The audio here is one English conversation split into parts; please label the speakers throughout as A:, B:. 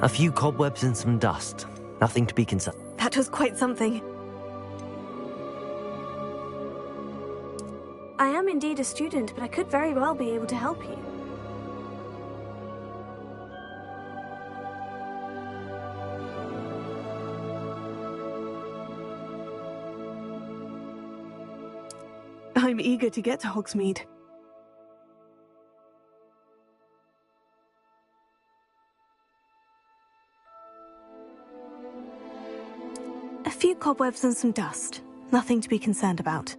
A: A few cobwebs and some dust. Nothing to be concerned.
B: That was quite something. I am indeed a student, but I could very well be able to help you. I'm eager to get to Hogsmeade. A few cobwebs and some dust. Nothing to be concerned about.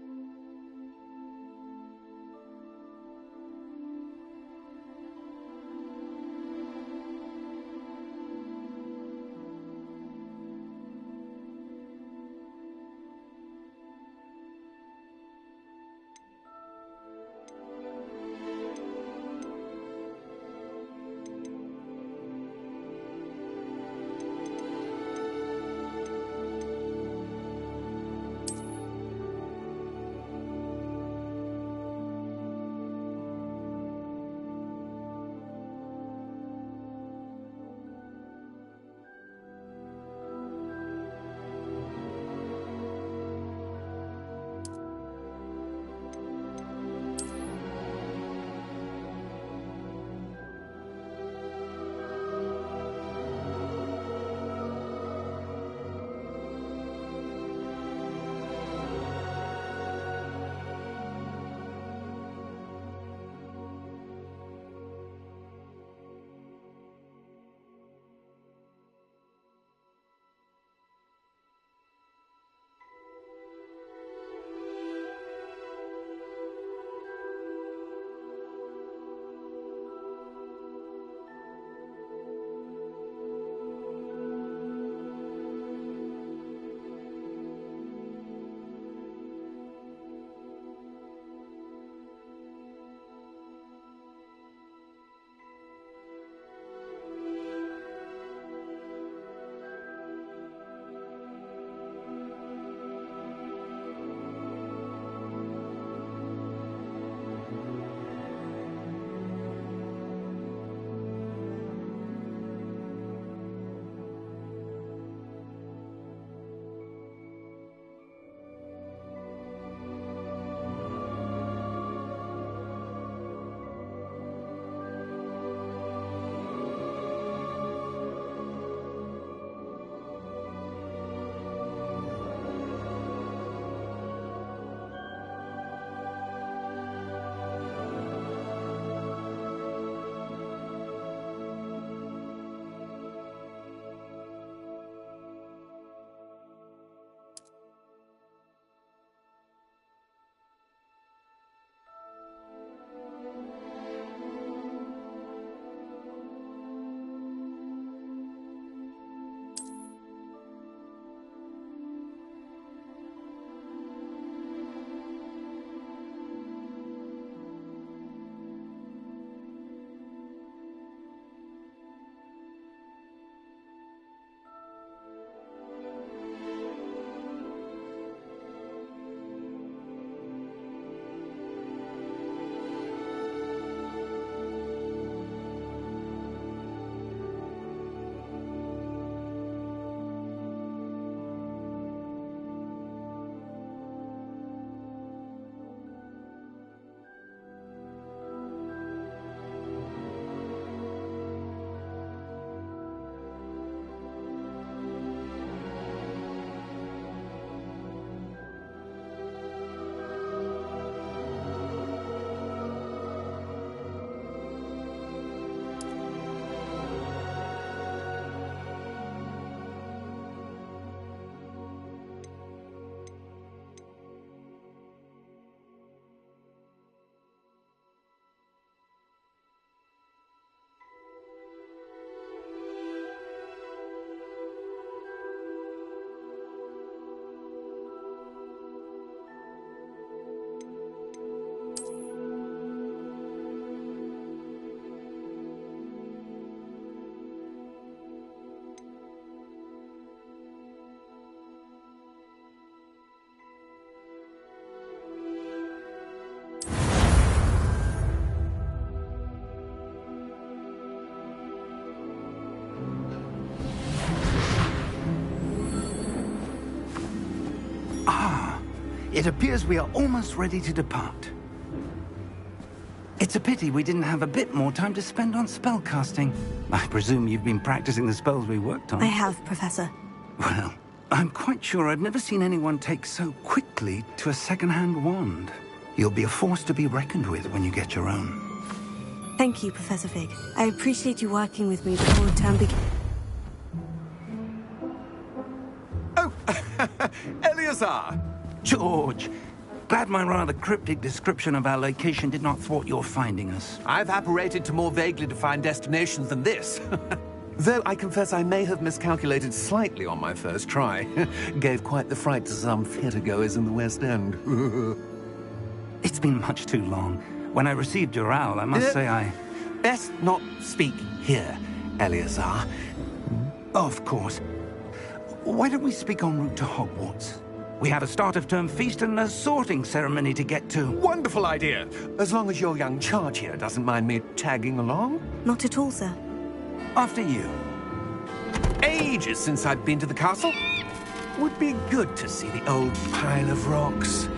C: It appears we are almost ready to depart. It's a pity we didn't have a bit more time to spend on spellcasting. I presume you've been practicing the spells we worked on.
B: I have, Professor.
C: Well, I'm quite sure I've never seen anyone take so quickly to a second-hand wand. You'll be a force to be reckoned with when you get your own.
B: Thank you, Professor Fig. I appreciate you working with me before the term begins.
D: Oh, Eleazar!
C: George! Glad my rather cryptic description of our location did not thwart your finding us.
D: I've apparated to more vaguely defined destinations than this. Though I confess I may have miscalculated slightly on my first try. Gave quite the fright to some theatergoers in the West End.
C: It's been much too long. When I received your owl, I must say I...
D: Best not speak here, Eleazar.
C: Of course. Why don't we speak en route to Hogwarts? We have a start-of-term feast and a sorting ceremony to get to.
D: Wonderful idea! As long as your young charge here doesn't mind me tagging along.
B: Not at all, sir.
C: After you.
D: Ages since I've been to the castle. Would be good to see the old pile of rocks.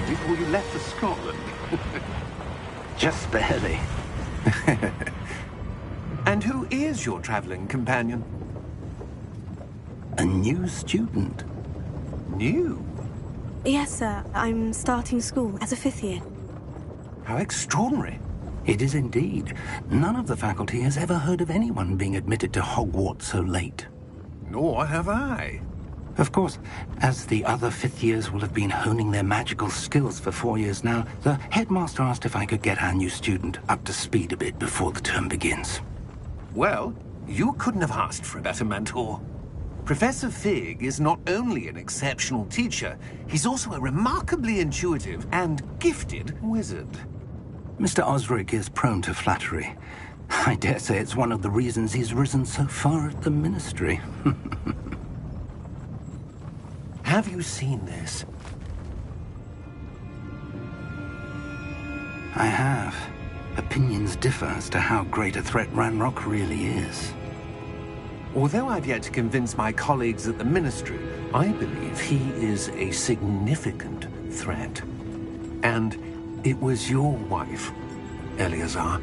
D: Before you left for Scotland.
C: Just barely.
D: And who is your traveling companion?
C: A new student.
D: New?
B: Yes, sir. I'm starting school as a 5th year.
D: How extraordinary.
C: It is indeed. None of the faculty has ever heard of anyone being admitted to Hogwarts so late.
D: Nor have I.
C: Of course, as the other 5th years will have been honing their magical skills for 4 years now, the headmaster asked if I could get our new student up to speed a bit before the term begins.
D: Well, you couldn't have asked for a better mentor. Professor Fig is not only an exceptional teacher, he's also a remarkably intuitive and gifted wizard.
C: Mr. Osric is prone to flattery. I dare say it's one of the reasons he's risen so far at the ministry.
D: Have you seen this?
C: I have. Opinions differ as to how great a threat Ranrock really is.
D: Although I've yet to convince my colleagues at the Ministry, I believe he is a significant threat. And it was your wife, Eleazar,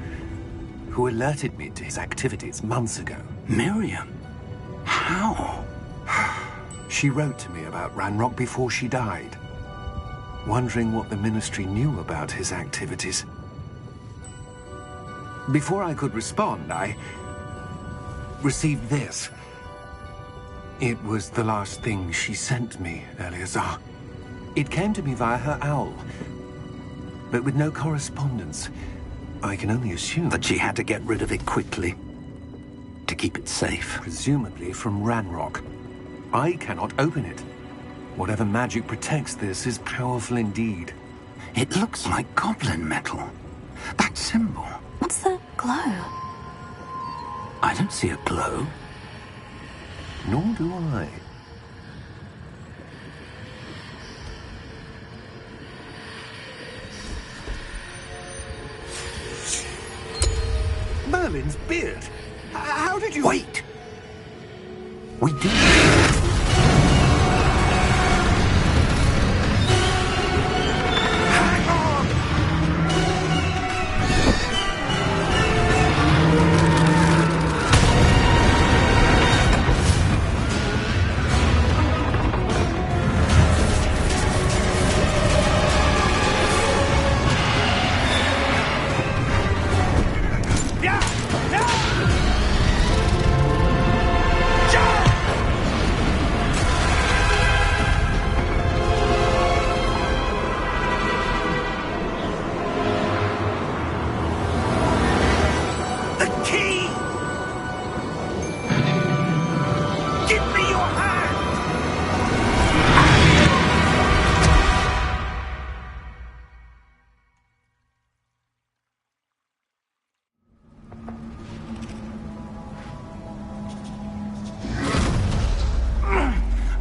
D: who alerted me to his activities months ago.
C: Miriam? How?
D: She wrote to me about Ranrock before she died, wondering what the Ministry knew about his activities. Before I could respond, I received this. It was the last thing she sent me, Eleazar. It came to me via her owl, but with no correspondence. I can only assume
C: That she had to get rid of it quickly, to keep it safe.
D: presumably from Ranrock. I cannot open it. Whatever magic protects this is powerful indeed.
C: It looks like goblin metal. That symbol.
B: What's that glow?
C: I don't see a glow.
D: Nor do I. Merlin's beard. How did you...
C: Wait! We do.
D: Hang on!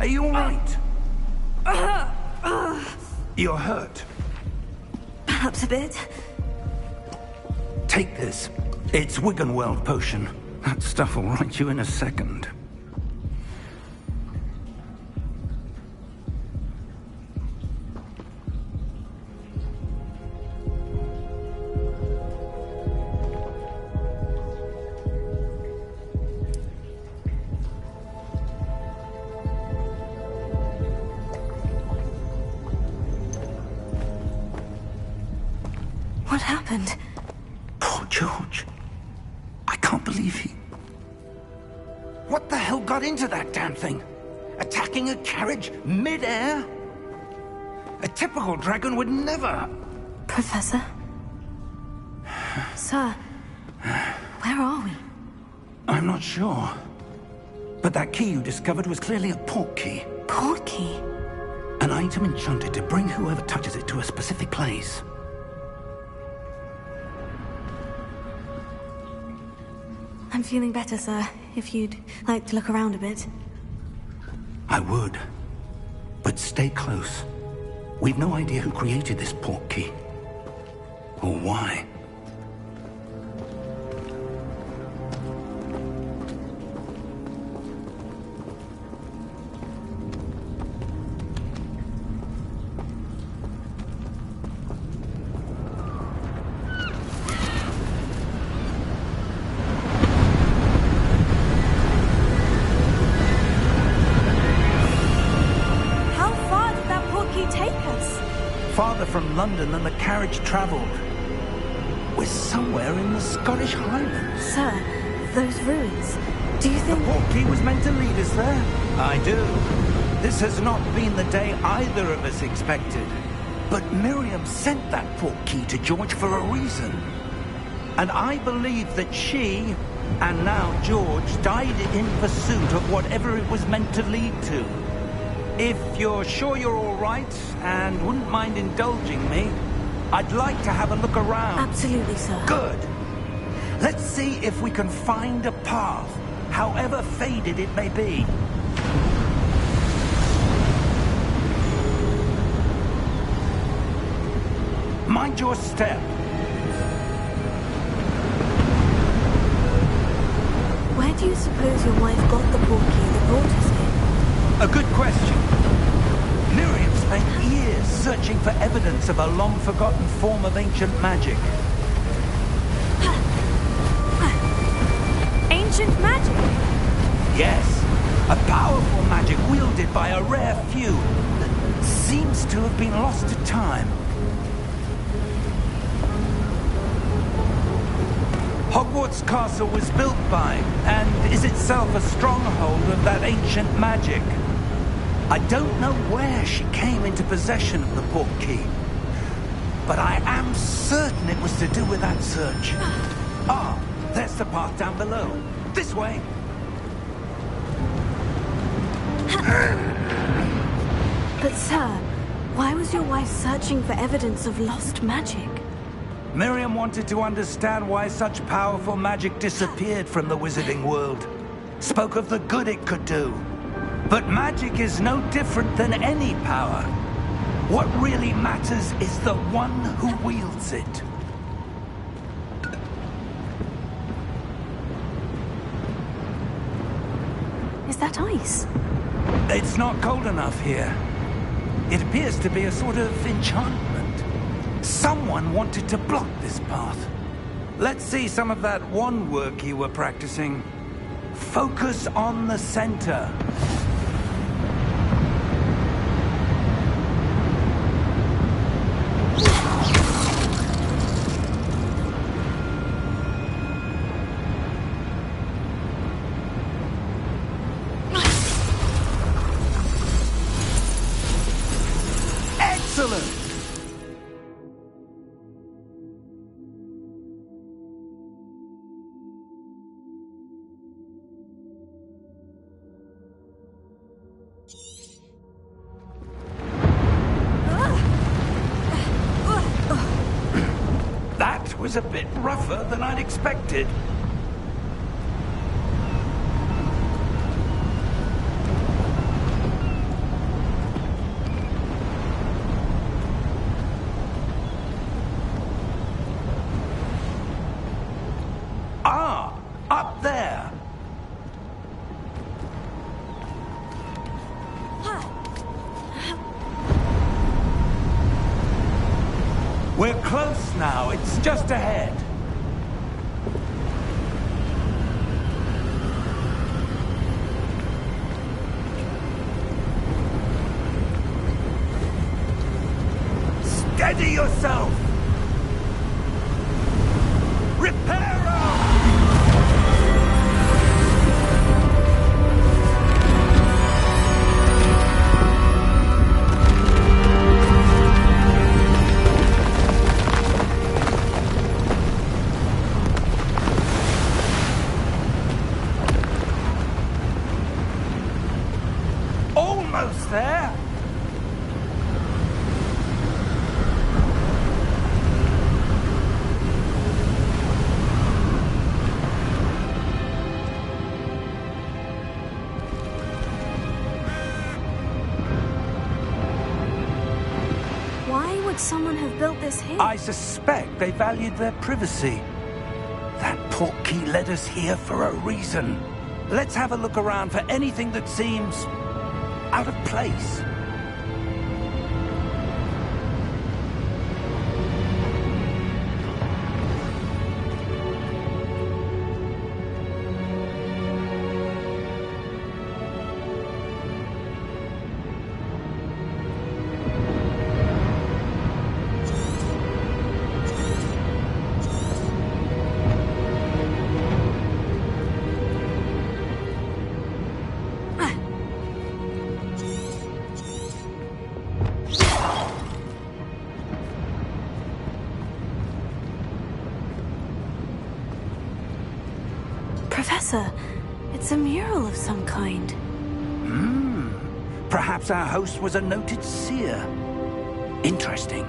C: you all right? You're hurt.
B: Perhaps a bit.
C: Take this. It's Wiggenweld potion. That stuff will right you in a second.
B: What happened?
C: Poor George. I can't believe he... What the hell got into that damn thing? Attacking a carriage mid-air? A typical dragon would never...
B: Professor? Sir, where are we?
C: I'm not sure. But that key you discovered was clearly a port key.
B: Port key?
C: An item enchanted to bring whoever touches it to a specific place.
B: I'm feeling better, sir. If you'd like to look around a bit.
C: I would. But stay close. We've no idea who created this port key. Or why. Farther from London than the carriage travelled. We're somewhere in the Scottish Highlands.
B: Sir, those ruins. Do you think...
C: The port key was meant to lead us there? I do. This has not been the day either of us expected. But Miriam sent that port key to George for a reason. And I believe that she, and now George, died in pursuit of whatever it was meant to lead to. If you're sure you're all right, and wouldn't mind indulging me, I'd like to have a look around.
B: Absolutely, sir.
C: Good. Let's see if we can find a path, however faded it may be. Mind your step.
B: Where do you suppose your wife got the port key that brought us here?
C: A good question. Miriam spent years searching for evidence of a long-forgotten form of ancient magic.
B: Ancient magic?
C: Yes, a powerful magic wielded by a rare few that seems to have been lost to time. Hogwarts Castle was built by, and is itself a stronghold of that ancient magic. I don't know where she came into possession of the port key, but I am certain it was to do with that search. Ah, there's the path down below. This way.
B: But sir, why was your wife searching for evidence of lost magic?
C: Miriam wanted to understand why such powerful magic disappeared from the wizarding world. Spoke of the good it could do. But magic is no different than any power. What really matters is the one who wields it.
B: Is that ice?
C: It's not cold enough here. It appears to be a sort of enchantment. Someone wanted to block this path. Let's see some of that wand work you were practicing. Focus on the center. Excellent! That was a bit rougher than I'd expected. We're close now. It's just ahead. Steady yourself! Reparo! Almost there!
B: Why would someone have built this here?
C: I suspect they valued their privacy. That portkey led us here for a reason. Let's have a look around for anything that seems out of place.
B: Professor, it's a mural of some kind.
C: Perhaps our host was a noted seer. Interesting.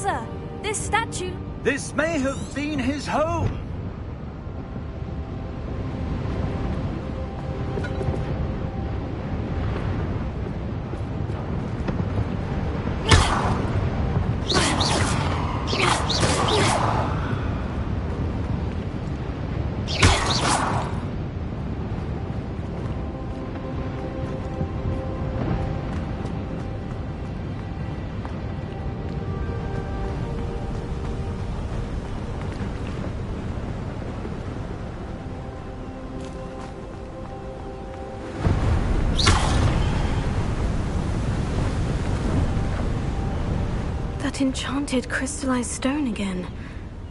B: sir. This statue...
C: This may have been his home.
B: That enchanted crystallized stone again.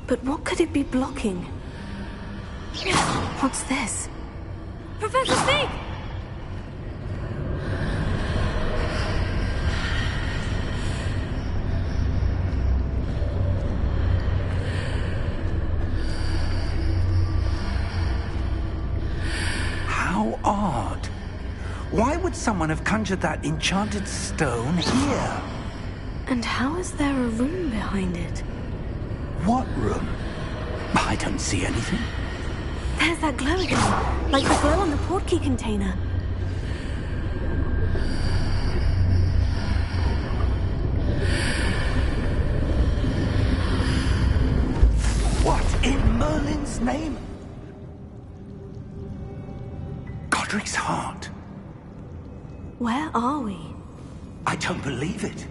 B: But what could it be blocking? What's this? Professor Fig!
C: How odd. Why would someone have conjured that enchanted stone here?
B: And how is there a room behind it?
C: What room? I don't see anything.
B: There's that glow again, like the glow on the portkey container.
C: What in Merlin's name? Godric's heart.
B: Where are we?
C: I don't believe it.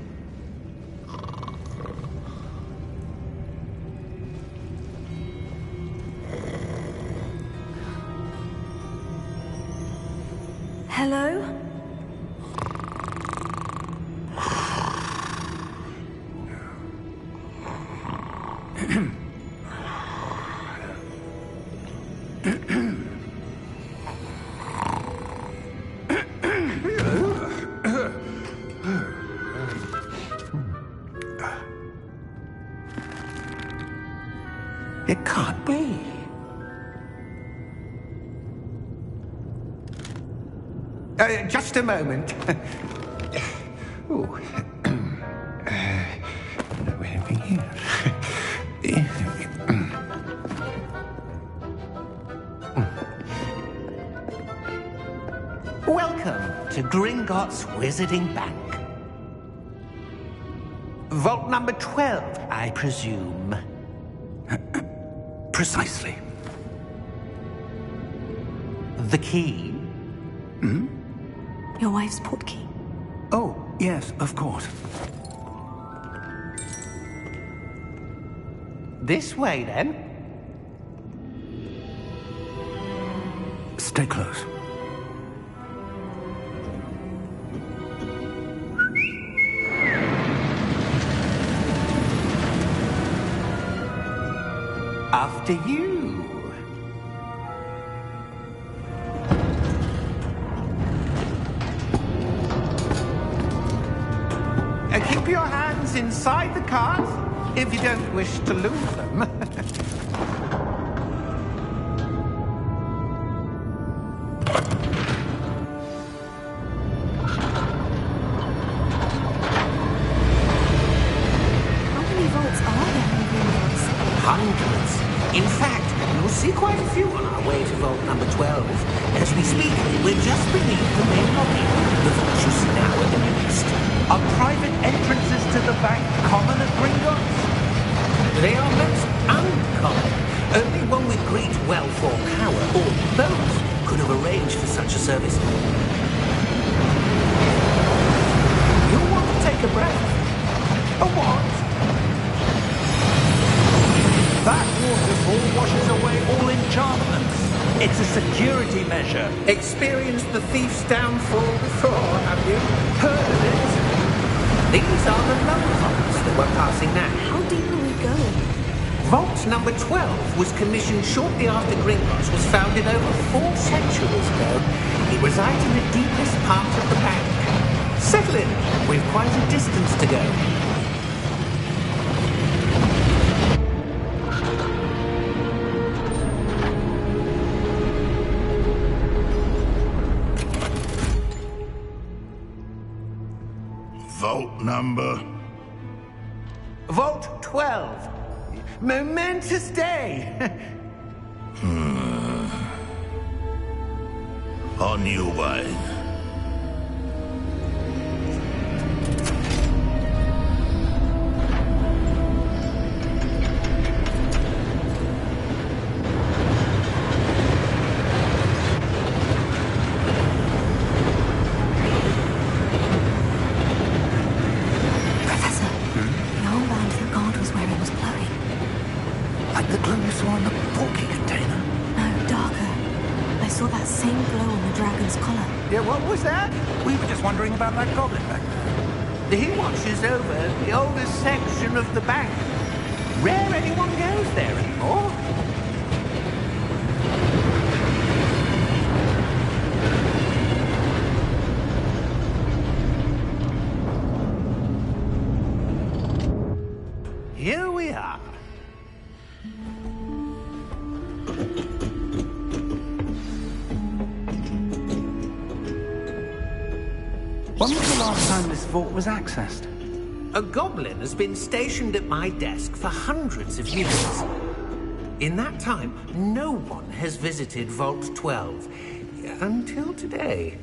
B: Hello?
C: It can't be. Just a moment. Oh. Anything here? Welcome to Gringotts Wizarding Bank. Vault number 12, I presume. Precisely. The key? Hmm?
B: Your wife's portkey.
C: Oh, yes, of course. This way, then. Stay close. After you. Keep your hands inside the cards if you don't wish to lose them.
B: How many vaults are there in Gringotts?
E: Hundreds. In fact, you'll see quite a few on our way to vault number 12. As we speak, we're just beneath the main lobby. The vault you see now in the east.
C: Are private entrances to the bank common at Gringotts?
E: They are most uncommon. Only one with great wealth or power, or both, could have arranged for such a service. You'll want to take a breath.
C: A what? That waterfall washes away all enchantments. It's a security measure.
E: Experienced the thief's downfall before, have you?
C: Heard of it?
E: These are the lower vaults that we're passing now.
B: How deep are we going?
E: Vault number 12 was commissioned shortly after Gringotts was founded over 4 centuries ago. It resides in the deepest part of the bank. Settle in. We've quite a distance to go.
F: Vault number
E: Vault 12. Momentous day.
F: On you, wine.
C: Like the glow you saw in the porky container?
B: No, darker. I saw that same glow on the dragon's collar.
E: Yeah, what was that?
C: We were just wondering about that goblin back there.
E: He watches over the oldest section of the bank. Rare anyone goes there anymore. Here we are.
C: When was the last time this vault was accessed?
E: A goblin has been stationed at my desk for hundreds of years. In that time, no one has visited Vault 12. Until today.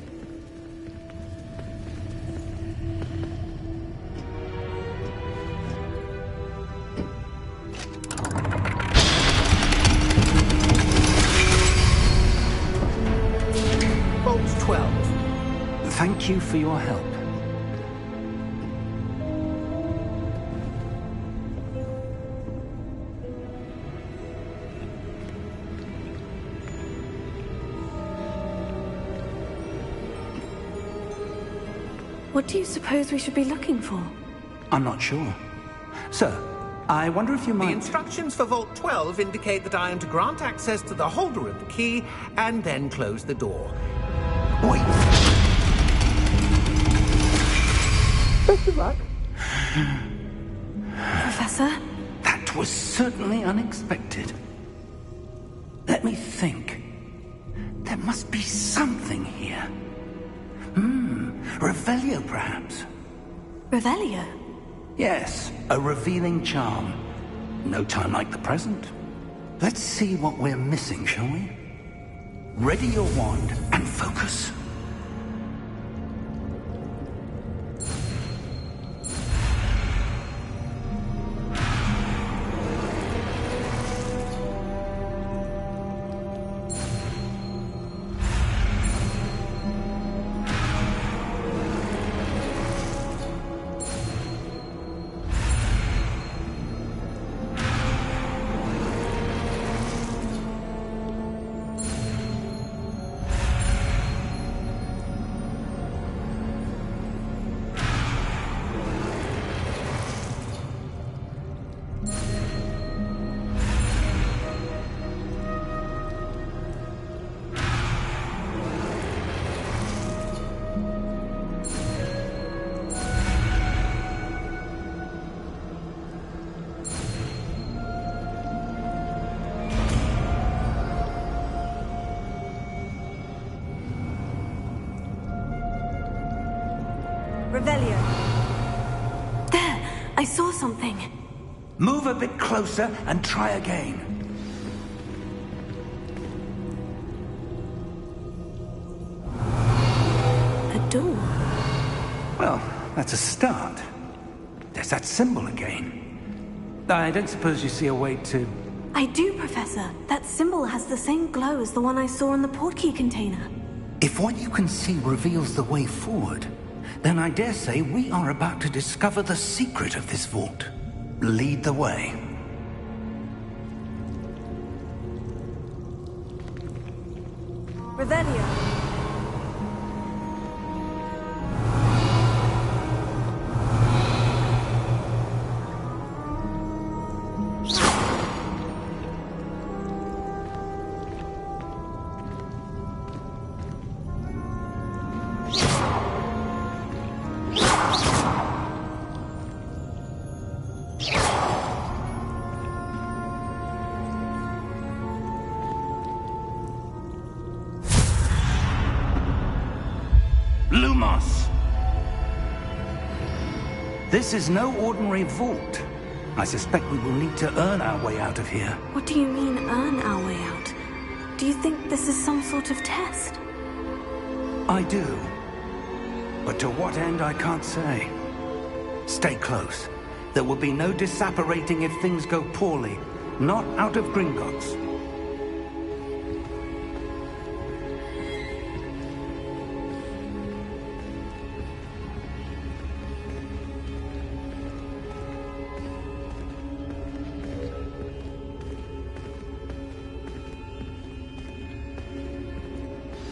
E: Vault 12.
C: Thank you for your help.
B: What do you suppose we should be looking for?
C: I'm not sure. Sir, I wonder if you
E: The
C: might...
E: instructions for Vault 12 indicate that I am to grant access to the holder of the key and then close the door.
C: Wait!
E: Best of luck.
B: Professor?
C: That was certainly unexpected. Let me think. There must be something here. Revelio, perhaps?
B: Revelio?
C: Yes, a revealing charm. No time like the present. Let's see what we're missing, shall we? Ready your wand and focus.
B: Revelio. There! I saw something.
C: Move a bit closer and try again.
B: A door.
C: Well, that's a start. There's that symbol again. I don't suppose you see a way to...
B: I do, Professor. That symbol has the same glow as the one I saw in the portkey container.
C: If what you can see reveals the way forward, then I dare say we are about to discover the secret of this vault. Lead the way.
B: Revelio.
C: Lumos! This is no ordinary vault. I suspect we will need to earn our way out of here.
B: What do you mean, earn our way out? Do you think this is some sort of test?
C: I do. But to what end, I can't say. Stay close. There will be no disapparating if things go poorly. Not out of Gringotts.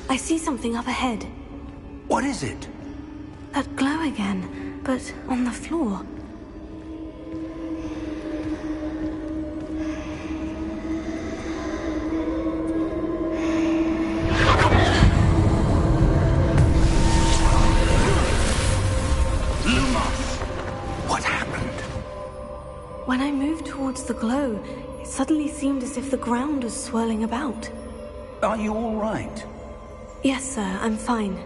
B: I see something up ahead.
C: What is it?
B: That glow again, but on the floor.
C: Lumos! What happened?
B: When I moved towards the glow, it suddenly seemed as if the ground was swirling about.
C: Are you all right?
B: Yes, sir, I'm fine.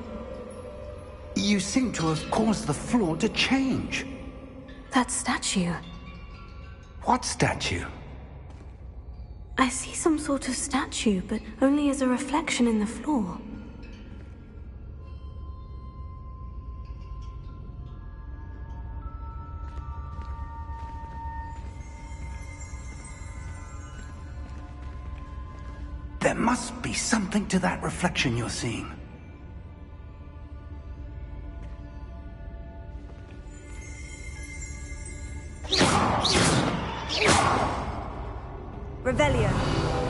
C: You seem to have caused the floor to change.
B: That statue.
C: What statue?
B: I see some sort of statue, but only as a reflection in the floor.
C: There must be something to that reflection you're seeing.
B: Revelio.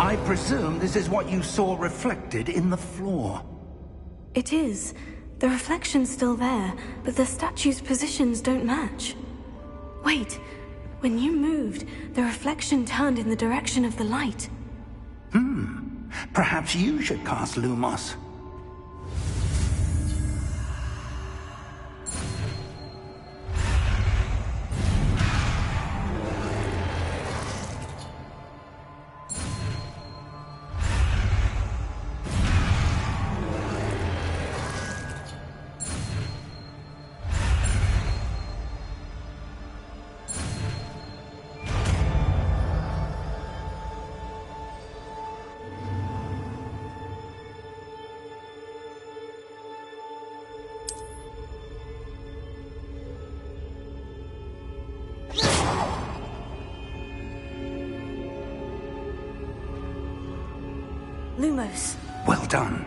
C: I presume this is what you saw reflected in the floor.
B: It is. The reflection's still there, but the statue's positions don't match. Wait. When you moved, the reflection turned in the direction of the light.
C: Perhaps you should cast Lumos.
B: Lumos.
C: Well done.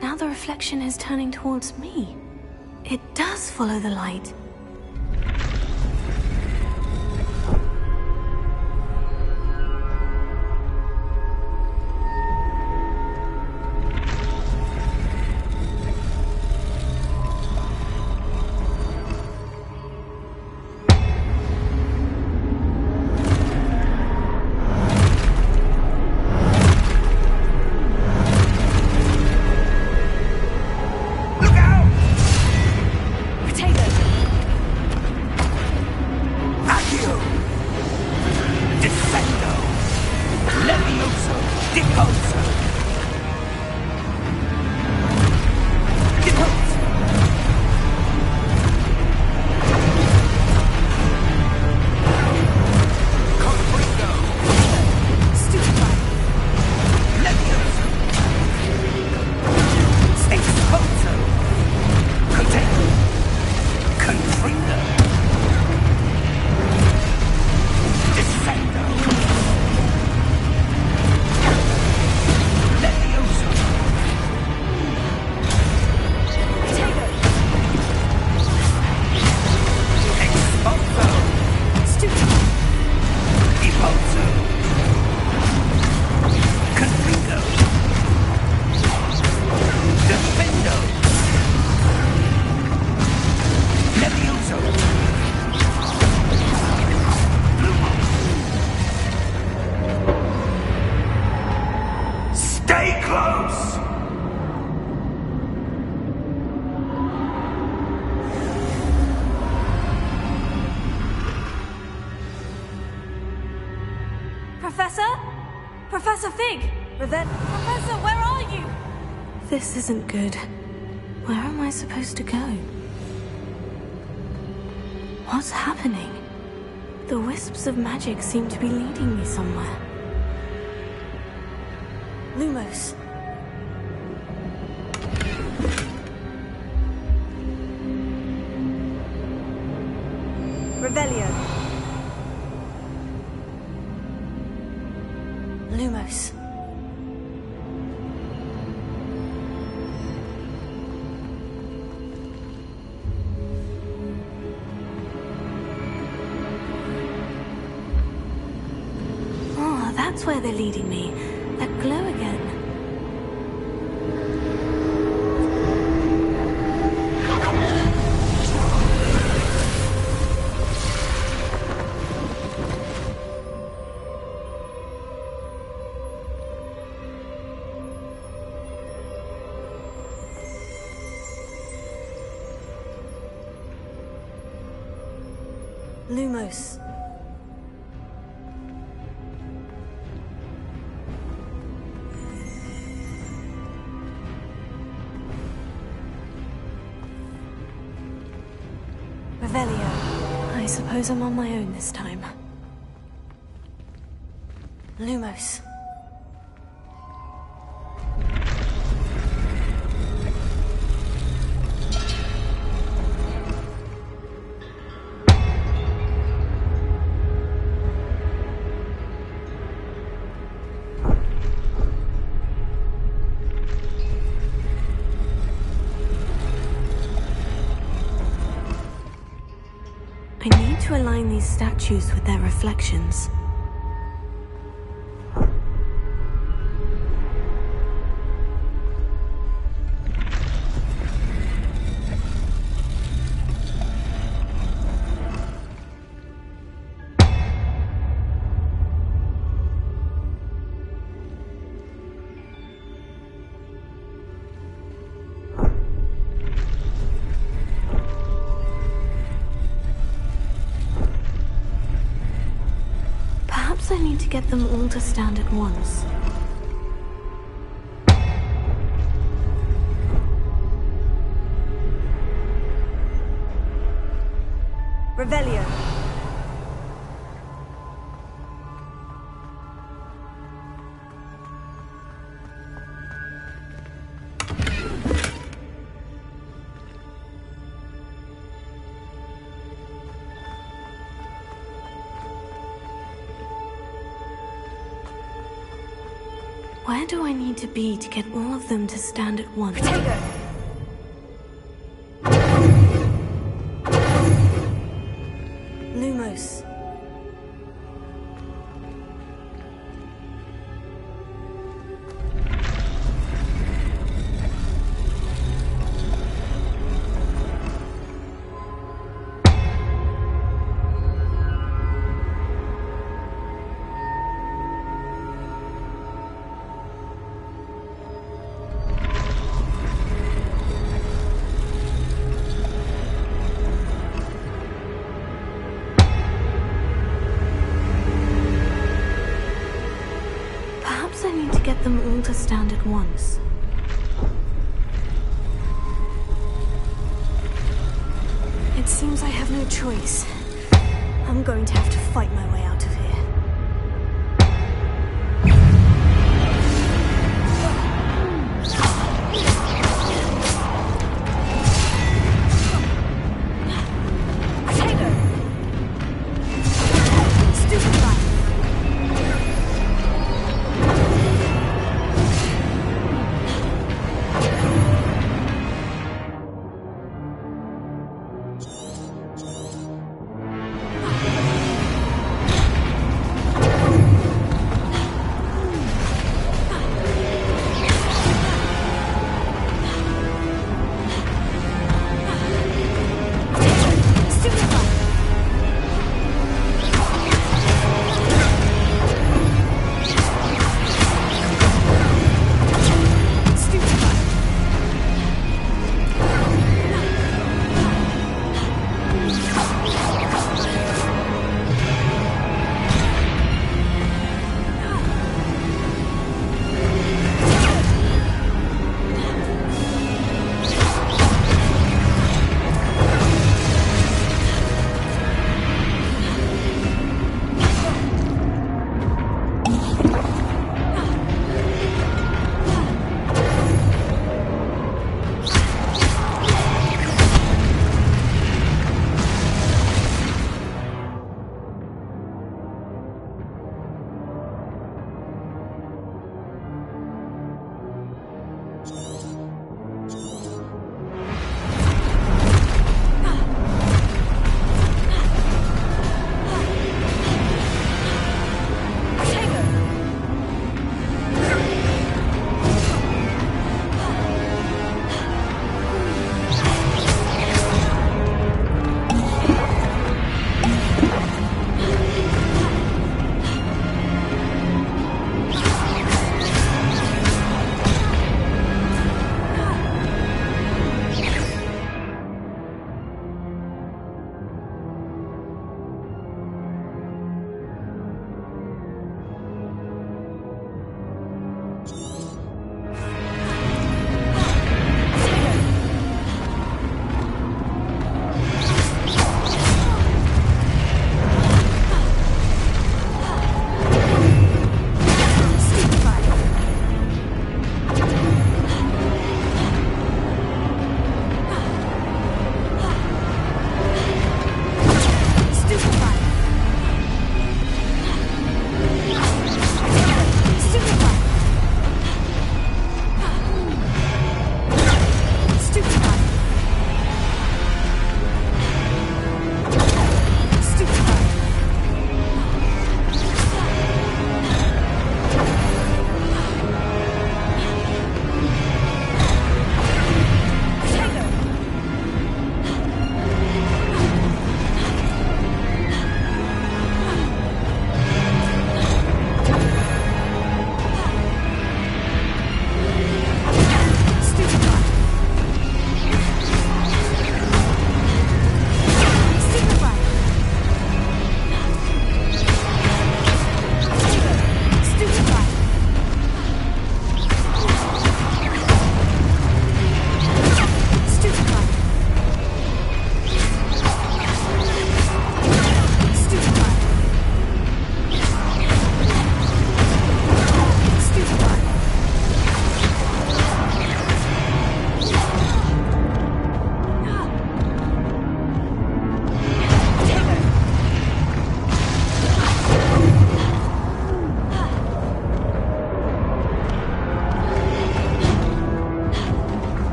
B: Now the reflection is turning towards me. It does follow the light. Professor Fig! Professor, where are you? This isn't good. Where am I supposed to go? What's happening? The wisps of magic seem to be leading me somewhere. Lumos. Revelio. Lumos. Oh, that's where they're leading me. That glow again. Lumos. Revelio. I suppose I'm on my own this time. Lumos. I need to align these statues with their reflections. Perhaps I need to get them all to stand at once. Revelio. Where do I need to be to get all of them to stand at once? Lumos. Perhaps I need to get them all to stand at once. It seems I have no choice. I'm going to have to fight my way out of here.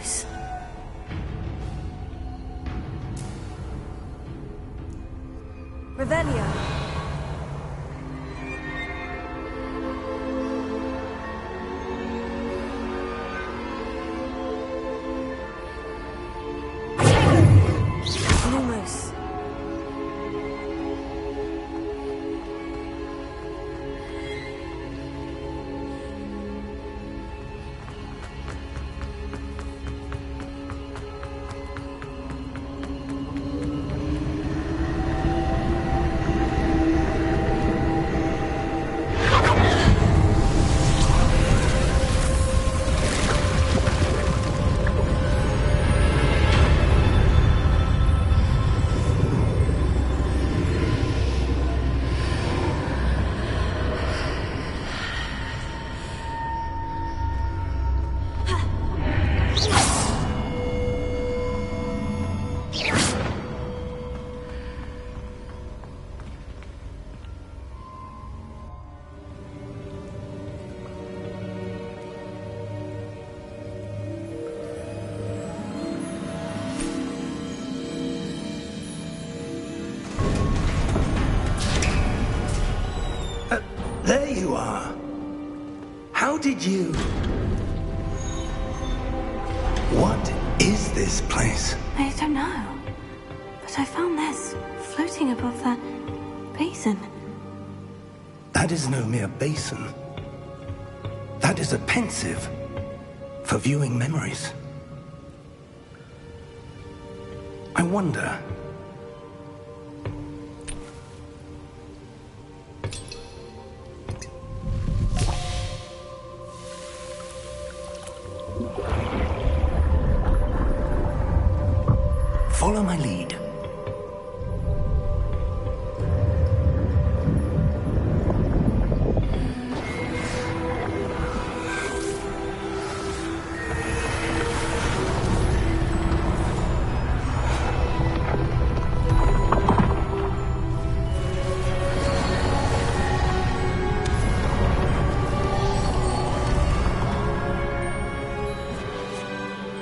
B: close. Revelio. Lumos.
C: There you are. How did you... What is this place?
B: I don't know. But I found this floating above that basin.
C: That is no mere basin. That is a pensive for viewing memories. I wonder... Follow my lead.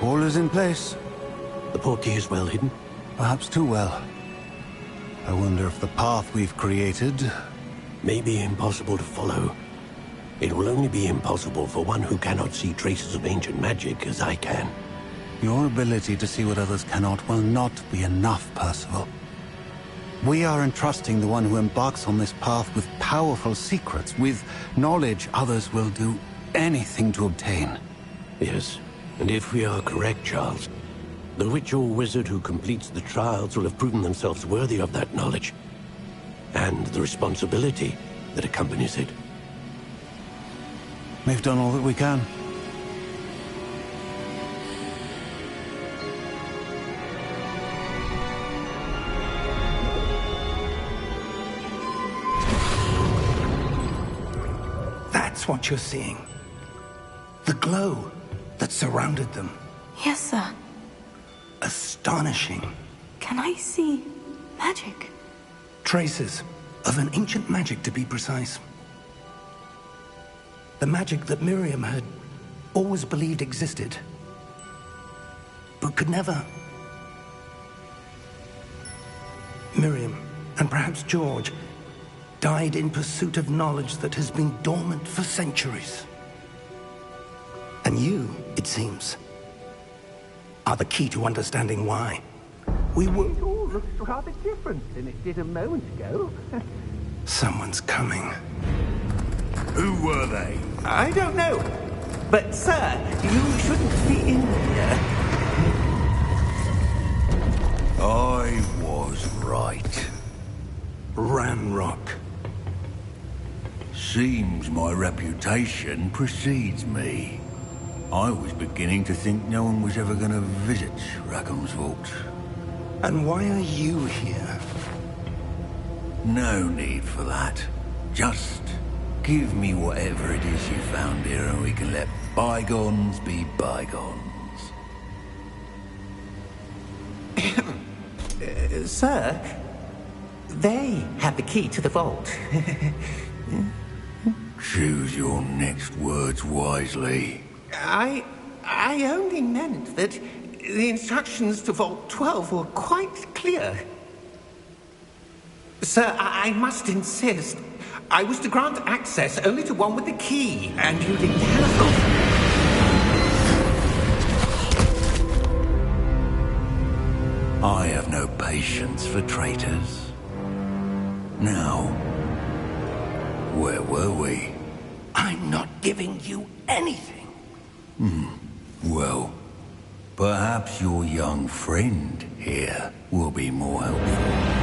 F: All is in place.
G: The portkey is well hidden?
F: Perhaps too well. I wonder if the path we've created...
G: May be impossible to follow. It will only be impossible for one who cannot see traces of ancient magic as I can.
F: Your ability to see what others cannot will not be enough, Percival. We are entrusting the one who embarks on this path with powerful secrets, with knowledge others will do anything to obtain.
G: Yes, and if we are correct, Charles, the witch or wizard who completes the trials will have proven themselves worthy of that knowledge, and the responsibility that accompanies it.
F: We've done all that we can.
C: That's what you're seeing. The glow that surrounded them.
B: Yes, sir.
C: Astonishing.
B: Can I see magic?
C: Traces of an ancient magic, to be precise. The magic that Miriam had always believed existed, but could never. Miriam, and perhaps George, died in pursuit of knowledge that has been dormant for centuries. And you, it seems, are the key to understanding why. We were...
E: It all looks rather different than it did a moment ago.
C: Someone's coming.
H: Who were they?
E: I don't know. But, sir, you shouldn't be in here.
H: I was right.
C: Ranrock.
H: Seems my reputation precedes me. I was beginning to think no one was ever going to visit Rackham's vault.
C: And why are you here?
H: No need for that. Just give me whatever it is you found here and we can let bygones be bygones.
E: Sir, they have the key to the vault.
H: Choose your next words wisely.
E: I I only meant that the instructions to Vault 12 were quite clear. Sir, I must insist. I was to grant access only to one with the key, and you didn't have...
H: I have no patience for traitors. Now, where were we?
C: I'm not giving you anything.
H: Well, perhaps your young friend here will be more helpful.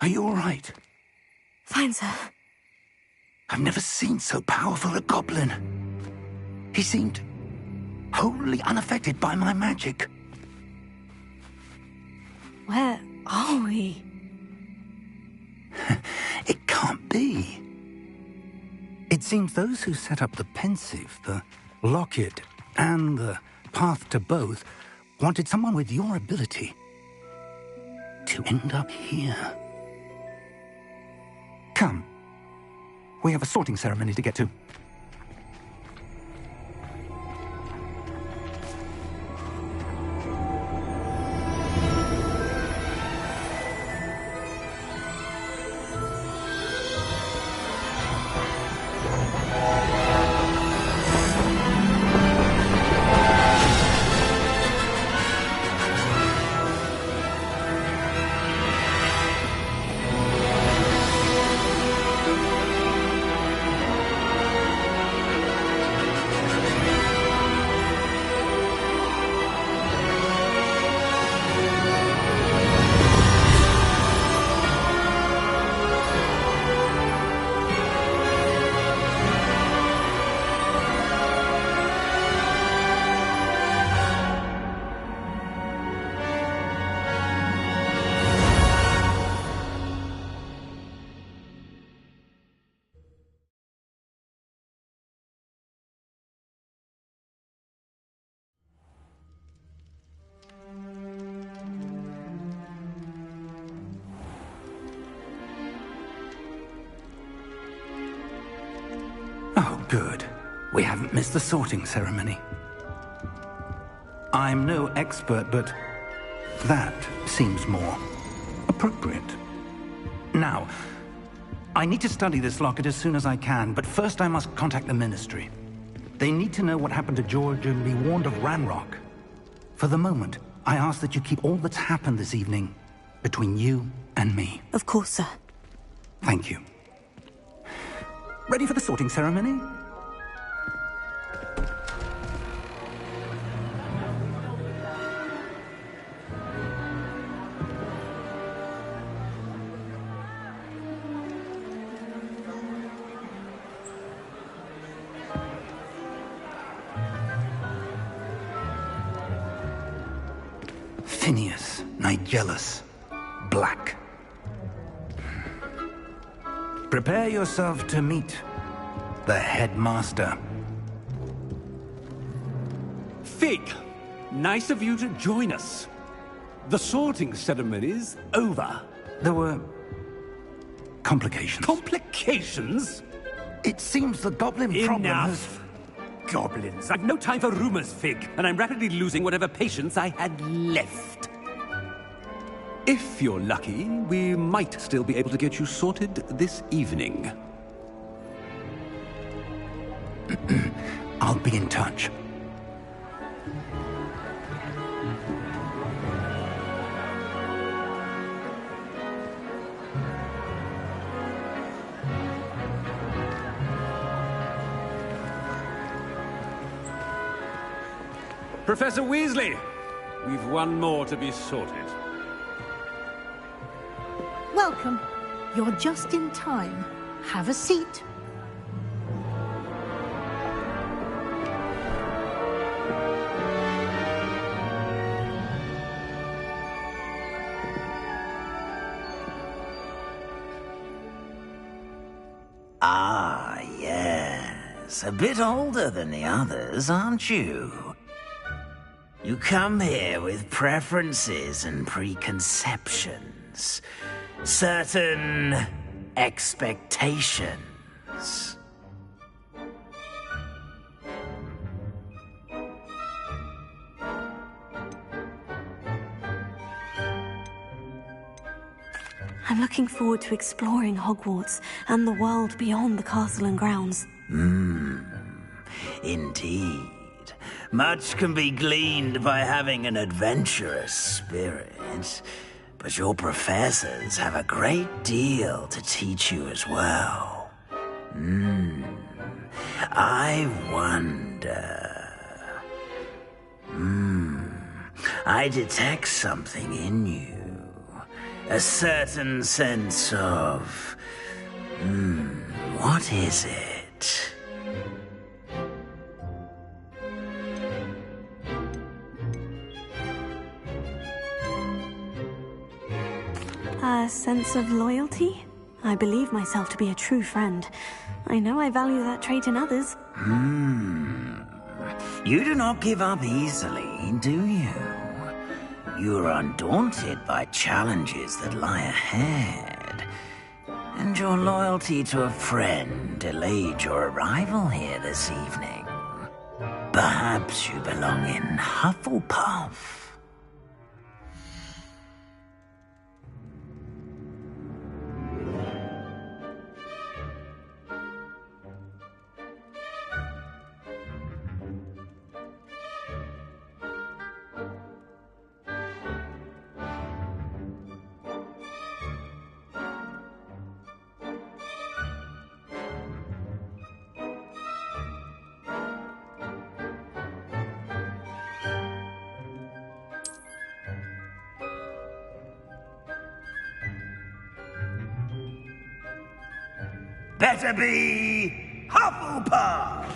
C: Are you all right?
B: Fine, sir.
C: I've never seen so powerful a goblin. He seemed wholly unaffected by my magic.
B: Where are we?
C: It can't be. It seems those who set up the pensive, the locket, and the path to both wanted someone with your ability to end up here. Come. We have a sorting ceremony to get to. Oh, good. We haven't missed the sorting ceremony. I'm no expert, but that seems more appropriate. Now, I need to study this locket as soon as I can, but first I must contact the Ministry. They need to know what happened to George and be warned of Ranrock. For the moment, I ask that you keep all that's happened this evening between you and me.
B: Of course, sir.
C: Thank you. Ready for the sorting ceremony? Phineas, Nigellus, Black. Prepare yourself to meet the headmaster.
I: Fig, nice of you to join us. The sorting ceremony's over.
C: There were complications.
I: Complications?
C: It seems the goblin problem has...
I: Enough! Goblins. I've no time for rumors, Fig, and I'm rapidly losing whatever patience I had left. If you're lucky, we might still be able to get you sorted this evening.
C: I'll be in touch.
I: Professor Weasley, we've one more to be sorted.
J: Welcome. You're just in time. Have a seat.
K: Ah, yes. A bit older than the others, aren't you? You come here with preferences and preconceptions. Certain expectations.
B: I'm looking forward to exploring Hogwarts and the world beyond the castle and grounds.
K: Indeed. Much can be gleaned by having an adventurous spirit, but your professors have a great deal to teach you as well. I wonder... I detect something in you. A certain sense of... what is it?
B: A sense of loyalty? I believe myself to be a true friend. I know I value that trait in others.
K: You do not give up easily, do you? You are undaunted by challenges that lie ahead. And your loyalty to a friend delayed your arrival here this evening. Perhaps you belong in Hufflepuff. Better be Hufflepuff!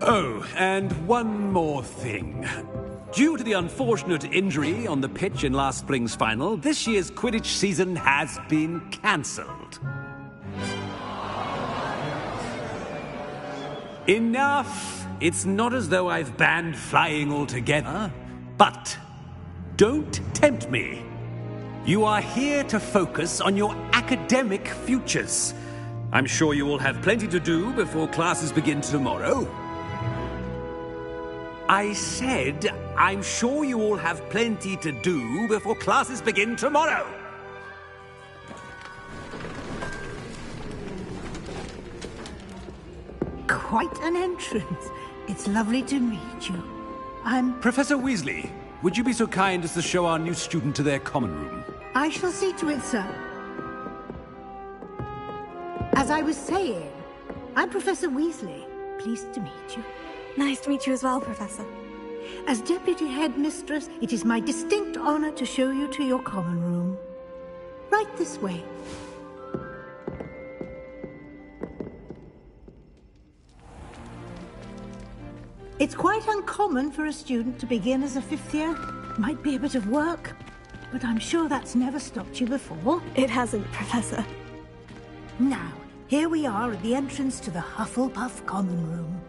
I: Oh, and one more thing. Due to the unfortunate injury on the pitch in last spring's final, this year's Quidditch season has been cancelled. Enough! It's not as though I've banned flying altogether, but don't tempt me. You are here to focus on your academic futures. I'm sure you will have plenty to do before classes begin tomorrow. I said, I'm sure you all have plenty to do before classes begin tomorrow.
J: Quite an entrance. It's lovely to meet you. I'm...
I: Professor Weasley, would you be so kind as to show our new student to their common room?
J: I shall see to it, sir. As I was saying, I'm Professor Weasley. Pleased to meet you.
B: Nice to meet you as well, Professor.
J: As Deputy Headmistress, it is my distinct honor to show you to your common room. Right this way. It's quite uncommon for a student to begin as a fifth year. Might be a bit of work, but I'm sure that's never stopped you before.
B: It hasn't, Professor.
J: Now, here we are at the entrance to the Hufflepuff common room.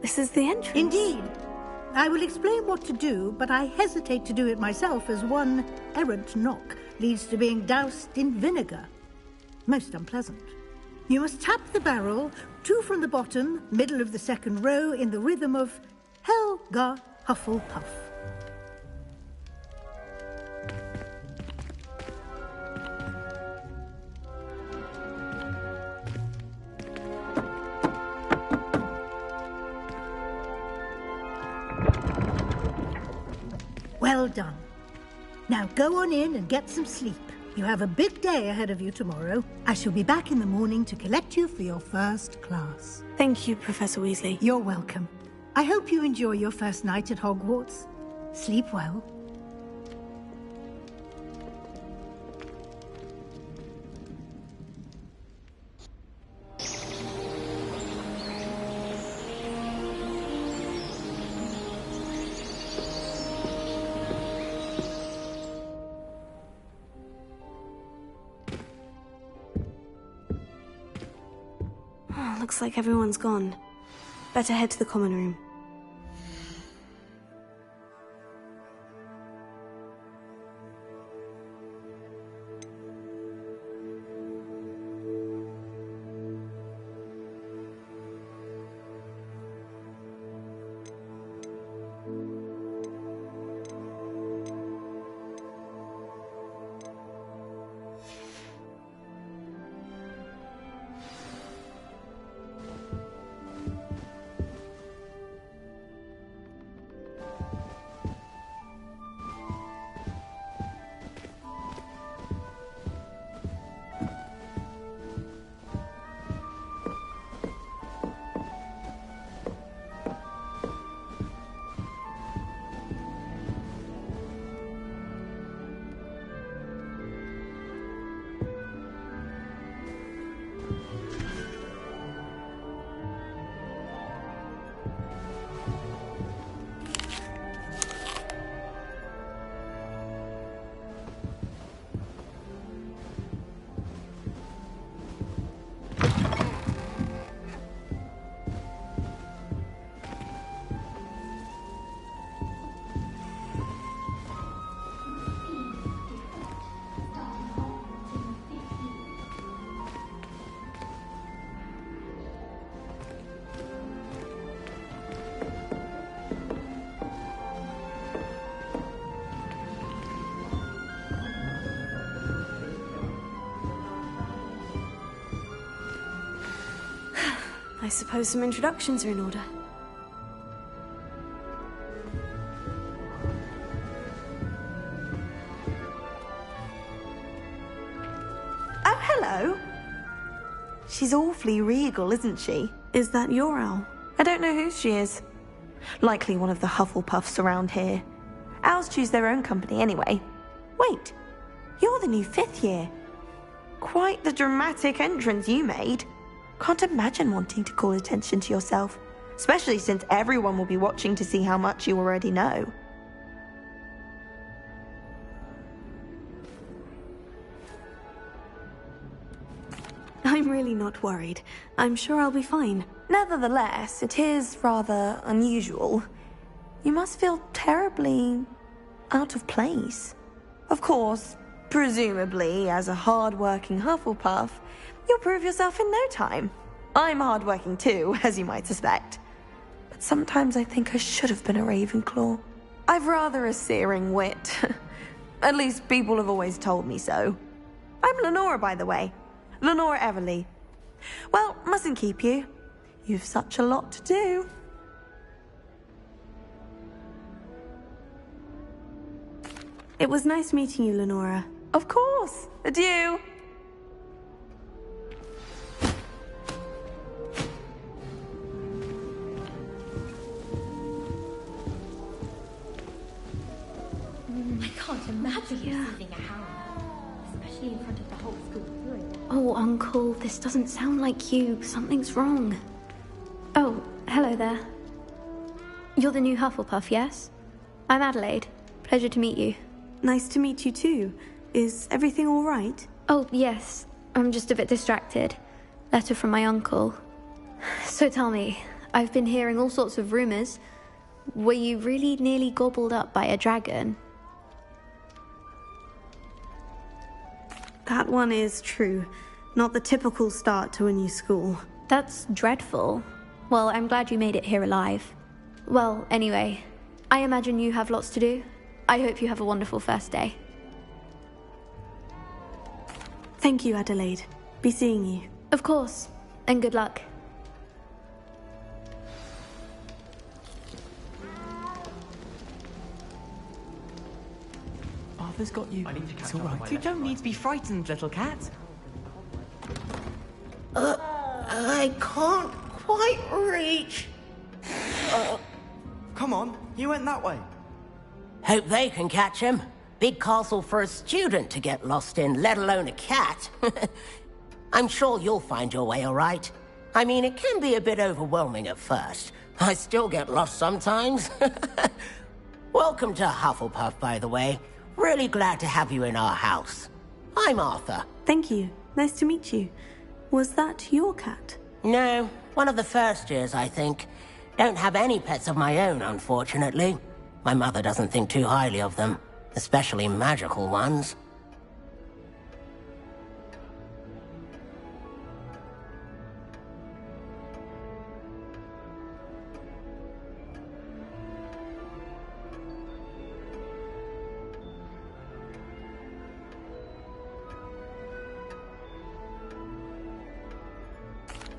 B: This is the entrance?
J: Indeed. I will explain what to do, but I hesitate to do it myself, as one errant knock leads to being doused in vinegar. Most unpleasant. You must tap the barrel, 2 from the bottom, middle of the second row, in the rhythm of Helga Hufflepuff. Well done. Now go on in and get some sleep. You have a big day ahead of you tomorrow. I shall be back in the morning to collect you for your first class.
B: Thank you, Professor Weasley.
J: You're welcome. I hope you enjoy your first night at Hogwarts. Sleep well.
B: Looks like everyone's gone. Better head to the common room. I suppose some introductions are in order.
L: Oh, hello. She's awfully regal, isn't she?
B: Is that your owl?
L: I don't know who she is. Likely one of the Hufflepuffs around here. Owls choose their own company anyway. Wait, you're the new 5th year. Quite the dramatic entrance you made. Can't imagine wanting to call attention to yourself, especially since everyone will be watching to see how much you already know.
B: I'm really not worried. I'm sure I'll be fine.
L: Nevertheless, it is rather unusual. You must feel terribly out of place. Of course, presumably, as a hard-working Hufflepuff, you'll prove yourself in no time. I'm hard-working too, as you might suspect. But sometimes I think I should have been a Ravenclaw. I've rather a searing wit. At least people have always told me so. I'm Lenora, by the way. Lenora Everly. Well, mustn't keep you. You've such a lot to do.
B: It was nice meeting you, Lenora.
L: Of course. Adieu.
M: I can't imagine receiving a hound, especially in front of the whole school doing that.
B: Oh, Uncle, this doesn't sound like you. Something's wrong. Oh, hello there. You're the new Hufflepuff, yes? I'm Adelaide. Pleasure to meet you. Nice to meet you too. Is everything all right? Oh, yes. I'm just a bit distracted. Letter from my uncle. So tell me, I've been hearing all sorts of rumors.
N: Were you really nearly gobbled up by a dragon?
B: That one is true. Not the typical start to a new school.
N: That's dreadful. Well, I'm glad you made it here alive. Well, anyway, I imagine you have lots to do. I hope you have a wonderful first day.
B: Thank you, Adelaide. Be seeing you.
N: Of course, and good luck.
A: Arthur's got you. It's all right. You don't need to be frightened, little cat.
O: I can't quite reach.
A: Come on, you went that way.
O: Hope they can catch him. Big castle for a student to get lost in, let alone a cat. I'm sure you'll find your way all right. I mean, it can be a bit overwhelming at first. I still get lost sometimes. Welcome to Hufflepuff, by the way. Really glad to have you in our house. I'm Arthur.
B: Thank you. Nice to meet you. Was that your cat?
O: No, one of the first years, I think. Don't have any pets of my own, unfortunately. My mother doesn't think too highly of them, especially magical ones.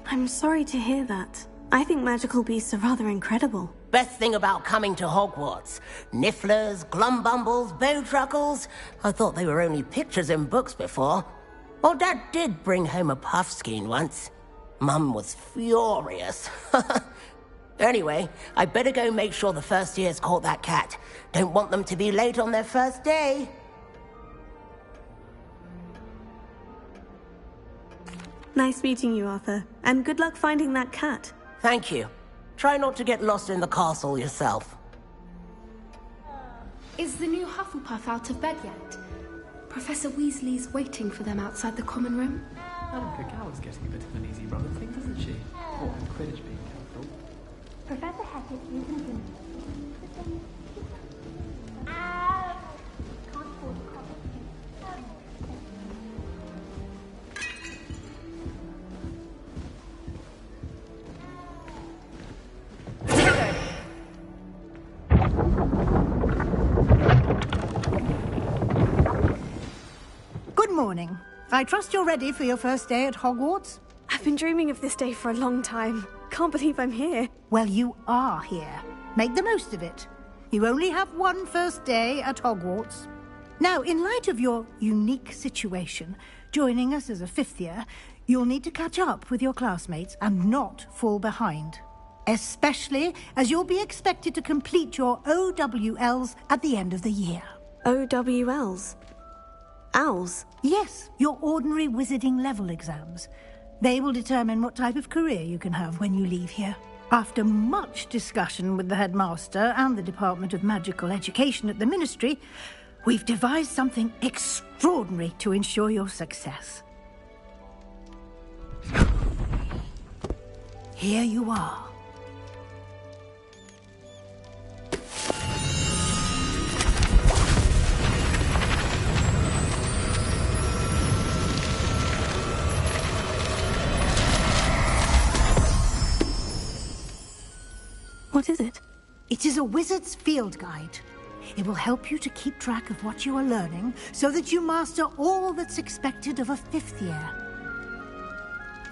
B: I'm sorry to hear that. I think magical beasts are rather incredible.
O: Best thing about coming to Hogwarts. Nifflers, glumbumbles, bowtruckles. I thought they were only pictures in books before. Well, Dad did bring home a puffskein once. Mum was furious. Anyway, I better go make sure the first years caught that cat. Don't want them to be late on their first day.
B: Nice meeting you, Arthur. And good luck finding that cat.
O: Thank you. Try not to get lost in the castle yourself.
P: Is the new Hufflepuff out of bed yet? Professor Weasley's waiting for them outside the common room.
A: Madame Cacao getting a bit of an easy run of things, isn't she? Oh, and Quidditch being careful.
M: Professor Hackett isn't in. Can't afford a cup of tea.
J: Good morning. I trust you're ready for your first day at Hogwarts?
B: I've been dreaming of this day for a long time. Can't believe I'm here.
J: Well, you are here. Make the most of it. You only have one first day at Hogwarts. Now, in light of your unique situation, joining us as a fifth year, you'll need to catch up with your classmates and not fall behind. Especially as you'll be expected to complete your OWLs at the end of the year.
B: OWLs? Owls?
J: Yes, your ordinary wizarding level exams. They will determine what type of career you can have when you leave here. After much discussion with the headmaster and the Department of Magical Education at the Ministry, we've devised something extraordinary to ensure your success. Here you are.
B: What is it?
J: It is a wizard's field guide. It will help you to keep track of what you are learning so that you master all that's expected of a fifth year.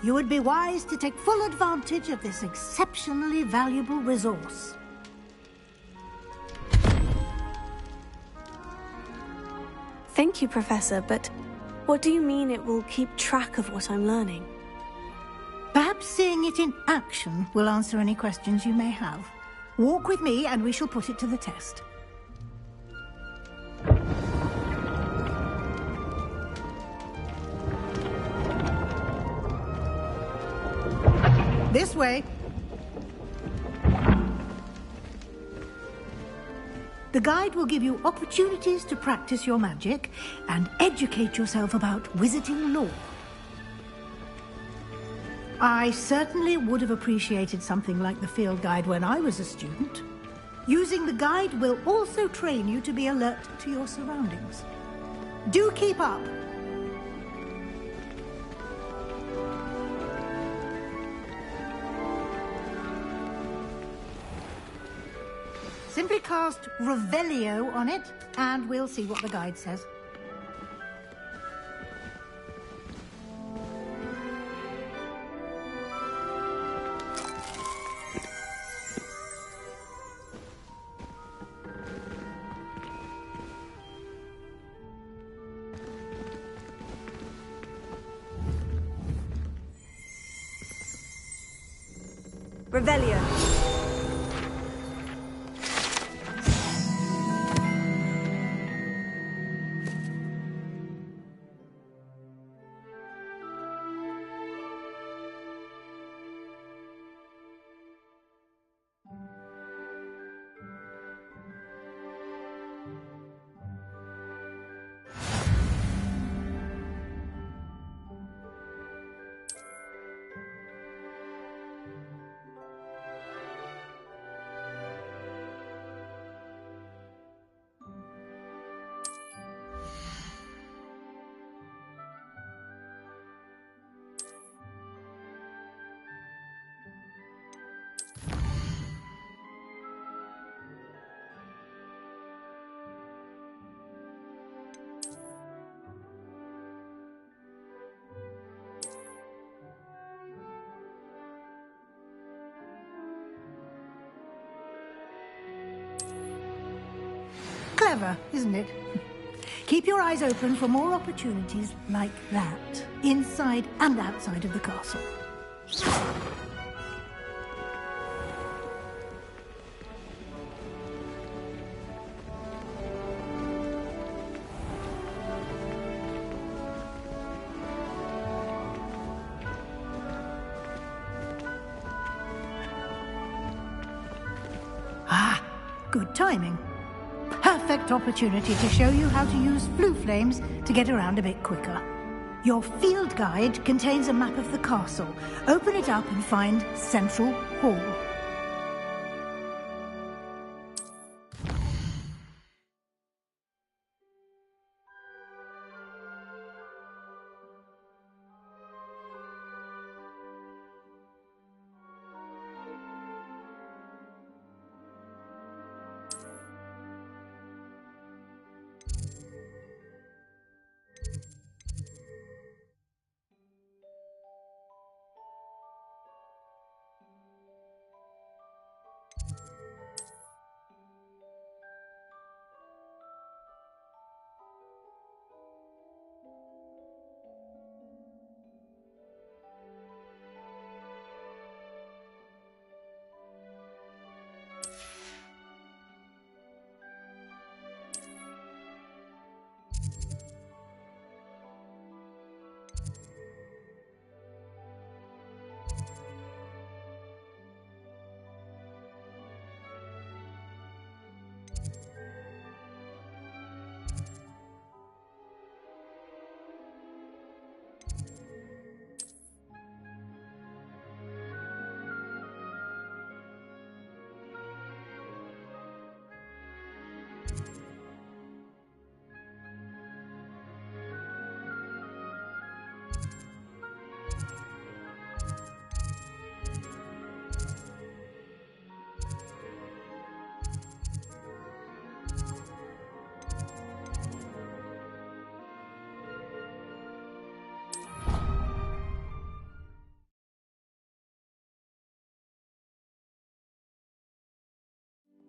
J: You would be wise to take full advantage of this exceptionally valuable resource.
B: Thank you, Professor, but what do you mean it will keep track of what I'm learning?
J: Perhaps seeing it in action will answer any questions you may have. Walk with me and we shall put it to the test. This way. The guide will give you opportunities to practice your magic and educate yourself about wizarding lore. I certainly would have appreciated something like the field guide when I was a student. Using the guide will also train you to be alert to your surroundings. Do keep up! Simply cast Revelio on it, and we'll see what the guide says.
L: Revelio.
J: Clever, isn't it? Keep your eyes open for more opportunities like that, inside and outside of the castle. Ah, good timing. Perfect opportunity to show you how to use flue flames to get around a bit quicker. Your field guide contains a map of the castle. Open it up and find Central Hall.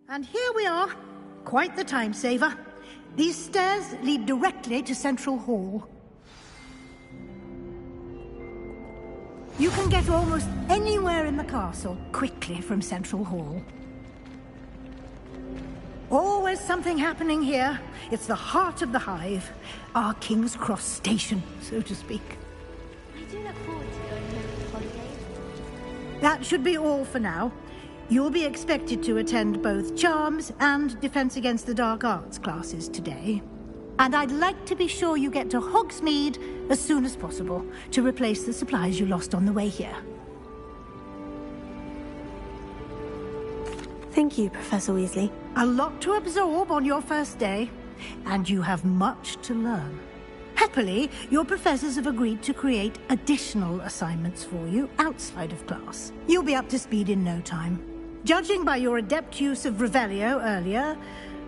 J: And here we are. Quite the time saver. These stairs lead directly to Central Hall. You can get almost anywhere in the castle quickly from Central Hall. Always something happening here. It's the heart of the hive. Our King's Cross station, so to speak.
M: I do look forward to going home for the holidays.
J: That should be all for now. You'll be expected to attend both Charms and Defense Against the Dark Arts classes today. And I'd like to be sure you get to Hogsmeade as soon as possible to replace the supplies you lost on the way here.
B: Thank you, Professor Weasley.
J: A lot to absorb on your first day, and you have much to learn. Happily, your professors have agreed to create additional assignments for you outside of class. You'll be up to speed in no time. Judging by your adept use of Revelio earlier,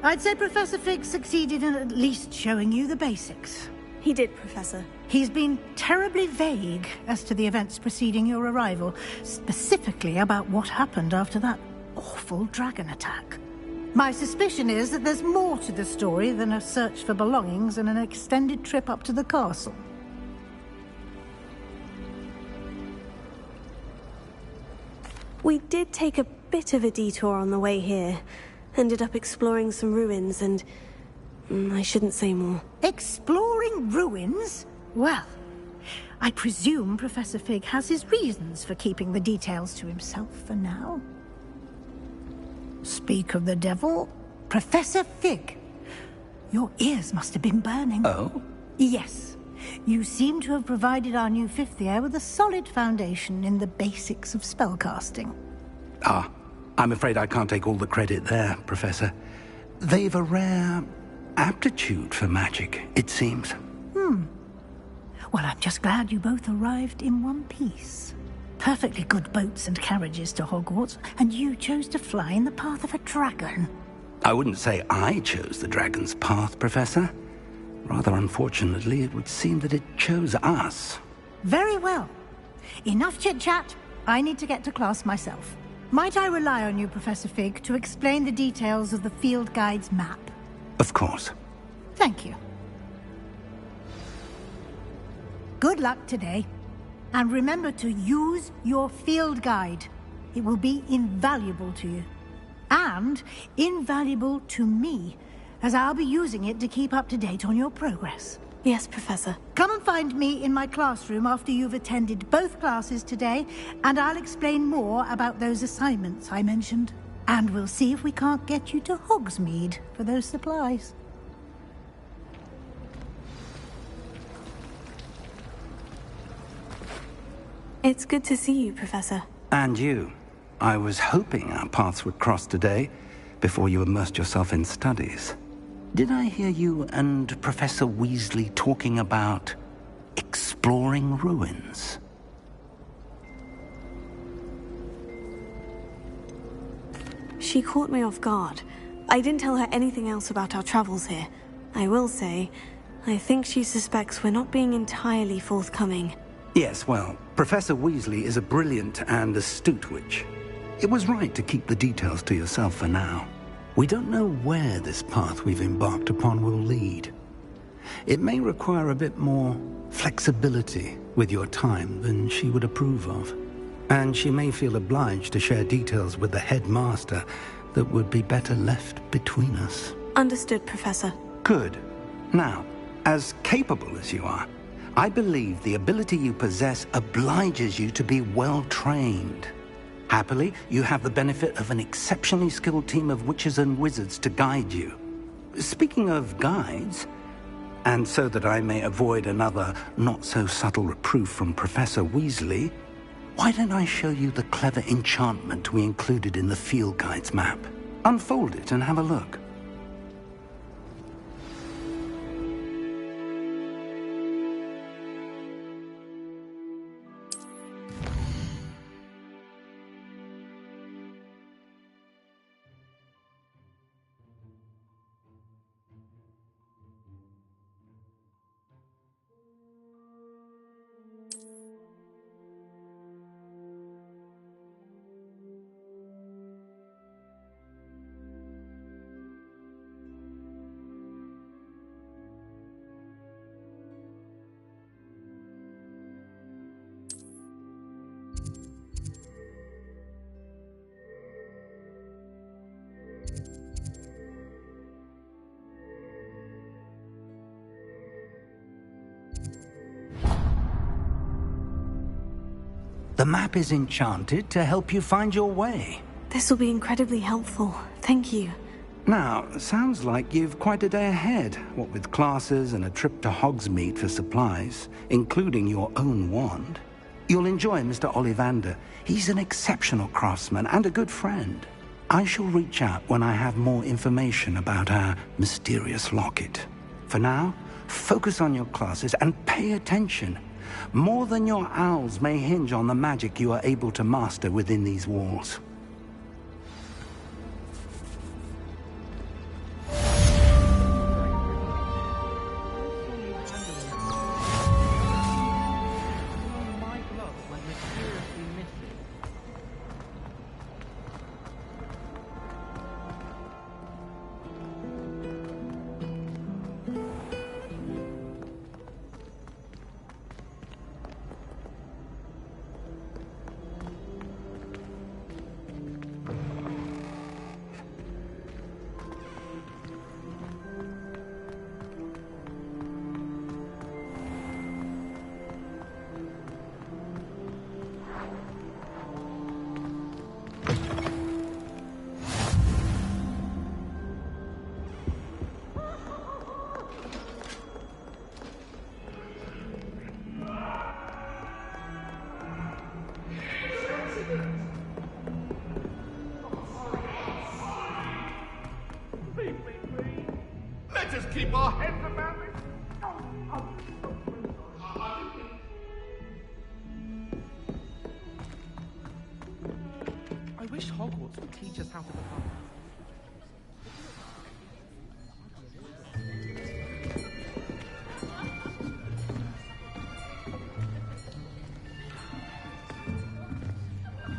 J: I'd say Professor Fig succeeded in at least showing you the basics.
B: He did, Professor.
J: He's been terribly vague as to the events preceding your arrival, specifically about what happened after that awful dragon attack. My suspicion is that there's more to the story than a search for belongings and an extended trip up to the castle.
B: We did take a bit of a detour on the way here. Ended up exploring some ruins and... I shouldn't say more.
J: Exploring ruins? Well, I presume Professor Fig has his reasons for keeping the details to himself for now. Speak of the devil, Professor Fig. Your ears must have been burning.
C: Oh?
J: Yes. You seem to have provided our new fifth year with a solid foundation in the basics of spellcasting.
C: Ah, I'm afraid I can't take all the credit there, Professor. They've a rare aptitude for magic, it seems.
J: Well, I'm just glad you both arrived in one piece. Perfectly good boats and carriages to Hogwarts, and you chose to fly in the path of a dragon.
C: I wouldn't say I chose the dragon's path, Professor. Rather unfortunately, it would seem that it chose us.
J: Very well. Enough chit-chat. I need to get to class myself. Might I rely on you, Professor Fig, to explain the details of the field guide's map?
C: Of course.
J: Thank you. Good luck today. And remember to use your field guide. It will be invaluable to you. And invaluable to me, as I'll be using it to keep up to date on your progress.
B: Yes, Professor.
J: Come and find me in my classroom after you've attended both classes today, and I'll explain more about those assignments I mentioned. And we'll see if we can't get you to Hogsmeade for those supplies.
B: It's good to see you, Professor.
C: And you. I was hoping our paths would cross today, before you immersed yourself in studies. Did I hear you and Professor Weasley talking about exploring ruins?
B: She caught me off guard. I didn't tell her anything else about our travels here. I will say, I think she suspects we're not being entirely forthcoming.
C: Yes, well, Professor Weasley is a brilliant and astute witch. It was right to keep the details to yourself for now. We don't know where this path we've embarked upon will lead. It may require a bit more flexibility with your time than she would approve of. And she may feel obliged to share details with the headmaster that would be better left between us.
B: Understood, Professor.
C: Good. Now, as capable as you are, I believe the ability you possess obliges you to be well-trained. Happily, you have the benefit of an exceptionally skilled team of witches and wizards to guide you. Speaking of guides, and so that I may avoid another not-so-subtle reproof from Professor Weasley, why don't I show you the clever enchantment we included in the field guide's map? Unfold it and have a look. The map is enchanted to help you find your way.
B: This will be incredibly helpful. Thank you.
C: Now, sounds like you've quite a day ahead, what with classes and a trip to Hogsmeade for supplies, including your own wand. You'll enjoy Mr. Ollivander. He's an exceptional craftsman and a good friend. I shall reach out when I have more information about our mysterious locket. For now, focus on your classes and pay attention. More than your owls may hinge on the magic you are able to master within these walls.
Q: Let us keep our heads about it.
A: I wish Hogwarts would teach us how to become.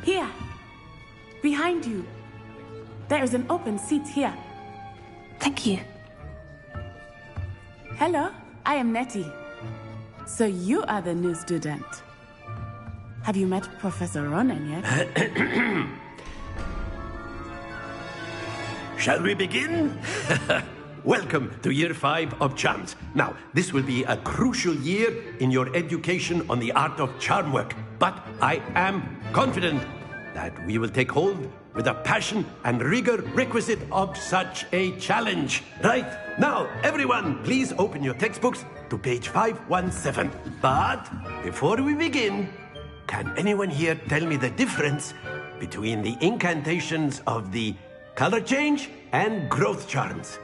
R: Here! Behind you! There is an open seat here.
B: Thank you.
R: Hello, I am Nettie. So you are the new student. Have you met Professor Ronan yet?
G: Shall we begin? Welcome to Year 5 of Charms. Now, this will be a crucial year in your education on the art of charm work. But I am confident that we will take hold with the passion and rigor requisite of such a challenge. Right, now, everyone, please open your textbooks to page 517. But before we begin, can anyone here tell me the difference between the incantations of the color change and growth charms?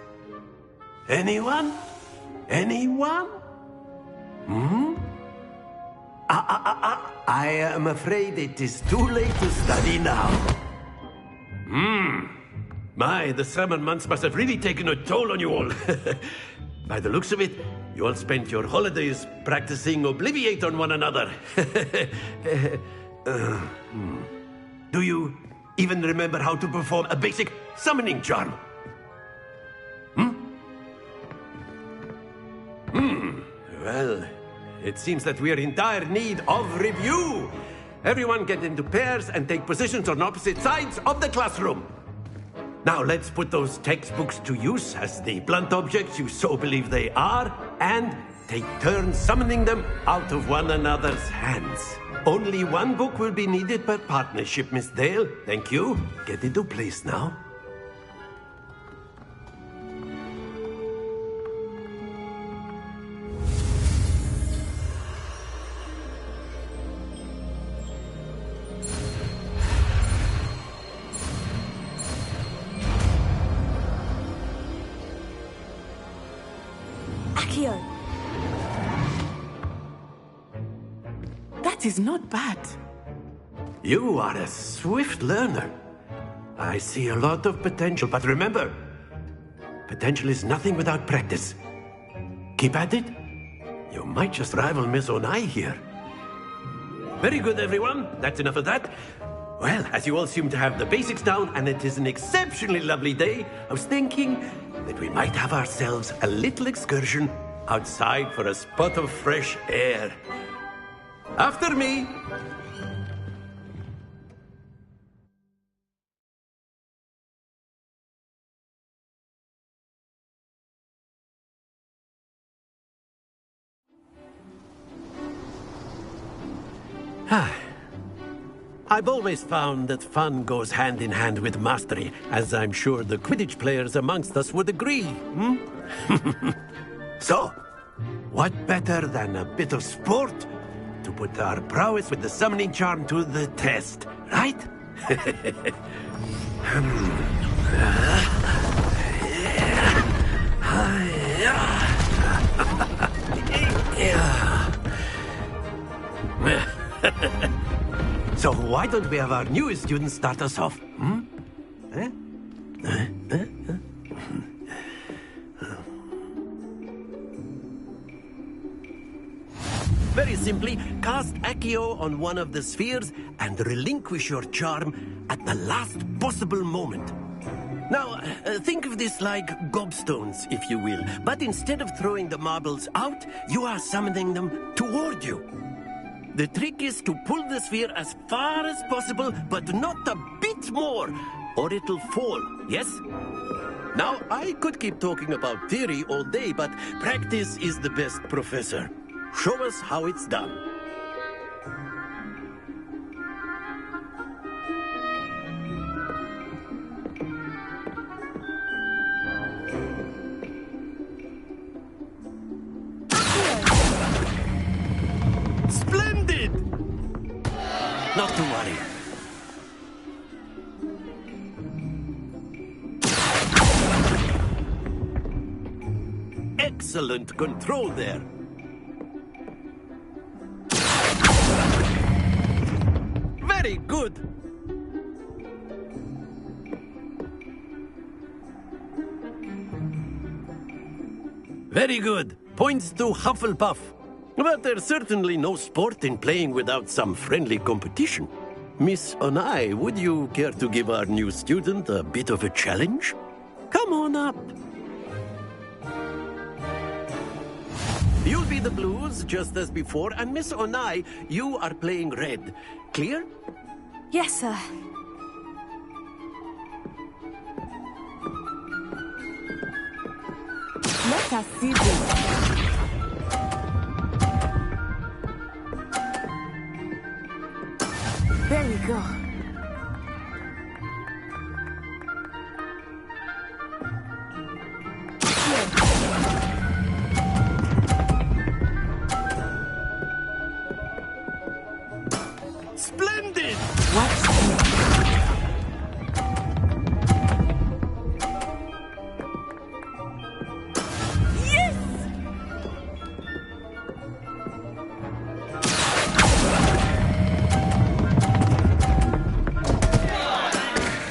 G: Anyone? Anyone? I am afraid it is too late to study now. My, the summer months must have really taken a toll on you all. By the looks of it, you all spent your holidays practicing Obliviate on one another. Do you even remember how to perform a basic summoning charm? Well, it seems that we are in dire need of review. Everyone get into pairs and take positions on opposite sides of the classroom. Now let's put those textbooks to use as the blunt objects you so believe they are, and take turns summoning them out of one another's hands. Only one book will be needed per partnership, Miss Dale. Thank you. Get into place now.
R: That is not bad.
G: You are a swift learner. I see a lot of potential, but remember, potential is nothing without practice. Keep at it. You might just rival Miss Onai here. Very good, everyone. That's enough of that. Well, as you all seem to have the basics down, and it is an exceptionally lovely day, I was thinking that we might have ourselves a little excursion outside for a spot of fresh air. After me. I've always found that fun goes hand in hand with mastery, as I'm sure the Quidditch players amongst us would agree. So, what better than a bit of sport to put our prowess with the summoning charm to the test, right? So why don't we have our newest student start us off? Very simply, cast Accio on one of the spheres and relinquish your charm at the last possible moment. Now, think of this like gobstones, if you will. But instead of throwing the marbles out, you are summoning them toward you. The trick is to pull the sphere as far as possible, but not a bit more, or it'll fall, yes? Now, I could keep talking about theory all day, but practice is the best professor. Show us how it's done. Splendid! Not to worry. Excellent control there. Very good. Very good. Points to Hufflepuff. But there's certainly no sport in playing without some friendly competition. Miss Onai, would you care to give our new student a bit of a challenge? Come on up. You'll be the blues, just as before, and Miss Onai, you are playing red. Clear?
B: Yes, sir.
R: Let us see this. There we go.
G: Splendid!
R: Watch me.
G: Yes!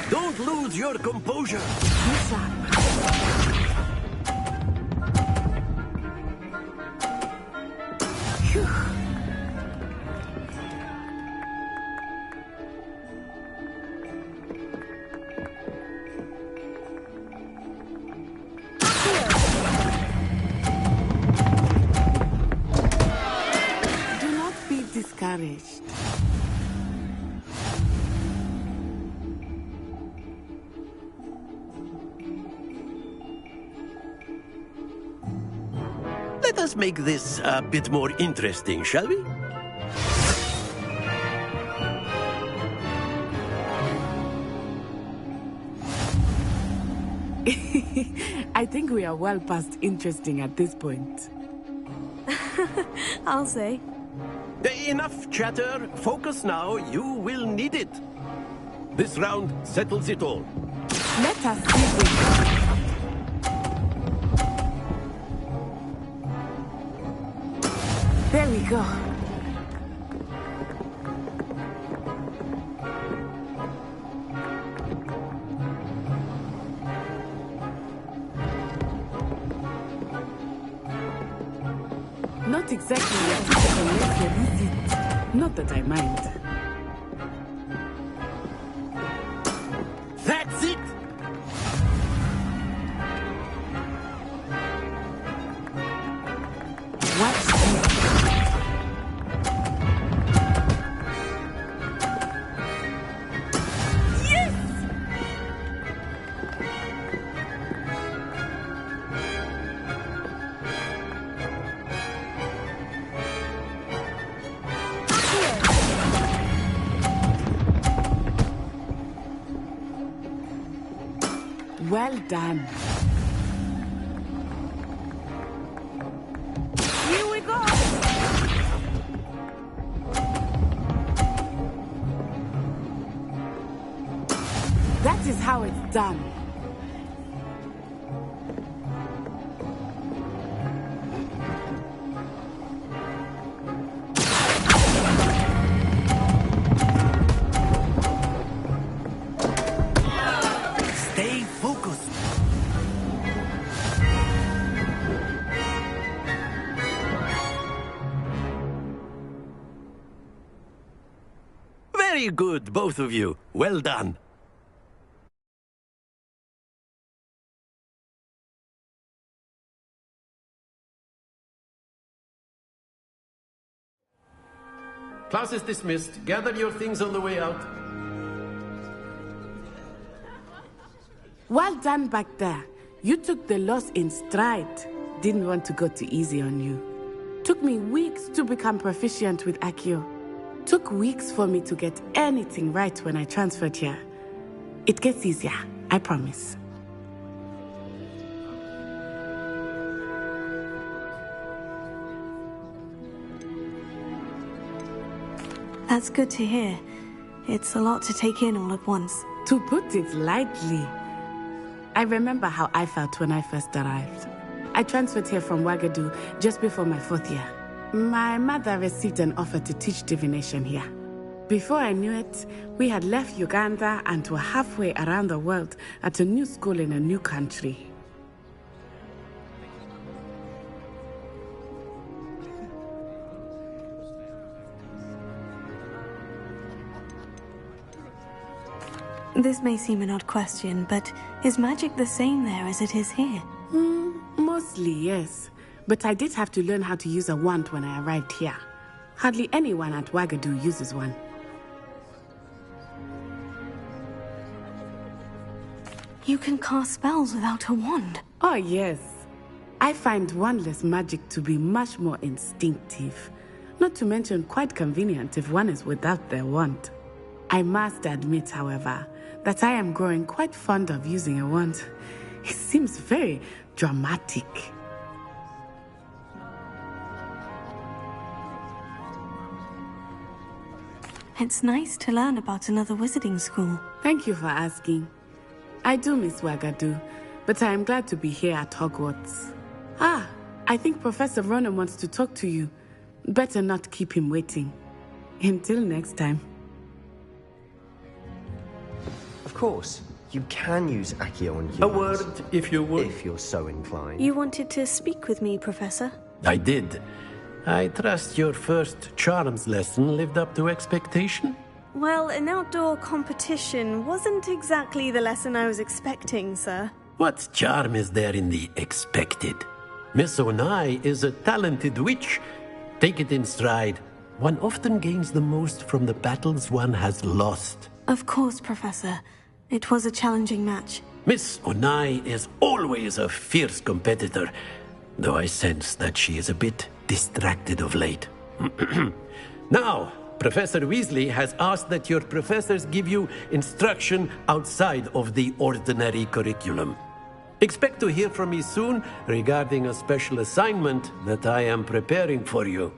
G: Don't lose your composure.
R: Yes, sir. Phew. Do not be discouraged.
G: Let us make this a bit more interesting, shall we?
R: I think we are well past interesting at this point.
B: I'll say.
G: Enough chatter. Focus now. You will need it. This round settles it all.
R: Let us see this. There we go. Not exactly a typical lesson, is it? Not that I mind.
G: That's it!
R: Watch this. Well done.
B: Here we go!
R: That is is how it's done.
C: Stay focused.
G: Very good, both of you. Well done. Class is dismissed. Gather your things on the way out.
R: Well done back there. You took the loss in stride. Didn't want to go too easy on you. Took me weeks to become proficient with Accio. Took weeks for me to get anything right when I transferred here. It gets easier, I promise.
B: That's good to hear. It's a lot to take in all at once.
R: To put it lightly, I remember how I felt when I first arrived. I transferred here from Ouagadougou just before my 4th year. My mother received an offer to teach divination here. Before I knew it, we had left Uganda and were halfway around the world at a new school in a new country.
B: This may seem an odd question, but is magic the same there as it is here?
R: Mostly, yes. But I did have to learn how to use a wand when I arrived here. Hardly anyone at Ouagadougou uses one.
B: You can cast spells without a wand?
R: Oh, yes. I find wandless magic to be much more instinctive. Not to mention quite convenient if one is without their wand. I must admit, however, that I am growing quite fond of using a wand. It seems very dramatic.
B: It's nice to learn about another wizarding school.
R: Thank you for asking. I do miss Ouagadougou, but I am glad to be here at Hogwarts. Ah, I think Professor Ronan wants to talk to you. Better not keep him waiting. Until next time.
S: Of course, you can use Accio on humans.
G: A word, if you would.
S: If you're so inclined.
B: You wanted to speak with me, Professor?
G: I did. I trust your first charms lesson lived up to expectation?
B: Well, an outdoor competition wasn't exactly the lesson I was expecting, sir.
G: What charm is there in the expected? Miss Onai is a talented witch. Take it in stride. One often gains the most from the battles one has lost.
B: Of course, Professor. It was a challenging match.
G: Miss Onai is always a fierce competitor, though I sense that she is a bit distracted of late. Now, Professor Weasley has asked that your professors give you instruction outside of the ordinary curriculum. Expect to hear from me soon regarding a special assignment that I am preparing for you.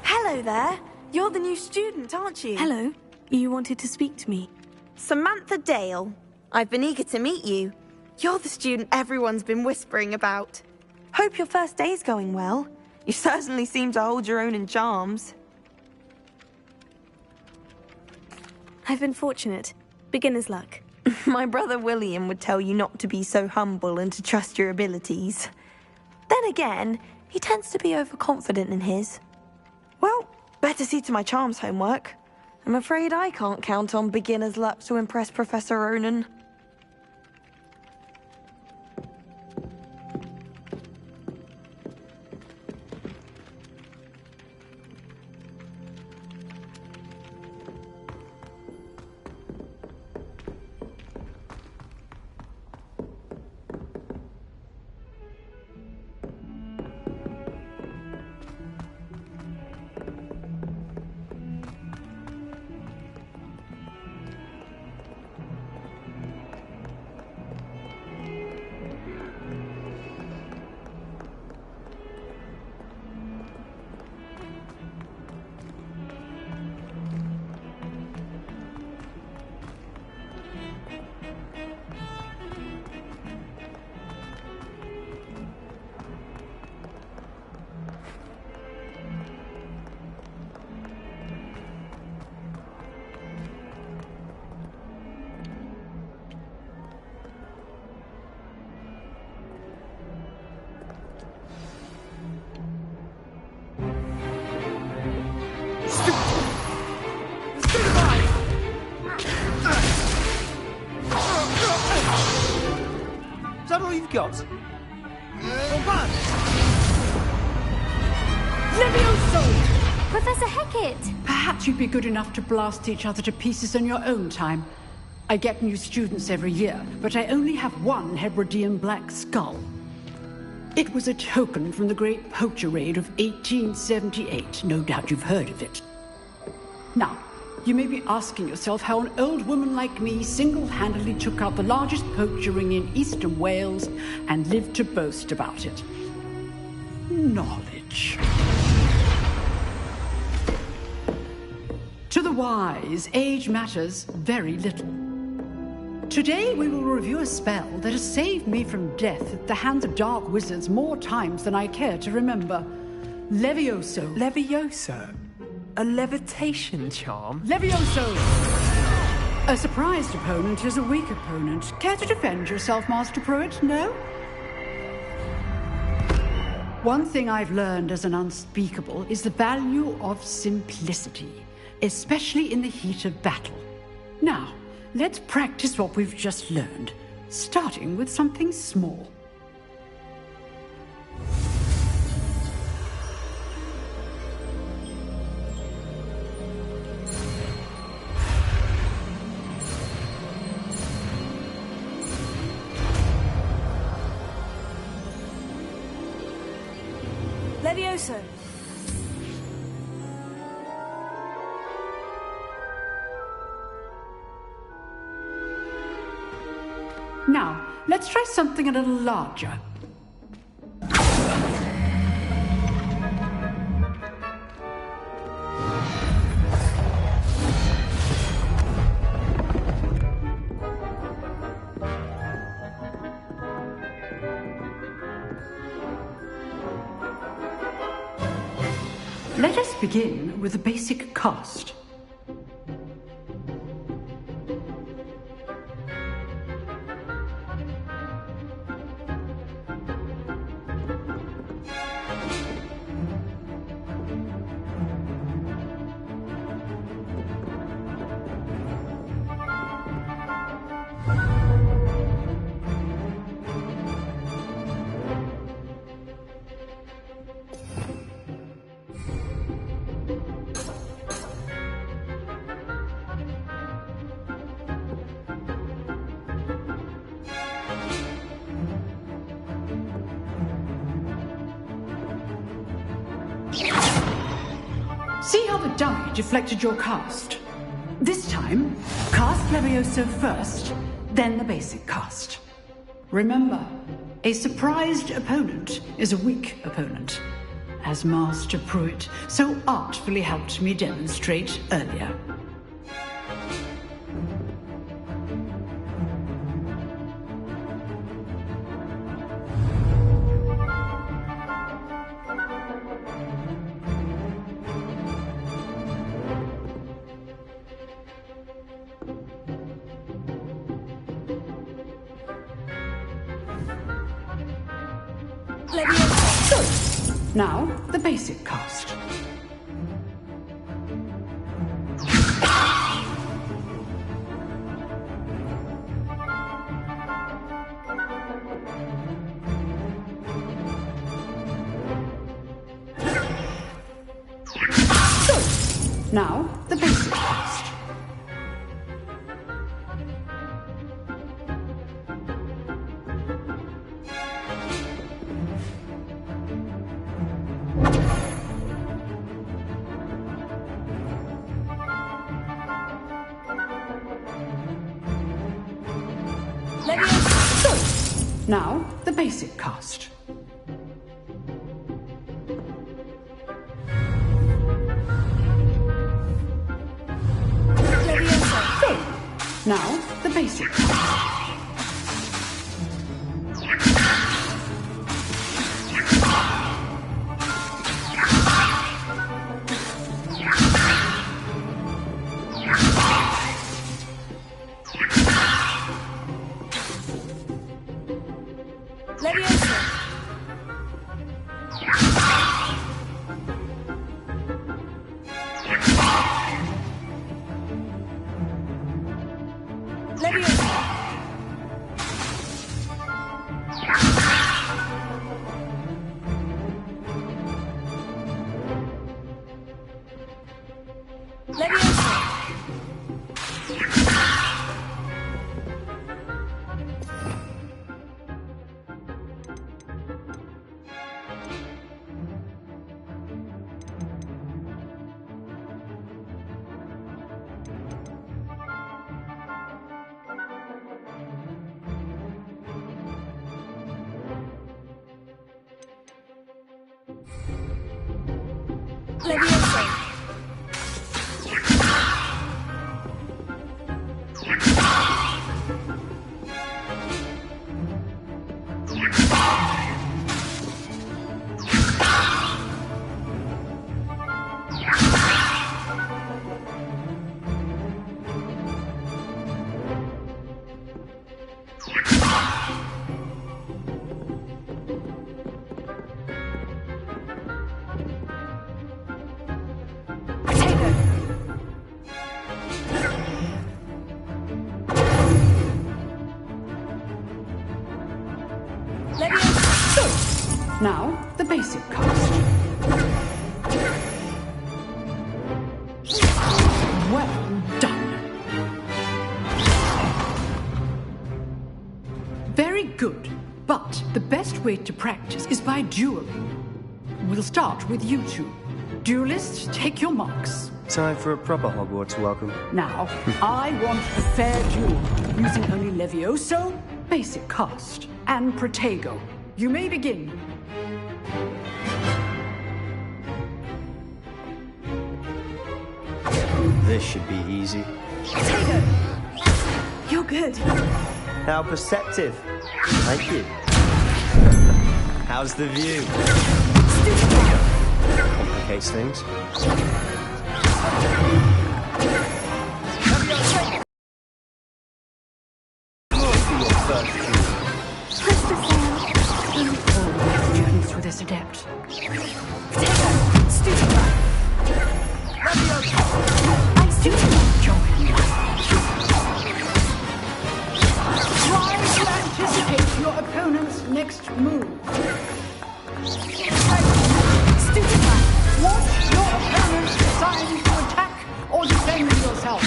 L: Hello there. You're the new student, aren't you?
B: Hello. You wanted to speak to me?
L: Samantha Dale. I've been eager to meet you. You're the student everyone's been whispering about. Hope your first day's going well. You certainly seem to hold your own in charms.
B: I've been fortunate. Beginner's luck.
L: My brother William would tell you not to be so humble and to trust your abilities. Then again, he tends to be overconfident in his. Well, better see to my charms homework. I'm afraid I can't count on beginner's luck to impress Professor Ronan.
T: that all you've got?
U: Levioso!
N: Professor Hecat!
U: Perhaps you'd be good enough to blast each other to pieces in your own time. I get new students every year, but I only have one Hebridean black skull. It was a token from the Great Poacher Raid of 1878. No doubt you've heard of it. Now, you may be asking yourself how an old woman like me single-handedly took out the largest poacher ring in eastern Wales and lived to boast about it. Knowledge. To the wise, age matters very little. Today we will review a spell that has saved me from death at the hands of dark wizards more times than I care to remember. Levioso.
T: Levioso? A levitation charm?
U: Levioso! A surprised opponent is a weak opponent. Care to defend yourself, Master Pruitt? No? One thing I've learned as an unspeakable is the value of simplicity, especially in the heat of battle. Now, let's practice what we've just learned, starting with something small.
B: Levioso.
U: Now, let's try something a little larger. Let us begin with the basic cast. See how the dummy deflected your cast? This time, cast Levioso first, then the basic cast. Remember, a surprised opponent is a weak opponent, as Master Pruitt so artfully helped me demonstrate earlier. Now, the basic cast. Now, the basic cast. Now, the basic cast. Now, the basic cast. Leviosa! Now, the basic cast. Well done. Very good. But the best way to practice is by dueling. We'll start with you two. Duelists, take your marks.
S: Time for a proper Hogwarts welcome.
U: Now, I want a fair duel, using only Levioso, basic cast, and Protego. You may begin.
S: This should be easy.
L: Protego! You're good.
S: How perceptive. Thank you. How's the view? Complicates things.
U: Students with this adept. I still join. Try to anticipate your opponent's next move. Watch your opponent's decide to attack or defend yourself.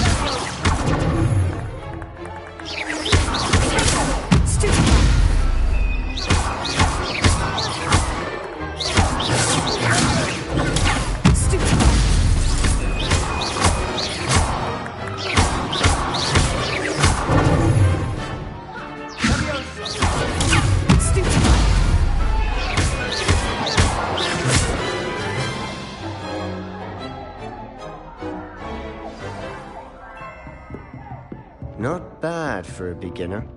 S: Not bad for a beginner.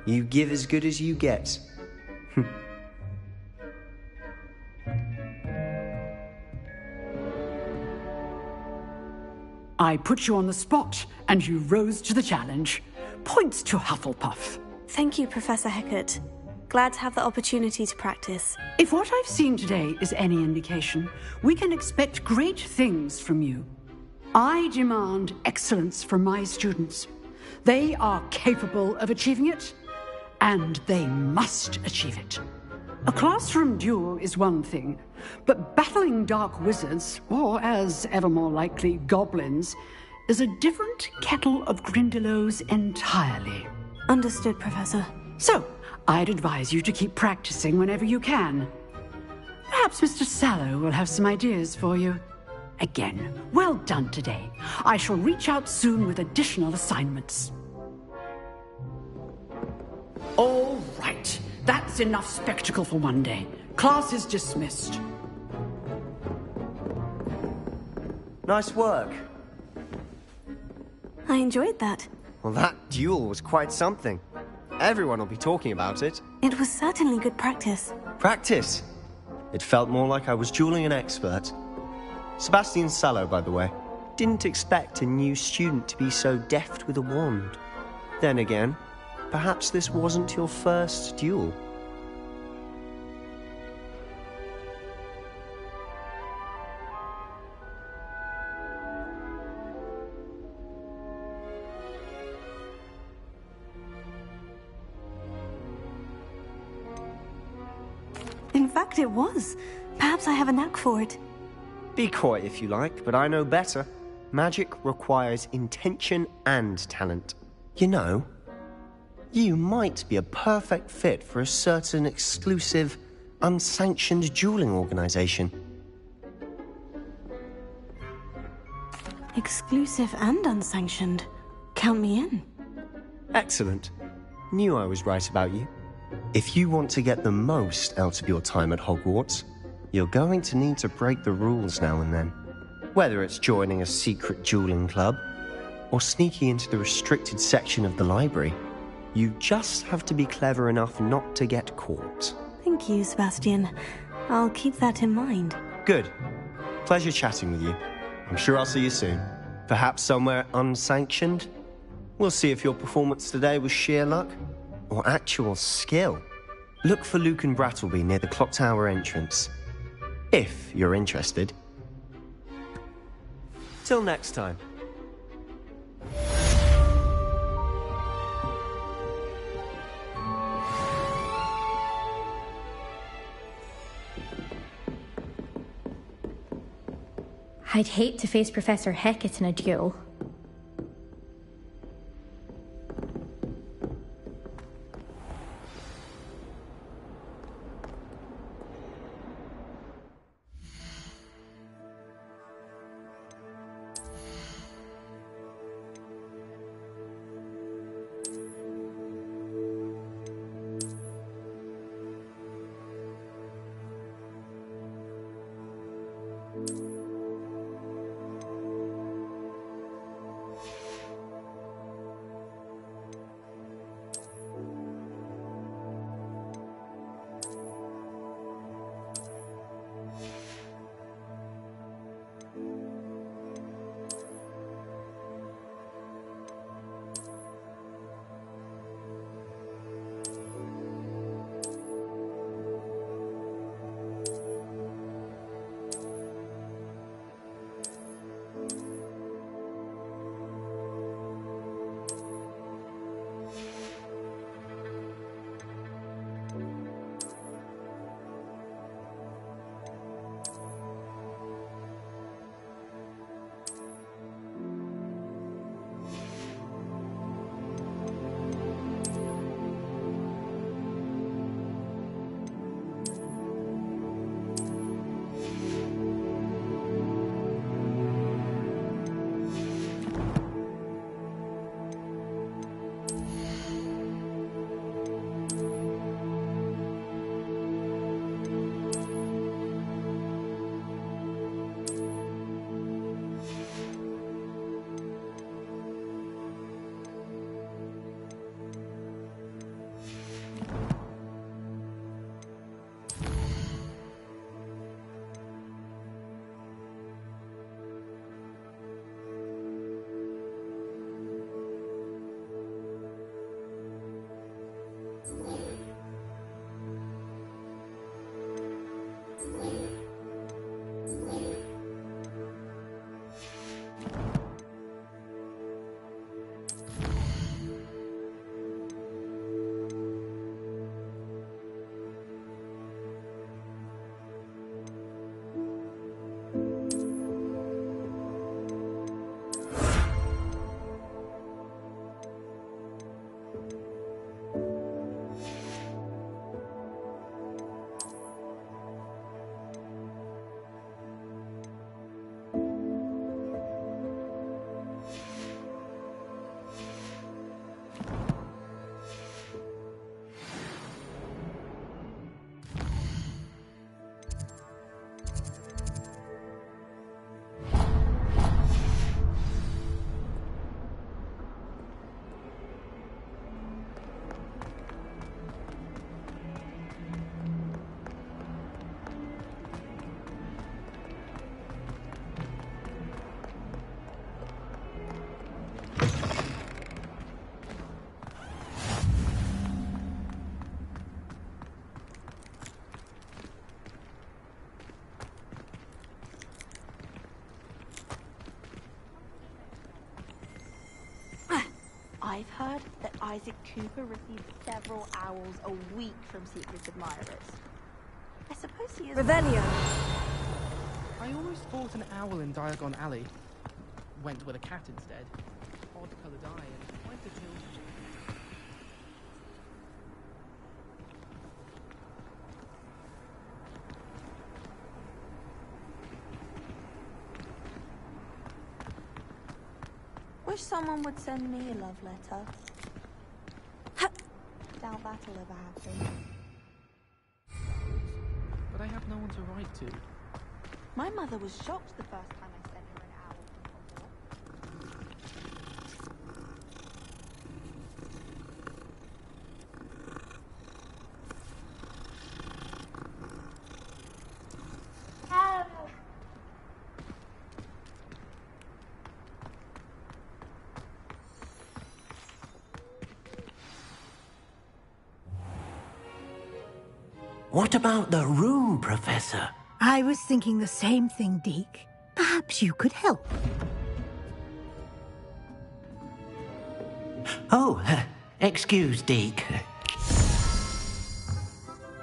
S: You give as good as you get.
U: I put you on the spot, and you rose to the challenge. Points to Hufflepuff.
B: Thank you, Professor Hecat. Glad to have the opportunity to practice.
U: If what I've seen today is any indication, we can expect great things from you. I demand excellence from my students. They are capable of achieving it, and they must achieve it. A classroom duel is one thing, but battling dark wizards, or as ever more likely, goblins, is a different kettle of Grindylows entirely.
B: Understood, Professor.
U: So, I'd advise you to keep practicing whenever you can. Perhaps Mr. Sallow will have some ideas for you. Again, well done today. I shall reach out soon with additional assignments. All right. That's enough spectacle for one day. Class is dismissed.
S: Nice work.
B: I enjoyed that.
S: Well, that duel was quite something. Everyone will be talking about it.
B: It was certainly good practice.
S: Practice? It felt more like I was dueling an expert. Sebastian Sallow, by the way. Didn't expect a new student to be so deft with a wand. Then again, perhaps this wasn't your first duel.
B: In fact, it was. Perhaps I have a knack for it.
S: Be coy if you like, but I know better. Magic requires intention and talent. You know, you might be a perfect fit for a certain exclusive, unsanctioned dueling organization.
B: Exclusive and unsanctioned. Count me in.
S: Excellent. Knew I was right about you. If you want to get the most out of your time at Hogwarts, you're going to need to break the rules now and then. Whether it's joining a secret dueling club, or sneaking into the restricted section of the library, you just have to be clever enough not to get caught.
B: Thank you, Sebastian. I'll keep that in mind.
S: Good. Pleasure chatting with you. I'm sure I'll see you soon. Perhaps somewhere unsanctioned? We'll see if your performance today was sheer luck or actual skill. Look for Luke and Brattleby near the clock tower entrance. If you're interested. Till next time.
M: I'd hate to face Professor Hecat in a duel.
D: I've heard that Isaac Cooper receives several owls a week from secret admirers. I suppose he is...
A: Revelio! I almost bought an owl in Diagon Alley. Went with a cat instead. Odd-coloured eye and quite a tilt.
D: Wish someone would send me a love letter. Doubt that'll ever happen.
A: But I have no one to write to.
D: My mother was shocked the first time I sent her an owl from
G: What about the room, Professor?
J: I was thinking the same thing, Deke. Perhaps you could help.
G: Oh, excuse, Deke.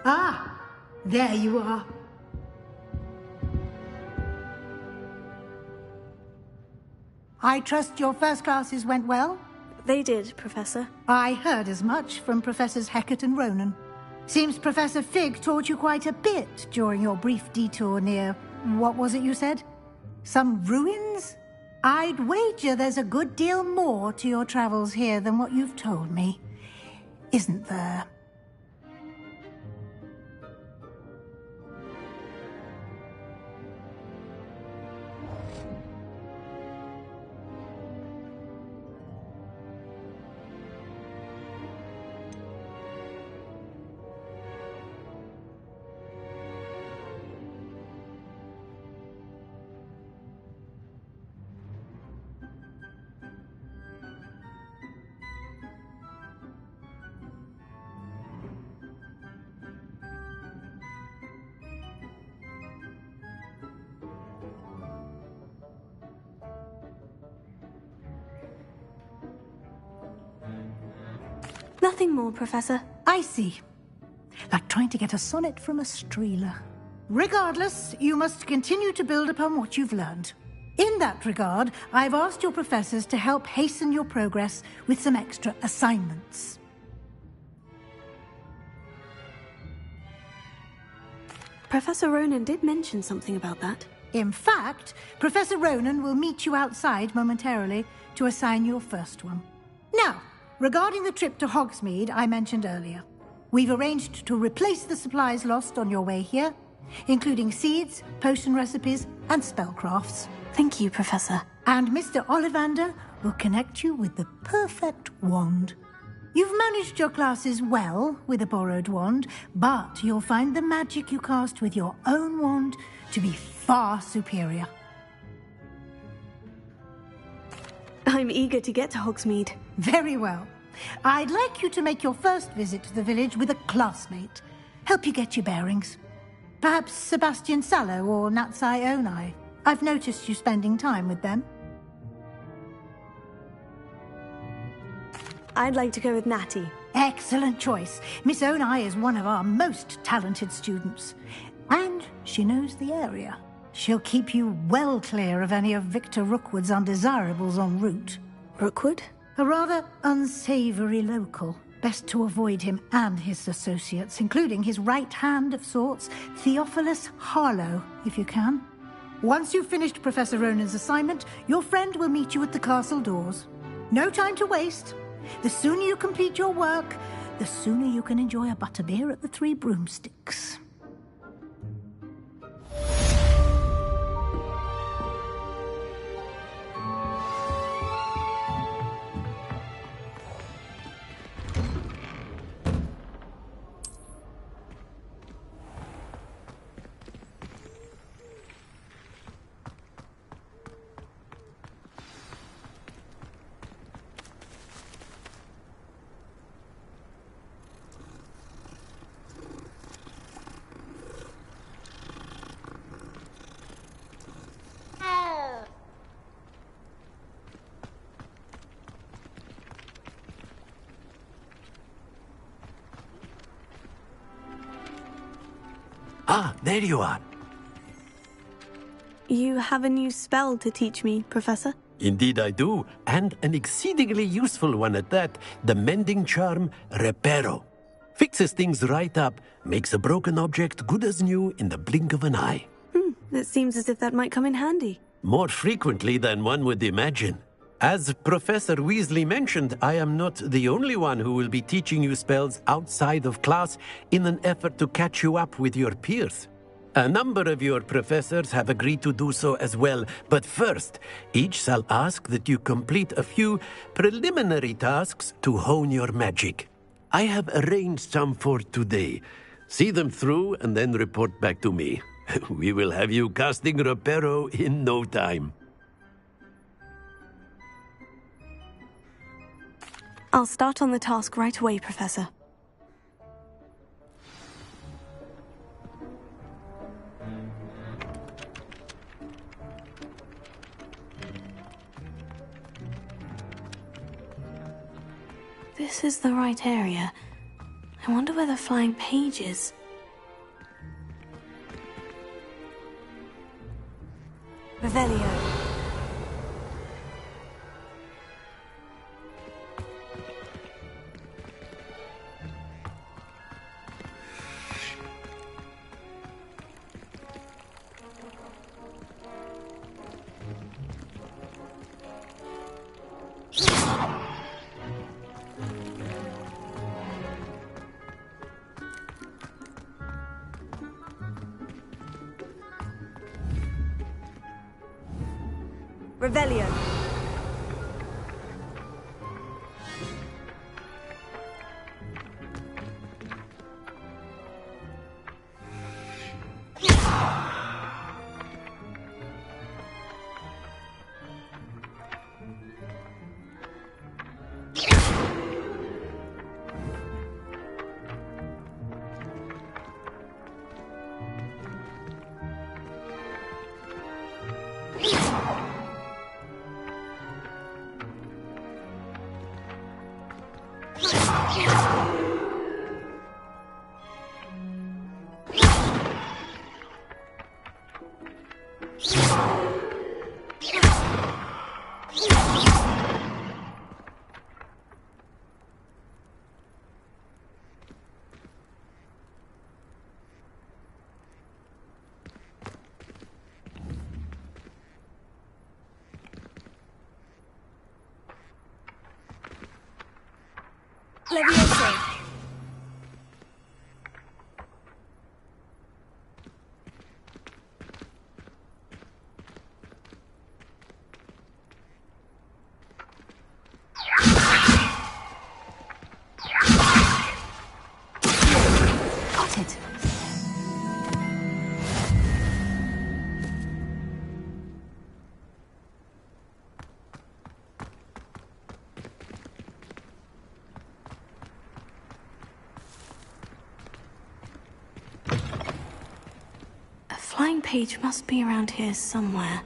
J: Ah, there you are. I trust your first classes went well?
B: They did, Professor.
J: I heard as much from Professors Hecat and Ronan. Seems Professor Fig taught you quite a bit during your brief detour near... what was it you said? Some ruins? I'd wager there's a good deal more to your travels here than what you've told me. Isn't there?
B: Nothing more, Professor.
J: I see. Like trying to get a sonnet from a streeler. Regardless, you must continue to build upon what you've learned. In that regard, I've asked your professors to help hasten your progress with some extra assignments.
B: Professor Ronan did mention something about that.
J: In fact, Professor Ronan will meet you outside momentarily to assign your first one. Now, regarding the trip to Hogsmeade I mentioned earlier, we've arranged to replace the supplies lost on your way here, including seeds, potion recipes, and spellcrafts.
B: Thank you, Professor.
J: And Mr. Ollivander will connect you with the perfect wand. You've managed your classes well with a borrowed wand, but you'll find the magic you cast with your own wand to be far superior.
B: I'm eager to get to Hogsmeade.
J: Very well. I'd like you to make your first visit to the village with a classmate. Help you get your bearings. Perhaps Sebastian Sallow or Natsai Onai. I've noticed you spending time with them.
B: I'd like to go with Natty.
J: Excellent choice. Miss Onai is one of our most talented students. And she knows the area. She'll keep you well clear of any of Victor Rookwood's undesirables en route.
B: Rookwood?
J: A rather unsavory local. Best to avoid him and his associates, including his right hand of sorts, Theophilus Harlow, if you can. Once you've finished Professor Ronan's assignment, your friend will meet you at the castle doors. No time to waste. The sooner you complete your work, the sooner you can enjoy a butterbeer at the Three Broomsticks.
G: Ah, there you are.
B: You have a new spell to teach me, Professor?
G: Indeed I do, and an exceedingly useful one at that. The mending charm, Reparo. Fixes things right up, makes a broken object good as new in the blink of an eye.
B: It seems as if that might come in handy.
G: More frequently than one would imagine. As Professor Weasley mentioned, I am not the only one who will be teaching you spells outside of class in an effort to catch you up with your peers. A number of your professors have agreed to do so as well, but first, each shall ask that you complete a few preliminary tasks to hone your magic. I have arranged some for today. See them through and then report back to me. We will have you casting Reparo in no time.
B: I'll start on the task right away, Professor. This is the right area. I wonder where the flying page is. Revelio.
L: Revelio. Levioso. Got it.
B: Flying page must be around here somewhere.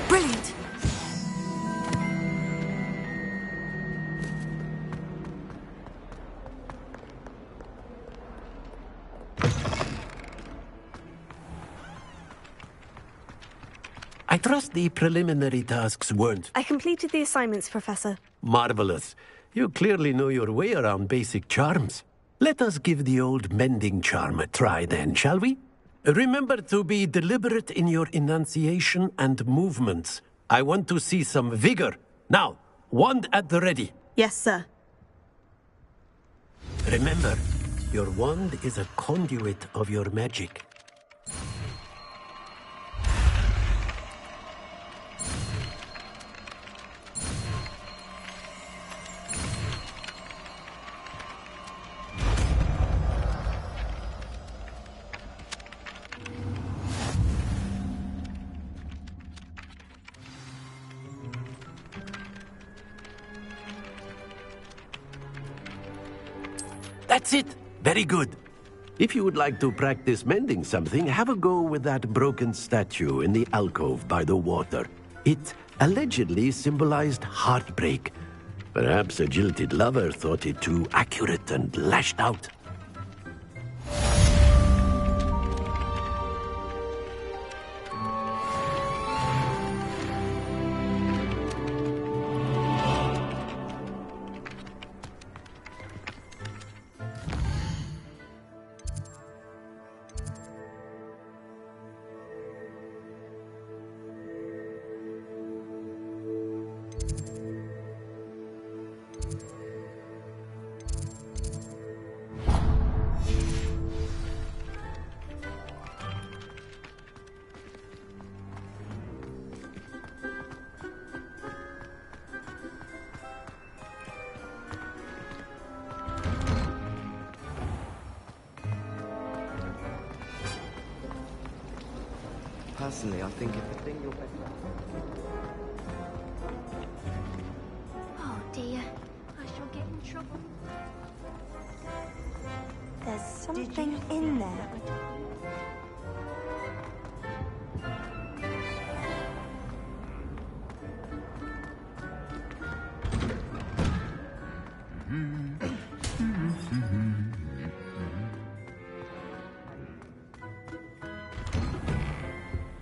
L: Brilliant.
G: I trust the preliminary tasks weren't
L: I completed the assignments, Professor.
G: marvelous. You clearly know your way around basic charms. Let us give the old mending charm a try then, shall we? Remember to be deliberate in your enunciation and movements. I want to see some vigor. Now, wand at the ready.
L: Yes, sir.
G: Remember, your wand is a conduit of your magic. That's it. Very good. If you would like to practice mending something, have a go with that broken statue in the alcove by the water. It allegedly symbolized heartbreak. Perhaps a jilted lover thought it too accurate and lashed out.
F: Personally, I think if the thing you're better
M: Oh dear, I shall get in trouble.
D: There's something in there.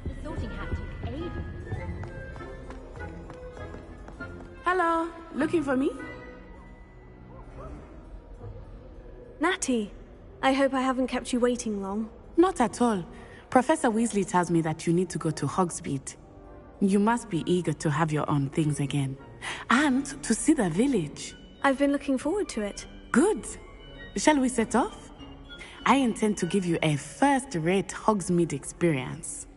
M: The sorting hat took ages.
R: Hello, looking for me?
L: Natty, I hope I haven't kept you waiting long.
R: Not at all. Professor Weasley tells me that you need to go to Hogsmeade. You must be eager to have your own things again. And to see the village.
B: I've been looking forward to it.
R: Good. Shall we set off? I intend to give you a first-rate Hogsmeade experience.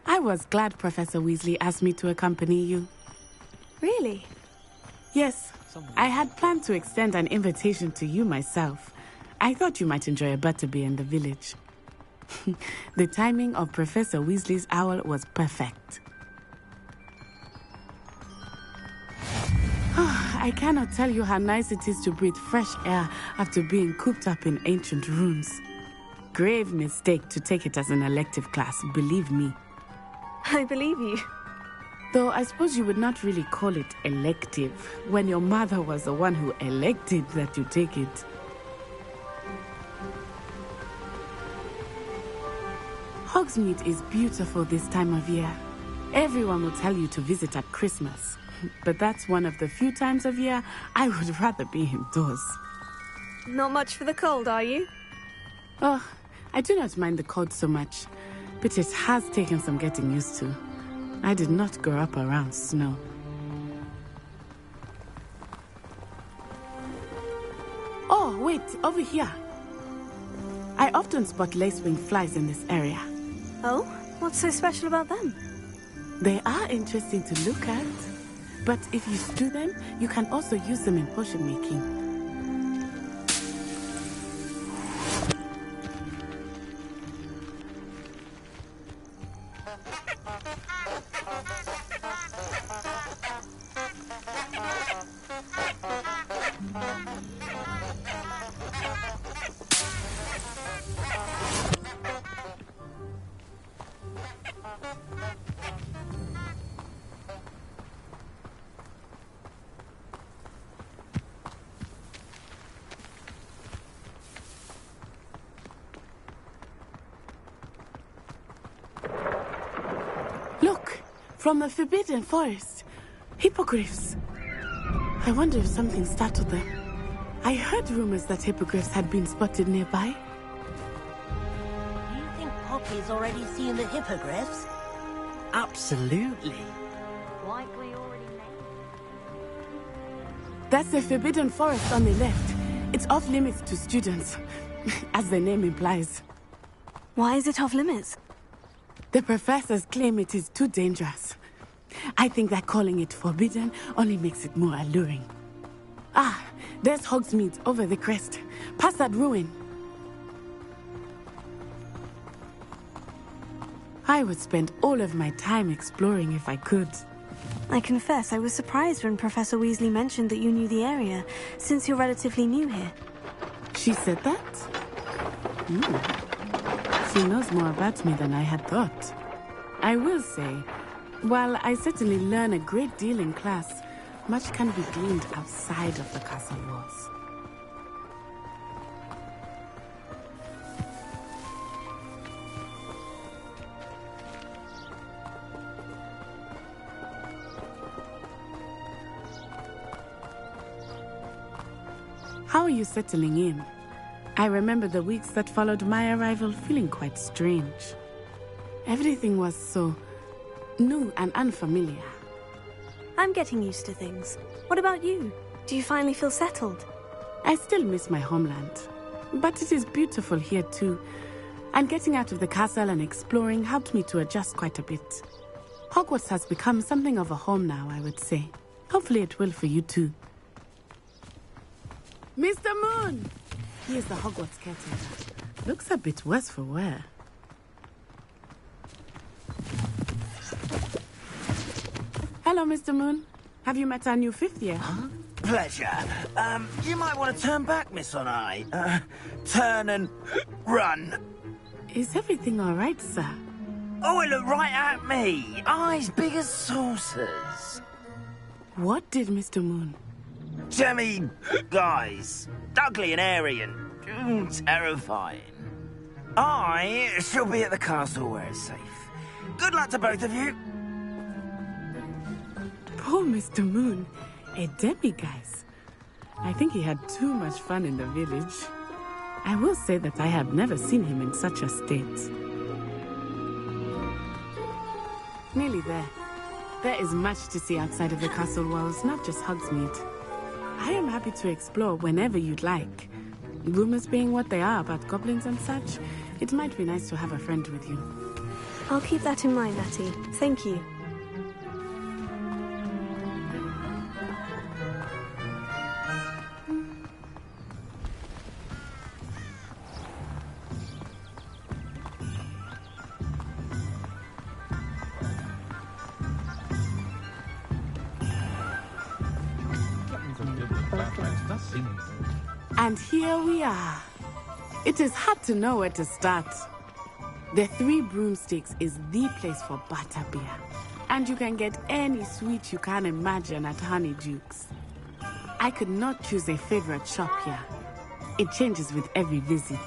R: I was glad Professor Weasley asked me to accompany you.
B: Really?
R: Yes, I had planned to extend an invitation to you myself. I thought you might enjoy a butterbeer in the village. The timing of Professor Weasley's owl was perfect. I cannot tell you how nice it is to breathe fresh air after being cooped up in ancient ruins. Grave mistake to take it as an elective class, believe me.
B: I believe you.
R: Though I suppose you would not really call it elective when your mother was the one who elected that you take it. Hogsmeade is beautiful this time of year. Everyone will tell you to visit at Christmas, but that's one of the few times of year I would rather be indoors.
B: Not much for the cold, are you?
R: Oh, I do not mind the cold so much, but it has taken some getting used to. I did not grow up around snow. Oh, wait, over here. I often spot lacewing flies in this area.
B: Oh? What's so special about them?
R: They are interesting to look at, but if you stew them, you can also use them in potion making. Look, from the Forbidden Forest. Hippogriffs. I wonder if something startled them. I heard rumors that hippogriffs had been spotted nearby.
O: Do you think Poppy's already seen the hippogriffs?
K: Absolutely.
D: Likely already made.
R: That's the Forbidden Forest on the left. It's off limits to students, as the name implies.
B: Why is it off limits?
R: The professors claim it is too dangerous. I think that calling it forbidden only makes it more alluring. Ah, there's Hogsmeade over the crest. Past that ruin. I would spend all of my time exploring if I could.
B: I confess I was surprised when Professor Weasley mentioned that you knew the area, since you're relatively new here.
R: She said that? She knows more about me than I had thought. I will say, while I certainly learn a great deal in class, much can be gleaned outside of the castle walls. How are you settling in? I remember the weeks that followed my arrival feeling quite strange. Everything was so new and unfamiliar.
B: I'm getting used to things. What about you? Do you finally feel settled?
R: I still miss my homeland, but it is beautiful here too. And getting out of the castle and exploring helped me to adjust quite a bit. Hogwarts has become something of a home now, I would say. Hopefully it will for you too. Mr. Moon! He is the Hogwarts caretaker. Looks a bit worse for wear. Hello, Mr. Moon. Have you met our new fifth year?
K: Huh? Pleasure. You might want to turn back, Miss On-Eye. Turn and run.
R: Is everything all right, sir?
K: Oh, it looked right at me. Eyes big as saucers.
R: What did Mr. Moon?
K: Jemmy, guys. Ugly and airy and Terrifying. I shall be at the castle where it's safe. Good luck to both of you.
R: Poor Mr. Moon, a demiguise. I think he had too much fun in the village. I will say that I have never seen him in such a state. Nearly there. There is much to see outside of the castle walls, not just Hogsmeade. I am happy to explore whenever you'd like. Rumors being what they are about goblins and such, it might be nice to have a friend with you.
B: I'll keep that in mind, Natty. Thank you.
R: And here we are. It is hard to know where to start. The Three Broomsticks is the place for butterbeer. And you can get any sweet you can imagine at Honeydukes. I could not choose a favorite shop here. It changes with every visit.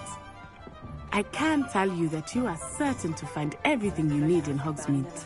R: I can tell you that you are certain to find everything you need in Hogsmeade.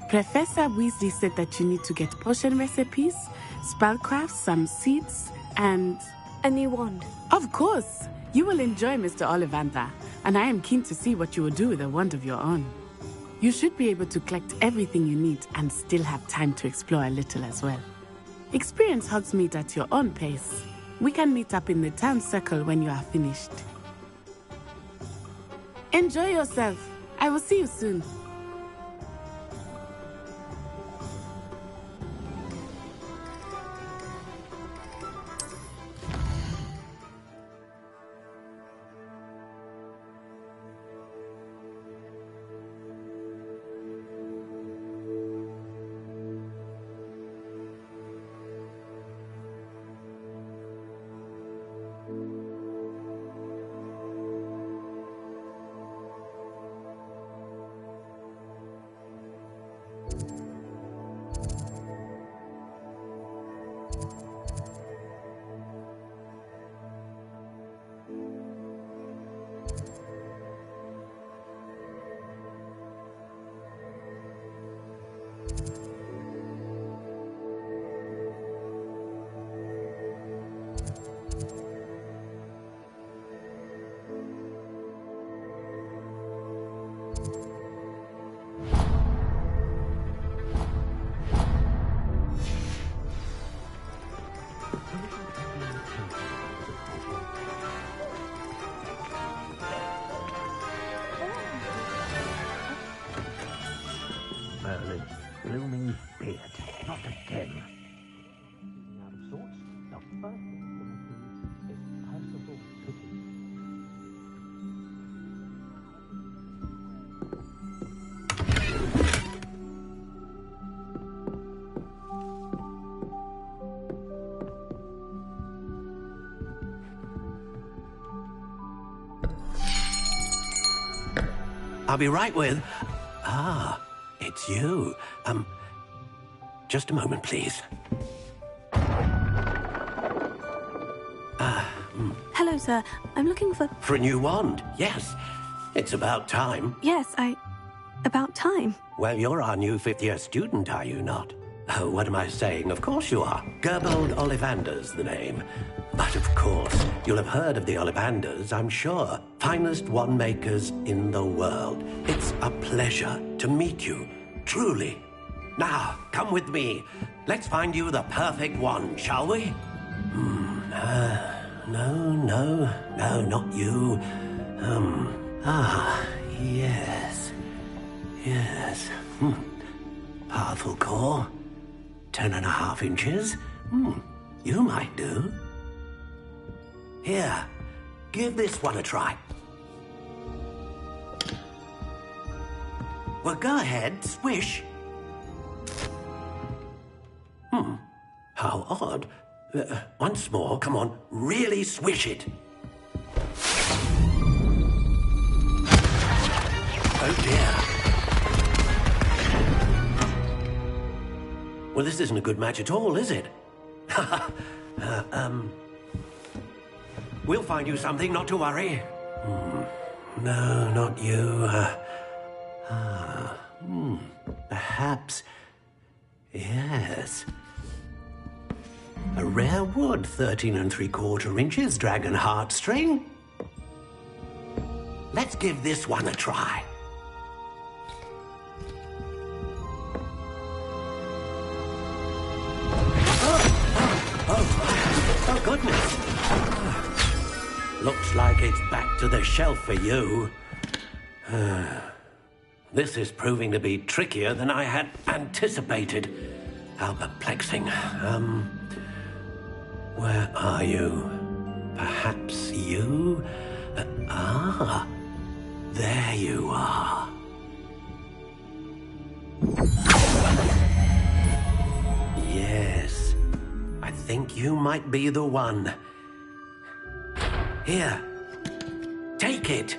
R: Professor Weasley said that you need to get potion recipes, spellcraft, some seeds, and...
B: a new wand.
R: Of course! You will enjoy Mr. Ollivander, and I am keen to see what you will do with a wand of your own. You should be able to collect everything you need and still have time to explore a little as well. Experience Hogsmeade at your own pace. We can meet up in the town circle when you are finished. Enjoy yourself. I will see you soon.
C: Merlin's blooming beard. Not again. Out of sorts, the first thing is possible pity.
G: I'll be right with... Ah, it's you. Just a moment, please.
B: Hello, sir. I'm looking for...
G: For a new wand, yes. It's about time.
B: Yes, about time.
G: Well, you're our new fifth-year student, are you not? Oh, what am I saying? Of course you are. Gerbold Ollivander's the name. But of course, you'll have heard of the Ollivanders, I'm sure. Finest wand makers in the world. It's a pleasure to meet you, truly. Now, come with me. Let's find you the perfect wand, shall we? No, not you. Yes. Powerful core. 10.5 inches. You might do. Here, Give this one a try. Well, go ahead, swish. How odd. Once more, come on, really swish it. Oh dear. Well, this isn't a good match at all, is it? We'll find you something, not to worry. No, not you. Perhaps. Yes. A rare wood, 13 3/4 inches, dragon heartstring. Let's give this one a try. Oh, goodness. Looks like it's back to the shelf for you. This is proving to be trickier than I had anticipated. How perplexing. Where are you? Perhaps you? There you are. Yes, I think you might be the one. Here, take it.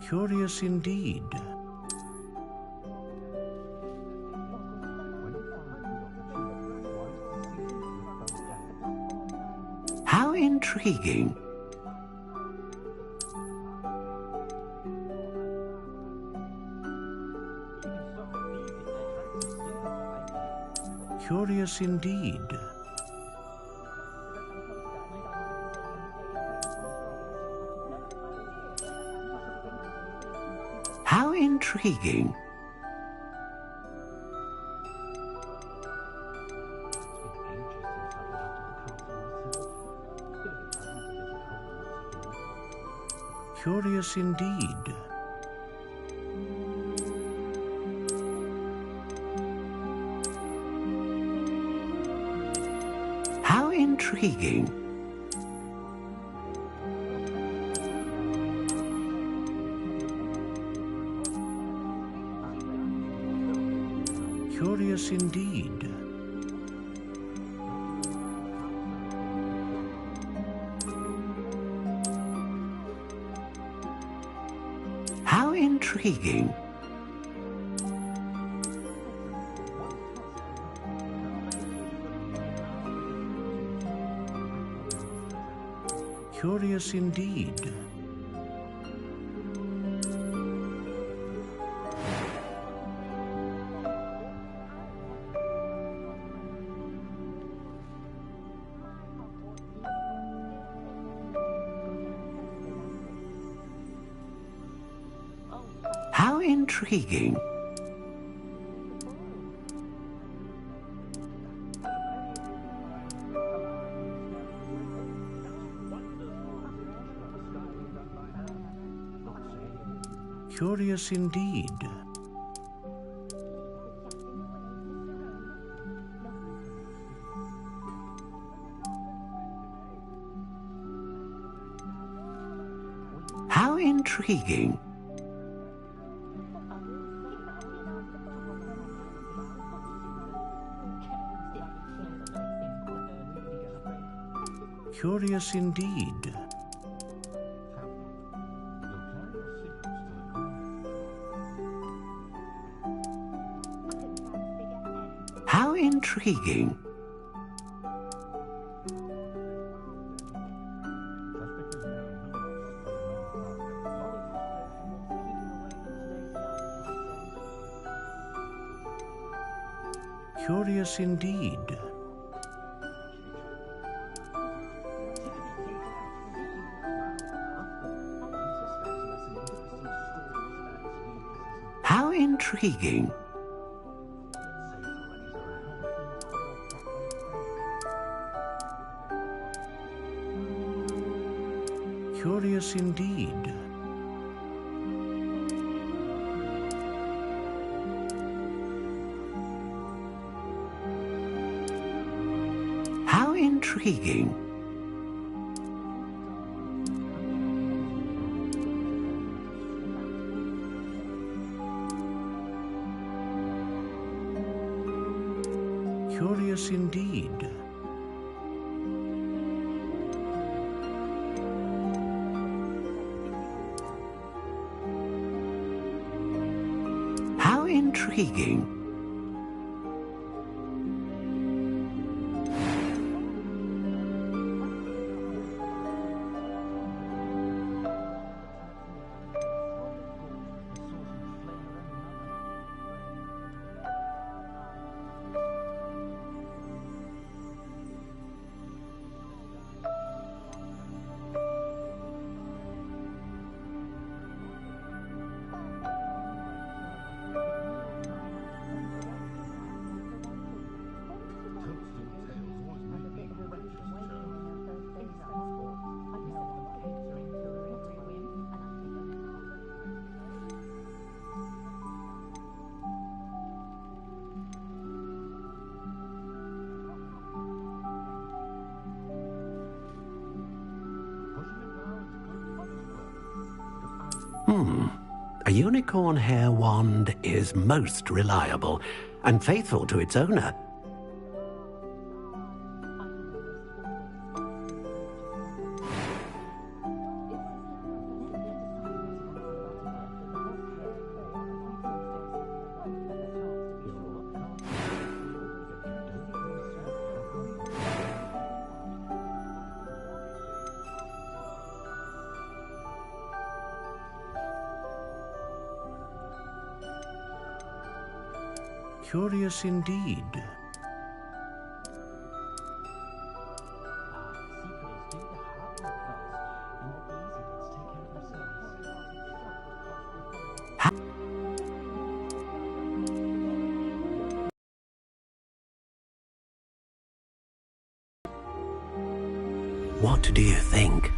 C: Curious indeed.
G: How intriguing.
C: Curious indeed.
G: How intriguing.
C: Curious indeed.
G: How intriguing.
C: Curious indeed.
G: How intriguing.
C: Curious indeed.
G: How intriguing.
C: Curious indeed.
G: How intriguing.
C: Curious indeed.
G: How intriguing.
C: Curious indeed.
G: intriguing.
C: Curious indeed.
G: How intriguing.
C: Curious indeed.
G: How intriguing. A unicorn hair wand is most reliable and faithful to its owner.
C: Curious indeed.
G: What do you think?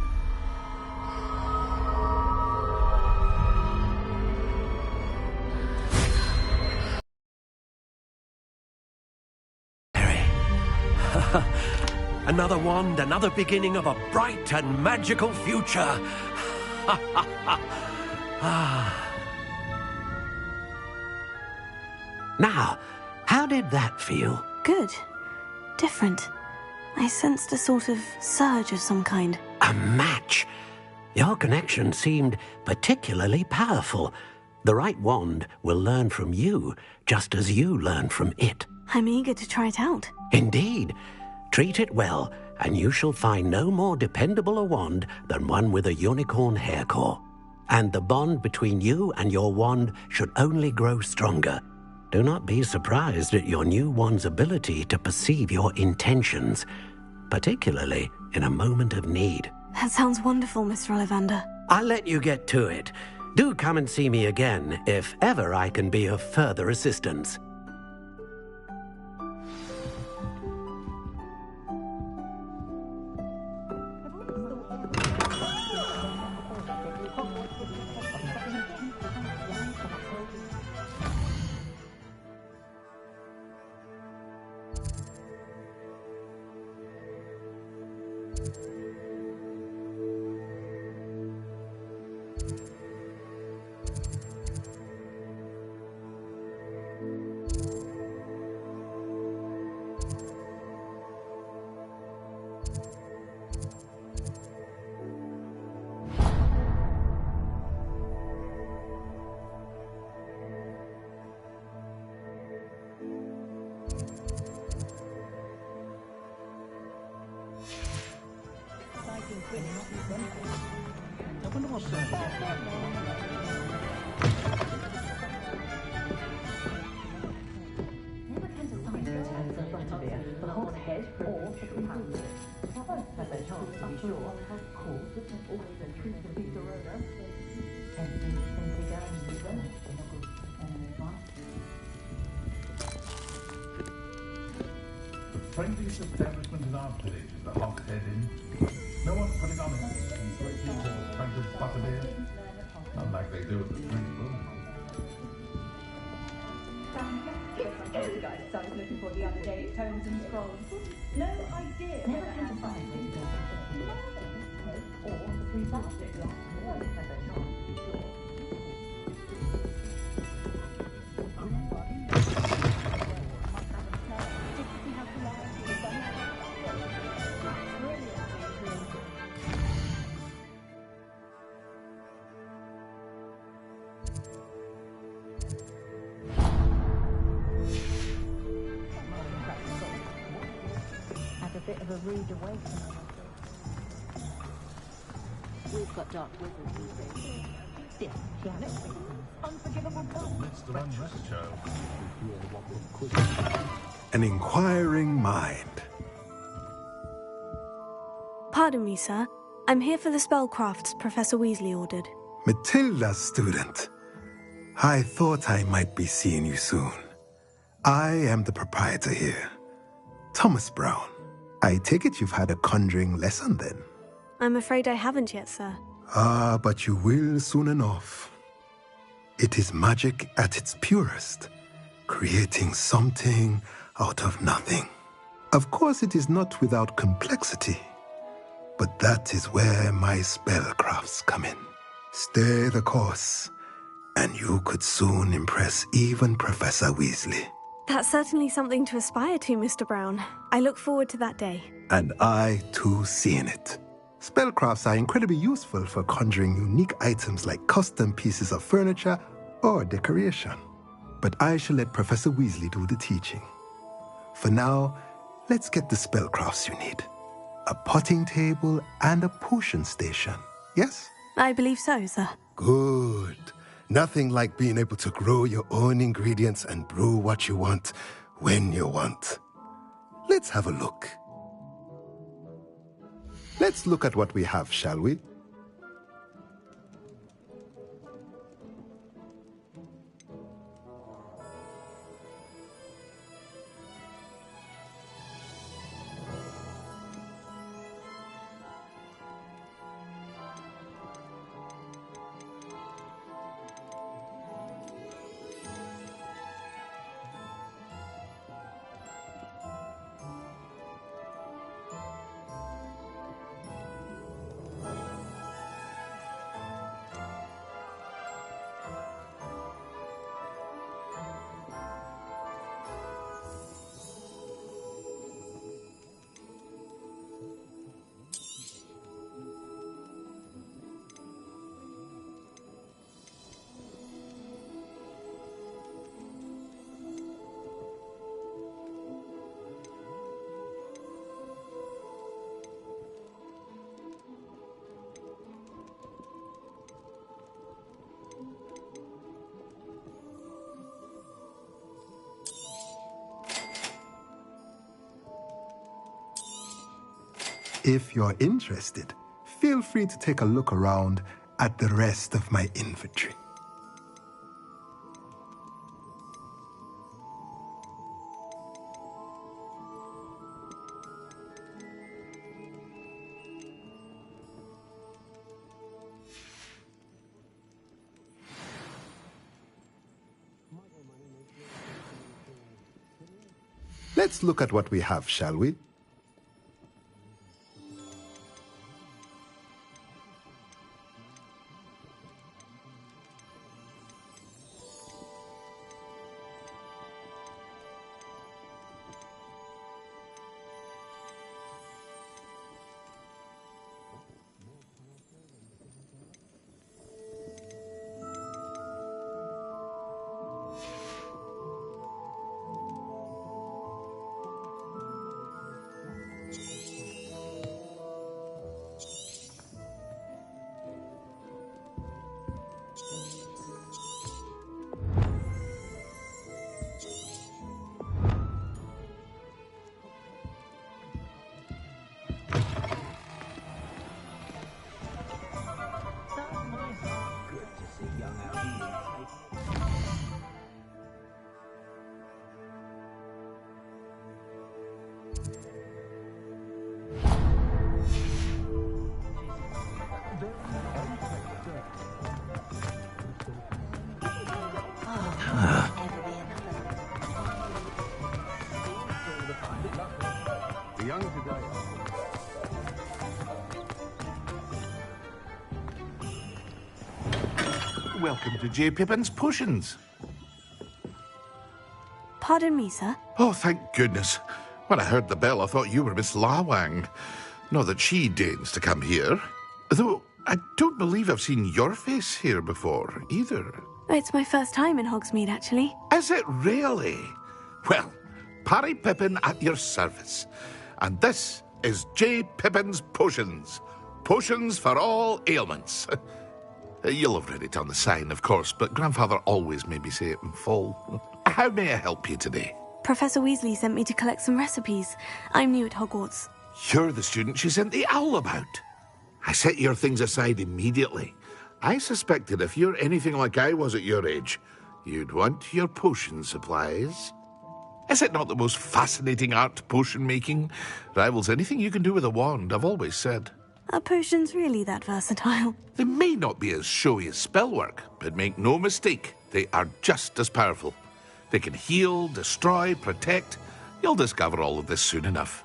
G: Another wand, another beginning of a bright and magical future. Now, how did that feel?
B: Good. Different. I sensed a sort of surge of some kind.
G: A match. Your connection seemed particularly powerful. The right wand will learn from you, just as you learn from it.
B: I'm eager to try it out.
G: Indeed. Treat it well, and you shall find no more dependable a wand than one with a unicorn hair core. And the bond between you and your wand should only grow stronger. Do not be surprised at your new wand's ability to perceive your intentions, particularly in a moment of need.
B: That sounds wonderful, Mr. Ollivander.
G: I'll let you get to it. Do come and see me again if ever I can be of further assistance.
Q: trendiest establishment in our village is the Hogshead Inn. No one's putting on it. These great people trying to butterbeer. Not like they do at the French Room.
M: Those guys I was looking for the other day, Tomes and Scrolls. No idea. Never can find them. Or the three plastics.
D: Bit of a rude awakening. We've got dark wizards these days. Still, Janet, unforgivable code.
Q: Let's run this show.
E: An inquiring mind.
B: Pardon me, sir. I'm here for the spellcrafts Professor Weasley ordered.
E: Matilda's student. I thought I might be seeing you soon. I am the proprietor here, Thomas Brown. I take it you've had a conjuring lesson then?
B: I'm afraid I haven't yet, sir.
E: Ah, but you will soon enough. It is magic at its purest, creating something out of nothing. Of course, it is not without complexity, but that is where my spellcrafts come in. Stay the course, and you could soon impress even Professor Weasley.
B: That's certainly something to aspire to, Mr. Brown. I look forward to that day.
E: And I, too, seeing it. Spellcrafts are incredibly useful for conjuring unique items like custom pieces of furniture or decoration. But I shall let Professor Weasley do the teaching. For now, let's get the spellcrafts you need. A potting table and a potion station, yes?
B: I believe so, sir.
E: Good. Nothing like being able to grow your own ingredients and brew what you want when you want. Let's have a look. Let's look at what we have, shall we? If you're interested, feel free to take a look around at the rest of my inventory. Let's look at what we have, shall we?
Q: young today.
H: Welcome to J. Pippin's Potions.
B: Pardon me, sir.
H: Oh, thank goodness. When I heard the bell, I thought you were Miss Lawang. Not that she deigns to come here. Though I don't believe I've seen your face here before, either.
B: It's my first time in Hogsmeade, actually.
H: Is it really? Well, Parry Pippin at your service. And this is J. Pippin's Potions. Potions for all ailments. You'll have read it on the sign, of course, but Grandfather always made me say it in full. How may I help you today?
B: Professor Weasley sent me to collect some recipes. I'm new at Hogwarts.
H: You're the student she sent the owl about. I set your things aside immediately. I suspected if you're anything like I was at your age, you'd want your potion supplies. Is it not the most fascinating art, potion making? Rivals anything you can do with a wand, I've always said.
B: Are potions really that versatile?
H: They may not be as showy as spellwork, but make no mistake, they are just as powerful. They can heal, destroy, protect. You'll discover all of this soon enough.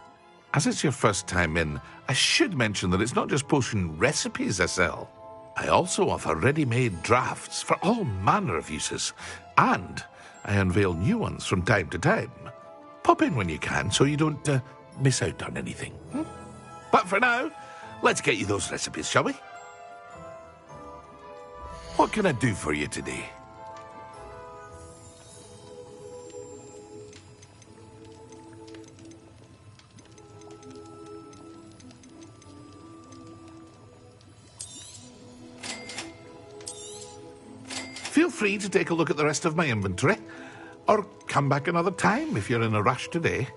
H: As it's your first time in, I should mention that it's not just potion recipes I sell. I also offer ready-made drafts for all manner of uses, and I unveil new ones from time to time. Pop in when you can so you don't miss out on anything. But for now, let's get you those recipes, shall we? What can I do for you today? Feel free to take a look at the rest of my inventory, or come back another time if you're in a rush today.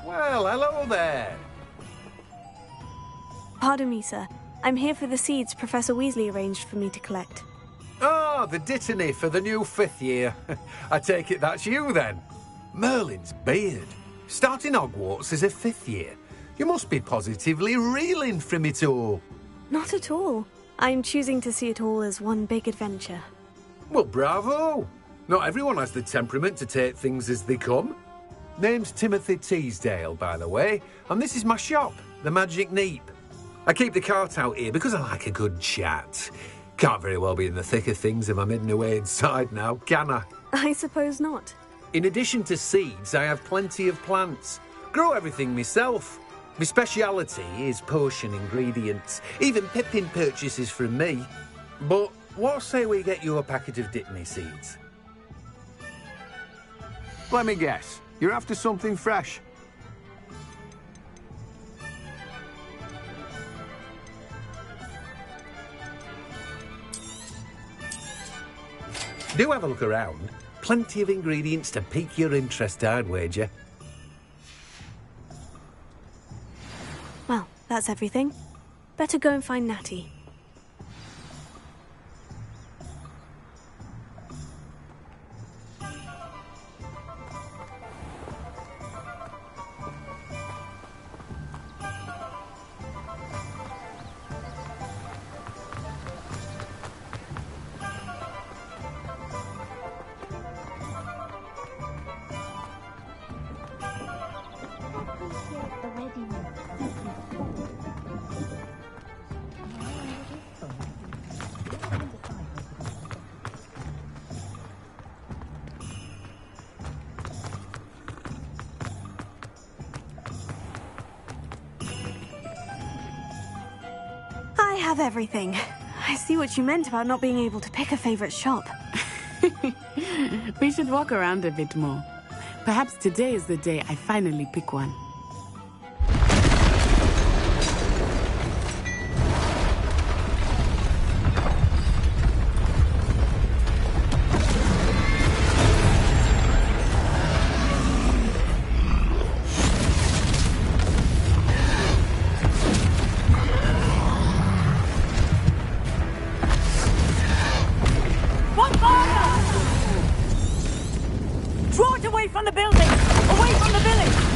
V: Well, hello there.
B: Pardon me, sir. I'm here for the seeds Professor Weasley arranged for me to collect.
V: Oh, the dittany for the new 5th year. I take it that's you, then. Merlin's beard. Starting Hogwarts as a 5th year. You must be positively reeling from it all.
B: Not at all. I'm choosing to see it all as one big adventure.
V: Well, bravo. Not everyone has the temperament to take things as they come. Name's Timothy Teasdale, by the way, and this is my shop, the Magic Neep. I keep the cart out here because I like a good chat. Can't very well be in the thick of things if I'm hidden away inside now, can I?
B: I suppose not.
V: In addition to seeds, I have plenty of plants. Grow everything myself. My speciality is potion ingredients. Even Pippin purchases from me. But what say we get you a packet of Dittany seeds?
W: Let me guess. You're after something fresh.
V: Do have a look around. Plenty of ingredients to pique your interest, I'd wager.
B: Well, that's everything. Better go and find Natty. I have everything. I see what you meant about not being able to pick a favorite shop.
R: We should walk around a bit more. Perhaps today is the day I finally pick one.
I: away from the building! Away from the village!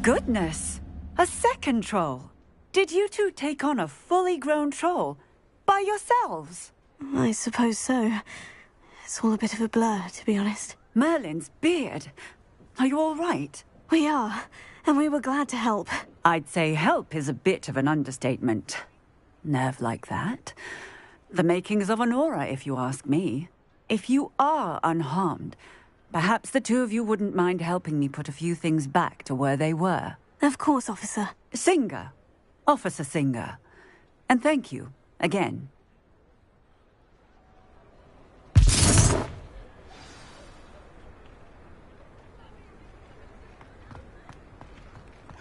I: Goodness! A second troll! Did you two take on a fully grown troll? By yourselves?
B: I suppose so. It's all a bit of a blur, to be honest.
I: Merlin's beard. Are you all right?
B: We are, and we were glad to help.
I: I'd say help is a bit of an understatement. Nerve like that. The makings of an aura, if you ask me. If you are unharmed, perhaps the two of you wouldn't mind helping me put a few things back to where they were.
B: Of course, officer.
I: Singer. Officer Singer. And thank you, again.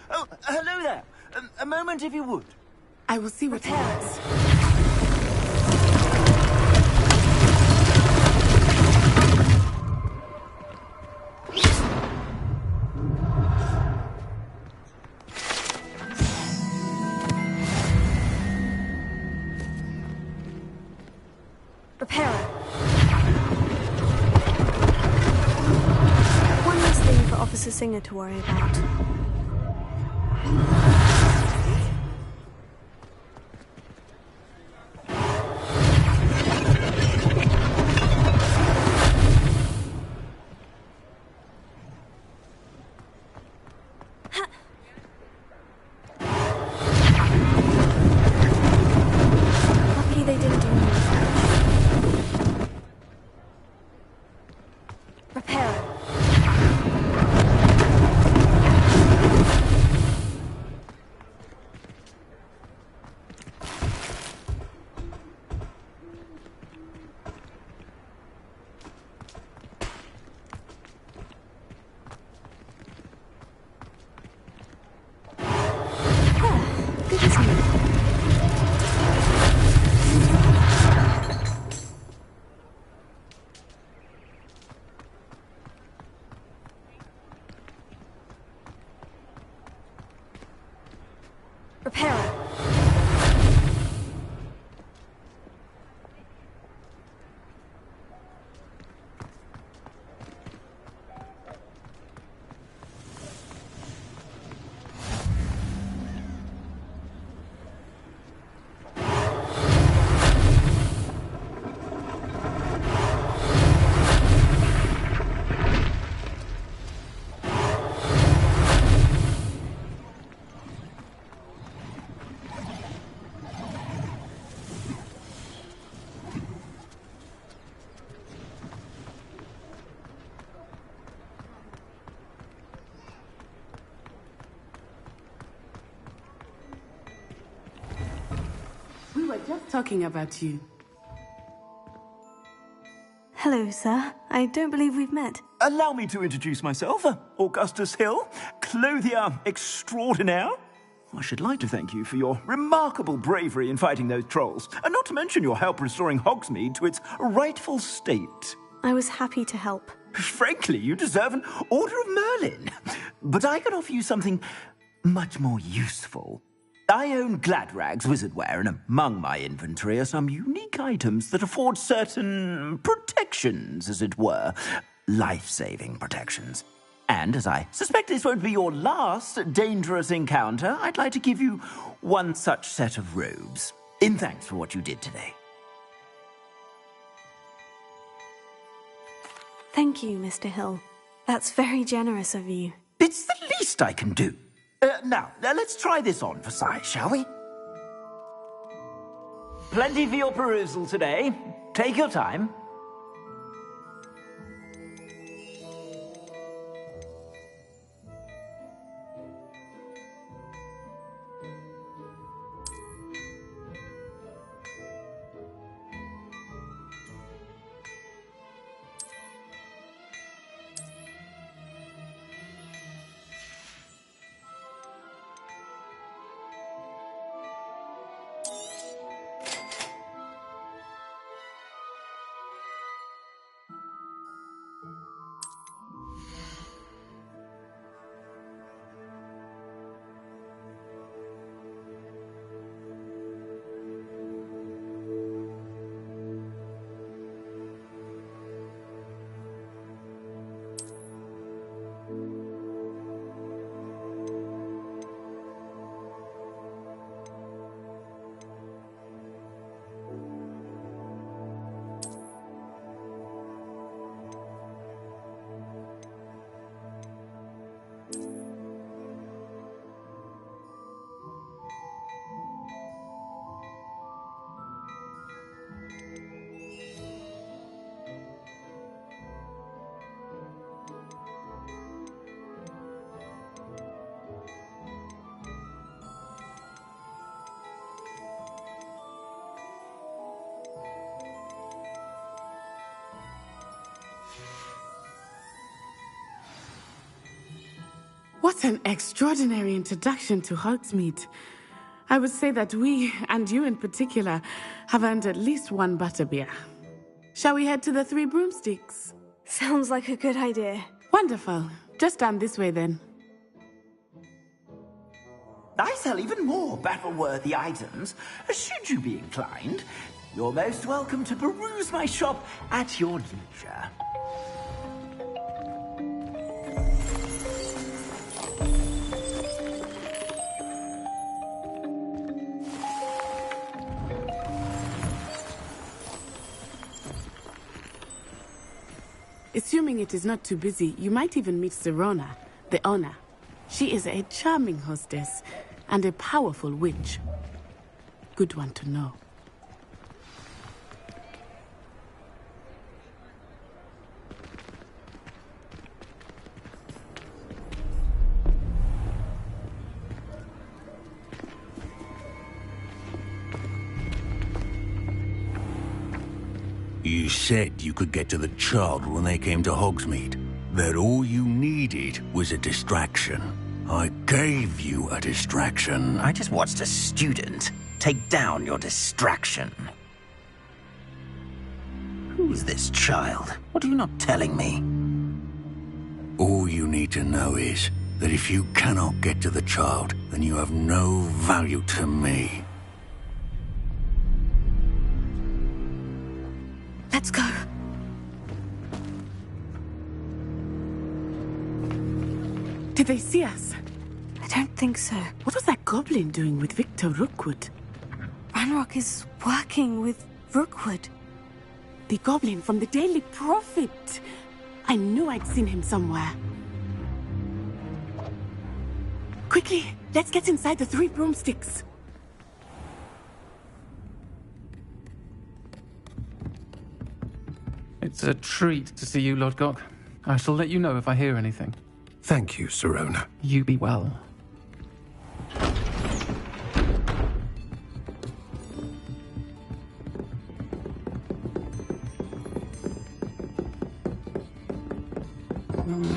K: Oh, hello there. A moment, if you would.
R: I will see what happens.
B: Repairer. One last thing for Officer Singer to worry about.
L: Repairing. Repairing.
R: We were just talking about you.
B: Hello, sir. I don't believe we've met.
N: Allow me to introduce myself, Augustus Hill, clothier extraordinaire. I should like to thank you for your remarkable bravery in fighting those trolls, and not to mention your help restoring Hogsmeade to its rightful state.
B: I was happy to help.
N: Frankly, you deserve an Order of Merlin. But I can offer you something much more useful. I own Gladrag's wizardware, and among my inventory are some unique items that afford certain protections, as it were. Life-saving protections. And as I suspect this won't be your last dangerous encounter, I'd like to give you one such set of robes, in thanks for what you did today.
B: Thank you, Mr. Hill. That's very generous of you.
N: It's the least I can do. Now, let's try this on for size, shall we? Plenty for your perusal today. Take your time.
R: What an extraordinary introduction to Hogsmeade. I would say that we, and you in particular, have earned at least one butterbeer. Shall we head to the Three Broomsticks?
B: Sounds like a good idea.
R: Wonderful. Just down this way then.
N: I sell even more battle-worthy items. Should you be inclined, you're most welcome to peruse my shop at your leisure.
R: Assuming it is not too busy, you might even meet Serona, the owner. She is a charming hostess and a powerful witch. Good one to know.
C: You said you could get to the child when they came to Hogsmeade. That all you needed was a distraction. I gave you a distraction.
K: I just watched a student take down your distraction. Who's this child? What are you not telling me?
C: All you need to know is that if you cannot get to the child, then you have no value to me.
B: Let's go.
R: Did they see us?
B: I don't think so.
R: What was that goblin doing with Victor Rookwood?
B: Ranrock is working with Rookwood.
R: The goblin from the Daily Prophet. I knew I'd seen him somewhere. Quickly, let's get inside the 3 broomsticks.
A: It's a treat to see you, Lodgok. I shall let you know if I hear anything.
E: Thank you, Sirona.
A: You be well.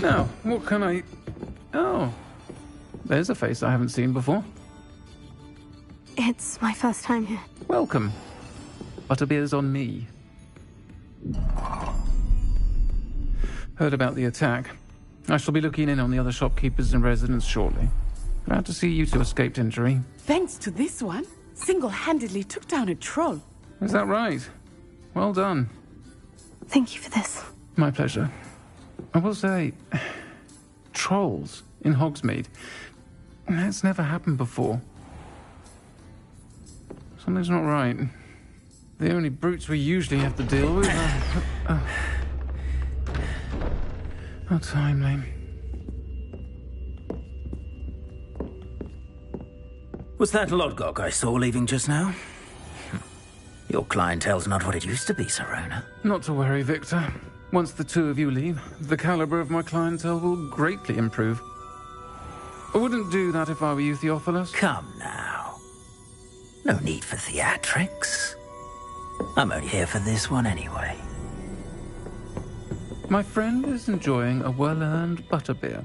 A: Now, what can I... Oh, there's a face I haven't seen before.
B: It's my first time here.
A: Welcome. Butterbeer's on me. Heard about the attack. I shall be looking in on the other shopkeepers and residents shortly. Glad to see you two escaped injury.
R: Thanks to this one, single-handedly took down a troll.
A: Is that right? Well done.
B: Thank you for this.
A: My pleasure. I will say, trolls in Hogsmeade. That's never happened before. Something's not right. The only brutes we usually have to deal with are... How timely.
K: Was that Lodgok I saw leaving just now? Your clientele's not what it used to be, Sirona.
A: Not to worry, Victor. Once the two of you leave, the caliber of my clientele will greatly improve. I wouldn't do that if I were you, Theophilus.
K: Come now. No need for theatrics. I'm only here for this one anyway.
A: My friend is enjoying a well-earned butterbeer.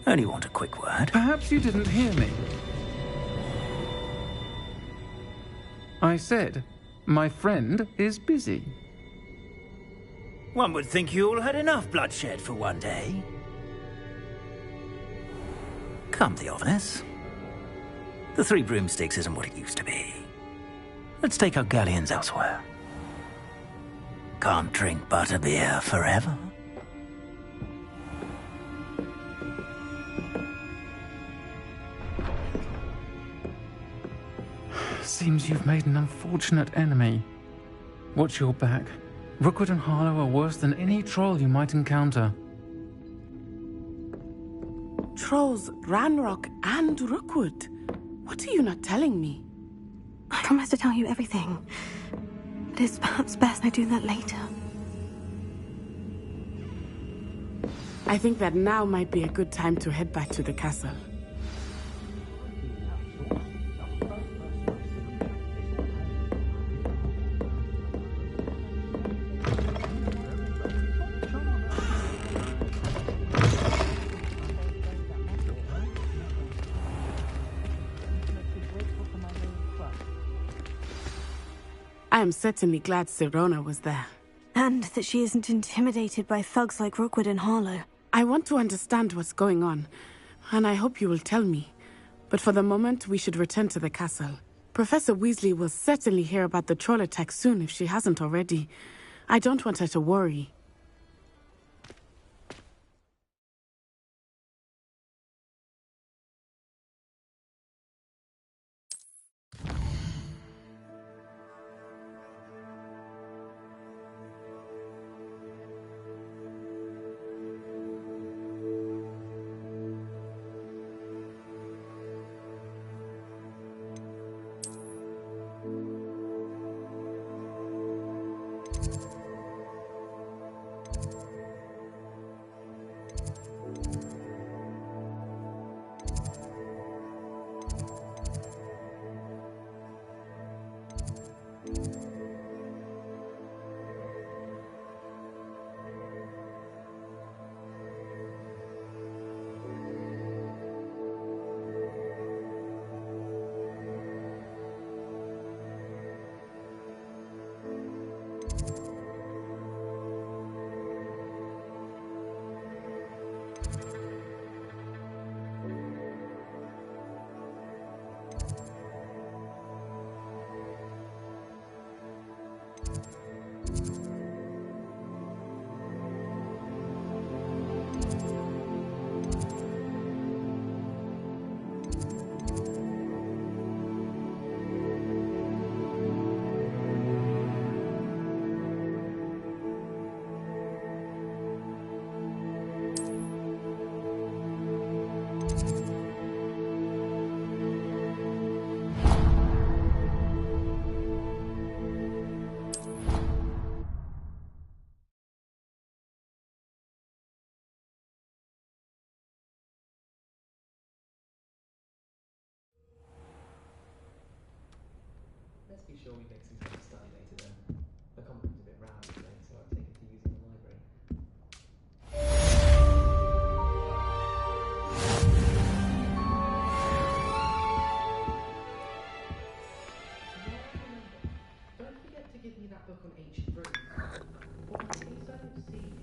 K: Only want a quick word.
A: Perhaps you didn't hear me. I said, my friend is busy.
K: One would think you all had enough bloodshed for one day. Come, Theophilus. The 3 broomsticks isn't what it used to be. Let's take our galleons elsewhere. Can't drink butterbeer forever.
A: Seems you've made an unfortunate enemy. Watch your back. Rookwood and Harlow are worse than any troll you might encounter.
R: Trolls, Ranrock, and Rookwood. What are you not telling me?
B: I promise to tell you everything. But it's perhaps best I do that later.
R: I think that now might be a good time to head back to the castle. I am certainly glad Sirona was there.
B: And that she isn't intimidated by thugs like Rookwood and Harlow.
R: I want to understand what's going on, and I hope you will tell me. But for the moment, we should return to the castle. Professor Weasley will certainly hear about the troll attack soon if she hasn't already. I don't want her to worry.
F: sure we make some time to study later then. The comic was a bit rowdy today, so I've taken to using the library.
A: Don't forget to give me that book on H3. Or in case I don't see you.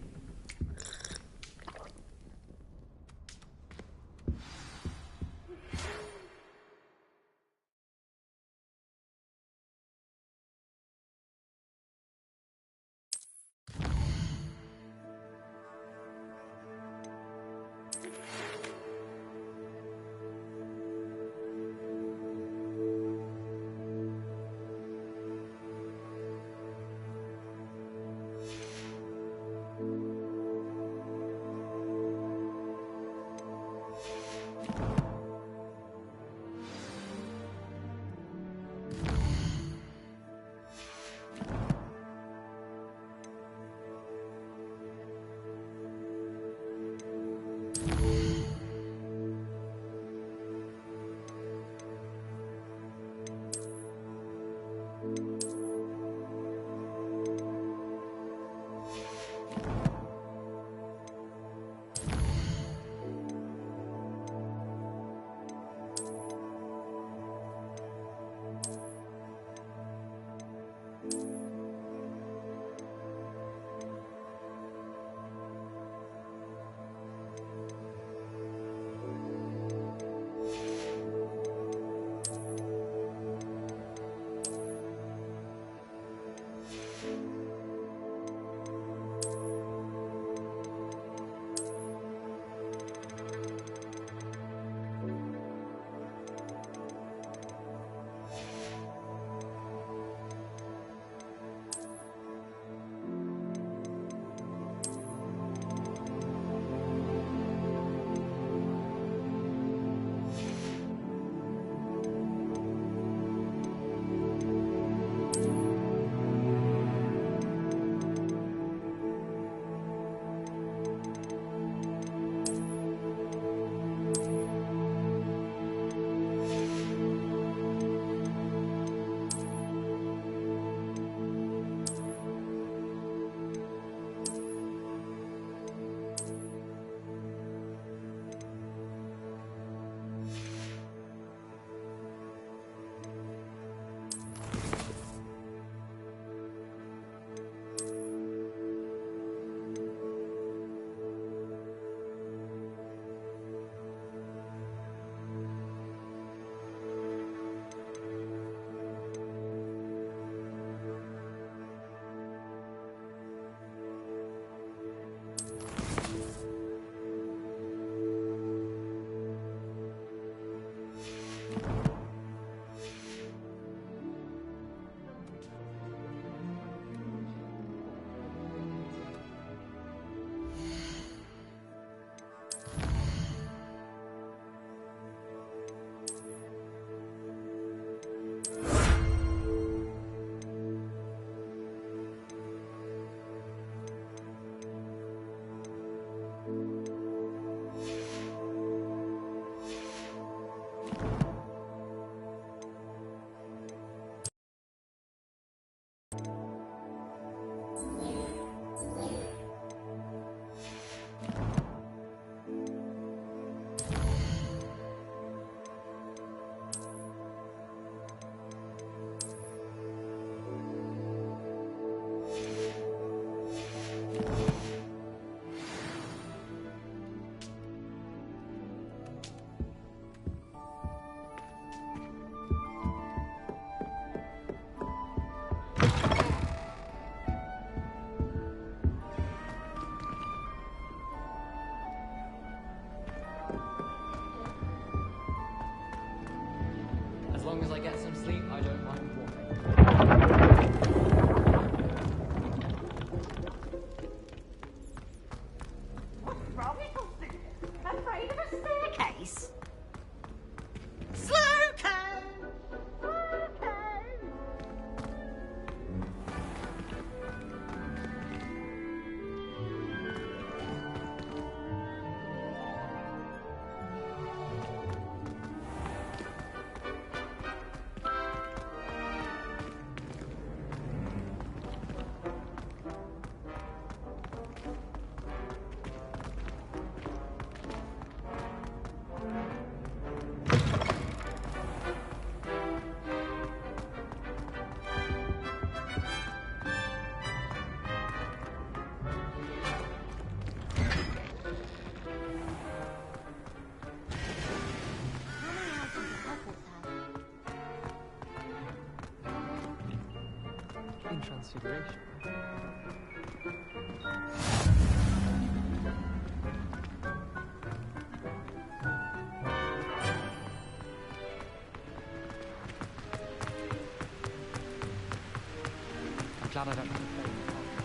F: long as I get some sleep, I don't mind walking.
O: What's wrong with you? Afraid of a staircase? Slowco!
A: In Transfiguration. I'm glad I don't have to play with Hogwarts.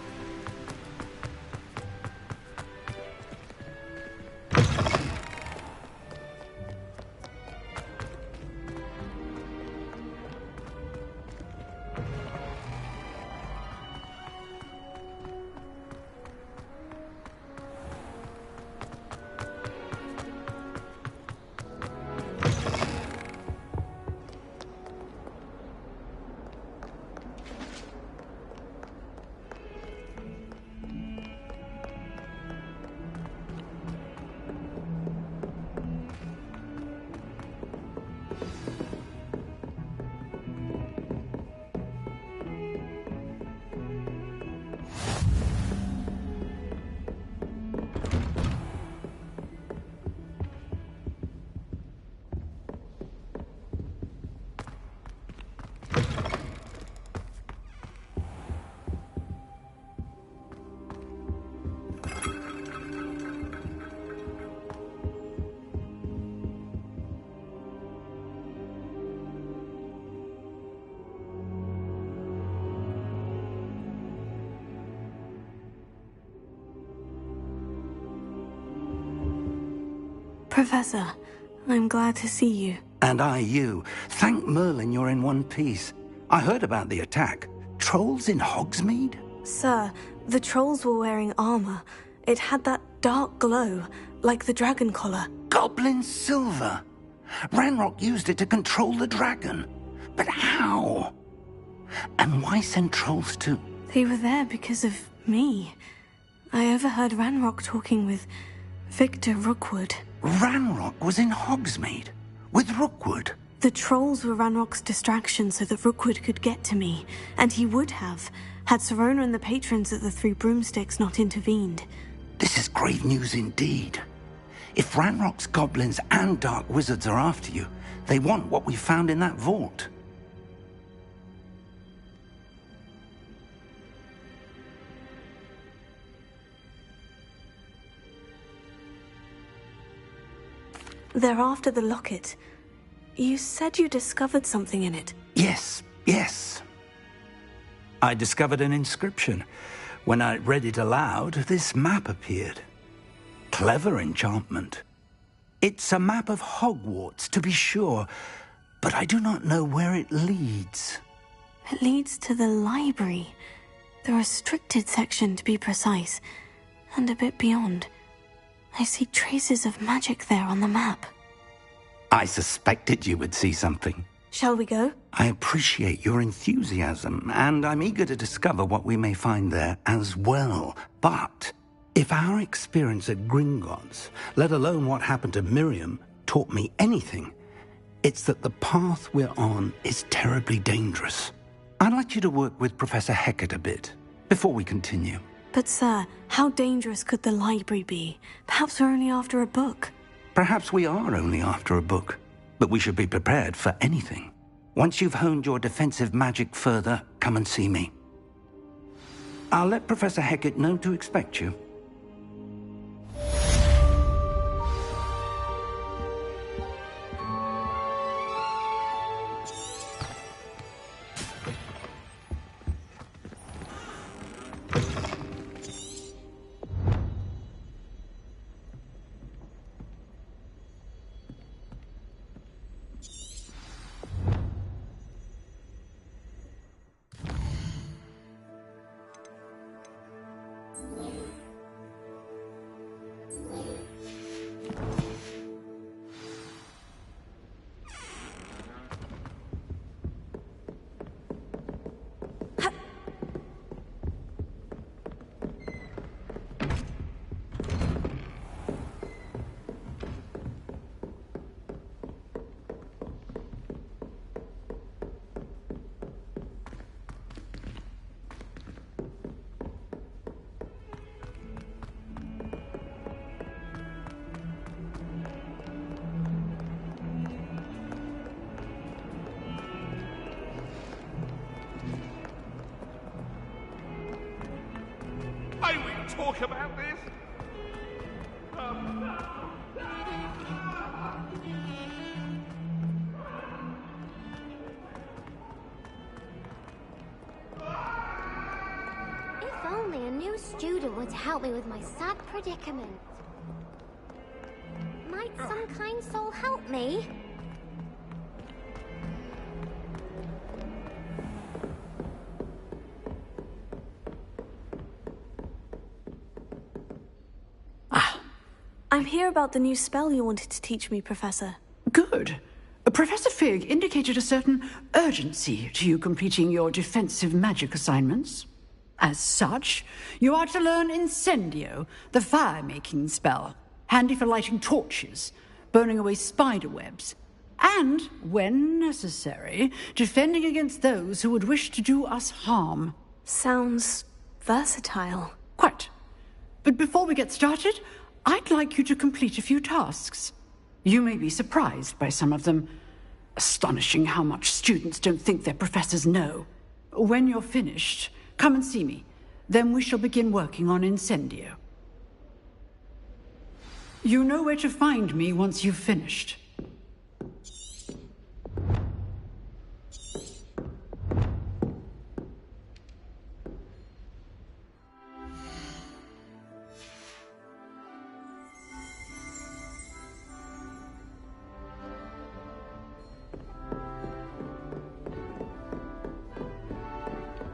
B: Professor, I'm glad to see you.
C: And I you. Thank Merlin you're in one piece. I heard about the attack. Trolls in Hogsmeade?
B: Sir, the trolls were wearing armor. It had that dark glow, like the dragon collar.
C: Goblin silver. Ranrock used it to control the dragon. But how? And why send trolls too?
B: They were there because of me. I overheard Ranrock talking with Victor Rookwood.
C: Ranrock was in Hogsmeade with Rookwood.
B: The trolls were Ranrock's distraction so that Rookwood could get to me, and he would have, had Serona and the patrons at the Three Broomsticks not intervened.
C: This is grave news indeed. If Ranrock's goblins and dark wizards are after you, they want what we found in that vault.
B: They're after the locket. You said you discovered something in it.
C: Yes. I discovered an inscription. When I read it aloud, this map appeared. Clever enchantment. It's a map of Hogwarts, to be sure, but I do not know where it leads.
B: It leads to the library. The restricted section, to be precise, and a bit beyond. I see traces of magic there on the map.
C: I suspected you would see something.
B: Shall we go?
C: I appreciate your enthusiasm, and I'm eager to discover what we may find there as well. But if our experience at Gringotts, let alone what happened to Miriam, taught me anything, it's that the path we're on is terribly dangerous. I'd like you to work with Professor Hecat a bit before we continue.
B: But sir, how dangerous could the library be? Perhaps we're only after a book.
C: Perhaps we are only after a book, but we should be prepared for anything. Once you've honed your defensive magic further, come and see me. I'll let Professor Hecat know to expect you.
H: talk about this?
P: If only a new student were to help me with my sad predicament. Might some kind soul help me?
B: I'm here about the new spell you wanted to teach me, Professor.
T: Good. Professor Fig indicated a certain urgency to you completing your defensive magic assignments. As such, you are to learn Incendio, the fire-making spell, handy for lighting torches, burning away spider webs, and, when necessary, defending against those who would wish to do us harm.
B: Sounds versatile.
T: Quite. But before we get started, I'd like you to complete a few tasks. You may be surprised by some of them. Astonishing how much students don't think their professors know. When you're finished, come and see me. Then we shall begin working on Incendio. You know where to find me once you've finished.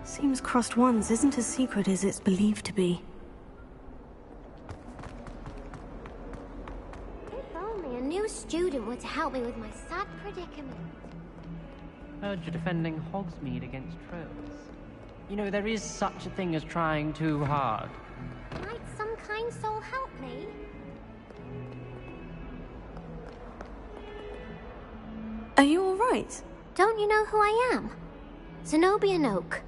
B: Seems crossed ones isn't as secret as it's believed to be.
P: If only a new student were to help me with my sad predicament.
U: Heard you're defending Hogsmeade against trolls. You know, there is such a thing as trying too hard.
P: Might some kind soul help me?
B: Are you all right?
P: Don't you know who I am? Zenobia Noak.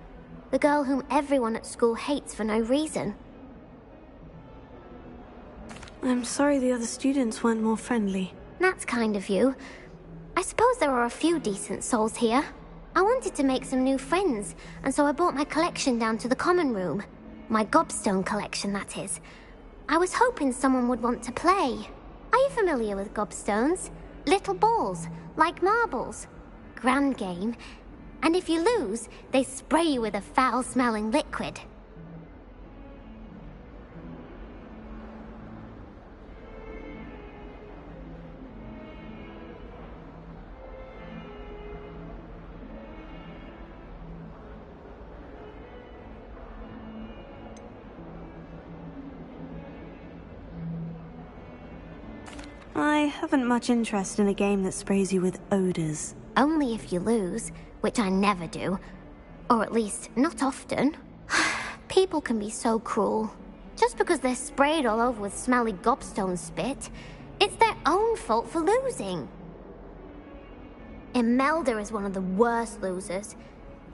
P: The girl whom everyone at school hates for no reason.
B: I'm sorry the other students weren't more friendly.
P: That's kind of you. I suppose there are a few decent souls here. I wanted to make some new friends, and so I brought my collection down to the common room. My gobstone collection, that is. I was hoping someone would want to play. Are you familiar with gobstones? Little balls, like marbles. Grand game. And if you lose, they spray you with a foul-smelling liquid.
B: I haven't much interest in a game that sprays you with odors.
P: Only if you lose, which I never do. Or at least, not often. People can be so cruel. Just because they're sprayed all over with smelly gobstone spit, it's their own fault for losing. Imelda is one of the worst losers.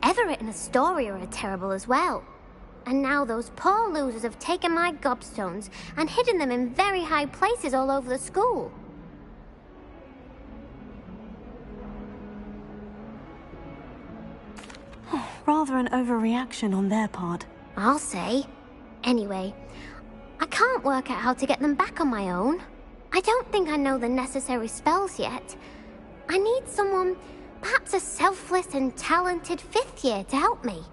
P: Everett and Astoria are terrible as well. And now those poor losers have taken my gobstones and hidden them in very high places all over the school.
B: Rather an overreaction on their part.
P: I'll say. Anyway, I can't work out how to get them back on my own. I don't think I know the necessary spells yet. I need someone, perhaps a selfless and talented fifth year to help me.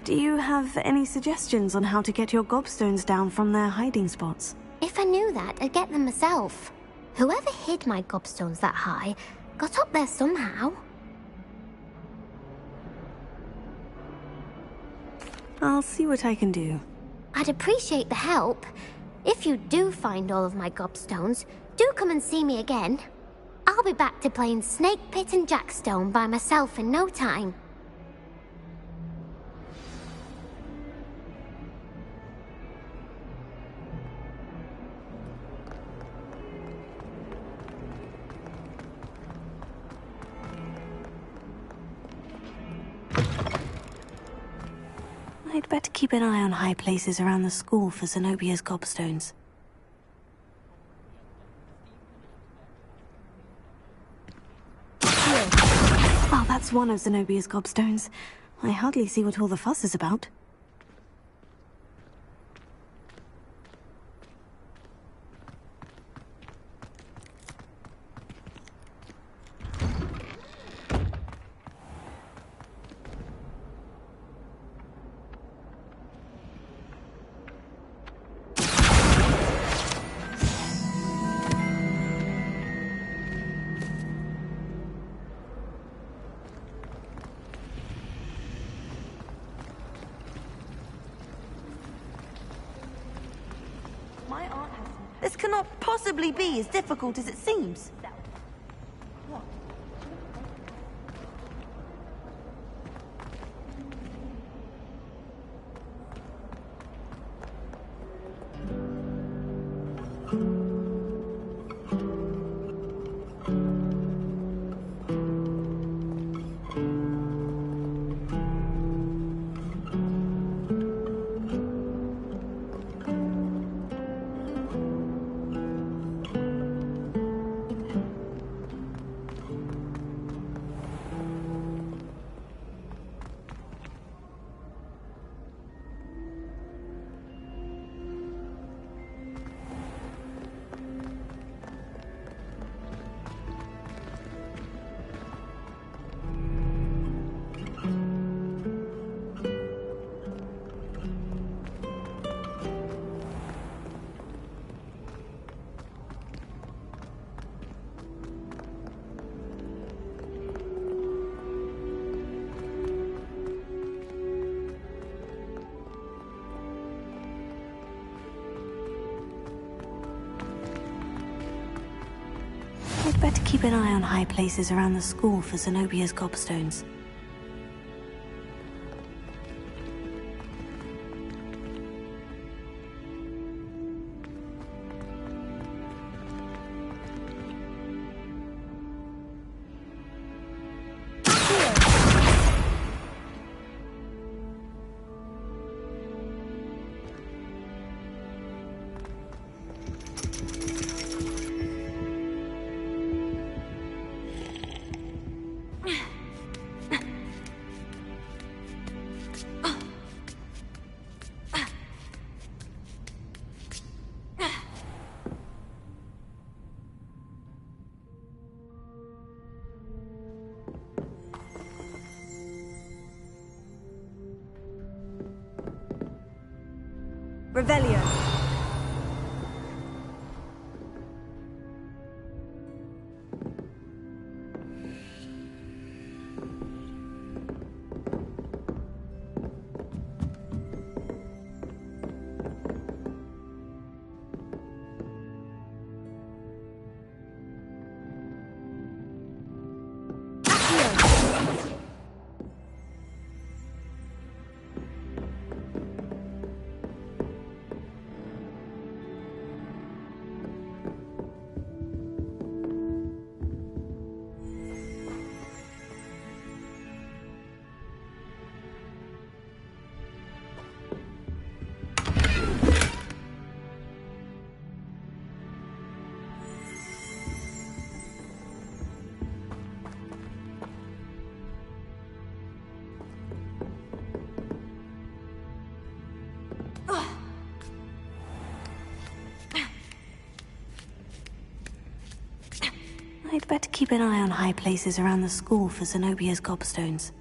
B: Do you have any suggestions on how to get your gobstones down from their hiding spots?
P: If I knew that, I'd get them myself. Whoever hid my gobstones that high got up there somehow.
B: I'll see what I can do.
P: I'd appreciate the help. If you do find all of my gobstones, do come and see me again. I'll be back to playing Snake Pit and Jackstone by myself in no time.
B: better keep an eye on high places around the school for Zenobia's gobstones. Oh, that's one of Zenobia's gobstones. I hardly see what all the fuss is about.
L: This cannot possibly be as difficult as it seems. I'd better keep an eye on high places around the school for Zenobia's gobstones. Revelio. I'd better keep an eye on high places around the school for Zenobia's gobstones.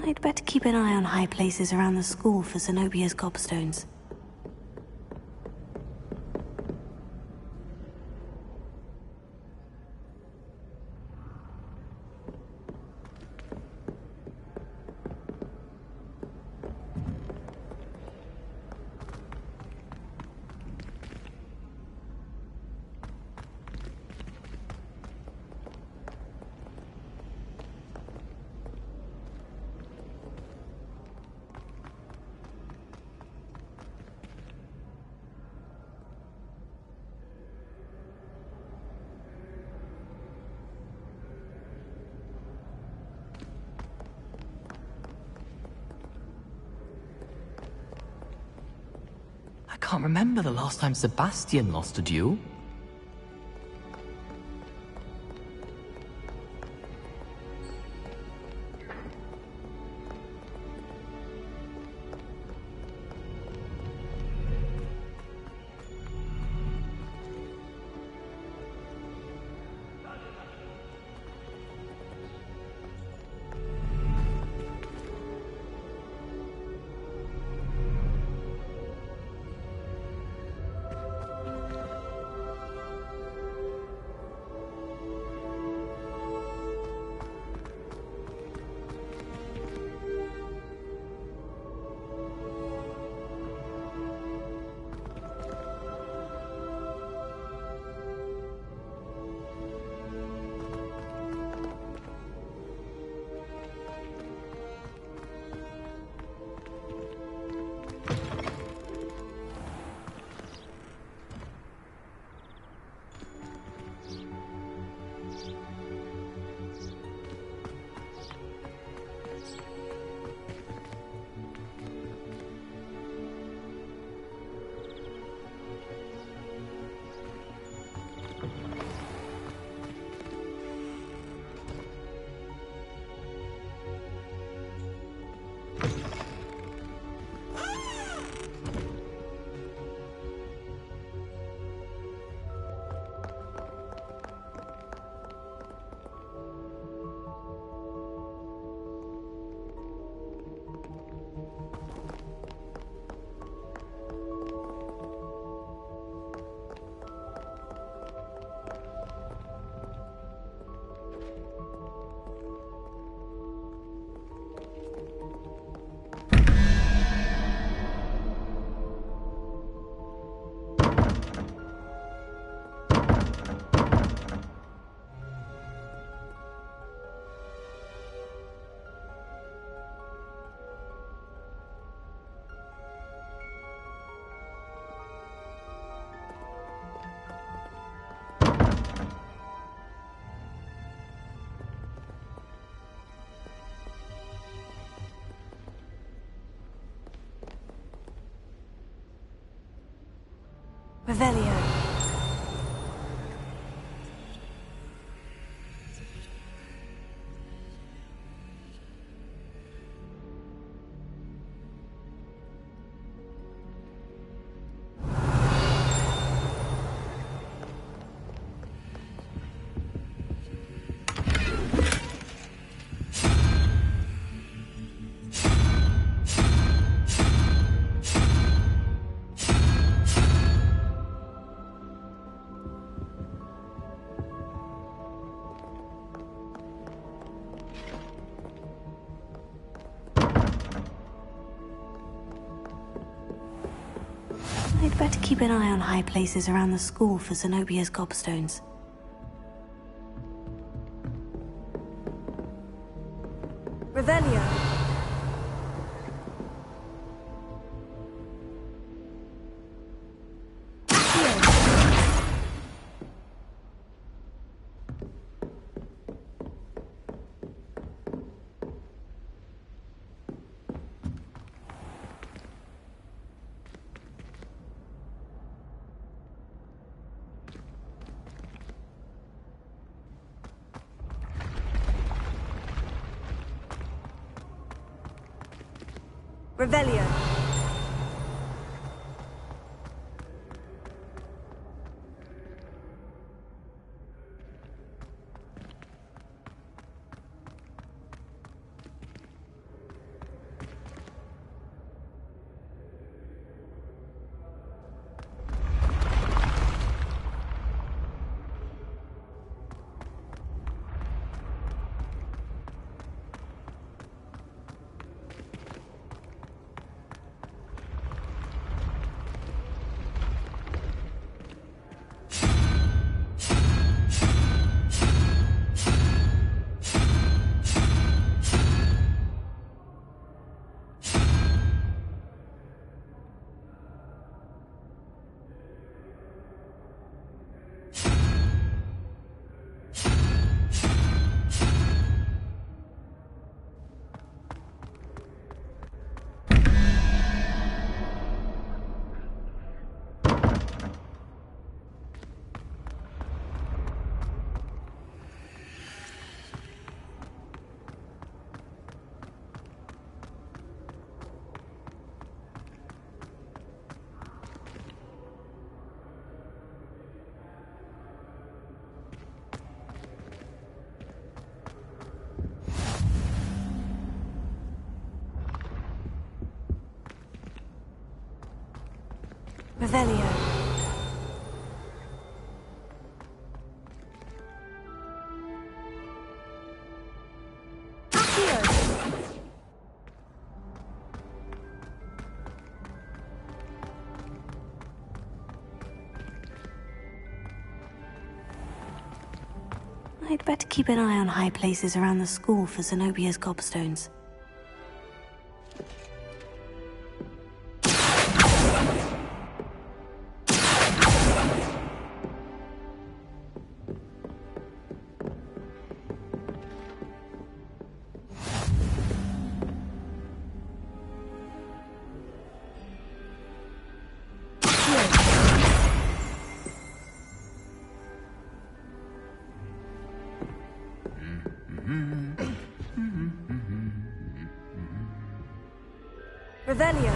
B: I'd better keep an eye on high places around the school for Zenobia's gobstones.
G: I can't remember the last time Sebastian lost a duel.
B: Revelio. I'd better keep an eye on high places around the school for Zenobia's gobstones. Revelio. Revelio. Revelio. I'd better keep an eye on high places around the school for Zenobia's gobstones. Revelio.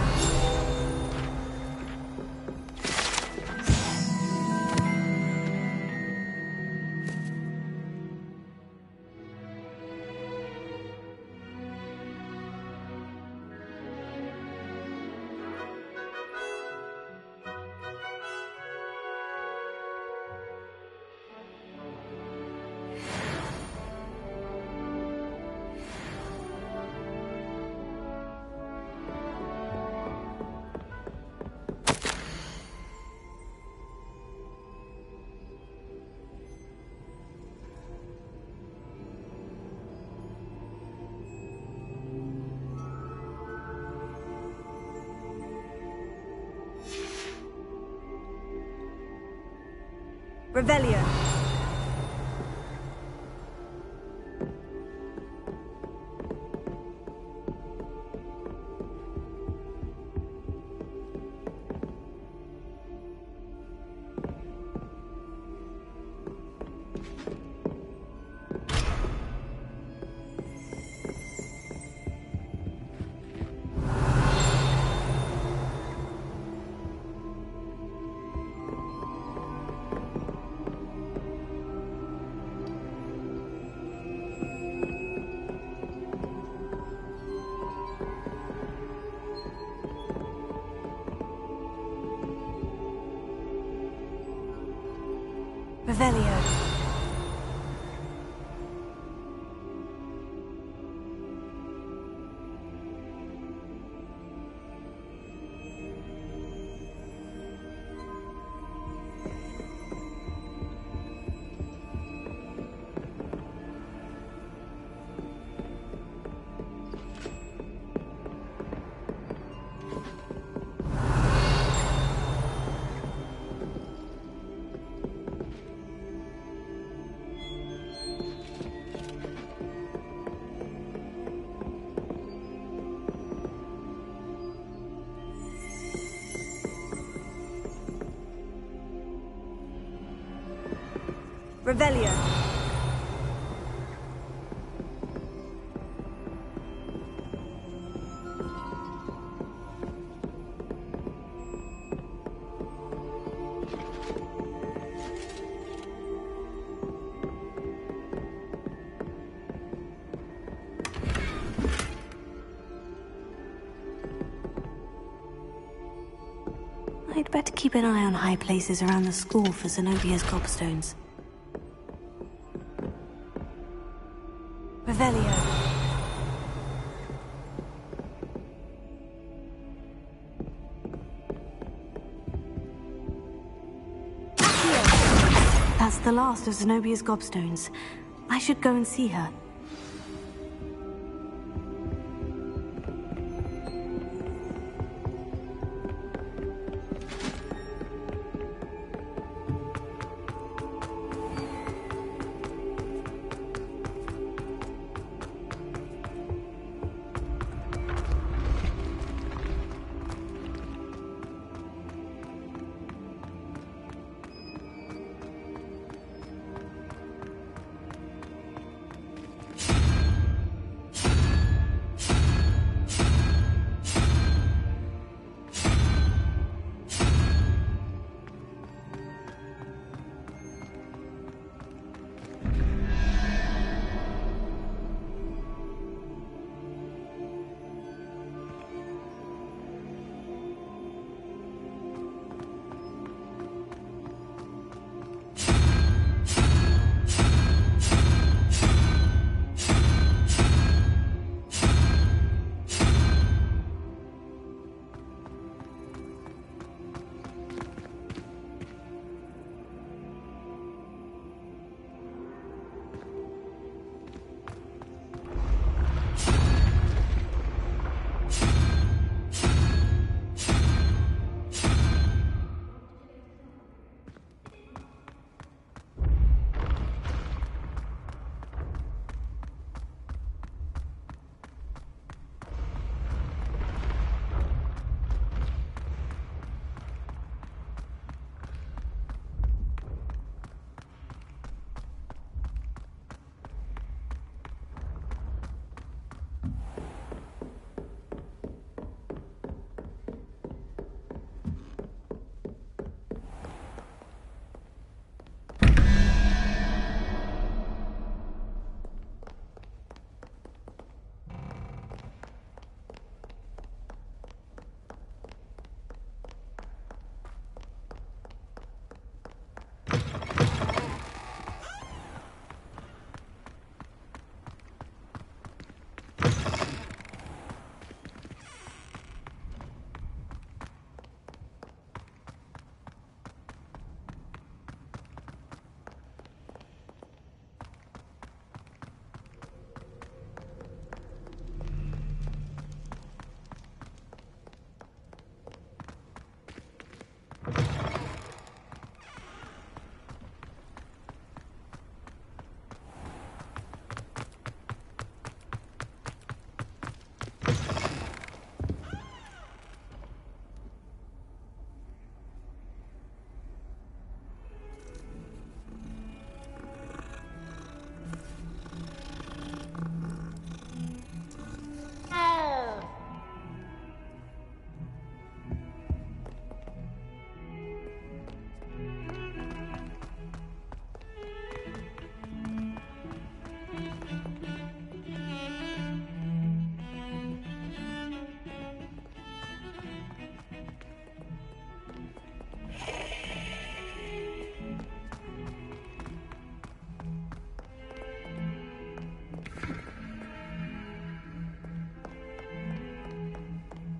B: Revelio. Revelio. Revelio. I'd better keep an eye on high places around the school for Zenobia's gobstones. Revelio. That's the last of Zenobia's gobstones. I should go and see her.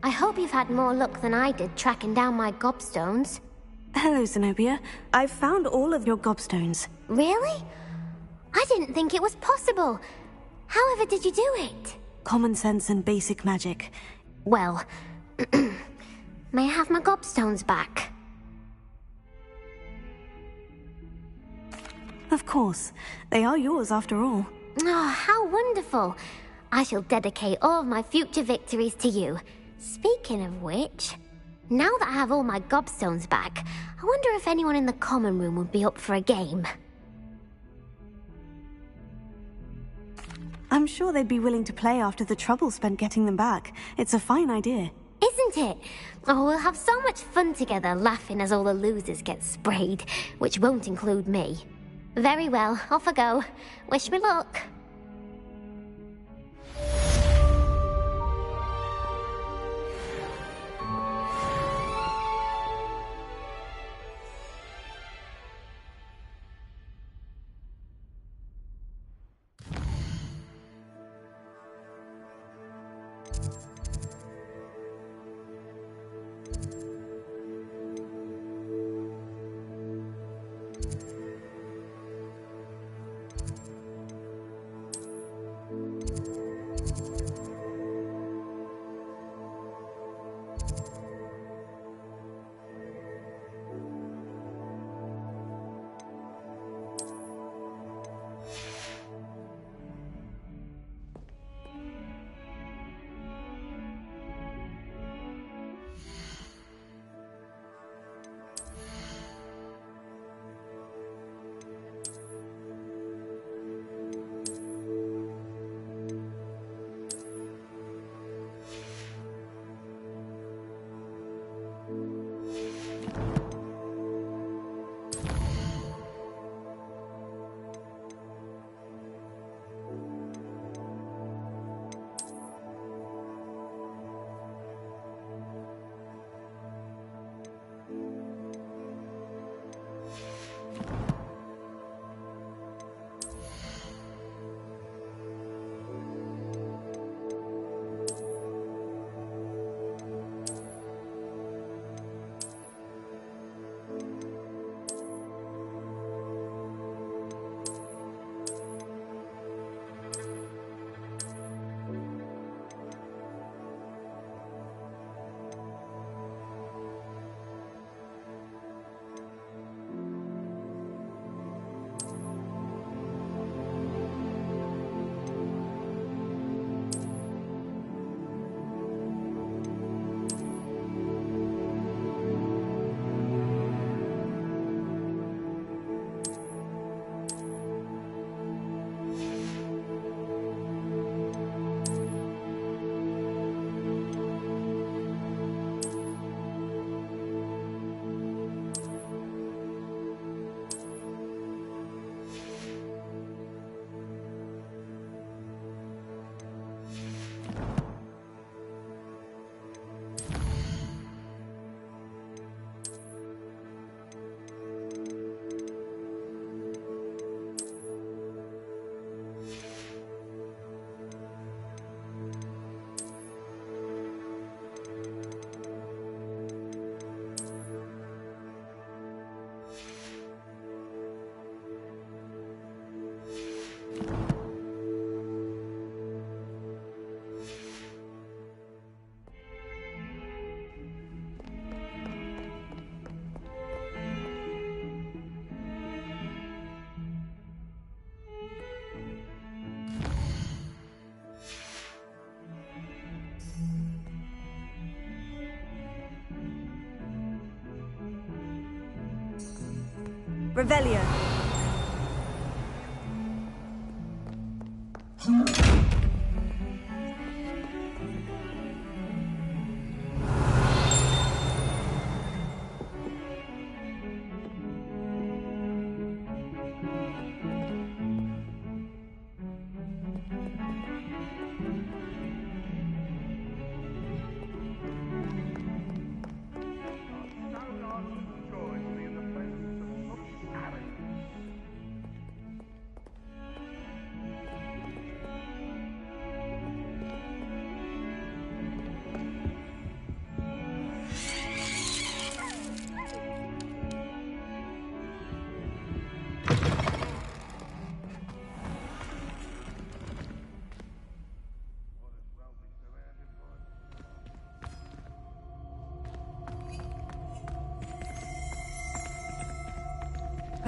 P: I hope you've had more luck than I did tracking down my gobstones.
B: Hello, Zenobia. I've found all of your gobstones.
P: Really? I didn't think it was possible. However did you do it?
B: Common sense and basic magic.
P: Well, may I have my gobstones back?
B: Of course. They are yours after all.
P: Oh, how wonderful. I shall dedicate all of my future victories to you. Speaking of which, now that I have all my gobstones back, I wonder if anyone in the common room would be up for a game.
B: I'm sure they'd be willing to play after the trouble spent getting them back. It's a fine idea.
P: Isn't it? Oh, we'll have so much fun together, laughing as all the losers get sprayed, which won't include me. Very well, off I go. Wish me luck.
B: Revelio.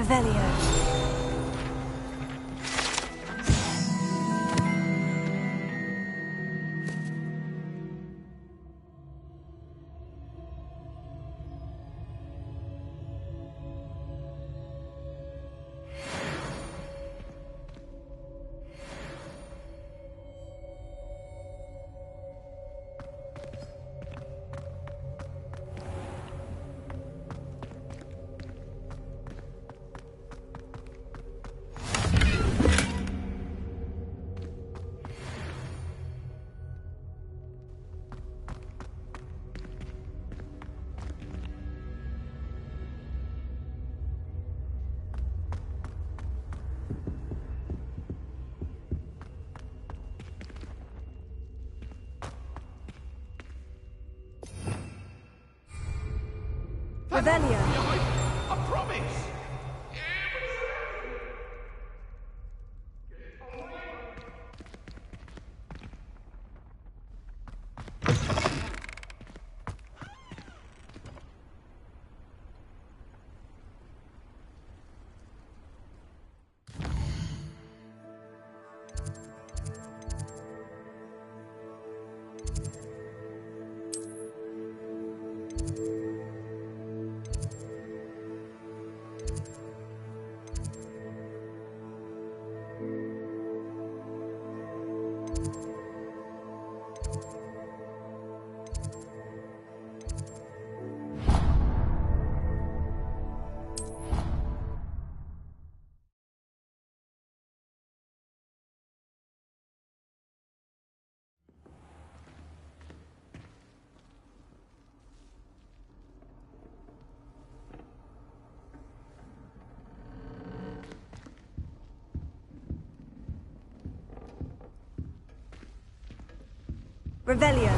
L: Revelio. Revelio.
H: I promise.
L: Revelio.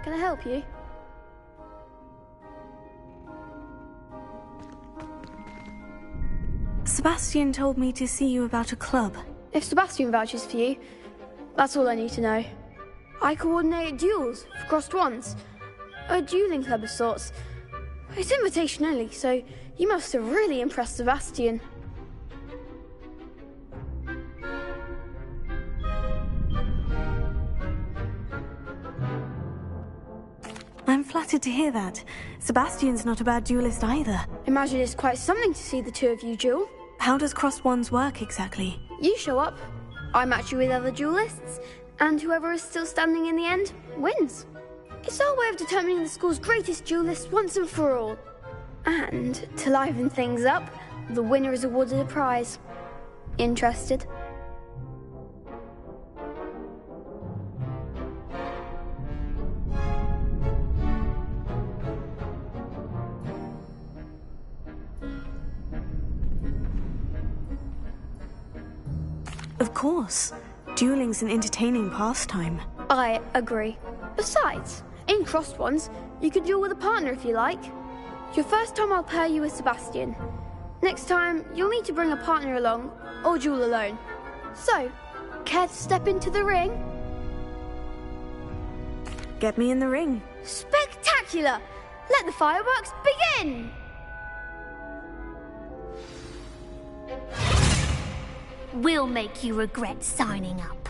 J: Can I help you?
B: Sebastian told me to see you about a club.
J: If Sebastian vouches for you, that's all I need to know. I coordinate duels for crossed wands. A dueling club of sorts. It's invitation only, so you must have really impressed Sebastian.
B: I'm flattered to hear that. Sebastian's not a bad duelist either.
J: Imagine it's quite something to see the two of you duel.
B: How does crossed wands work exactly?
J: You show up, I match you with other duelists, and whoever is still standing in the end wins. It's our way of determining the school's greatest duelist once and for all. And to liven things up, the winner is awarded a prize. Interested?
B: Of course. Dueling's an entertaining pastime.
J: I agree. Besides, in crossed ones, you could duel with a partner if you like. Your first time I'll pair you with Sebastian. Next time, you'll need to bring a partner along, or duel alone. So, care to step into the ring?
B: Get me in the ring.
J: Spectacular! Let the fireworks begin!
P: We'll make you regret signing up.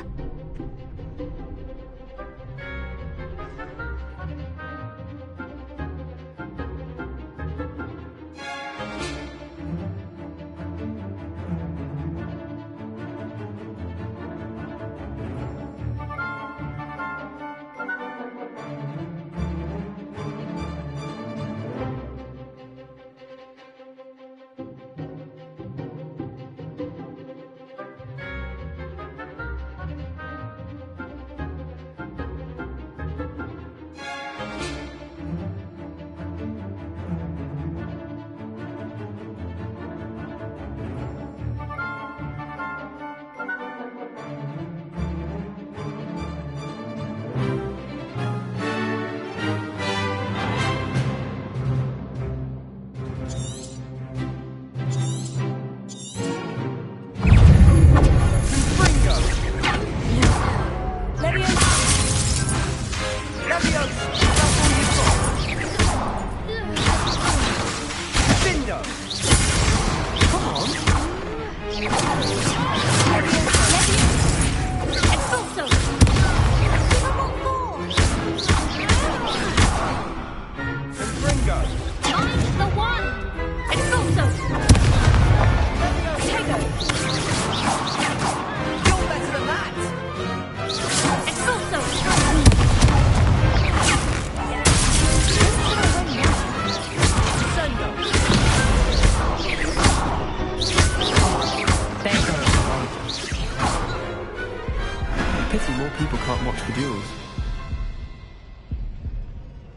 G: Pity more people can't watch the duels.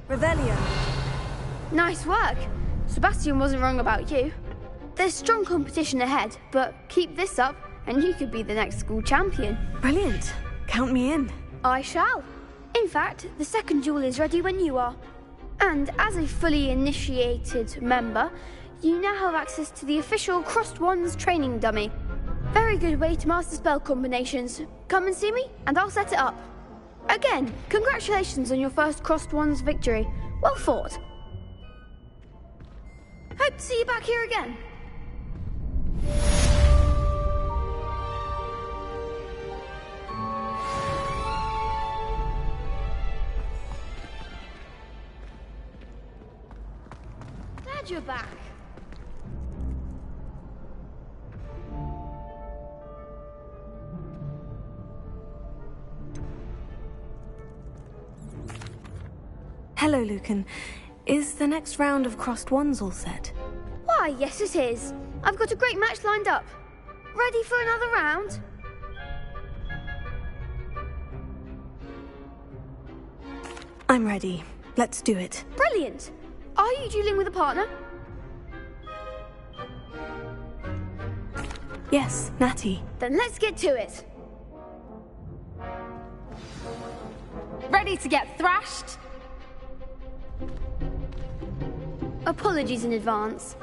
J: Revelio. Nice work. Sebastian wasn't wrong about you. There's strong competition ahead, but keep this up and you could be the next school champion.
B: Brilliant. Count me in.
J: I shall. In fact, the second duel is ready when you are. And as a fully initiated member, you now have access to the official Crossed Wands training dummy. Very good way to master spell combinations. Come and see me, and I'll set it up. Again, congratulations on your first Crossed Wands victory. Well fought. Hope to see you back here again. Glad you're back.
B: Hello, Lucan. Is the next round of Crossed Wands all set?
J: Why, yes it is. I've got a great match lined up. Ready for another round?
B: I'm ready. Let's do it.
J: Brilliant. Are you dueling with a partner?
B: Yes, Natty.
J: Then let's get to it.
D: Ready to get thrashed?
J: Apologies in advance.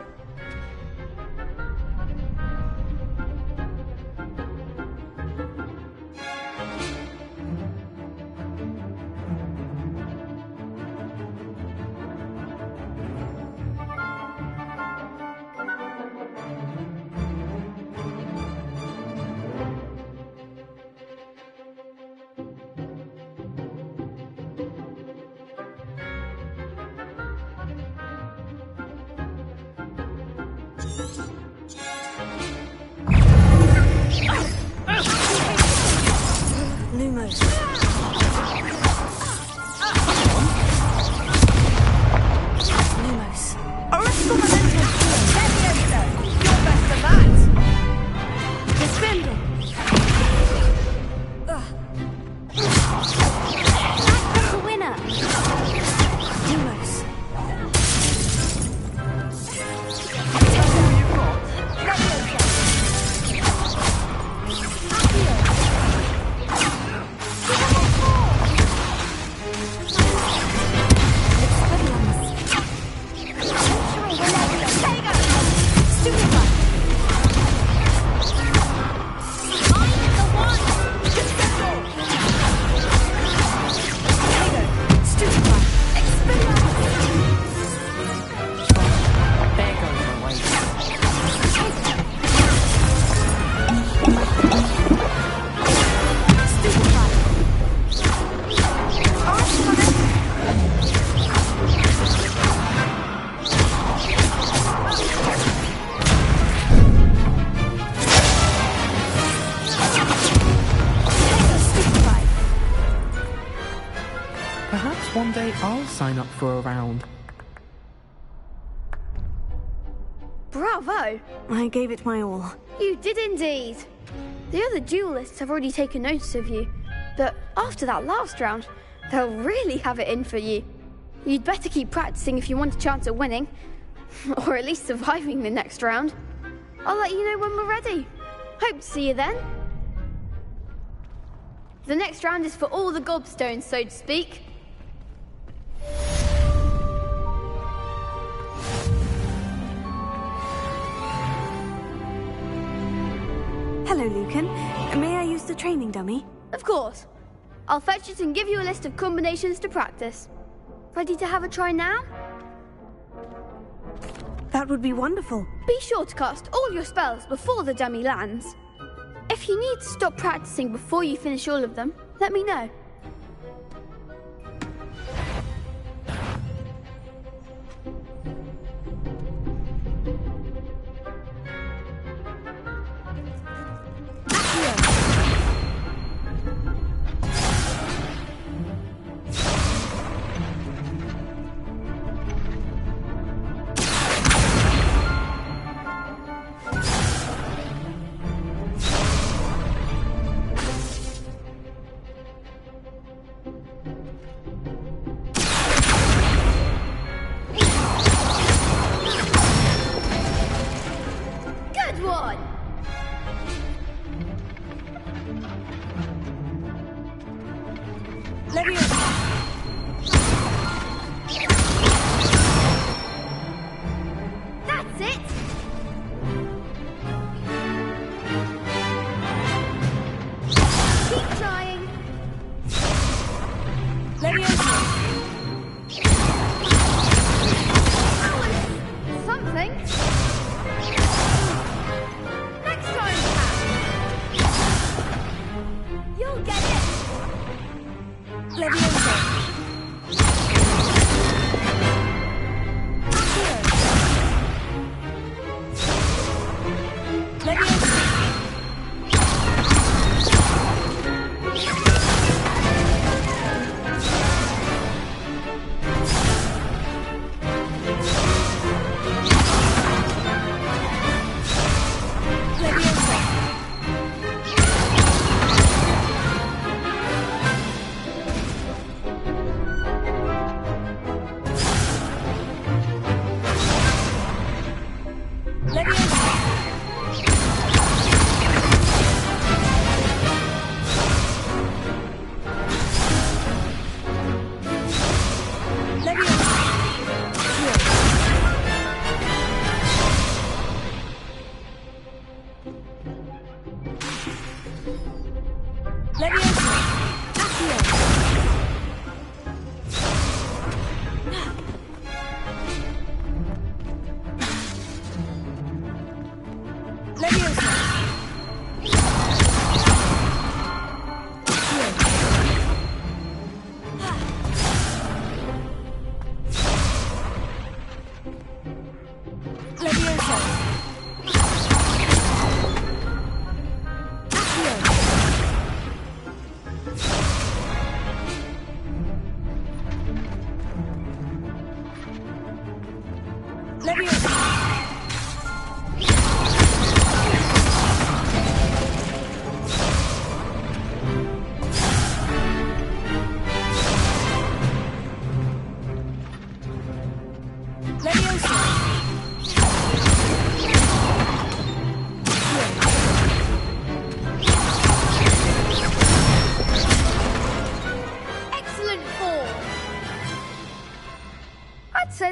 B: Lumos. Lumos.
D: Original momentum. Leviosa. You're best at that. Descendo.
P: That's the winner.
B: Lumos.
D: Tell me what you've got.
A: someday I'll sign up for a round.
J: Bravo!
B: I gave it my all.
J: You did indeed. The other duelists have already taken notice of you, but after that last round, they'll really have it in for you. You'd better keep practicing if you want a chance at winning, or at least surviving the next round. I'll let you know when we're ready. Hope to see you then. The next round is for all the gobstones, so to speak.
B: Hello, Lucan. May I use the training dummy?
J: Of course. I'll fetch it and give you a list of combinations to practice. Ready to have a try now?
B: That would be wonderful.
J: Be sure to cast all your spells before the dummy lands. If you need to stop practicing before you finish all of them, let me know.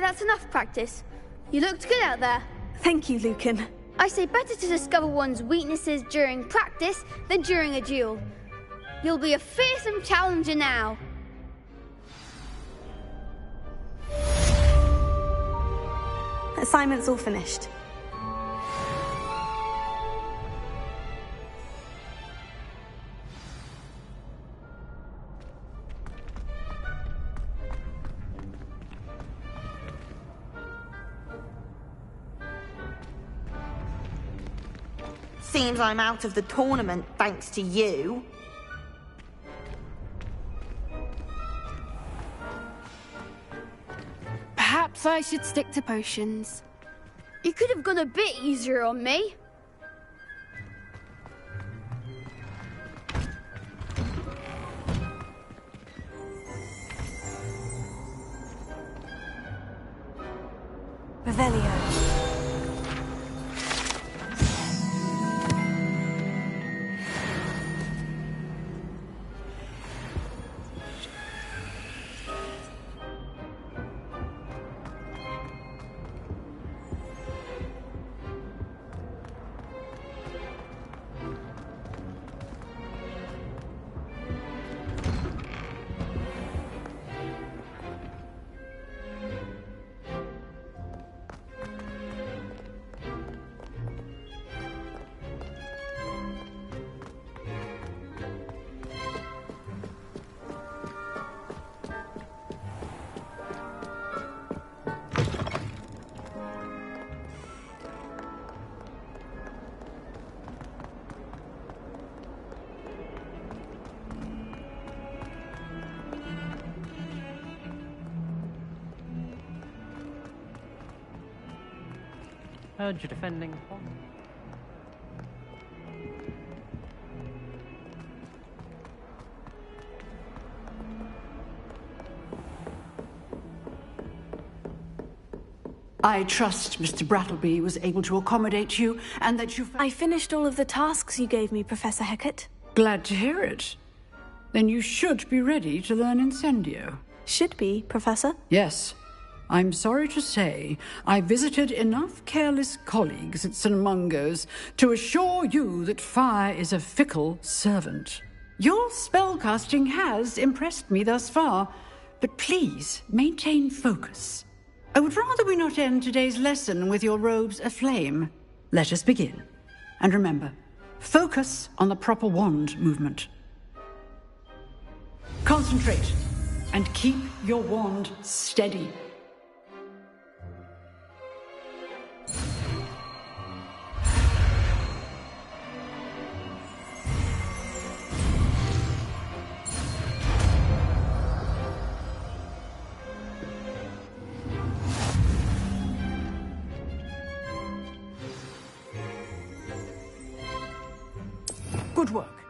J: That's enough practice. You looked good out there.
B: Thank you, Lucan.
J: I say better to discover one's weaknesses during practice than during a duel. You'll be a fearsome challenger now.
B: Assignment's all finished.
L: Seems I'm out of the tournament thanks to you.
D: Perhaps I should stick to potions.
J: You could have gone a bit easier on me.
B: Revelio.
U: Heard you're defending Hogwarts.
T: I trust Mr. Brattleby was able to accommodate you, and that you...
B: I finished all of the tasks you gave me, Professor Hecat.
T: Glad to hear it. Then you should be ready to learn Incendio.
B: Should be, Professor?
T: Yes. I'm sorry to say, I visited enough careless colleagues at St. Mungo's to assure you that fire is a fickle servant. Your spellcasting has impressed me thus far, but please maintain focus. I would rather we not end today's lesson with your robes aflame. Let us begin. And remember, focus on the proper wand movement. Concentrate, and keep your wand steady. Good work.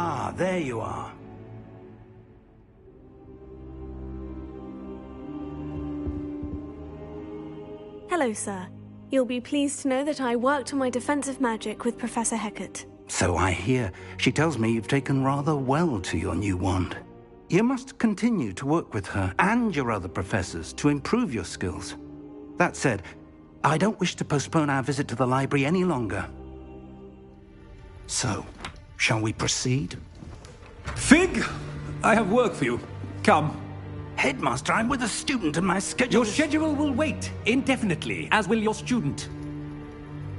C: Ah, there you are.
B: Hello, sir. You'll be pleased to know that I worked on my defensive magic with Professor Hecat.
C: So I hear. She tells me you've taken rather well to your new wand. You must continue to work with her and your other professors to improve your skills. That said, I don't wish to postpone our visit to the library any longer. So, shall we proceed?
M: Fig! I have work for you. Come.
C: Headmaster, I'm with a student and my schedule
M: Your schedule will wait indefinitely, as will your student.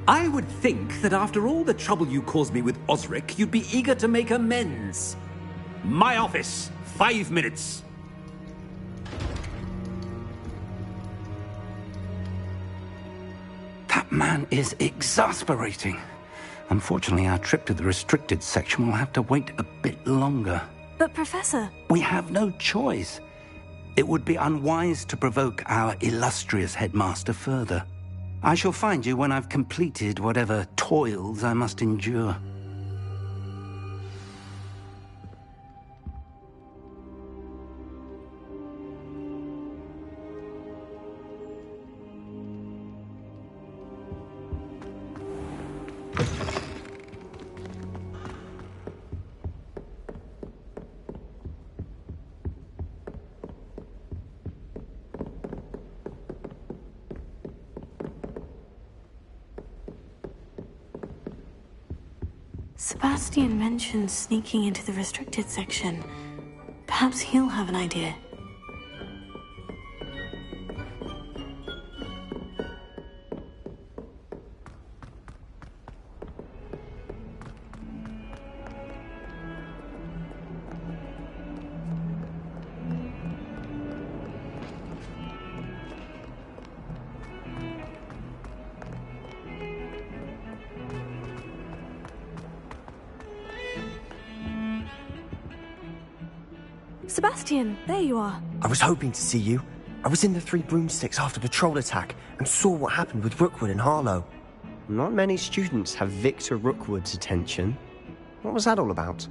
M: I would think that after all the trouble you caused me with Osric, you'd be eager to make amends. My office, 5 minutes.
C: That man is exasperating. Unfortunately, our trip to the restricted section will have to wait a bit longer.
B: But, Professor...
C: We have no choice. It would be unwise to provoke our illustrious headmaster further. I shall find you when I've completed whatever toils I must endure.
B: Sebastian mentioned sneaking into the restricted section. Perhaps he'll have an idea. Sebastian, there you are.
Q: I was hoping to see you. I was in the Three Broomsticks after the troll attack and saw what happened with Rookwood and Harlow. Not many students have Victor Rookwood's attention. What was that all about?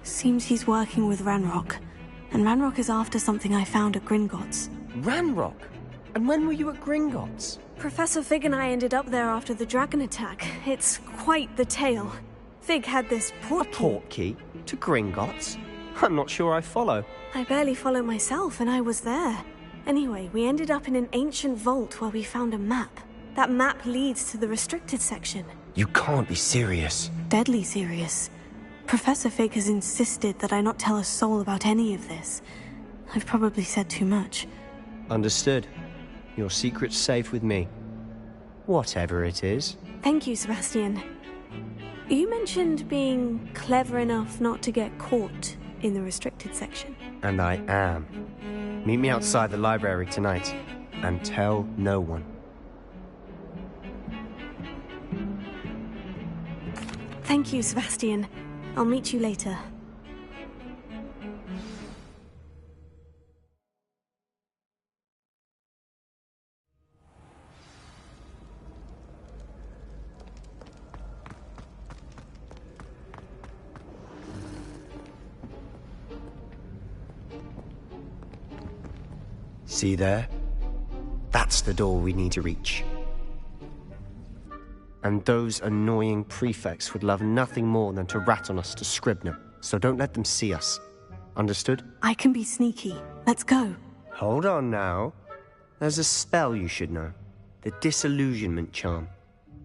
B: Seems he's working with Ranrock. And Ranrock is after something I found at Gringotts.
Q: Ranrock? And when were you at Gringotts?
B: Professor Fig and I ended up there after the dragon attack. It's quite the tale. Fig had this portkey.
Q: A portkey? To Gringotts? I'm not sure I follow.
B: I barely follow myself, and I was there. Anyway, we ended up in an ancient vault where we found a map. That map leads to the restricted section.
Q: You can't be serious.
B: Deadly serious. Professor Fig has insisted that I not tell a soul about any of this. I've probably said too much.
Q: Understood. Your secret's safe with me. Whatever it is.
B: Thank you, Sebastian. You mentioned being clever enough not to get caught in the restricted section.
Q: And I am. Meet me outside the library tonight, and tell no one.
B: Thank you, Sebastian. I'll meet you later.
Q: See there? That's the door we need to reach. And those annoying prefects would love nothing more than to rat on us to Scribner, so don't let them see us. Understood?
B: I can be sneaky. Let's go.
Q: Hold on now. There's a spell you should know. The Disillusionment Charm.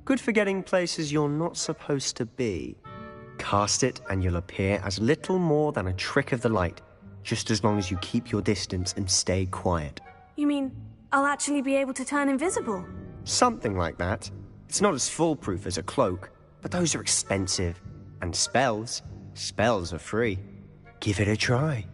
Q: Good for getting places you're not supposed to be. Cast it and you'll appear as little more than a trick of the light, just as long as you keep your distance and stay quiet.
B: You mean I'll actually be able to turn invisible?
Q: Something like that. It's not as foolproof as a cloak, but those are expensive. And spells are free. Give it a try.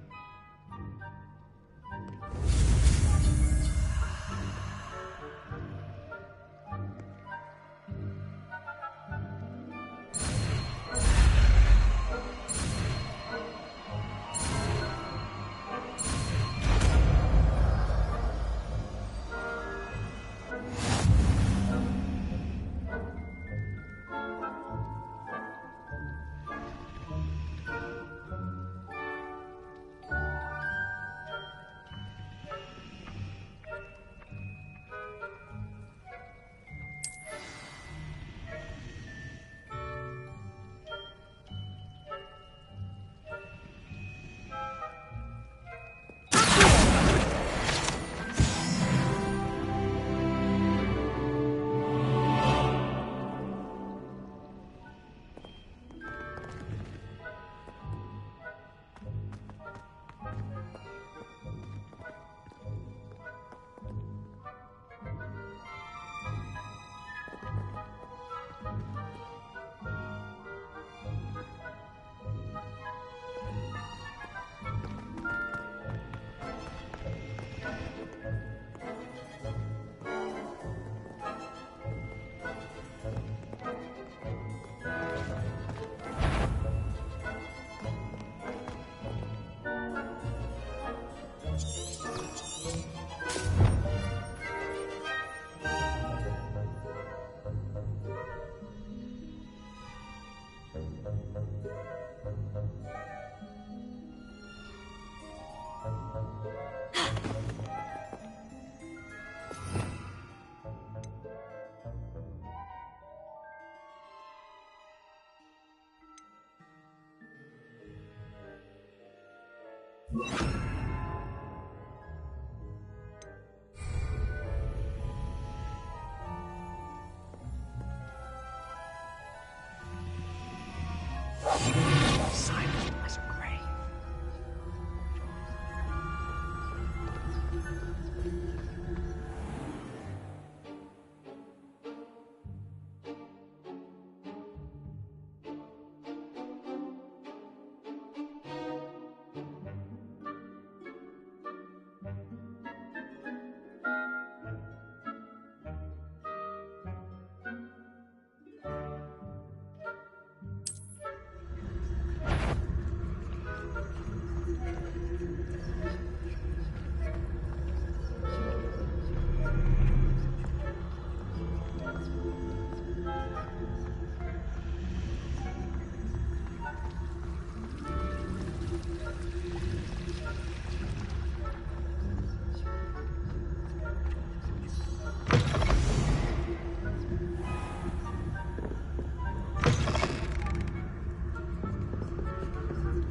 Q: Silent as a grave.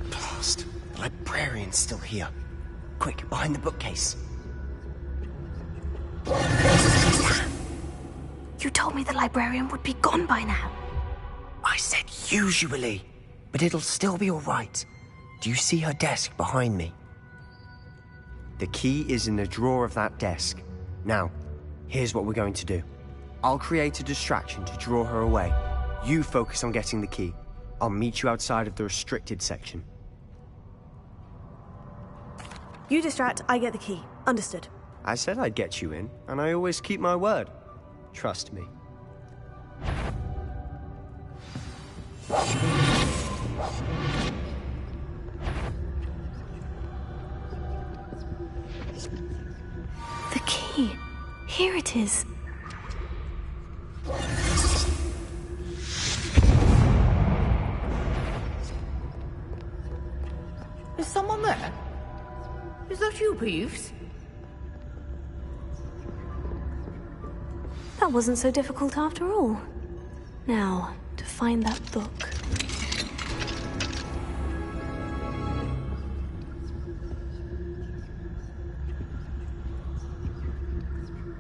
Q: Blast. The librarian's still here. Quick, behind the bookcase.
B: You told me the librarian would be gone by now.
Q: I said usually, but it'll still be all right. Do you see her desk behind me? The key is in the drawer of that desk. Now, here's what we're going to do. I'll create a distraction to draw her away. You focus on getting the key. I'll meet you outside of the restricted section.
S: You distract, I get the key. Understood.
Q: I said I'd get you in, and I always keep my word. Trust me.
B: The key. Here it is.
A: Is someone there? Is that you, Peeves?
B: That wasn't so difficult after all. Now, to find that book.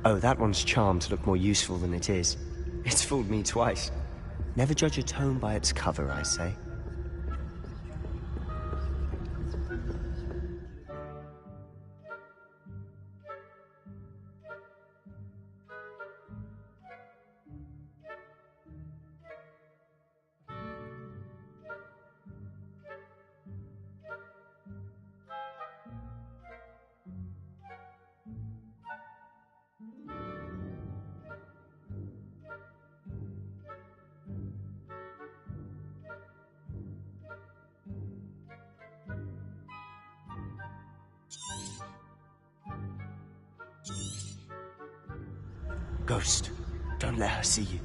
Q: Oh, that one's charmed to look more useful than it is. It's fooled me twice. Never judge a tome by its cover, I say. Ghost, don't let her see you.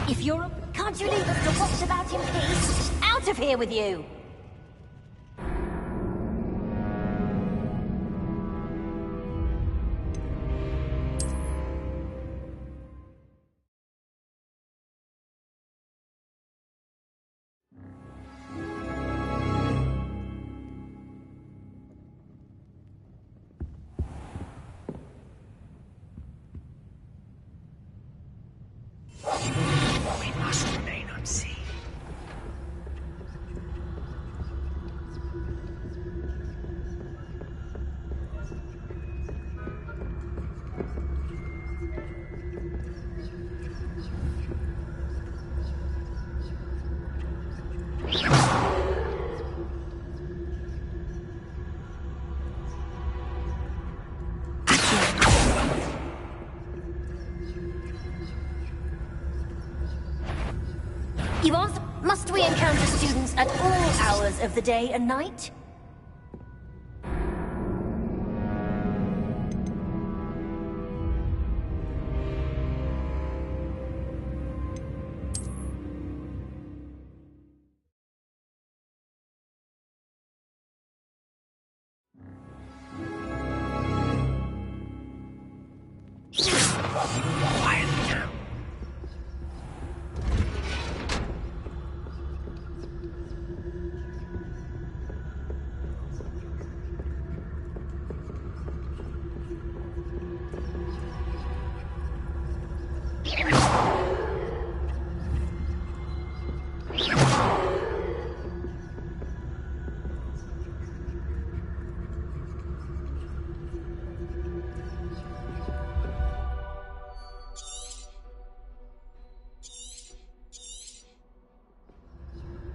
V: If you're up, can't you leave us to watch about in peace? Out of here with you!
Q: We must remain unseen.
V: You ask, must we encounter students at all hours of the day and night?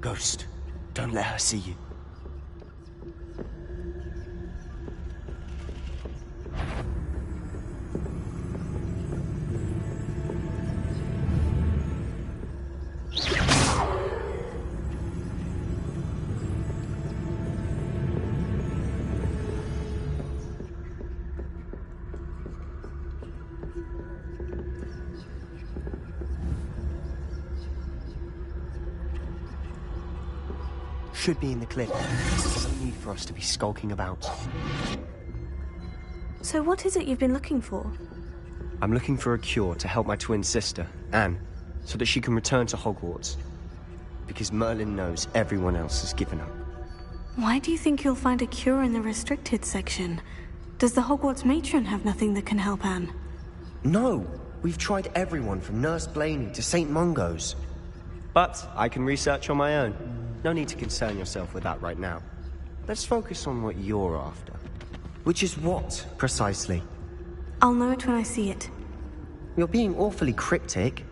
Q: Ghost, don't let her see you. Should be in the cliff. There's no need for us to be skulking about.
S: So what is it you've been looking for?
Q: I'm looking for a cure to help my twin sister, Anne, so that she can return to Hogwarts. Because Merlin knows everyone else has given up.
B: Why do you think you'll find a cure in the restricted section? Does the Hogwarts matron have nothing that can help Anne?
Q: No! We've tried everyone from Nurse Blaney to St. Mungo's. But I can research on my own. No need to concern yourself with that right now. Let's focus on what you're after. Which is what, precisely?
B: I'll know it when I see it.
Q: You're being awfully cryptic.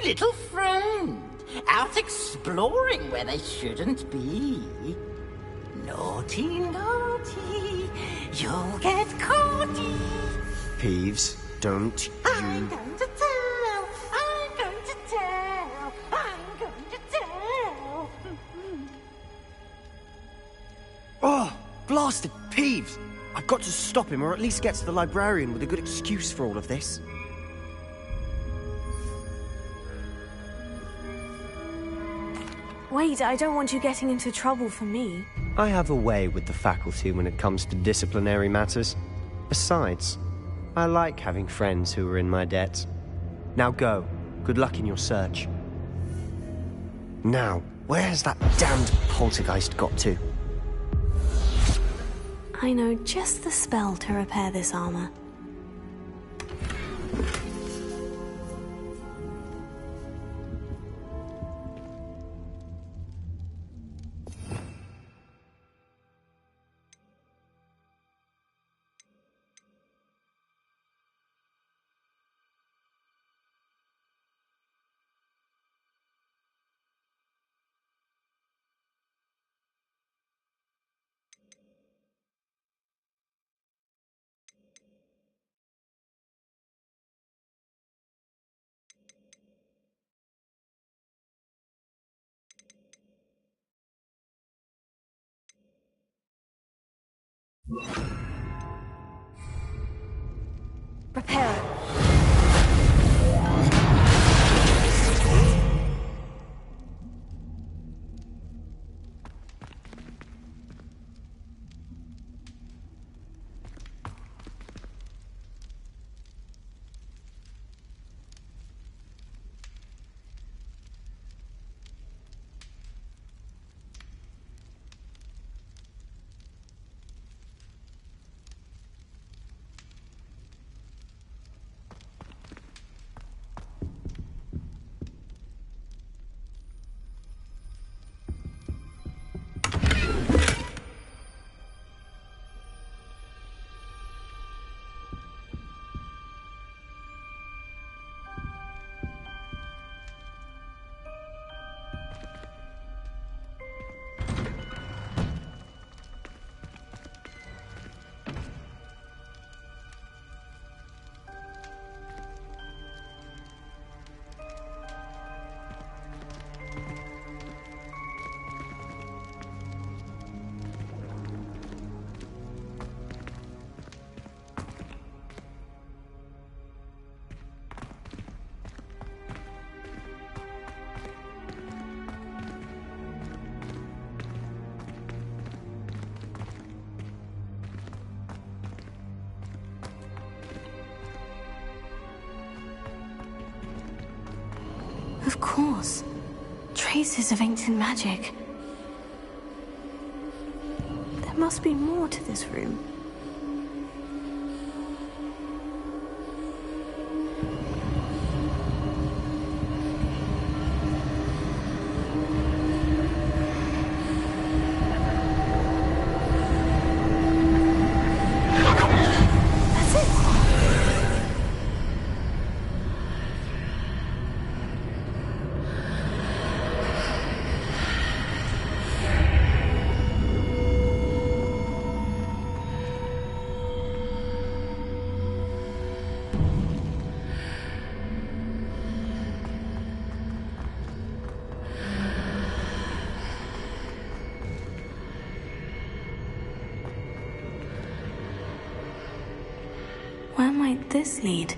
O: Little friend, out exploring where they shouldn't be. Naughty, naughty, you'll get caughty.
Q: Peeves, don't
O: I'm going to tell, I'm going to tell, I'm going to tell.
Q: Oh, blasted Peeves! I've got to stop him, or at least get to the librarian with a good excuse for all of this.
S: Wait, I don't want you getting into trouble for me.
Q: I have a way with the faculty when it comes to disciplinary matters. Besides, I like having friends who are in my debt. Now go. Good luck in your search. Now, where's that damned poltergeist got to?
B: I know just the spell to repair this armor.
S: Prepare it.
B: Of course. Traces of ancient magic. There must be more to this room. Where might this lead?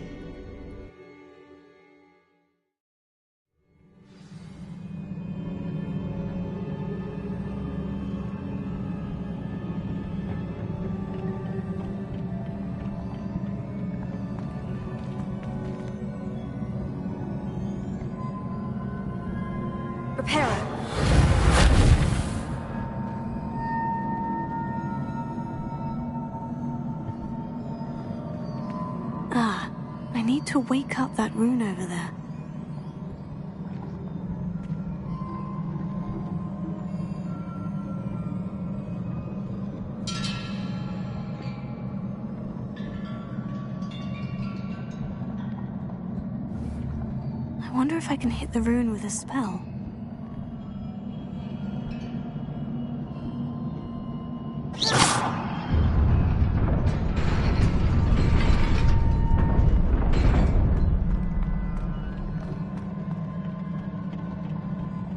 S: Reparo.
B: Ah, I need to wake up that rune over there. I wonder if I can hit the rune with a spell.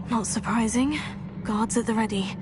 B: Not surprising. Guards at the ready.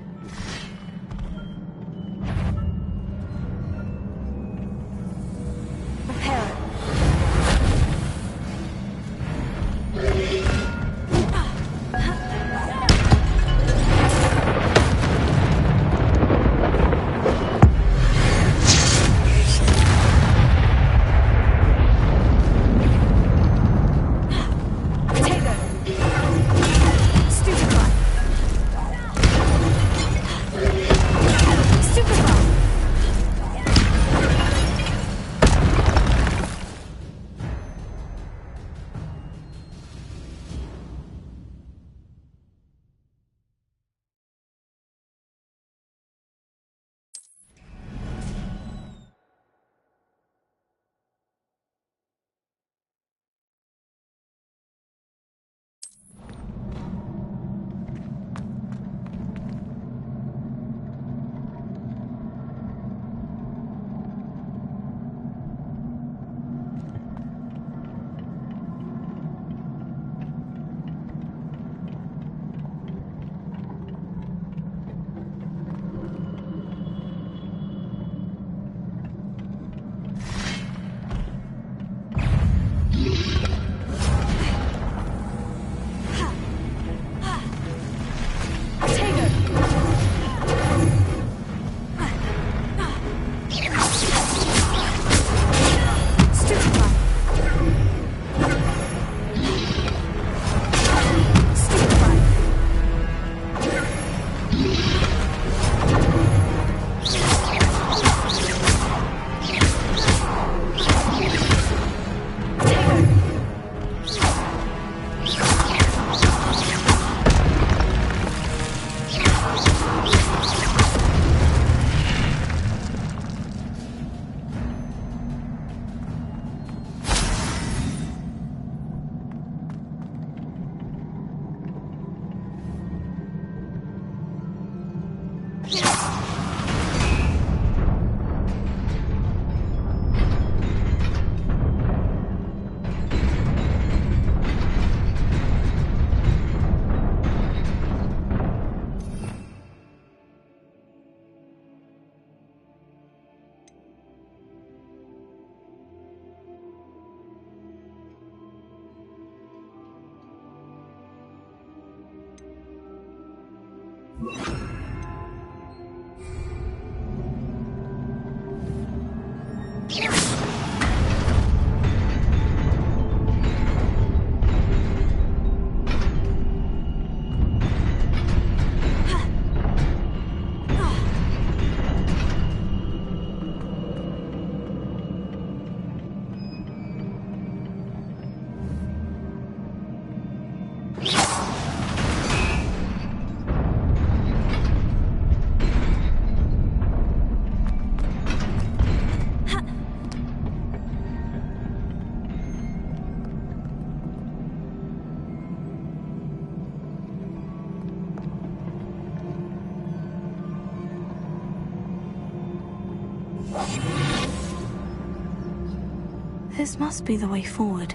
B: This must be the way forward.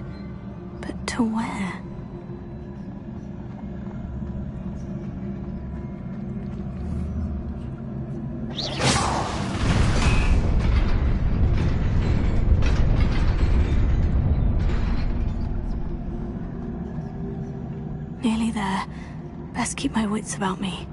B: But to where? best keep my wits about me.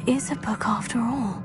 B: is a book after all.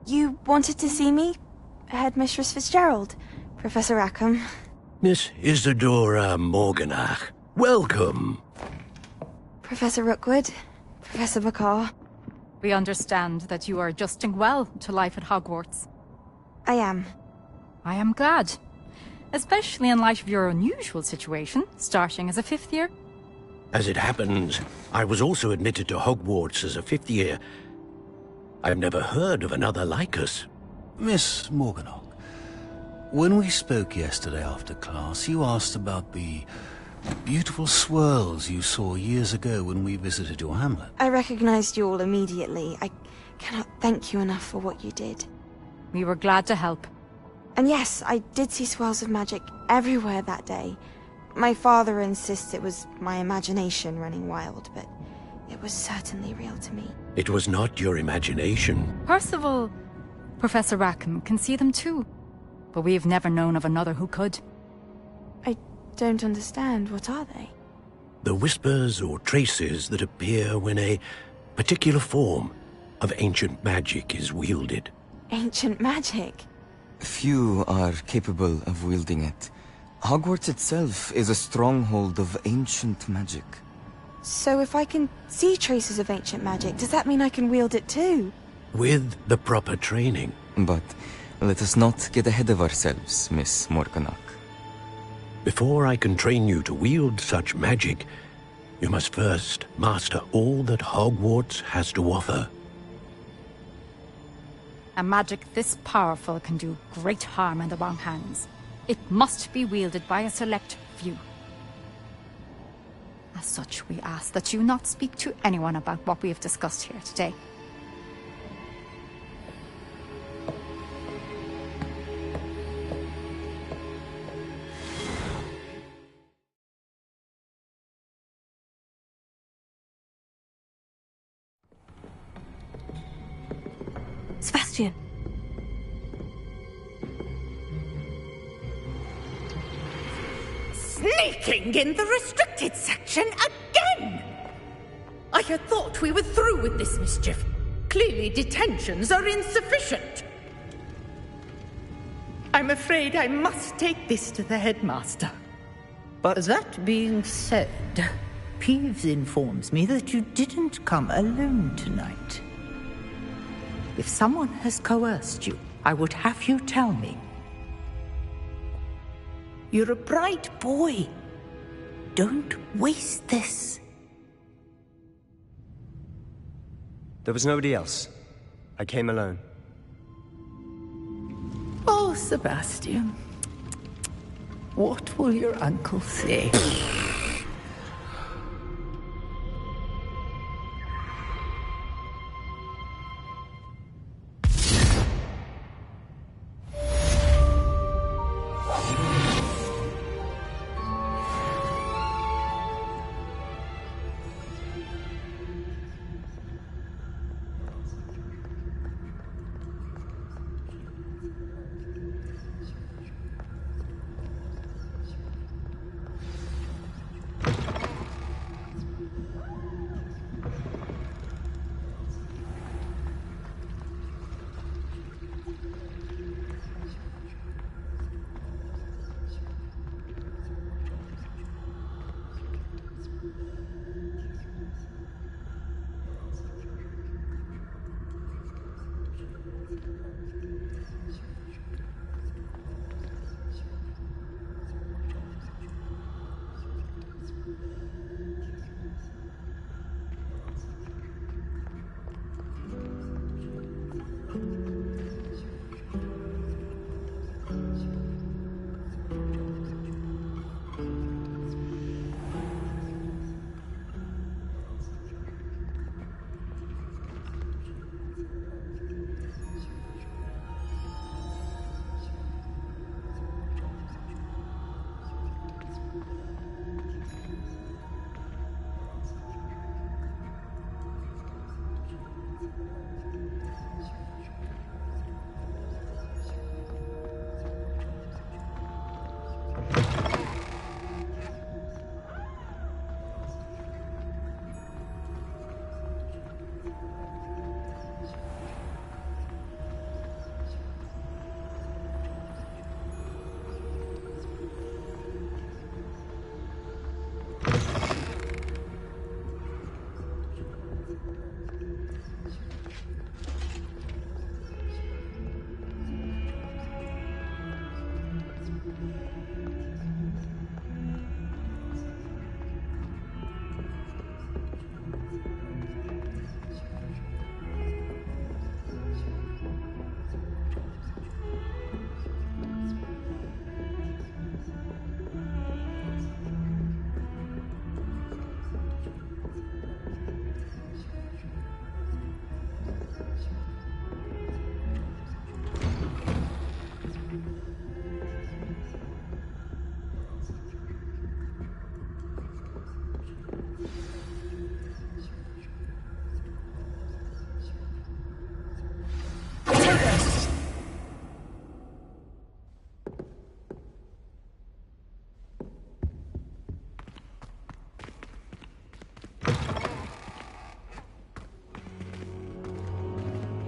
L: You wanted to see me? Headmistress Fitzgerald, Professor Rackham.
I: Miss Isadora Morganach, welcome.
L: Professor Rookwood, Professor Bakar.
N: We understand that you are adjusting well to life at Hogwarts.
L: I am.
N: I am glad. Especially in light of your unusual situation, starting as a 5th year.
I: As it happens, I was also admitted to Hogwarts as a 5th year. I've never heard of another like us.
W: Miss Morganach, when we spoke yesterday after class, you asked about the beautiful swirls you saw years ago when we visited your hamlet.
L: I recognized you all immediately. I cannot thank you enough for what you did.
N: We were glad to help.
L: And yes, I did see swirls of magic everywhere that day. My father insists it was my imagination running wild, but it was certainly real to me.
I: It was not your imagination.
N: Percival, Professor Rackham can see them too. But we've never known of another who could.
L: I don't understand. What are they?
I: The whispers or traces that appear when a particular form of ancient magic is wielded.
L: Ancient magic?
X: Few are capable of wielding it. Hogwarts itself is a stronghold of ancient magic.
L: So if I can see traces of ancient magic, does that mean I can wield it too?
I: With the proper training.
X: But let us not get ahead of ourselves, Miss Morganach.
I: Before I can train you to wield such magic, you must first master all that Hogwarts has to offer.
N: A magic this powerful can do great harm in the wrong hands. It must be wielded by a select few. As such, we ask that you not speak to anyone about what we have discussed here today.
B: Sebastian.
Y: Sneaking in the restricted section again! I had thought we were through with this mischief. Clearly detentions are insufficient. I'm afraid I must take this to the headmaster. But that being said, Peeves informs me that you didn't come alone tonight. If someone has coerced you, I would have you tell me. You're a bright boy. Don't waste this.
Q: There was nobody else. I came alone.
Y: Oh, Sebastian. What will your uncle say?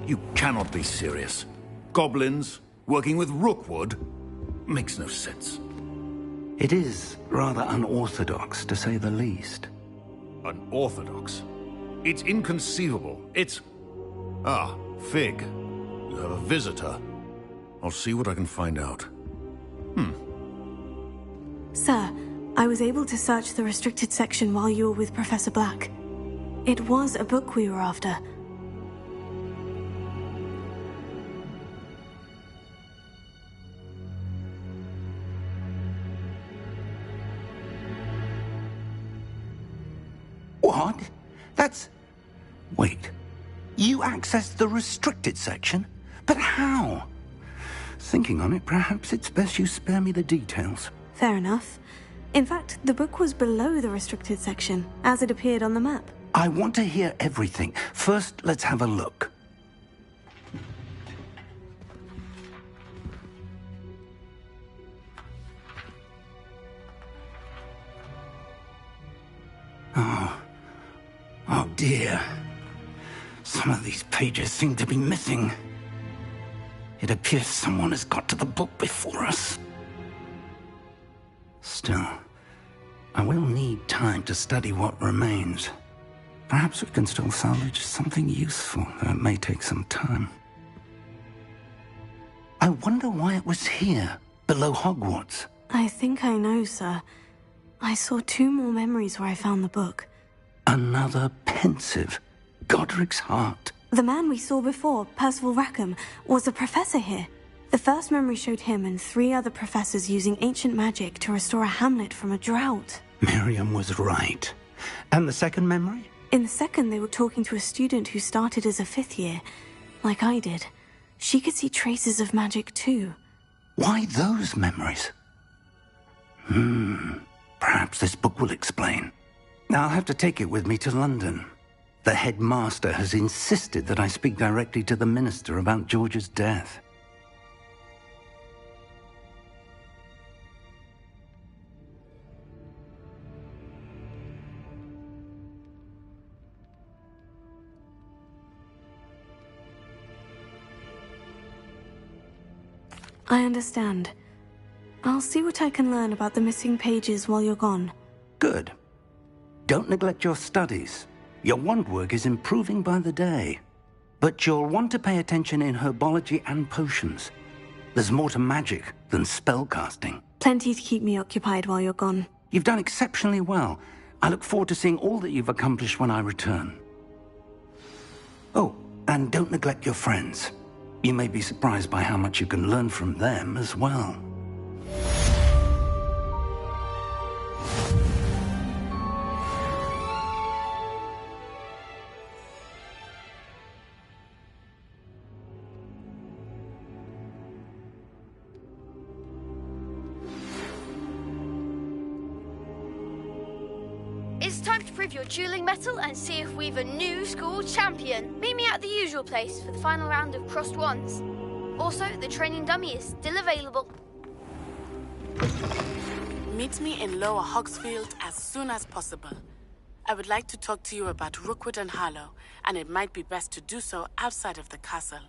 C: You cannot be serious. Goblins working with Rookwood? Makes no sense.
E: It is rather unorthodox, to say the least.
C: Unorthodox? It's inconceivable. It's... Ah, Fig. You have a visitor. I'll see what I can find out.
B: Sir, I was able to search the restricted section while you were with Professor Black. It was a book we were after.
E: What? That's... Wait. You accessed the restricted section? But how? Thinking on it, perhaps it's best you spare me the details.
B: Fair enough. In fact, the book was below the restricted section, as it appeared on the map.
E: I want to hear everything. First, let's have a look. Oh dear. Some of these pages seem to be missing.
C: It appears someone has got to the book before us. Still, I will need time to study what remains. Perhaps we can still salvage something useful, though it may take some time. I wonder why it was here, below Hogwarts.
B: I think I know, sir. I saw 2 more memories where I found the book.
C: Another pensive. Godric's heart.
B: The man we saw before, Percival Rackham, was a professor here. The first memory showed him and 3 other professors using ancient magic to restore a hamlet from a drought.
C: Miriam was right. And the second memory?
B: In the second, they were talking to a student who started as a 5th year, like I did. She could see traces of magic too.
C: Why those memories? Perhaps this book will explain. I'll have to take it with me to London. The headmaster has insisted that I speak directly to the minister about George's death.
B: I understand. I'll see what I can learn about the missing pages while you're gone.
C: Good. Don't neglect your studies. Your wand work is improving by the day. But you'll want to pay attention in herbology and potions. There's more to magic than spellcasting.
B: Plenty to keep me occupied while you're gone.
C: You've done exceptionally well. I look forward to seeing all that you've accomplished when I return. Oh, and don't neglect your friends. You may be surprised by how much you can learn from them as well.
J: It's time to prove your dueling mettle and see if we've a new school champion. Meet me at the usual place for the final round of crossed wands. Also, the training dummy is still available.
F: Meet me in Lower Hogsfield as soon as possible. I would like to talk to you about Rookwood and Harlow, and it might be best to do so outside of the castle.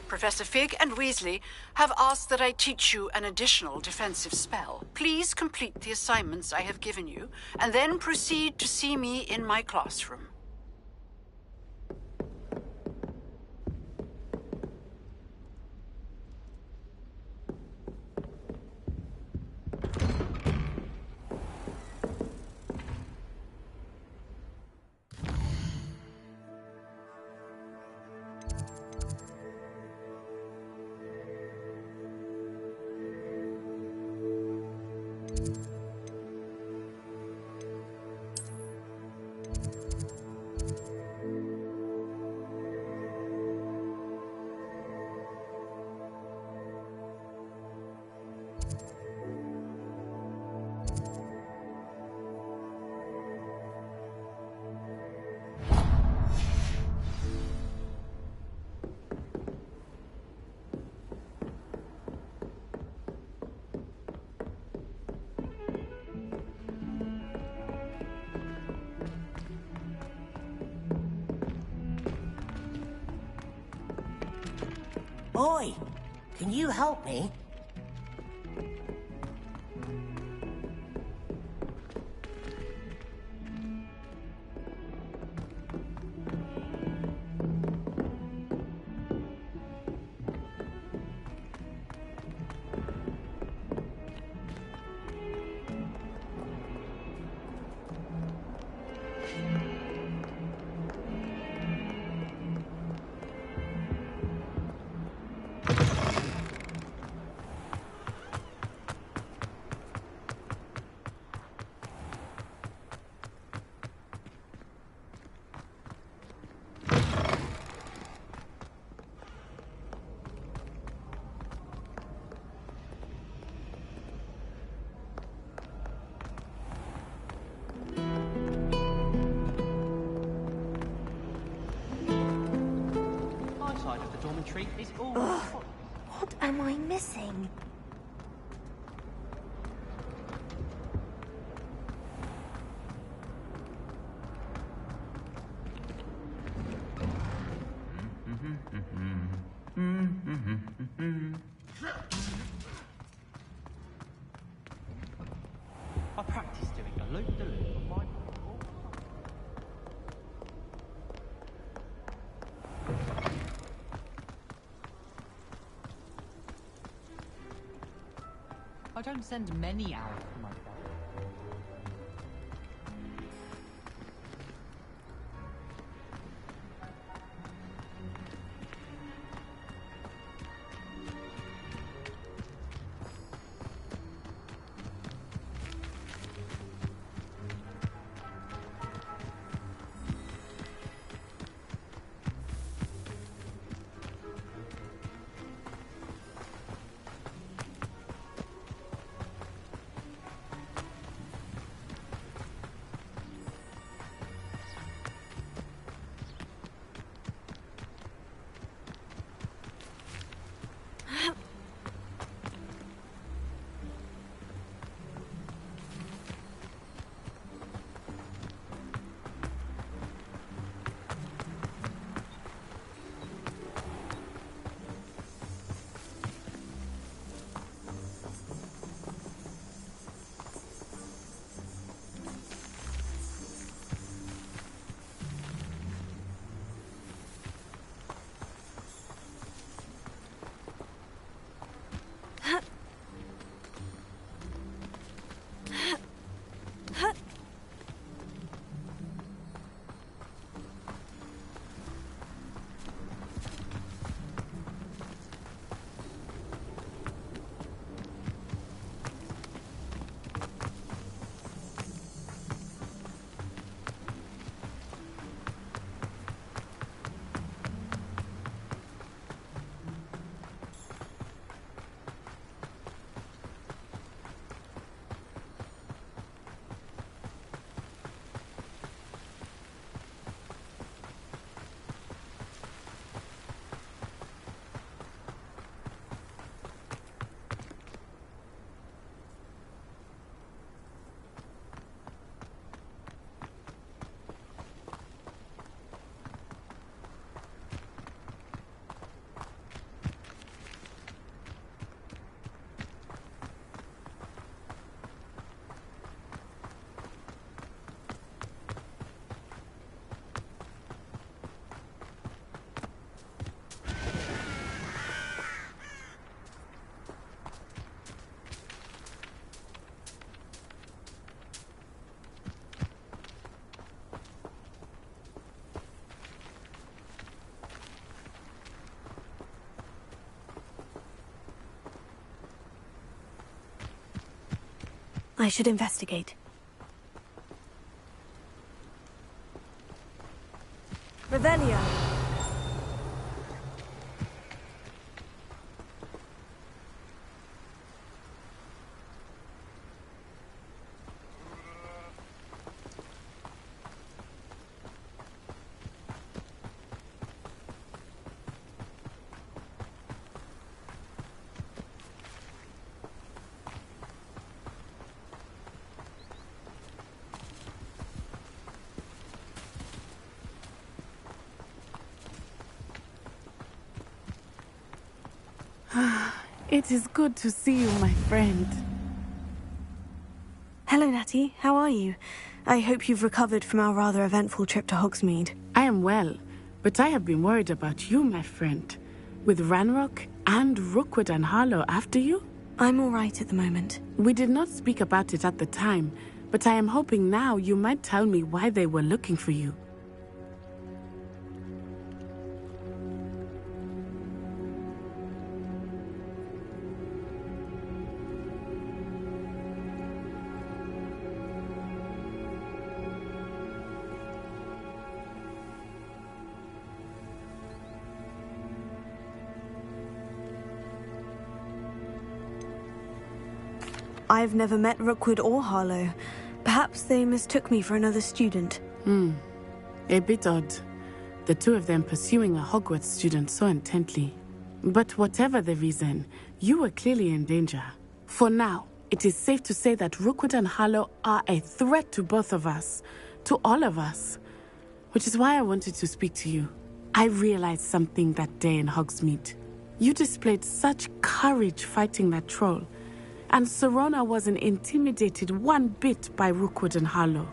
T: Professor Fig and Weasley have asked that I teach you an additional defensive spell. Please complete the assignments I have given you, and then proceed to see me in my classroom.
O: Boy, can you help me?
A: My side of the dormitory is all.
B: What am I missing?
A: I practice doing a loop-de-loop of my. I don't send many out for my brother.
B: I should investigate. Revelio.
F: It is good to see you, my friend.
B: Hello, Natty. How are you? I hope you've recovered from our rather eventful trip to Hogsmeade.
F: I am well, but I have been worried about you, my friend. With Ranrock and Rookwood and Harlow after you?
B: I'm all right at the moment.
F: We did not speak about it at the time, but I am hoping now you might tell me why they were looking for you.
B: I've never met Rookwood or Harlow. Perhaps they mistook me for another student.
F: A bit odd. The two of them pursuing a Hogwarts student so intently. But whatever the reason, you were clearly in danger. For now, it is safe to say that Rookwood and Harlow are a threat to both of us. To all of us. Which is why I wanted to speak to you. I realized something that day in Hogsmeade. You displayed such courage fighting that troll. And Serona wasn't intimidated one bit by Rookwood and Harlow.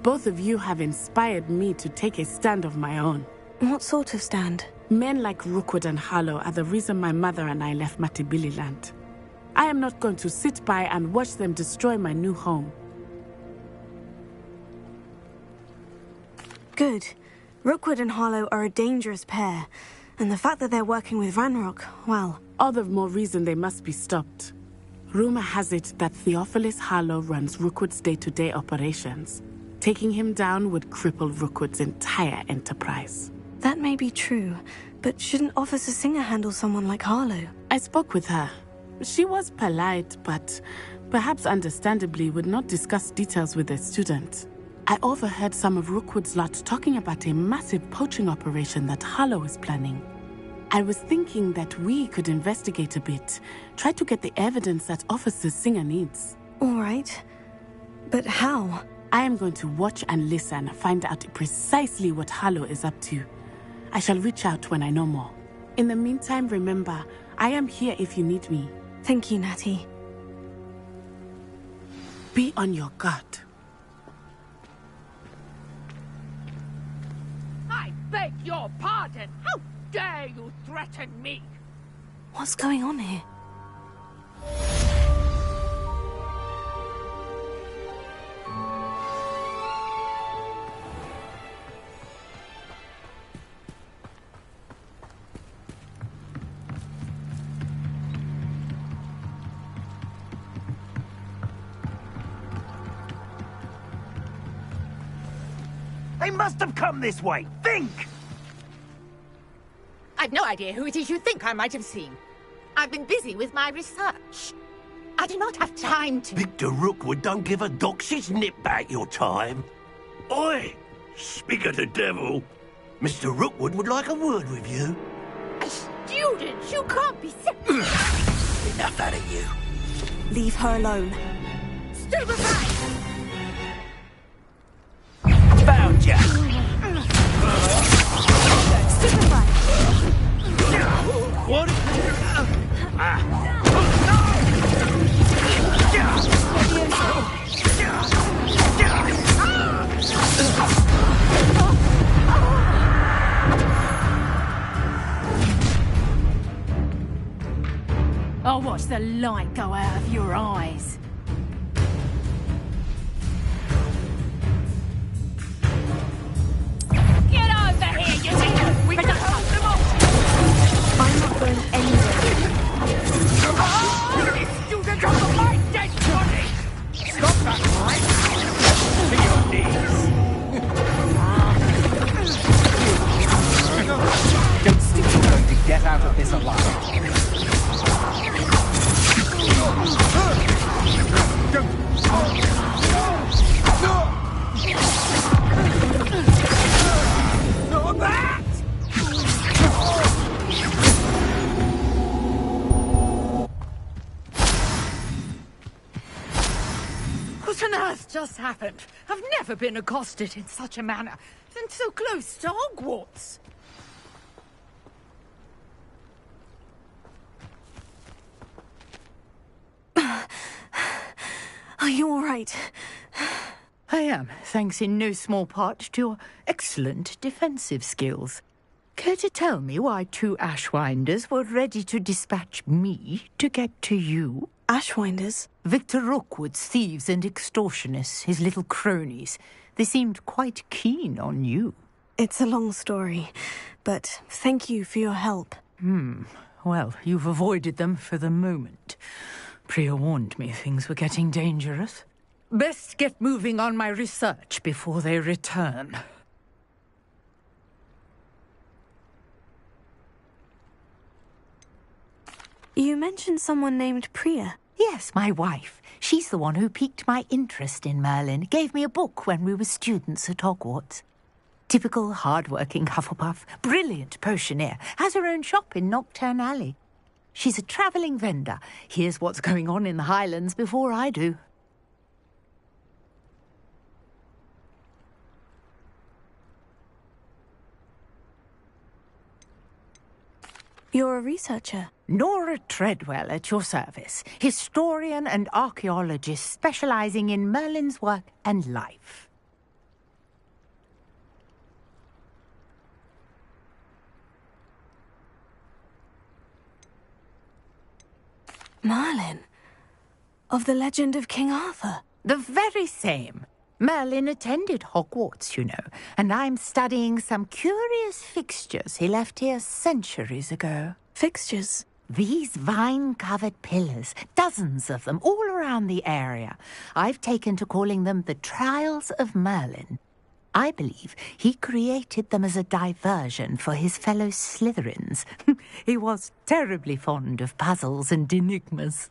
F: Both of you have inspired me to take a stand of my own.
B: What sort of stand?
F: Men like Rookwood and Harlow are the reason my mother and I left Matibili-land. I am not going to sit by and watch them destroy my new home.
B: Good. Rookwood and Harlow are a dangerous pair. And the fact that they're working with Ranrock, well...
F: All the more reason they must be stopped. Rumor has it that Theophilus Harlow runs Rookwood's day-to-day operations. Taking him down would cripple Rookwood's entire enterprise.
B: That may be true, but shouldn't Officer Singer handle someone like Harlow?
F: I spoke with her. She was polite, but perhaps understandably would not discuss details with a student. I overheard some of Rookwood's lot talking about a massive poaching operation that Harlow is planning. I was thinking that we could investigate a bit, try to get the evidence that Officer Singer needs.
B: All right. But how?
F: I am going to watch and listen, find out precisely what Harlow is up to. I shall reach out when I know more. In the meantime, remember, I am here if you need me.
B: Thank you, Natty.
F: Be on your guard.
G: I beg your pardon. How dare you threaten me?
B: What's going on here?
C: They must have come this way. Think!
G: I've no idea who it is you think I might have seen. I've been busy with my research. I do not have time to...
I: Victor Rookwood don't give a doxy's nip back your time. Oi! Speak of the devil. Mr. Rookwood would like a word with you.
G: A student? You can't be...
I: Enough out of you.
B: Leave her alone.
G: Stupefy!
C: Found ya!
G: Stupefy!
C: What?
N: I'll watch the light go out of your eyes.
G: Get over here, you think we can hold them off!
B: I'm not going anywhere.
G: Oh, this student of my dead body!
C: Stop that, right? To your knees. Don't think you're going to get out of this alive.
G: What on earth just happened? I've never been accosted in such a manner, and so close to Hogwarts.
B: Are you all right?
Y: I am, thanks in no small part to your excellent defensive skills. Care to tell me why 2 Ashwinders were ready to dispatch me to get to you?
B: Ashwinders?
Y: Victor Rookwood's thieves and extortionists, his little cronies. They seemed quite keen on you.
B: It's a long story, but thank you for your help.
Y: Well, you've avoided them for the moment. Priya warned me things were getting dangerous. Best get moving on my research before they return.
B: You mentioned someone named Priya.
Y: Yes, my wife. She's the one who piqued my interest in Merlin. Gave me a book when we were students at Hogwarts. Typical hard-working Hufflepuff, brilliant potioneer, has her own shop in Nocturne Alley. She's a travelling vendor. Hears what's going on in the Highlands before I do.
B: You're a researcher.
Y: Nora Treadwell at your service, historian and archaeologist specialising in Merlin's work and life.
B: Merlin? Of the legend of King Arthur?
Y: The very same. Merlin attended Hogwarts, you know, and I'm studying some curious fixtures he left here centuries ago.
B: Fixtures?
Y: These vine-covered pillars, dozens of them, all around the area. I've taken to calling them the Trials of Merlin. I believe he created them as a diversion for his fellow Slytherins. He was terribly fond of puzzles and enigmas.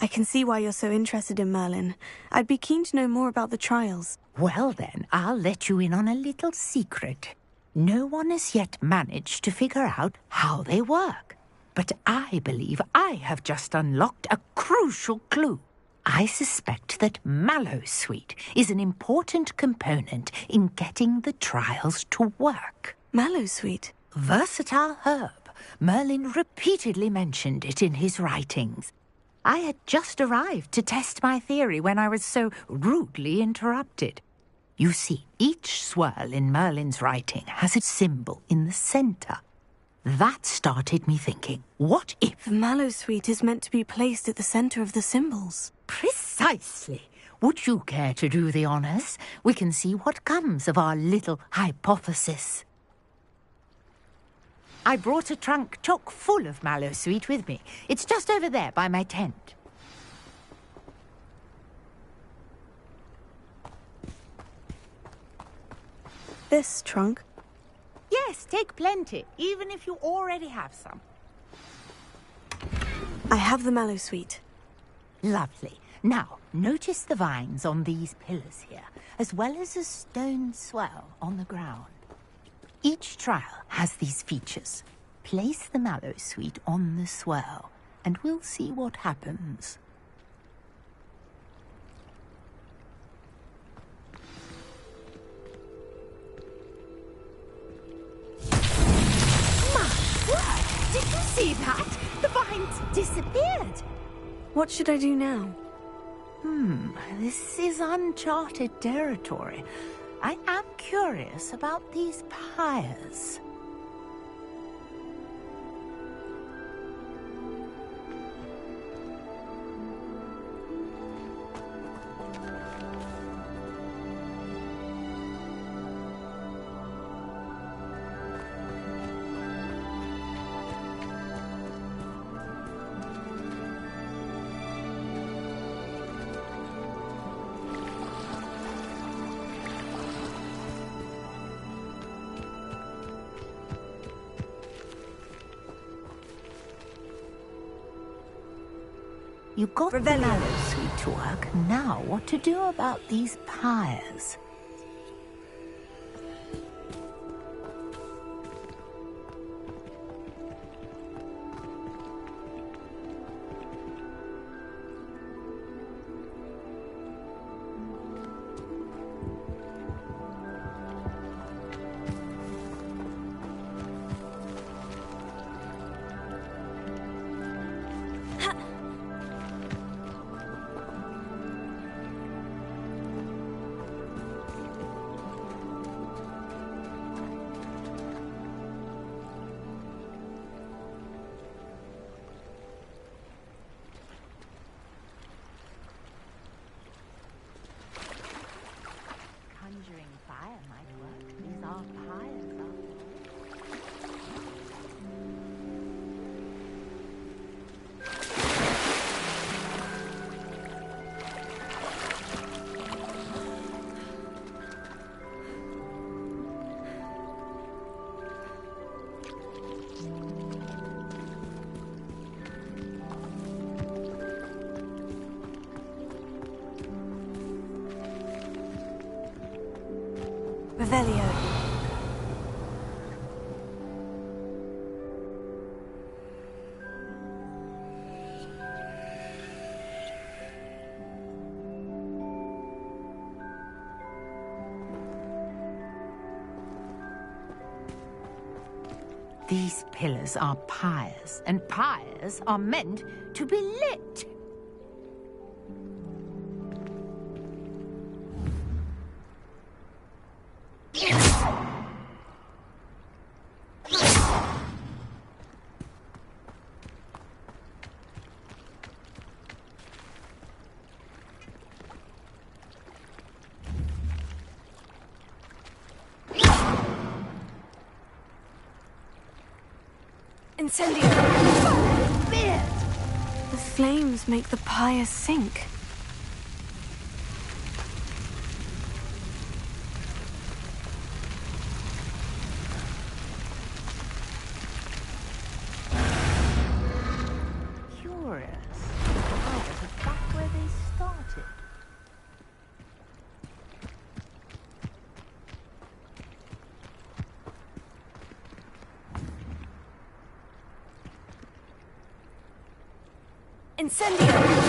B: I can see why you're so interested in Merlin. I'd be keen to know more about the trials.
Y: Well then, I'll let you in on a little secret. No one has yet managed to figure out how they work. But I believe I have just unlocked a crucial clue. I suspect that Mallowsweet is an important component in getting the trials to work.
B: Mallowsweet?
Y: Versatile herb. Merlin repeatedly mentioned it in his writings. I had just arrived to test my theory when I was so rudely interrupted. You see, each swirl in Merlin's writing has a symbol in the centre. That started me thinking, what if...
B: The Mallowsweet is meant to be placed at the centre of the symbols.
Y: Precisely. Would you care to do the honours? We can see what comes of our little hypothesis. I brought a trunk chock full of Mallowsweet with me. It's just over there by my tent.
B: This trunk?
Y: Yes, take plenty, even if you already have some.
B: I have the Mallowsweet.
Y: Lovely. Now, notice the vines on these pillars here, as well as a stone swell on the ground. Each trial has these features. Place the Mallowsweet on the swell, and we'll see what happens. My word! Did you see that? The vines disappeared.
B: What should I do now?
Y: This is uncharted territory. I am curious about these pyres. You got the Mallowsweet to work. Now, what to do about these pyres?
B: Revelio.
G: These pillars are pyres, and pyres are meant to be lit.
B: Incendio! The flames make the pyre sink.
G: Curious. Why was it back where they started?
B: Incendio!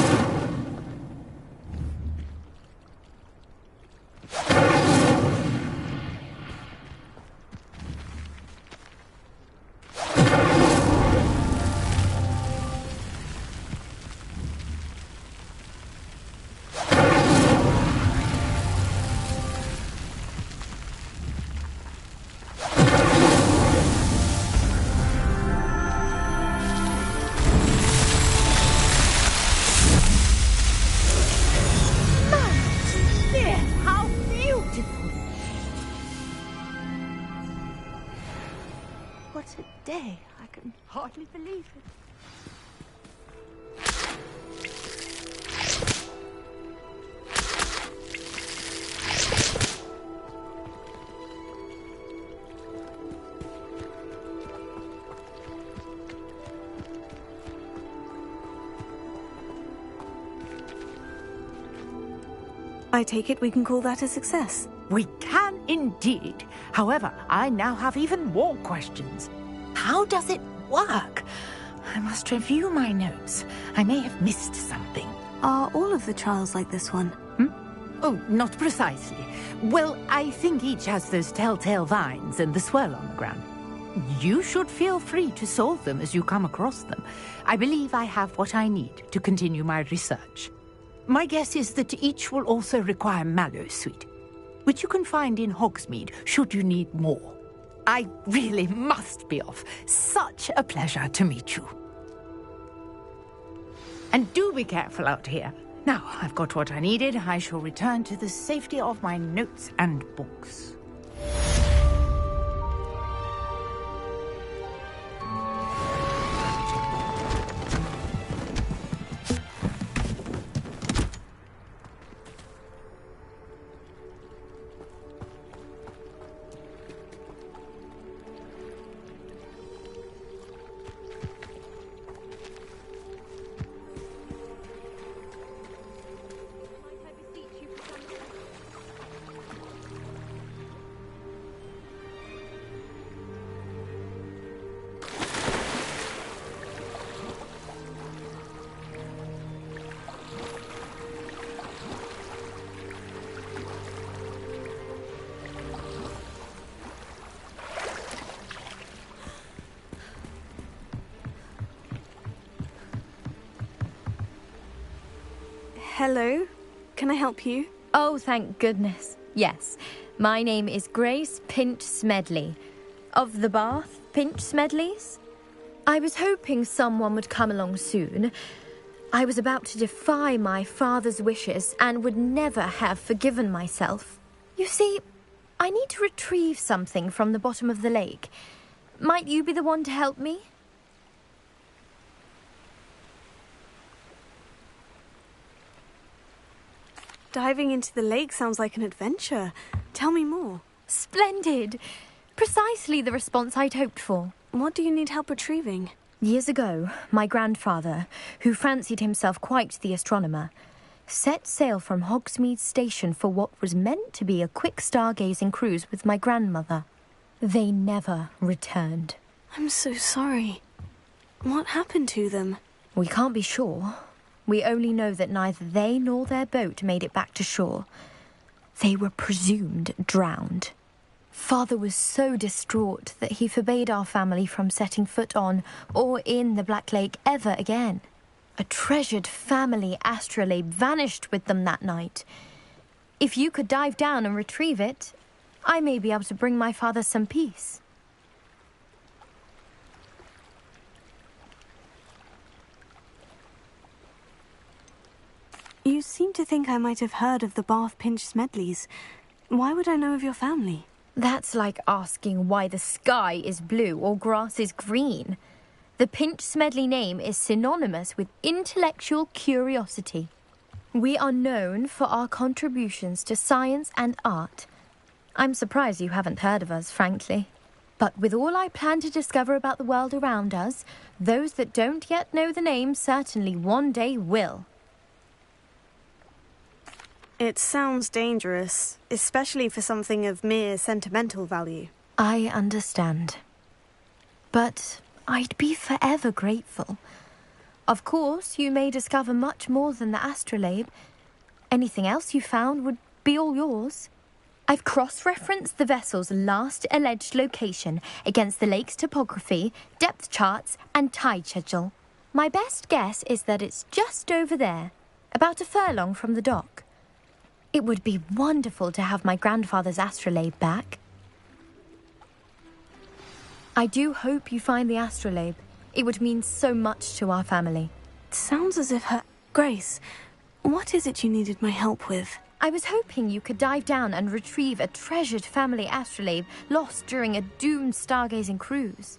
G: What a day. I can hardly believe it.
B: I take it we can call that a success.
G: We can indeed. However, I now have even more questions. How does it work? I must review my notes. I may have missed something.
B: Are all of the trials like this one?
G: Oh, not precisely. Well, I think each has those telltale vines and the swirl on the ground. You should feel free to solve them as you come across them. I believe I have what I need to continue my research. My guess is that each will also require mallow sweet, which you can find in Hogsmeade should you need more. I really must be off. Such a pleasure to meet you. And do be careful out here. Now, I've got what I needed. I shall return to the safety of my notes and books.
B: Hello, can I help you?
V: Oh, thank goodness. Yes, my name is Grace Pinch Smedley, of the Bath Pinch Smedleys. I was hoping someone would come along soon. I was about to defy my father's wishes and would never have forgiven myself. You see, I need to retrieve something from the bottom of the lake. Might you be the one to help me?
B: Diving into the lake sounds like an adventure. Tell me more.
V: Splendid! Precisely the response I'd hoped for.
B: What do you need help retrieving?
V: Years ago, my grandfather, who fancied himself quite the astronomer, set sail from Hogsmeade Station for what was meant to be a quick stargazing cruise with my grandmother. They never returned.
B: I'm so sorry. What happened to them?
V: We can't be sure. We only know that neither they nor their boat made it back to shore. They were presumed drowned. Father was so distraught that he forbade our family from setting foot on or in the Black Lake ever again. A treasured family astrolabe vanished with them that night. If you could dive down and retrieve it, I may be able to bring my father some peace.
B: You seem to think I might have heard of the Bath Pinch Smedleys. Why would I know of your family?
V: That's like asking why the sky is blue or grass is green. The Pinch Smedley name is synonymous with intellectual curiosity. We are known for our contributions to science and art. I'm surprised you haven't heard of us, frankly. But with all I plan to discover about the world around us, those that don't yet know the name certainly one day will.
S: It sounds dangerous, especially for something of mere sentimental value.
V: I understand. But I'd be forever grateful. Of course, you may discover much more than the astrolabe. Anything else you found would be all yours. I've cross-referenced the vessel's last alleged location against the lake's topography, depth charts, and tide schedule. My best guess is that it's just over there, about a furlong from the dock. It would be wonderful to have my grandfather's astrolabe back. I do hope you find the astrolabe. It would mean so much to our family.
B: Sounds as if her... Grace, what is it you needed my help with?
V: I was hoping you could dive down and retrieve a treasured family astrolabe lost during a doomed stargazing cruise.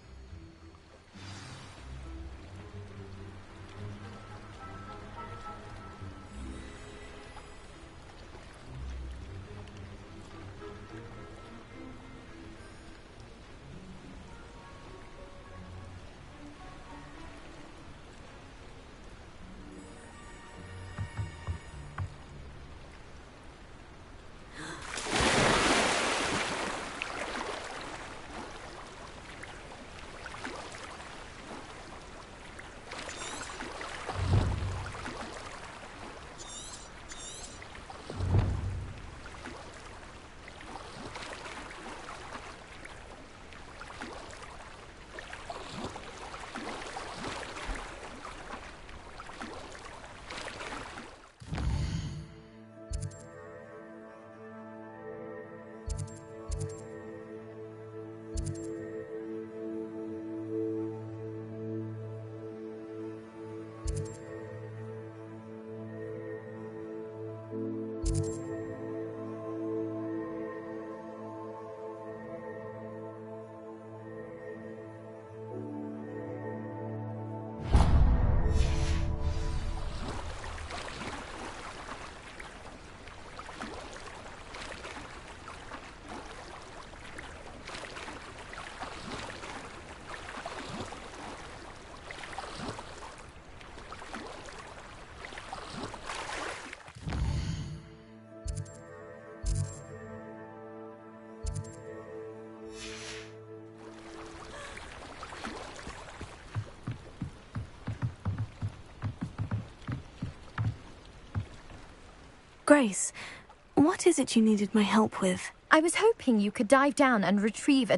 B: Grace, what is it you needed my help with?
V: I was hoping you could dive down and retrieve a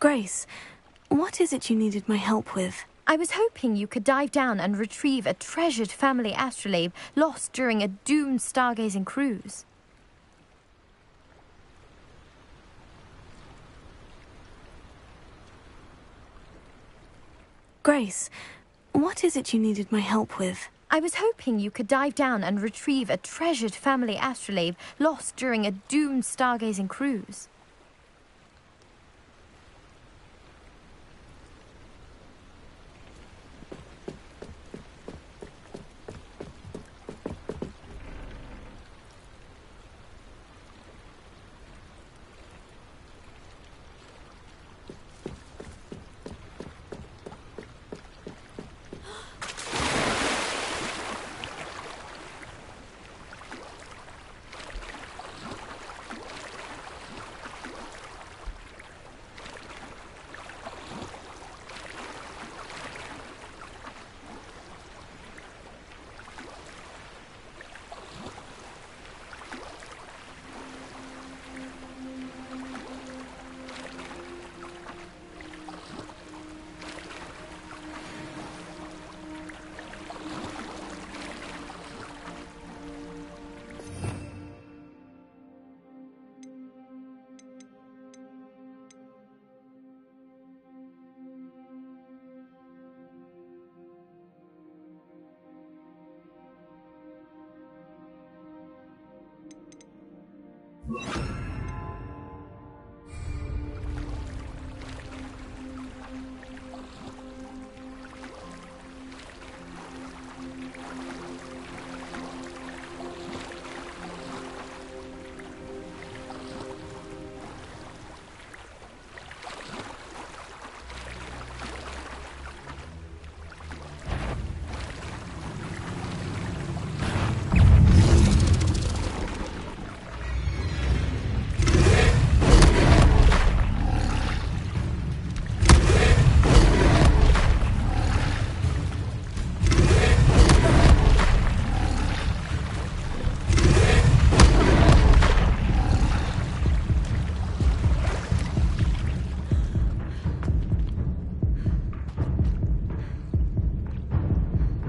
B: Grace, what is it you needed my help with?
V: I was hoping you could dive down and retrieve a treasured family astrolabe lost during a doomed stargazing cruise.
B: Grace, what is it you needed my help with?
V: I was hoping you could dive down and retrieve a treasured family astrolabe lost during a doomed stargazing cruise.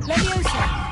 V: Leviosa!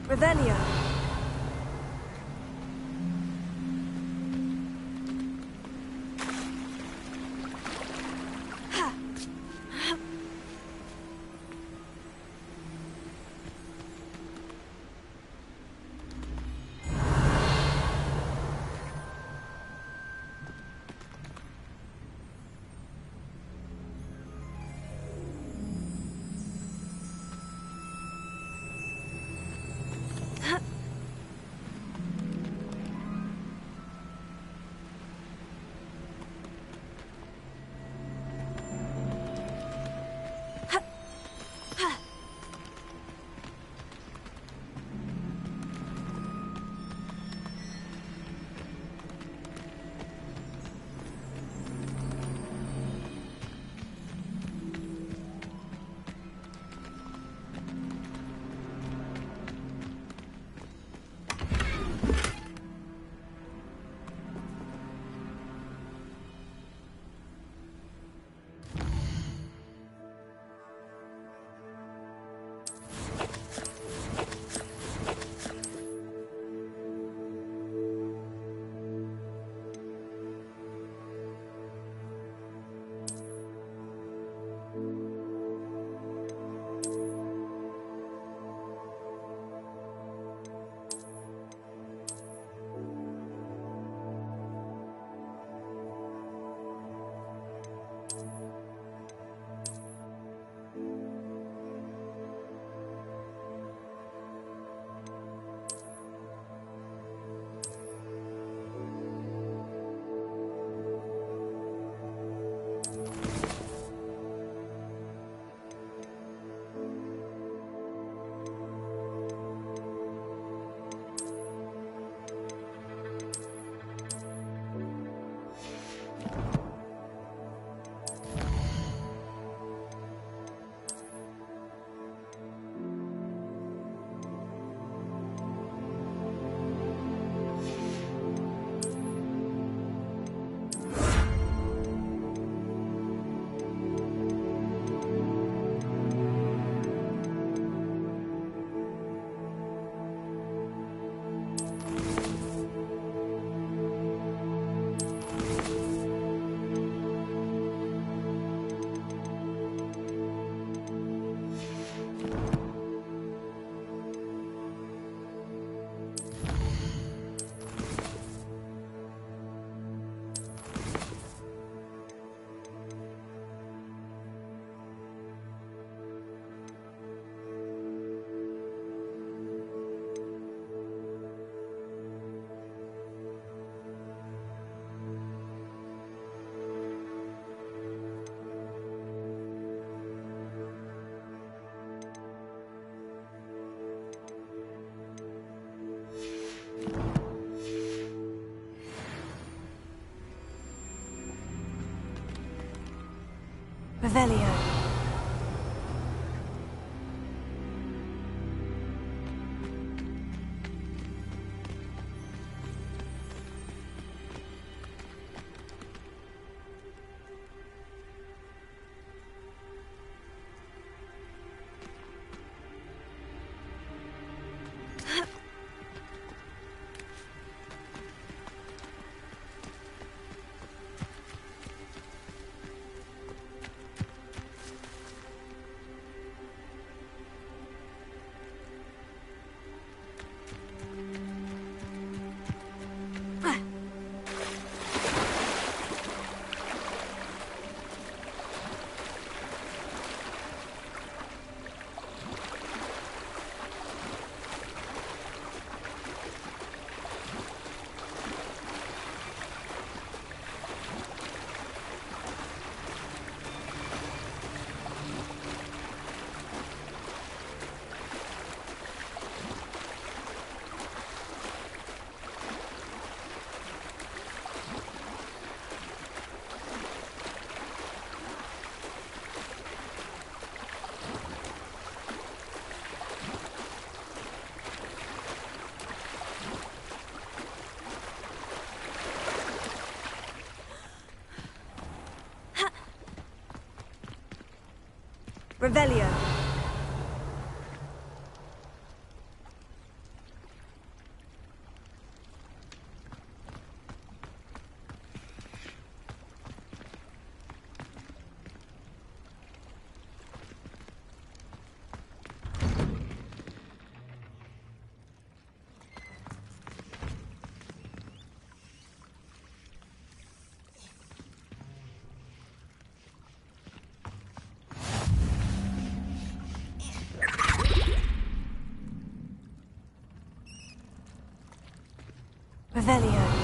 S: Revelio. Revelio. Revelio.
B: Revelio.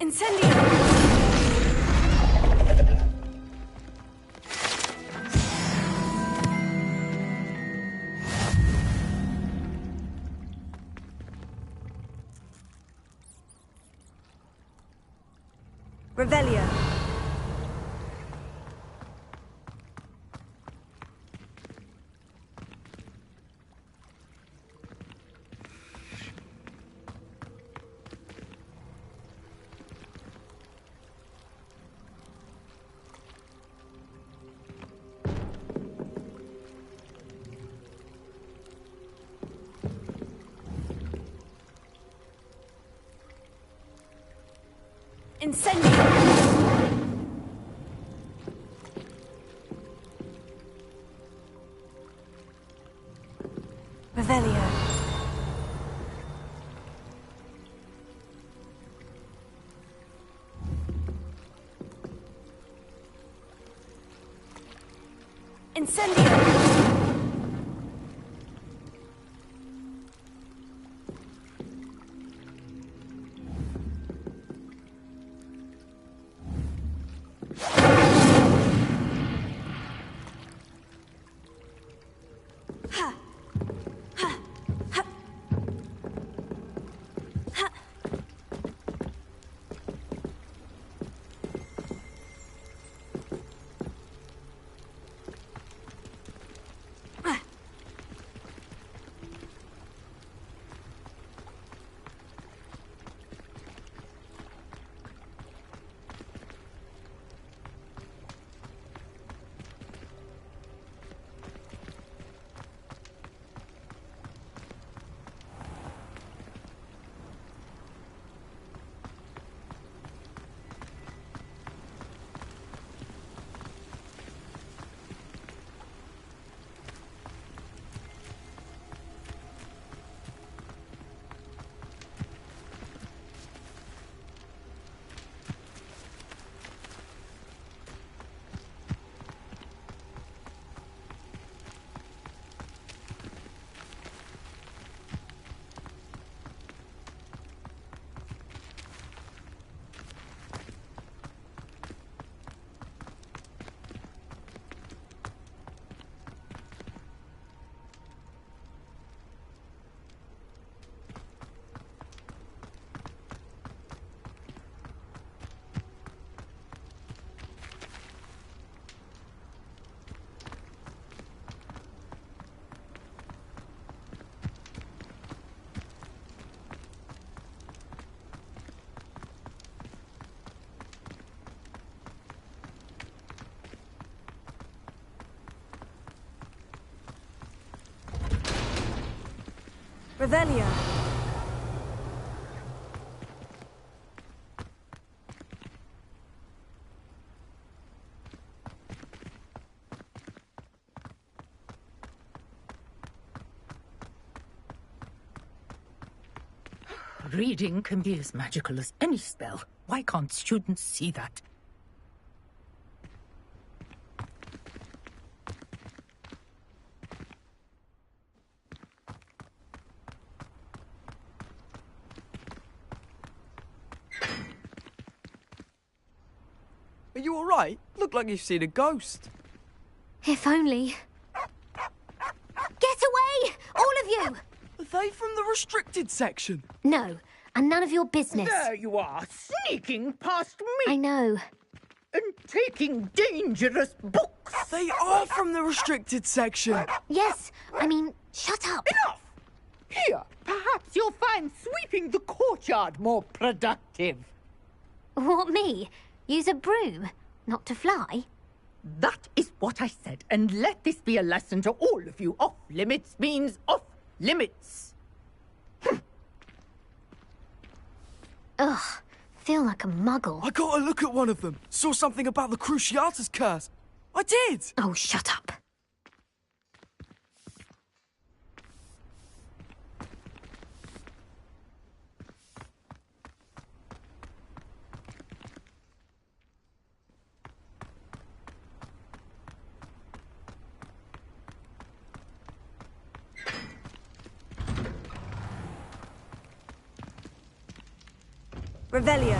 B: Incendio! Revelio. Incendio! Revelio. Incendio! Revelio.
Y: Reading can be as magical as any spell. Why can't students see that?
D: Are you alright? Look like you've seen a ghost.
V: If only. Get
D: they from the restricted section?
H: No, and none of your business.
Y: There you are, sneaking past me.
H: I know.
Y: And taking dangerous books.
D: They are from the restricted section.
H: Yes, I mean, shut up.
Y: Enough! Here, perhaps you'll find sweeping the courtyard more productive.
H: What, me? Use a broom? Not to fly?
Y: That is what I said, and let this be a lesson to all of you. Off limits means off limits.
H: Ugh, feel like a muggle.
D: I got a look at one of them. Saw something about the Cruciatus curse. I did!
H: Oh, shut up.
S: Revelio.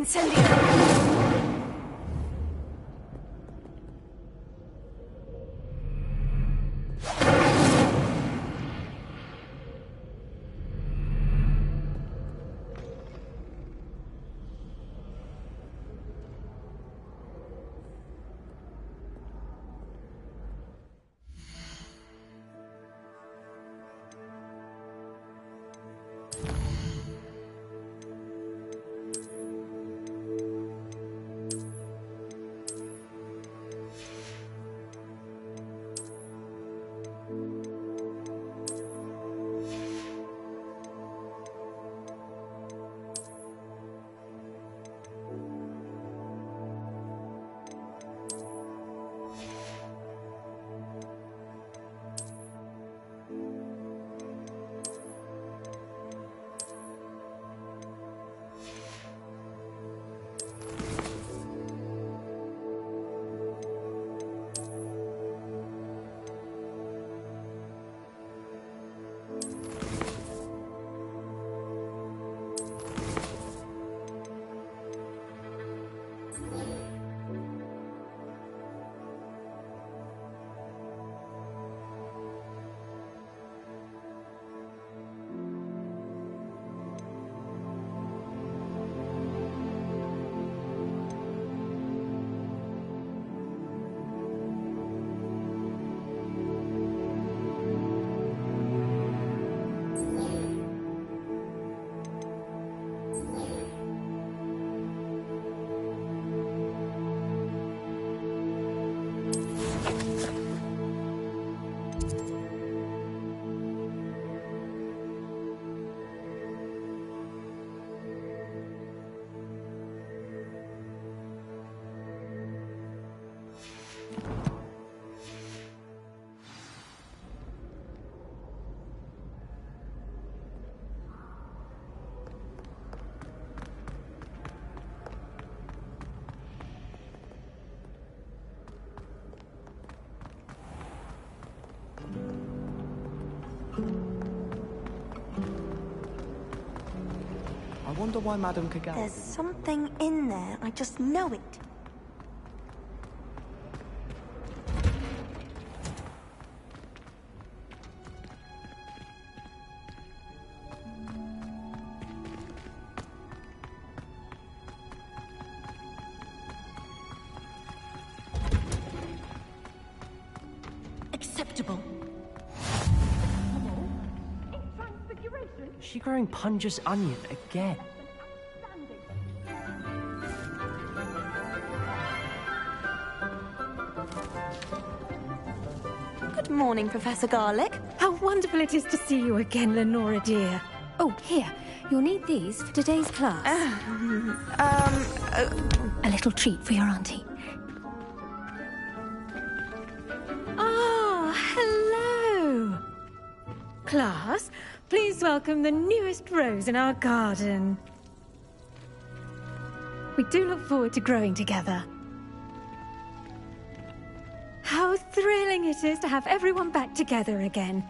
B: Incendio!
D: I wonder why Madame Kagami...
L: There's something in there, I just know it.
B: Acceptable.
K: Is she growing Punja's onion again?
L: Good morning, Professor Garlic.
M: How wonderful it is to see you again, Lenora dear. Oh, here. You'll need these for today's class. A little treat for your auntie. Ah, hello. Class, please welcome the newest rose in our garden. We do look forward to growing together. How thrilling it is to have everyone back together again.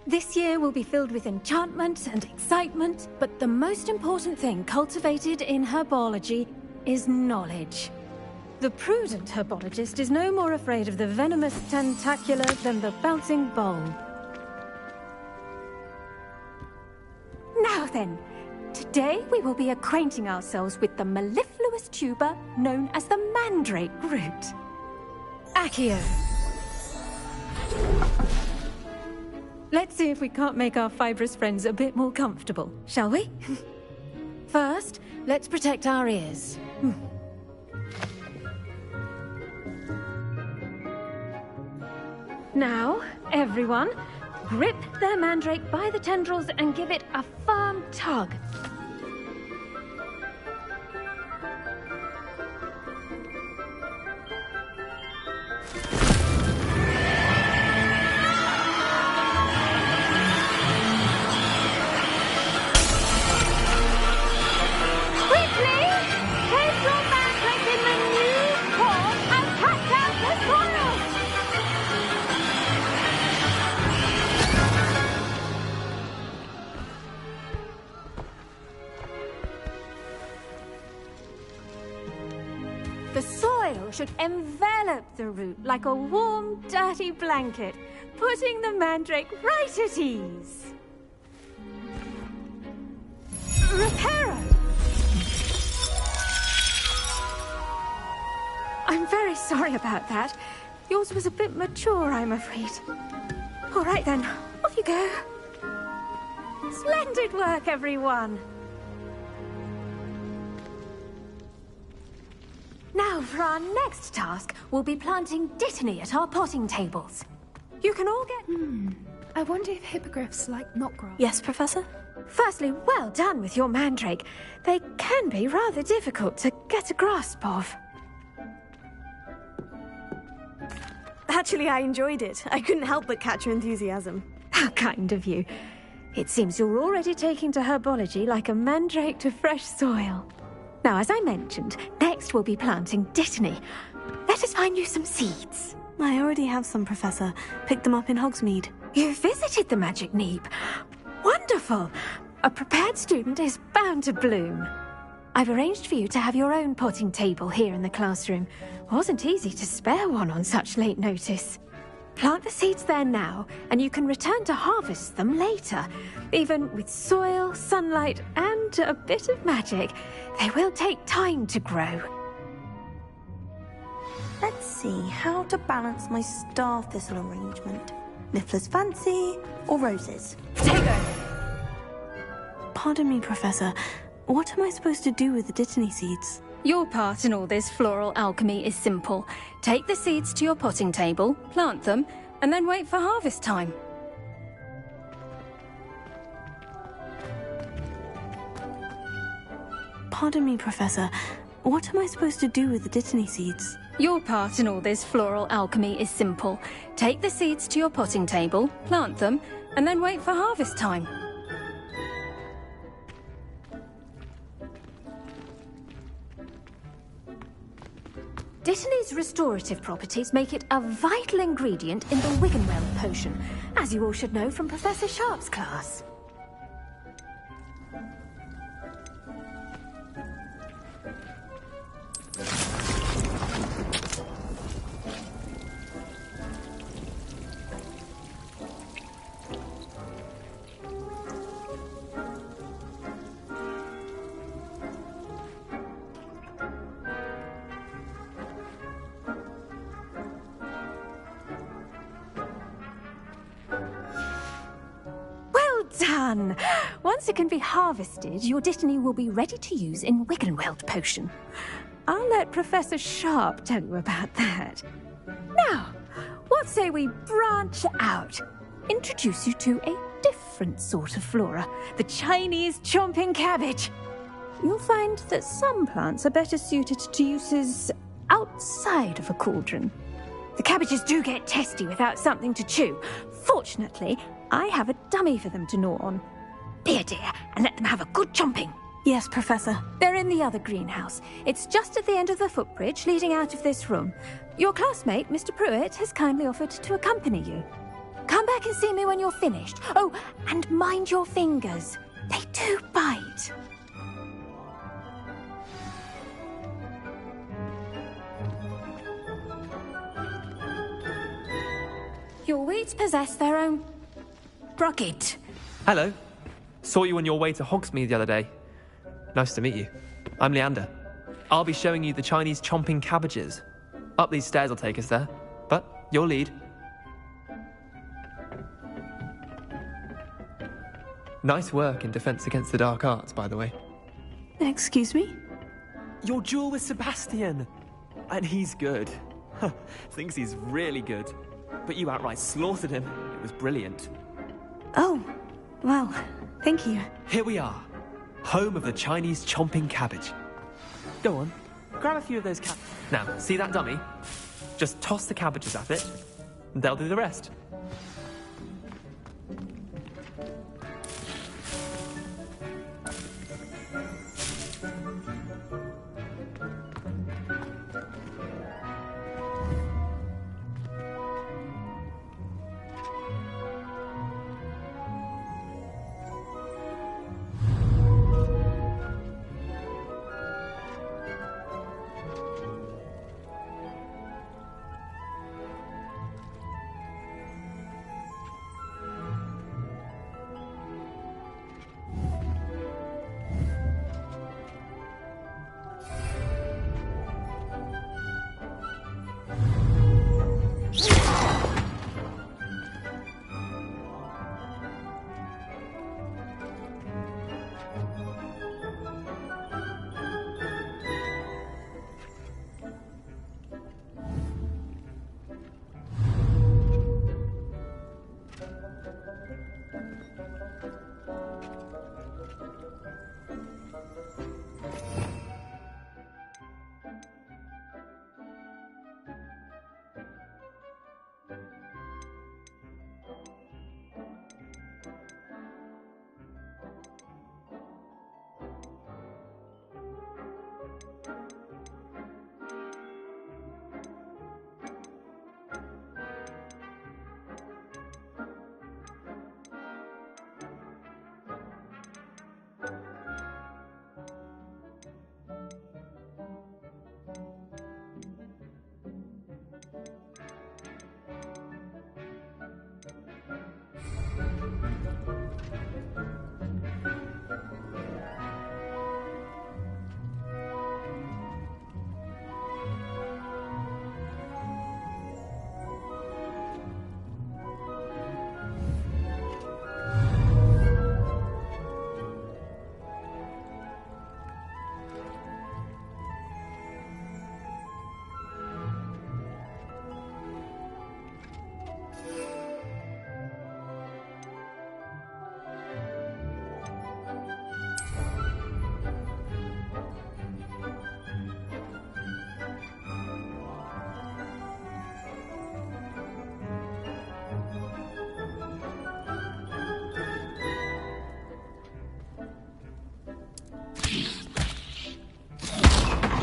M: This year will be filled with enchantment and excitement, but the most important thing cultivated in herbology is knowledge. The prudent herbologist is no more afraid of the venomous tentacular than the bouncing bulb. Now then, today we will be acquainting ourselves with the mellifluous tuber known as the mandrake root. Accio. Let's see if we can't make our fibrous friends a bit more comfortable, shall we? First, let's protect our ears. Now, everyone, grip their mandrake by the tendrils and give it a firm tug. The soil should envelop the root like a warm, dirty blanket, putting the mandrake right at ease. Reparo! I'm very sorry about that. Yours was a bit mature, I'm afraid. All right then, off you go. Splendid work, everyone. Now, for our next task, we'll be planting dittany at our potting tables. You can all get...
B: I wonder if hippogriffs like knotgrass.
M: Yes, Professor? Firstly, well done with your mandrake. They can be rather difficult to get a grasp of.
S: Actually, I enjoyed it. I couldn't help but catch your enthusiasm.
M: How kind of you. It seems you're already taking to herbology like a mandrake to fresh soil. Now, as I mentioned, next we'll be planting dittany. Let us find you some seeds.
S: I already have some, Professor. Picked them up in Hogsmeade.
M: You visited the Magic Neep. Wonderful! A prepared student is bound to bloom. I've arranged for you to have your own potting table here in the classroom. Wasn't easy to spare one on such late notice. Plant the seeds there now, and you can return to harvest them later. Even with soil, sunlight, and a bit of magic, they will take time to grow.
L: Let's see how to balance my star thistle arrangement. Niffler's fancy or roses?
M: Potato!
S: Pardon me, Professor. What am I supposed to do with the dittany seeds?
N: Your part in all this floral alchemy is simple. Take the seeds to your potting table, plant them, and then wait for harvest time.
S: Pardon me, Professor. What am I supposed to do with the dittany seeds?
N: Your part in all this floral alchemy is simple. Take the seeds to your potting table, plant them, and then wait for harvest time. Dittany's restorative properties make it a vital ingredient in the Wiggenweld potion, as you all should know from Professor Sharp's class. Done! Once it can be harvested, your dittany will be ready to use in Wiggenweld potion. I'll let Professor Sharp tell you about that. Now, what say we branch out? Introduce you to a different sort of flora, the Chinese chomping cabbage. You'll find that some plants are better suited to uses outside of a cauldron. The cabbages do get testy without something to chew. Fortunately, I have a dummy for them to gnaw on. Be a dear and let them have a good chomping.
S: Yes, Professor.
M: They're in the other greenhouse. It's just at the end of the footbridge leading out of this room. Your classmate, Mr. Pruitt, has kindly offered to accompany you. Come back and see me when you're finished. Oh, and mind your fingers. They do bite. Your weeds possess their own rocket.
P: Hello. Saw you on your way to Hogsmeade the other day. Nice to meet you. I'm Leander. I'll be showing you the Chinese chomping cabbages. Up these stairs will take us there. But your lead. Nice work in Defense Against the Dark Arts, by the way.
S: Excuse me?
P: Your duel with Sebastian. And he's good. Thinks he's really good. But you outright slaughtered him. It was brilliant.
S: Oh, well, thank you.
P: Here we are. Home of the Chinese chomping cabbage. Go on, grab a few of those cabbages. Now, see that dummy? Just toss the cabbages at it, and they'll do the rest.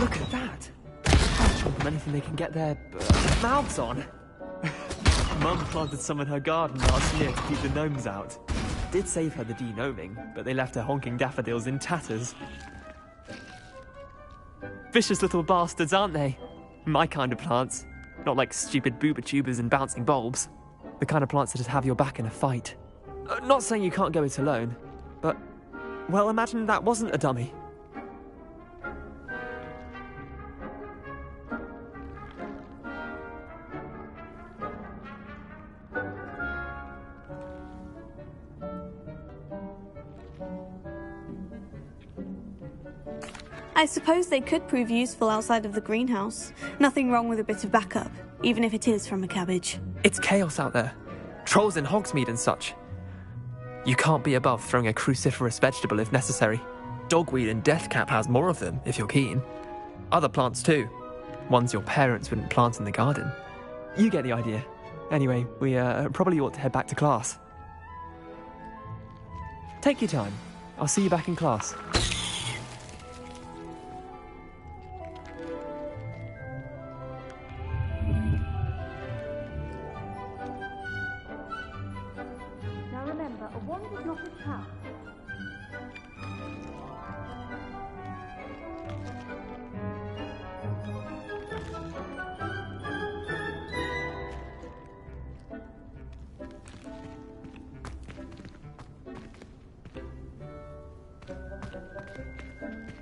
P: Look at that! Chomp them anything they can get their mouths on. Mum planted some in her garden last year to keep the gnomes out. Did save her the de-gnoming, but they left her honking daffodils in tatters. Vicious little bastards, aren't they? My kind of plants. Not like stupid booba tubers and bouncing bulbs. The kind of plants that just have your back in a fight. Not saying you can't go it alone, but, well, imagine that wasn't a dummy.
S: I suppose they could prove useful outside of the greenhouse. Nothing wrong with a bit of backup, even if it is from a cabbage.
P: It's chaos out there. Trolls in Hogsmeade and such. You can't be above throwing a cruciferous vegetable if necessary. Dogweed and deathcap has more of them, if you're keen. Other plants too. Ones your parents wouldn't plant in the garden. You get the idea. Anyway, we probably ought to head back to class. Take your time. I'll see you back in class.
M: Now remember, a wand is not a trap.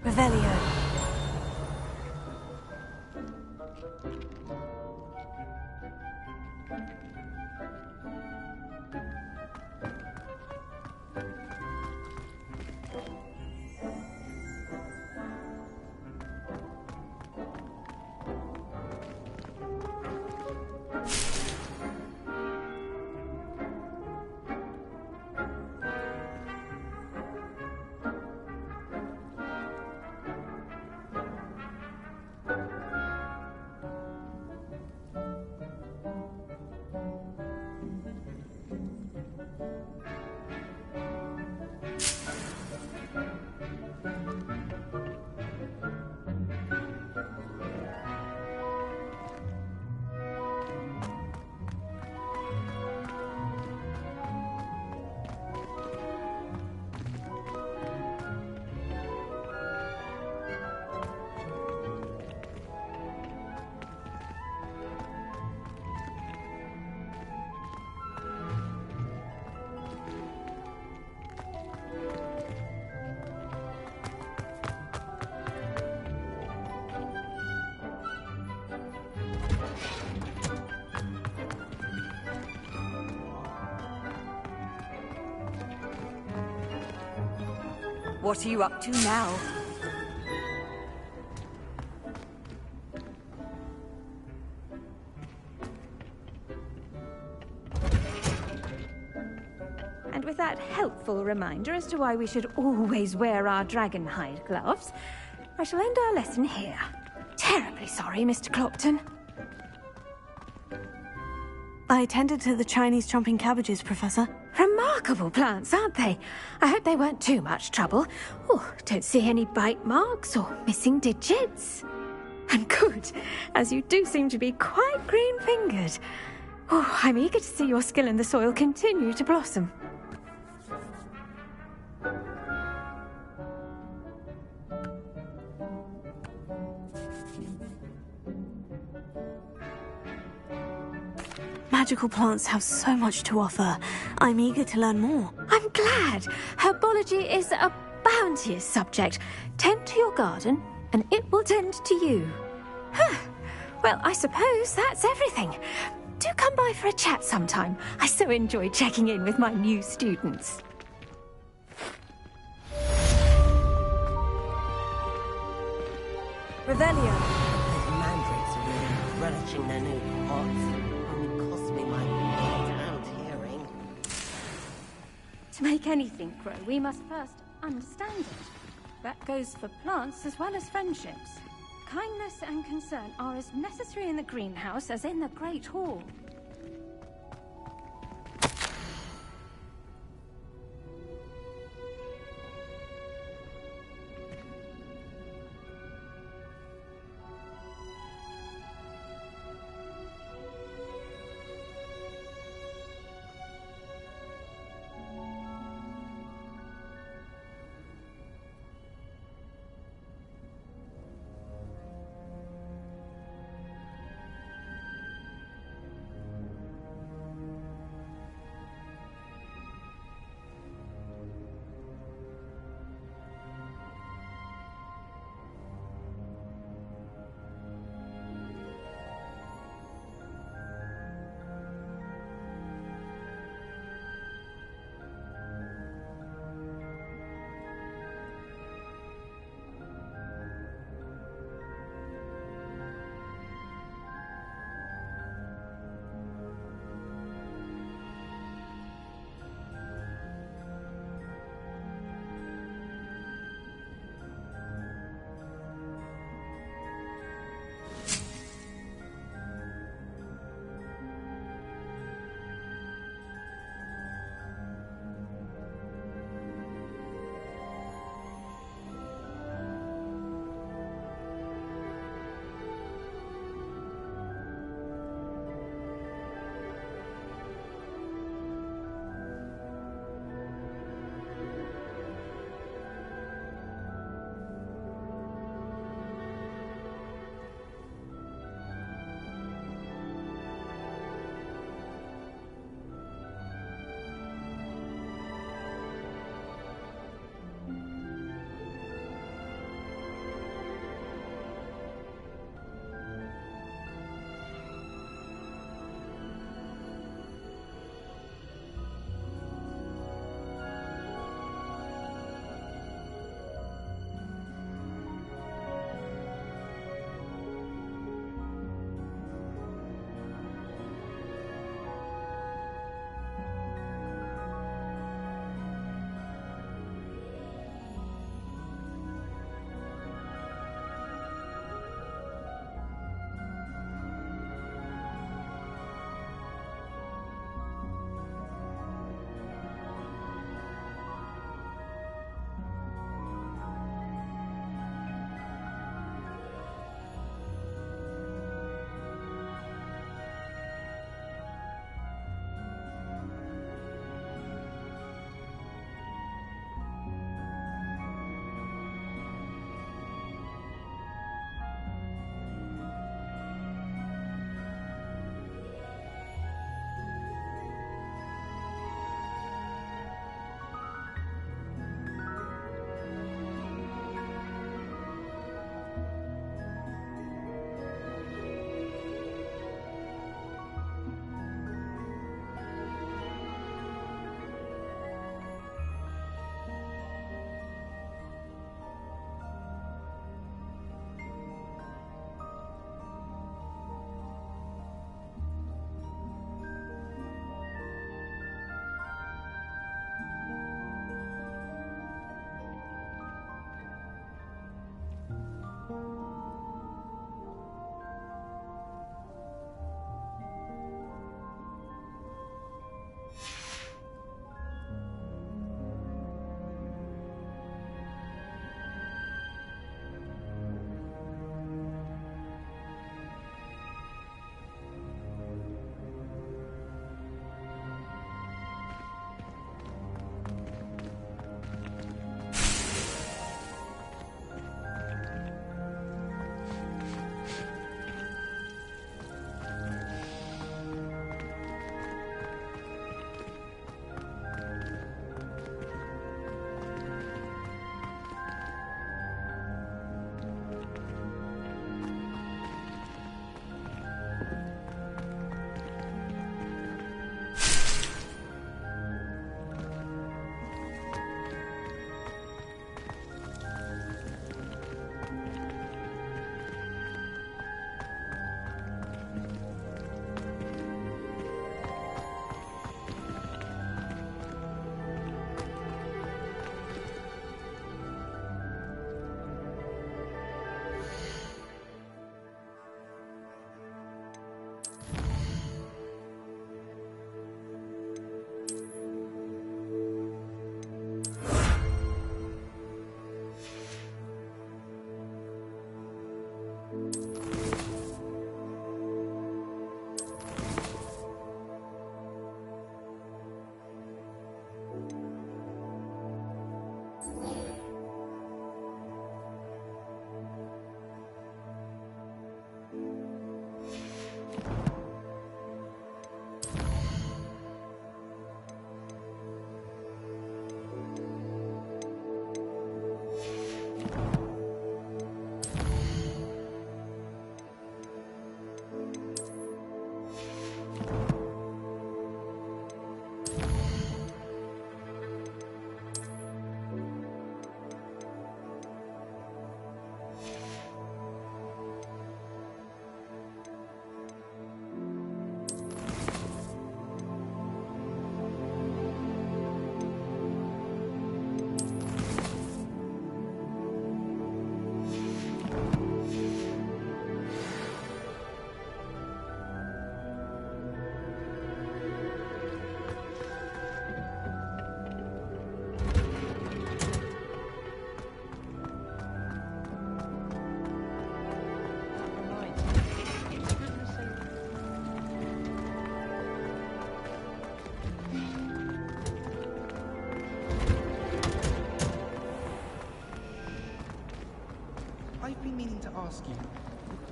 S: Revelio.
Q: What are you up to now?
M: And with that helpful reminder as to why we should always wear our dragon hide gloves, I shall end our lesson here. Terribly sorry, Mr. Clopton.
S: I attended to the Chinese chomping cabbages, Professor.
M: Remarkable plants, aren't they? I hope they weren't too much trouble. Oh, don't see any bite marks or missing digits. And good, as you do seem to be quite green-fingered. Oh, I'm eager to see your skill in the soil continue to blossom.
S: Magical plants have so much to offer. I'm eager to learn more.
M: I'm glad. Herbology is a bounteous subject. Tend to your garden, and it will tend to you. Well, I suppose that's everything. Do come by for a chat sometime. I so enjoy checking in with my new students.
S: Revelio.
O: Those mandrakes are really relishing their new pots. Only cost me my damned hearing.
M: To make anything grow, we must first understand it. That goes for plants as well as friendships. Kindness and concern are as necessary in the greenhouse as in the Great Hall.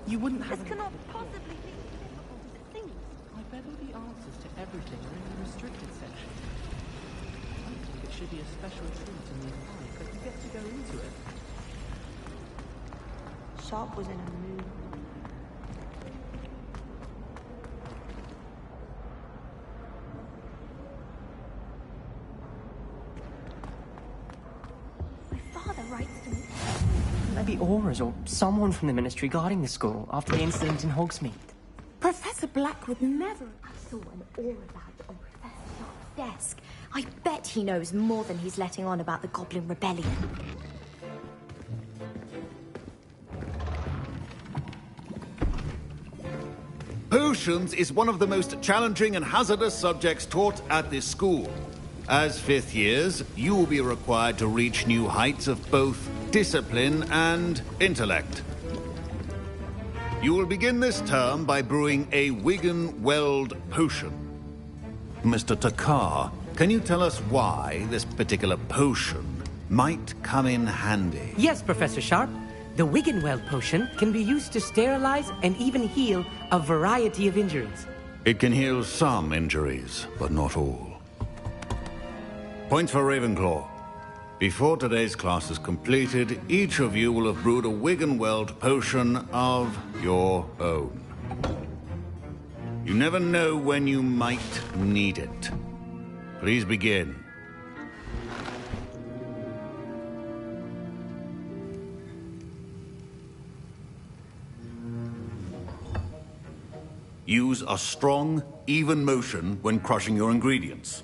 A: You wouldn't have...
J: This cannot possibly be as difficult as it seems.
A: I bet all the answers to everything are in the restricted section. I think it should be a special treat in year 5 that you get to go into it.
L: Sharp was in a mood.
J: My father writes to me.
K: Maybe Aura's or someone from the Ministry guarding the school after the incident in Hogsmeade.
V: Professor Black would never... I saw an aura badge on Professor Sharp's desk. I bet he knows more than he's letting on about the Goblin Rebellion.
E: Potions is one of the most challenging and hazardous subjects taught at this school. As 5th years, you will be required to reach new heights of both discipline and intellect. You will begin this term by brewing a Wigan-Weld potion. Mr. Takar, can you tell us why this particular potion might come in handy?
K: Yes, Professor Sharp. The Wiggenweld potion can be used to sterilize and even heal a variety of injuries.
E: It can heal some injuries, but not all. Points for Ravenclaw. Before today's class is completed, each of you will have brewed a Wiggenweld potion of your own. You never know when you might need it. Please begin. Use a strong, even motion when crushing your ingredients.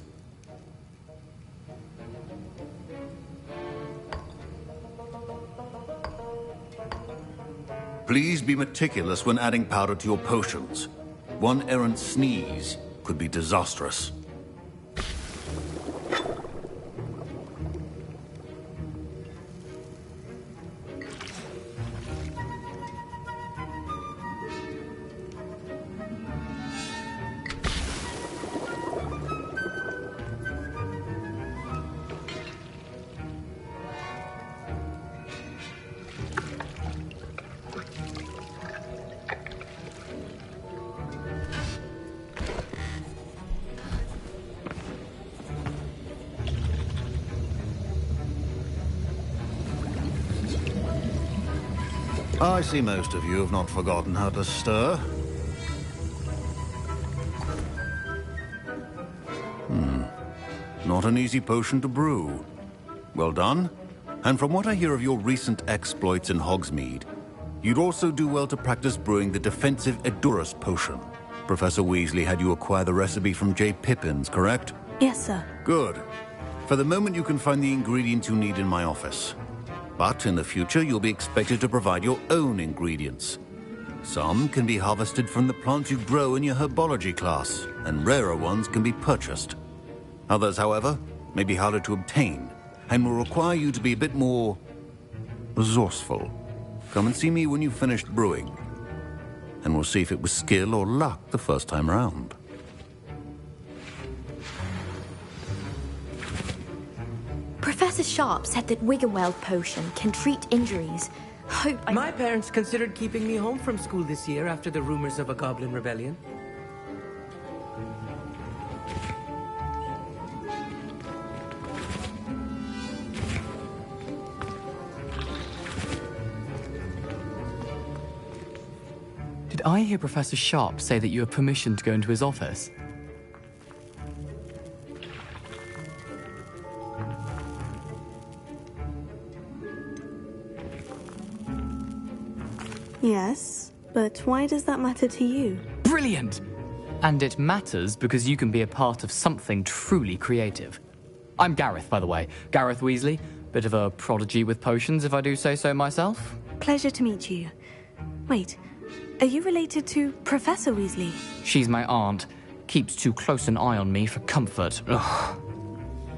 E: Please be meticulous when adding powder to your potions. One errant sneeze could be disastrous. I see most of you have not forgotten how to stir. Not an easy potion to brew. Well done. And from what I hear of your recent exploits in Hogsmeade, you'd also do well to practice brewing the defensive Edurus potion. Professor Weasley had you acquire the recipe from J. Pippins, correct?
B: Yes, sir.
E: Good. For the moment, you can find the ingredients you need in my office. But in the future, you'll be expected to provide your own ingredients. Some can be harvested from the plants you grow in your herbology class, and rarer ones can be purchased. Others, however, may be harder to obtain, and will require you to be a bit more resourceful. Come and see me when you've finished brewing, and we'll see if it was skill or luck the first time round.
V: Professor Sharp said that Wiggenweld potion can treat injuries.
K: My parents considered keeping me home from school this year after the rumors of a Goblin Rebellion.
R: Did I hear Professor Sharp say that you have permission to go into his office?
S: Yes, but why does that matter to you?
R: Brilliant! And it matters because you can be a part of something truly creative. I'm Gareth, by the way. Gareth Weasley. Bit of a prodigy with potions, if I do say so myself.
S: Pleasure to meet you. Wait, are you related to Professor Weasley?
R: She's my aunt. Keeps too close an eye on me for comfort. Ugh.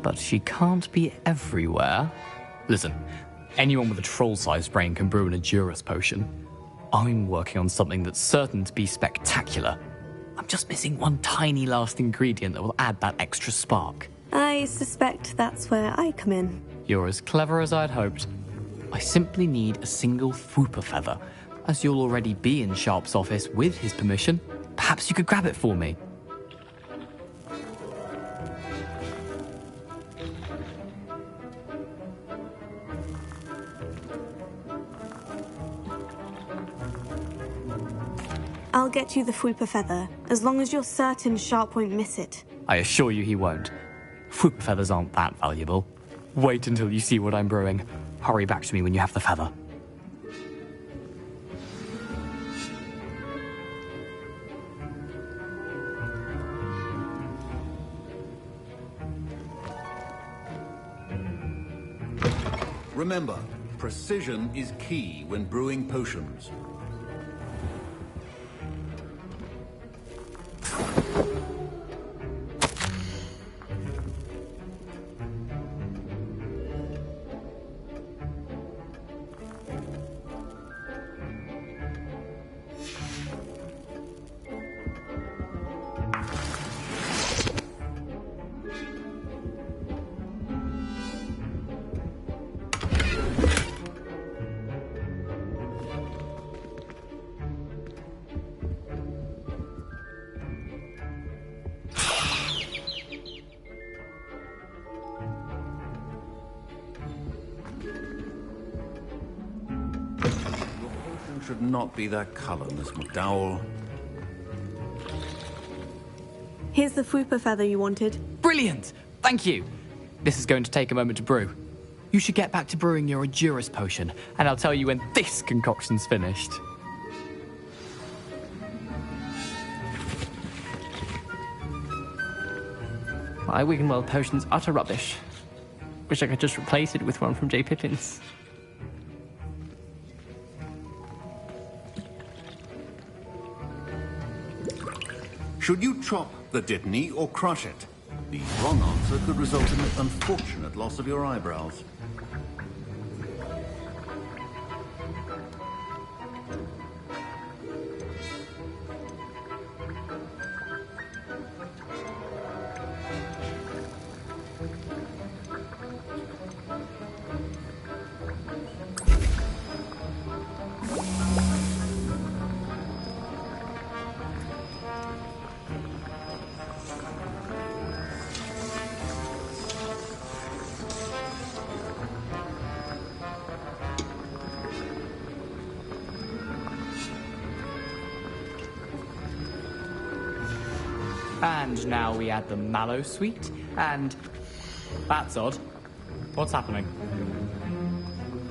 R: But she can't be everywhere. Listen, anyone with a troll-sized brain can brew an Edurus potion. I'm working on something that's certain to be spectacular. I'm just missing one tiny last ingredient that will add that extra spark.
S: I suspect that's where I come in.
R: You're as clever as I'd hoped. I simply need a single Fwooper feather. As you'll already be in Sharp's office with his permission, perhaps you could grab it for me.
S: I'll get you the Fwooper feather, as long as you're certain Sharp won't miss it.
R: I assure you he won't. Fwooper feathers aren't that valuable. Wait until you see what I'm brewing. Hurry back to me when you have the feather.
E: Remember, precision is key when brewing potions. Should not be that color, Miss McDowell.
S: Here's the Fwooper feather you wanted.
R: Brilliant! Thank you! This is going to take a moment to brew. You should get back to brewing your Edurus potion, and I'll tell you when this concoction's finished.
P: My Wiggenweld potion's utter rubbish. Wish I could just replace it with one from J. Pippin's.
E: Should you chop the Dittany or crush it? The wrong answer could result in an unfortunate loss of your eyebrows.
R: And now we add the mallow sweet, and... That's odd. What's happening?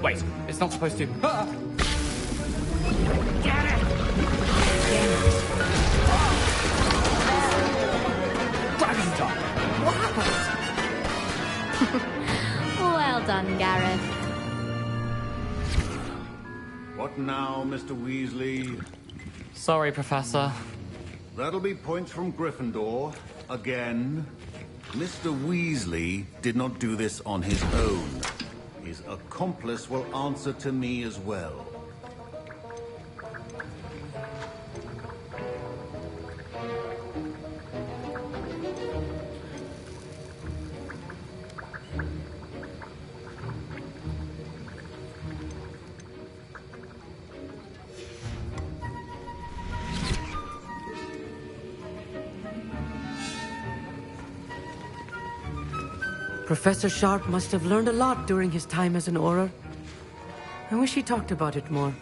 R: Wait, it's not supposed to... Ah! Get it! Dragon Top! What happened?
V: Well done, Gareth.
E: What now, Mr. Weasley?
R: Sorry, Professor.
E: That'll be points from Gryffindor. Again. Mr. Weasley did not do this on his own. His accomplice will answer to me as well.
K: Professor Sharp must have learned a lot during his time as an Auror. I wish he talked about it more.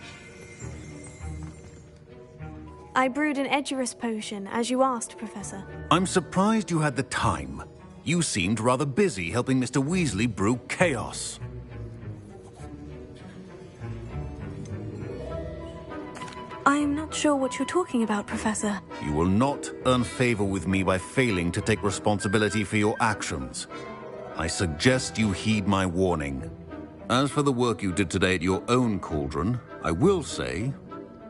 S: I brewed an Edurus potion, as you asked, Professor.
E: I'm surprised you had the time. You seemed rather busy helping Mr. Weasley brew chaos.
S: I'm not sure what you're talking about, Professor.
E: You will not earn favor with me by failing to take responsibility for your actions. I suggest you heed my warning. As for the work you did today at your own cauldron, I will say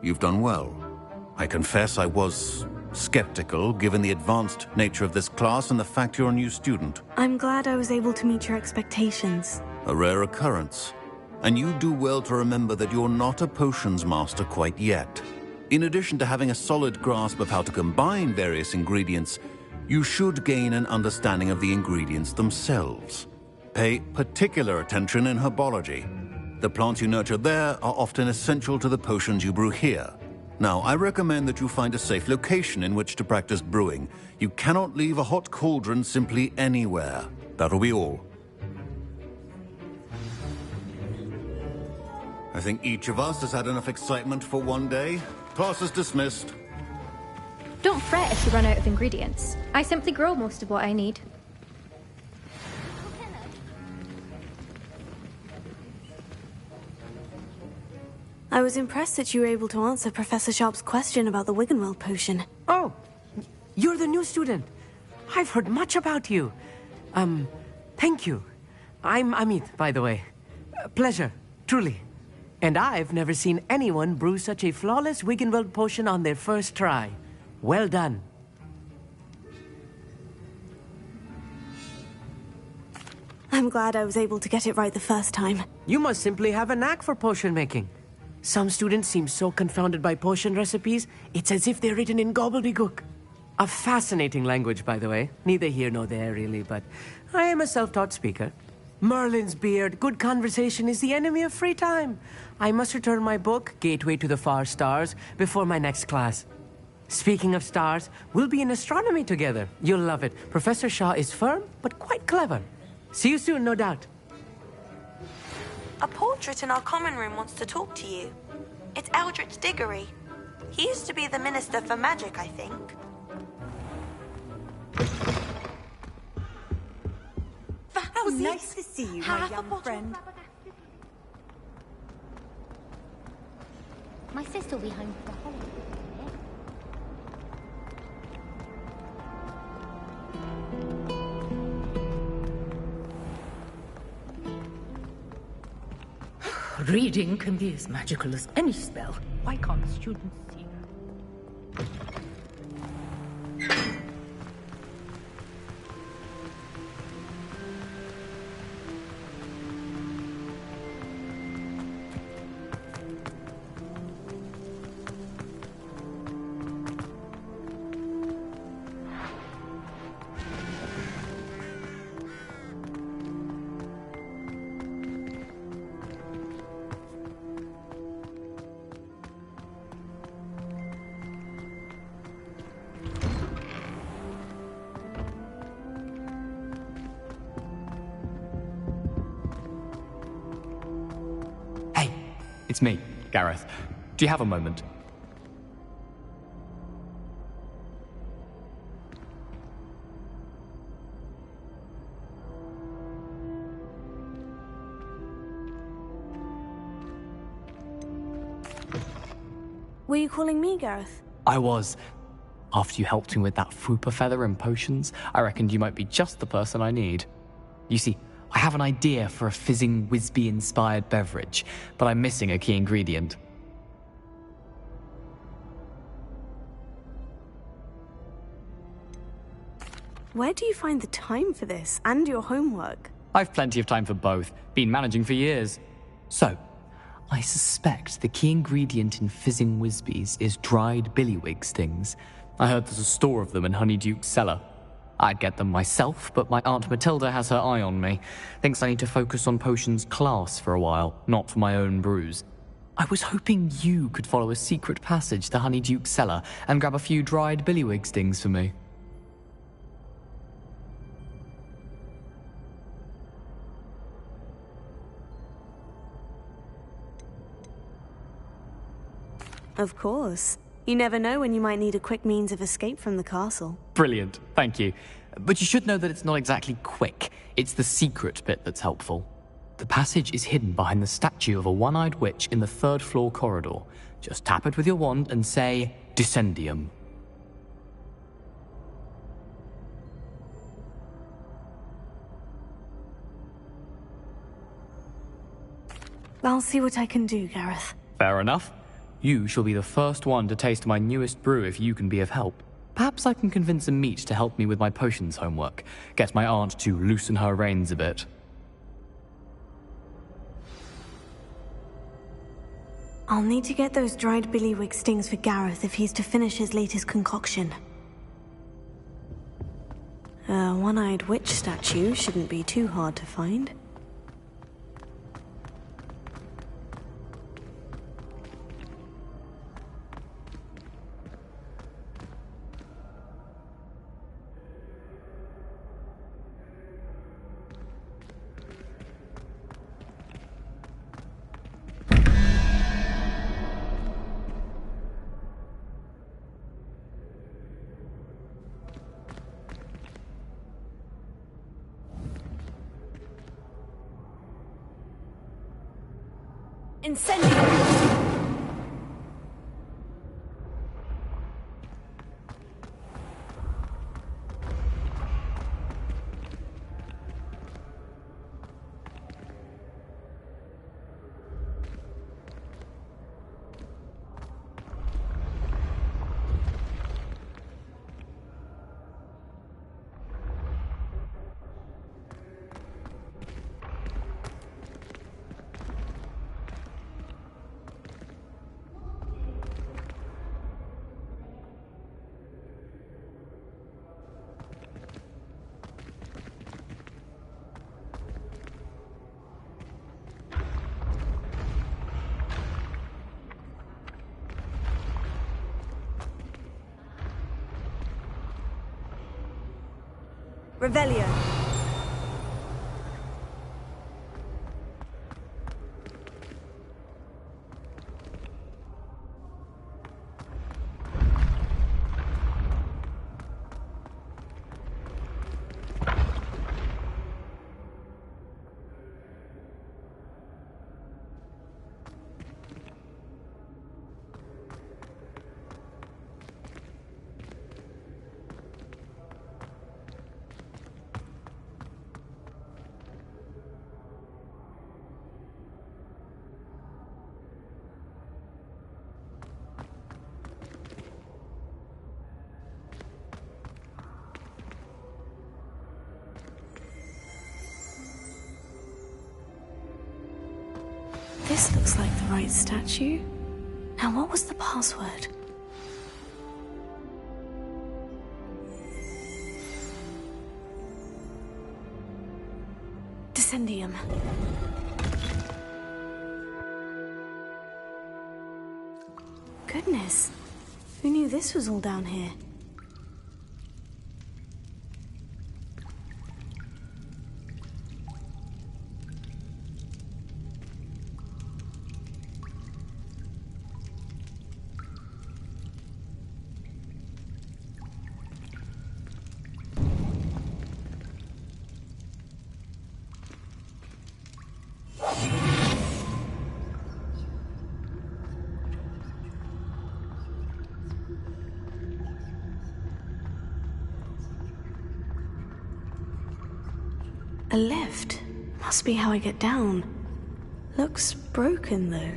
E: you've done well. I confess I was skeptical, given the advanced nature of this class and the fact you're a new student.
S: I'm glad I was able to meet your expectations.
E: A rare occurrence. And you do well to remember that you're not a potions master quite yet. In addition to having a solid grasp of how to combine various ingredients, you should gain an understanding of the ingredients themselves. Pay particular attention in herbology. The plants you nurture there are often essential to the potions you brew here. Now, I recommend that you find a safe location in which to practice brewing. You cannot leave a hot cauldron simply anywhere. That'll be all. I think each of us has had enough excitement for one day. Class is dismissed.
V: Don't fret if you run out of ingredients. I simply grow most of what I need.
S: I was impressed that you were able to answer Professor Sharp's question about the Wiggenweld potion.
K: Oh, you're the new student. I've heard much about you. Thank you. I'm Amit, by the way. Pleasure, truly. And I've never seen anyone brew such a flawless Wiggenweld potion on their first try. Well done.
S: I'm glad I was able to get it right the first time.
K: You must simply have a knack for potion making. Some students seem so confounded by potion recipes, it's as if they're written in gobbledygook. A fascinating language, by the way. Neither here nor there, really, but I am a self-taught speaker. Merlin's beard, good conversation is the enemy of free time. I must return my book, Gateway to the Far Stars, before my next class. Speaking of stars, we'll be in astronomy together. You'll love it. Professor Shaw is firm, but quite clever. See you soon, no doubt.
L: A portrait in our common room wants to talk to you. It's Eldritch Diggory. He used to be the Minister for Magic, I think.
Q: How nice to see you, my young friend.
H: My sister will be home for the holiday.
Y: Reading can be as magical as any spell. Why can't students see that?
R: It's me, Gareth. Do you have a moment?
S: Were you calling me, Gareth?
R: I was. After you helped me with that Fupa feather and potions, I reckoned you might be just the person I need. You see, I have an idea for a fizzing Whizbee-inspired beverage, but I'm missing a key ingredient.
S: Where do you find the time for this, and your homework?
R: I've plenty of time for both. Been managing for years. So, I suspect the key ingredient in fizzing Whizbees is dried billywig stings. I heard there's a store of them in Honeyduke's cellar. I'd get them myself, but my Aunt Matilda has her eye on me. Thinks I need to focus on potions class for a while, not for my own brews. I was hoping you could follow a secret passage to Honeyduke's cellar and grab a few dried billywig stings for me.
S: Of course. You never know when you might need a quick means of escape from the castle.
R: Brilliant, thank you. But you should know that it's not exactly quick. It's the secret bit that's helpful. The passage is hidden behind the statue of a one-eyed witch in the third-floor corridor. Just tap it with your wand and say, Descendium.
S: I'll see what I can do, Gareth.
R: Fair enough. You shall be the first one to taste my newest brew if you can be of help. Perhaps I can convince a meat to help me with my potions homework. Get my aunt to loosen her reins a bit.
S: I'll need to get those dried billywig stings for Gareth if he's to finish his latest concoction. A one-eyed witch statue shouldn't be too hard to find.
B: Incendio! Revelio. This looks like the right statue. Now, what was the password? Descendium. Goodness. Who knew this was all down here? A lift. Must be how I get down. Looks broken, though.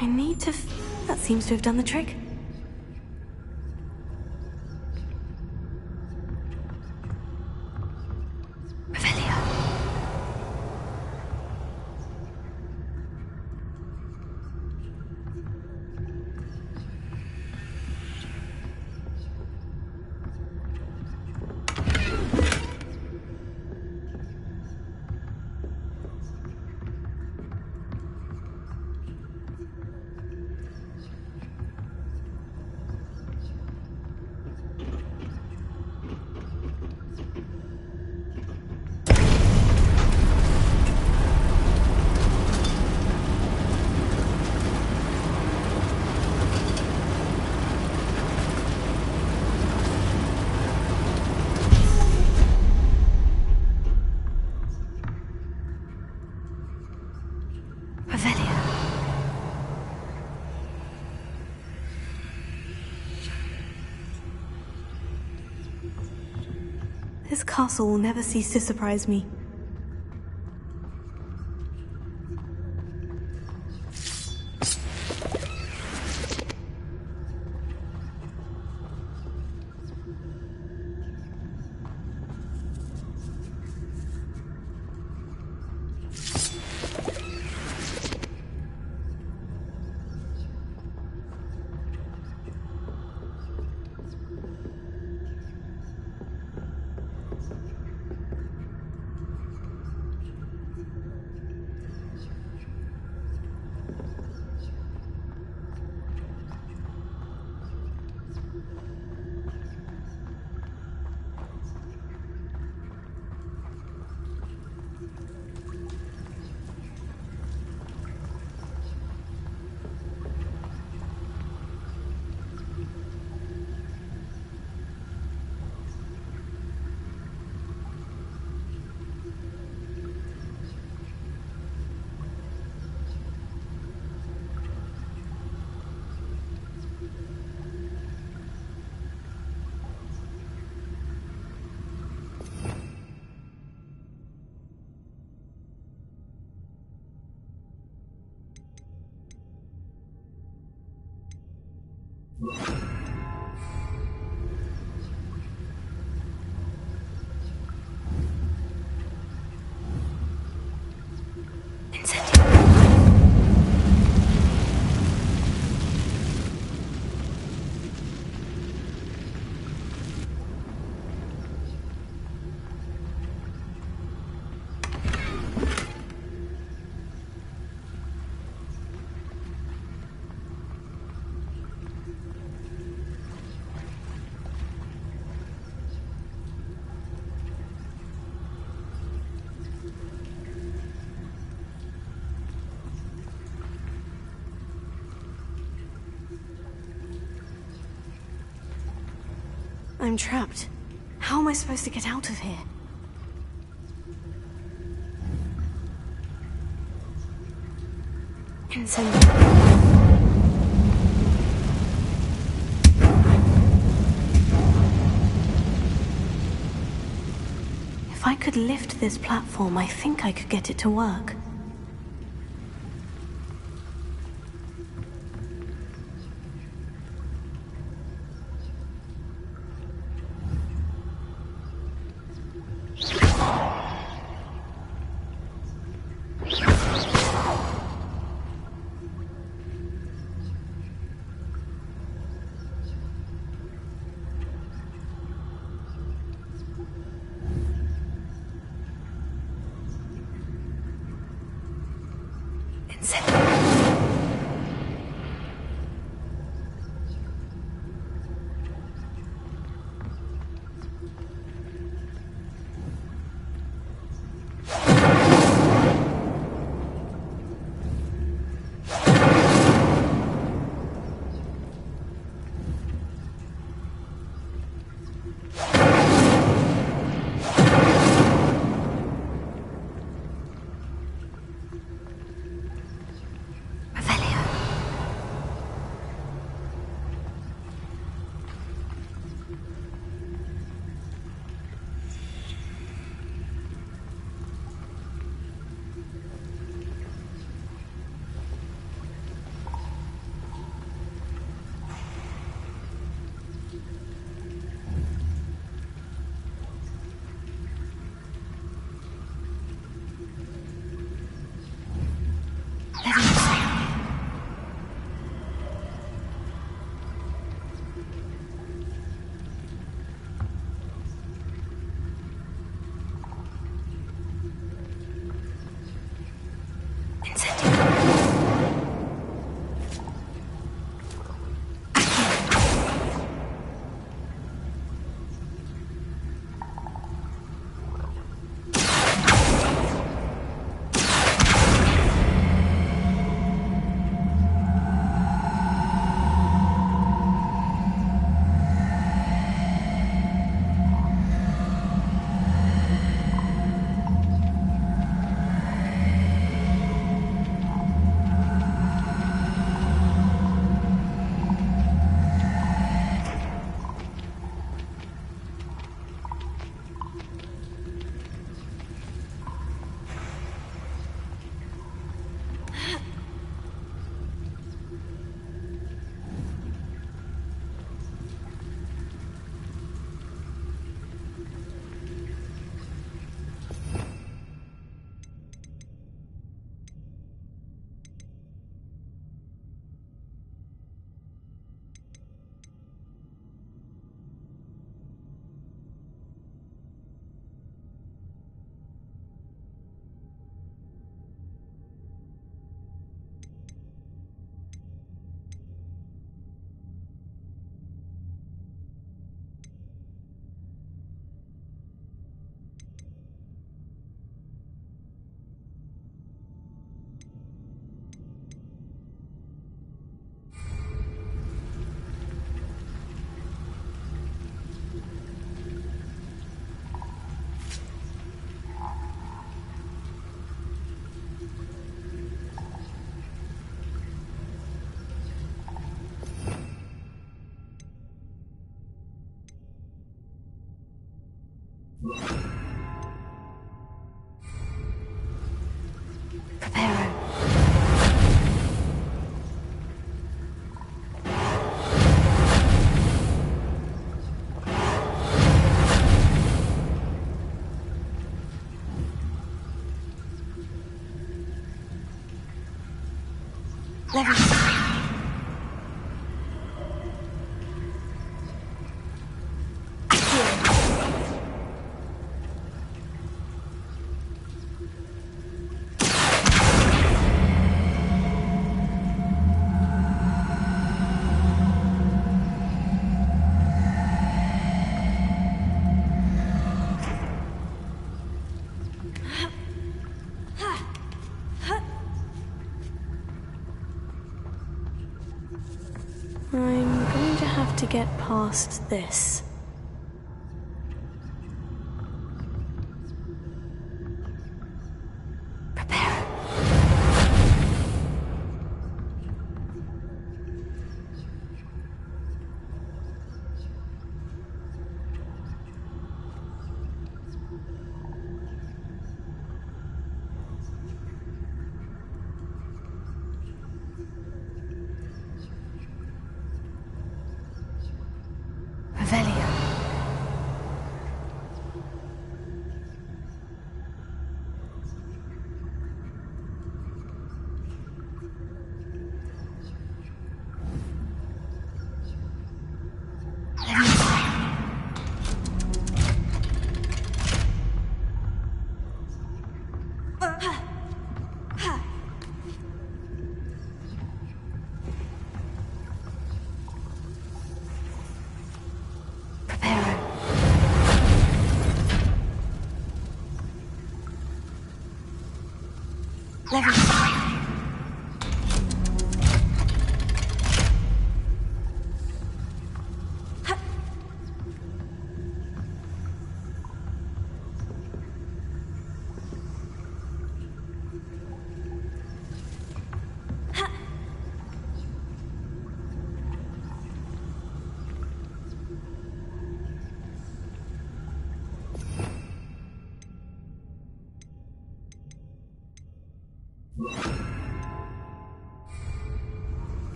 B: I need to... That seems to have done the trick. Revelio. This castle will never cease to surprise me. I'm trapped. How am I supposed to get out of here? If I could lift this platform, I think I could get it to work.
S: I'm going to have to get past this.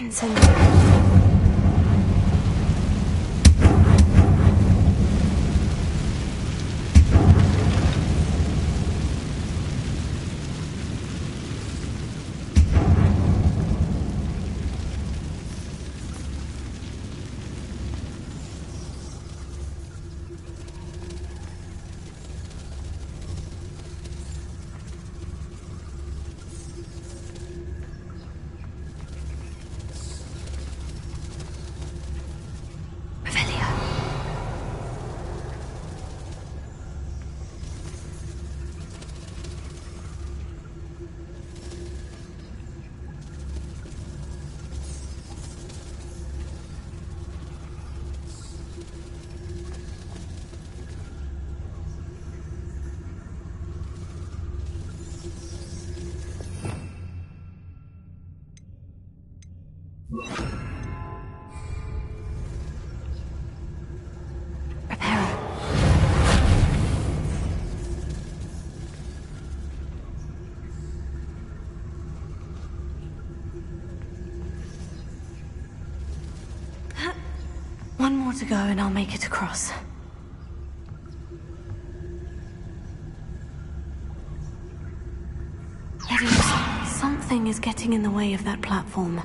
B: Revelia. One more to go and I'll make it across. Something is getting in the way of that platform.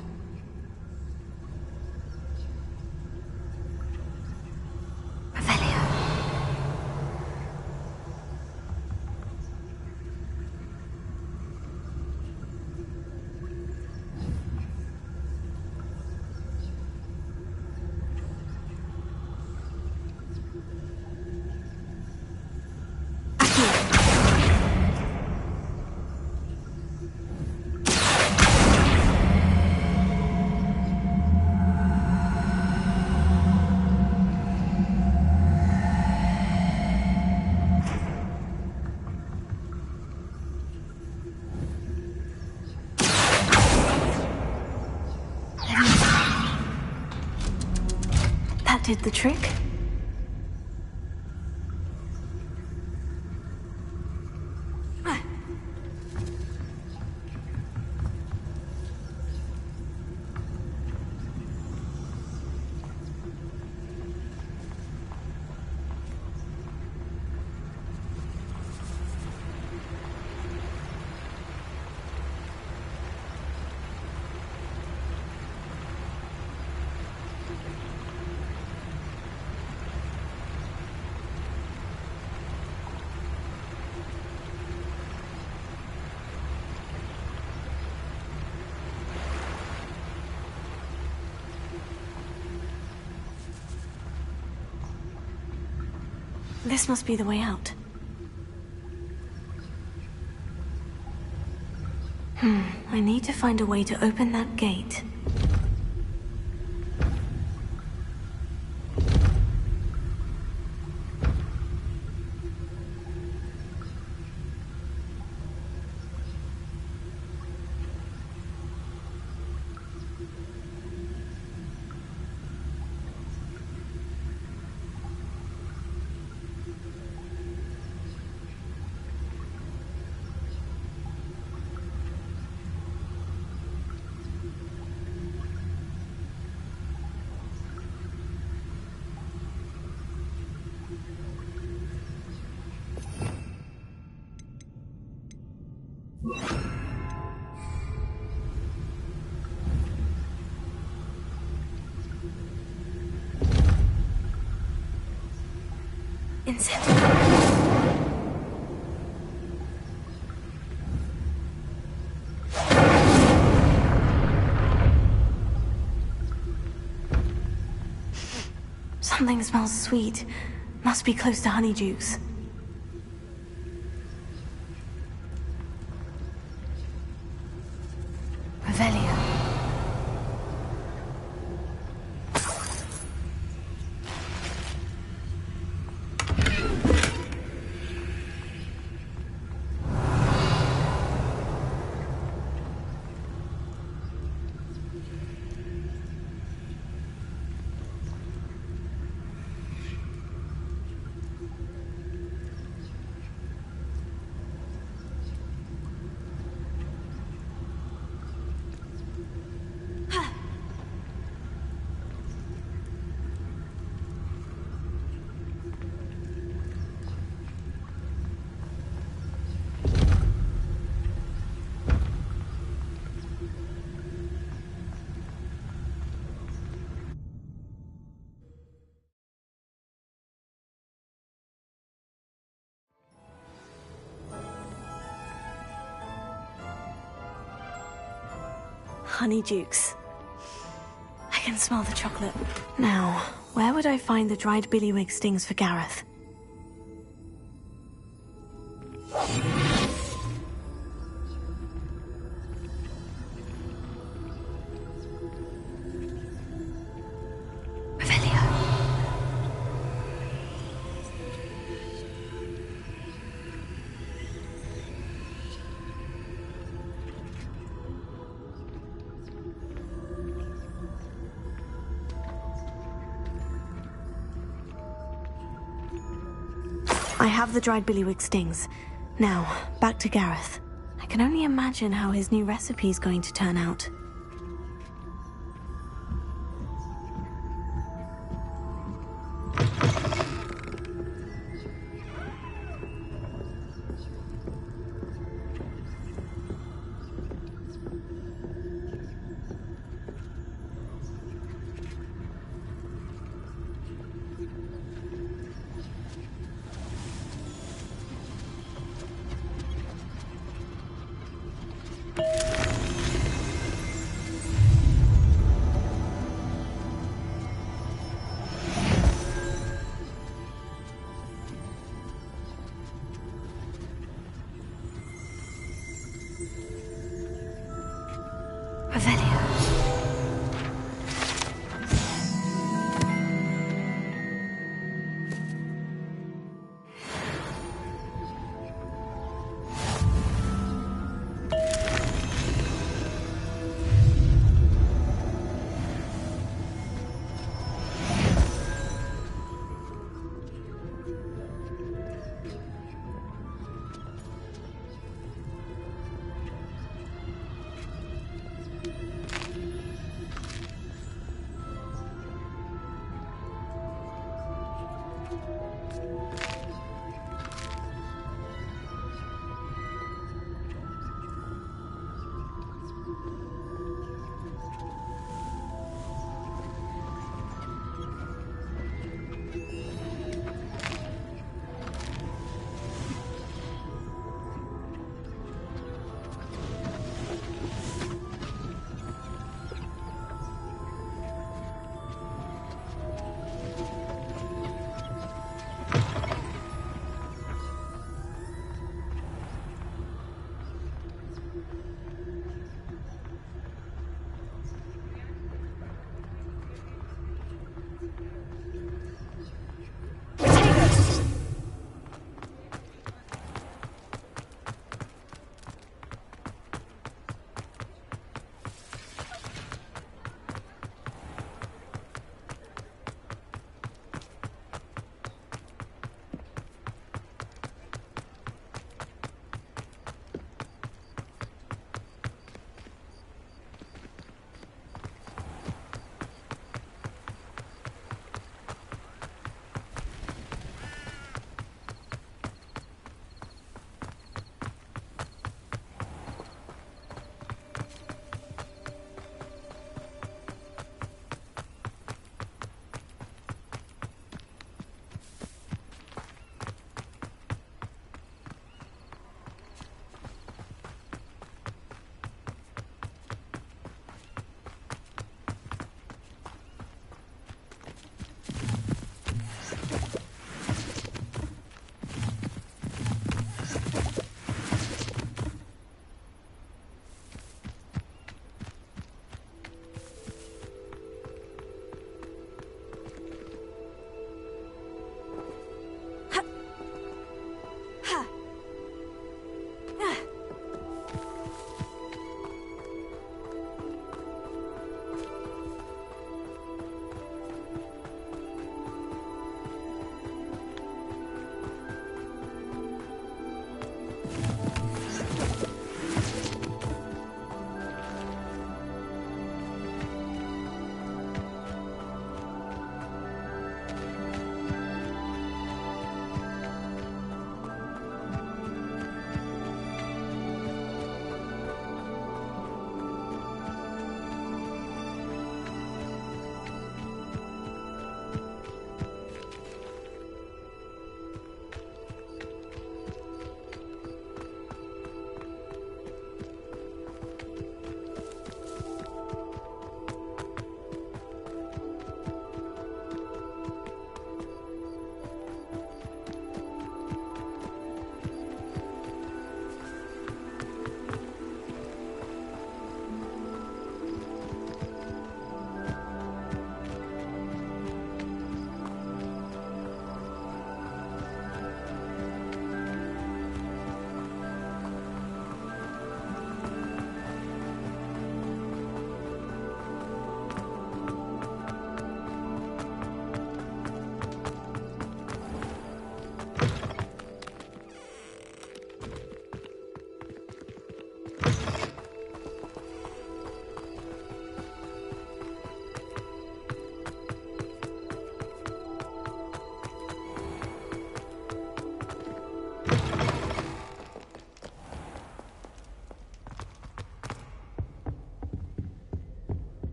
B: That did the trick. This must be the way out. I need to find a way to open that gate. Something smells sweet. Must be close to Honeydukes. Revelio. Honeydukes. I can smell the chocolate. Now, where would I find the dried billywig stings for Gareth? I have the dried billywig stings. Now, back to Gareth. I can only imagine how his new recipe is going to turn out.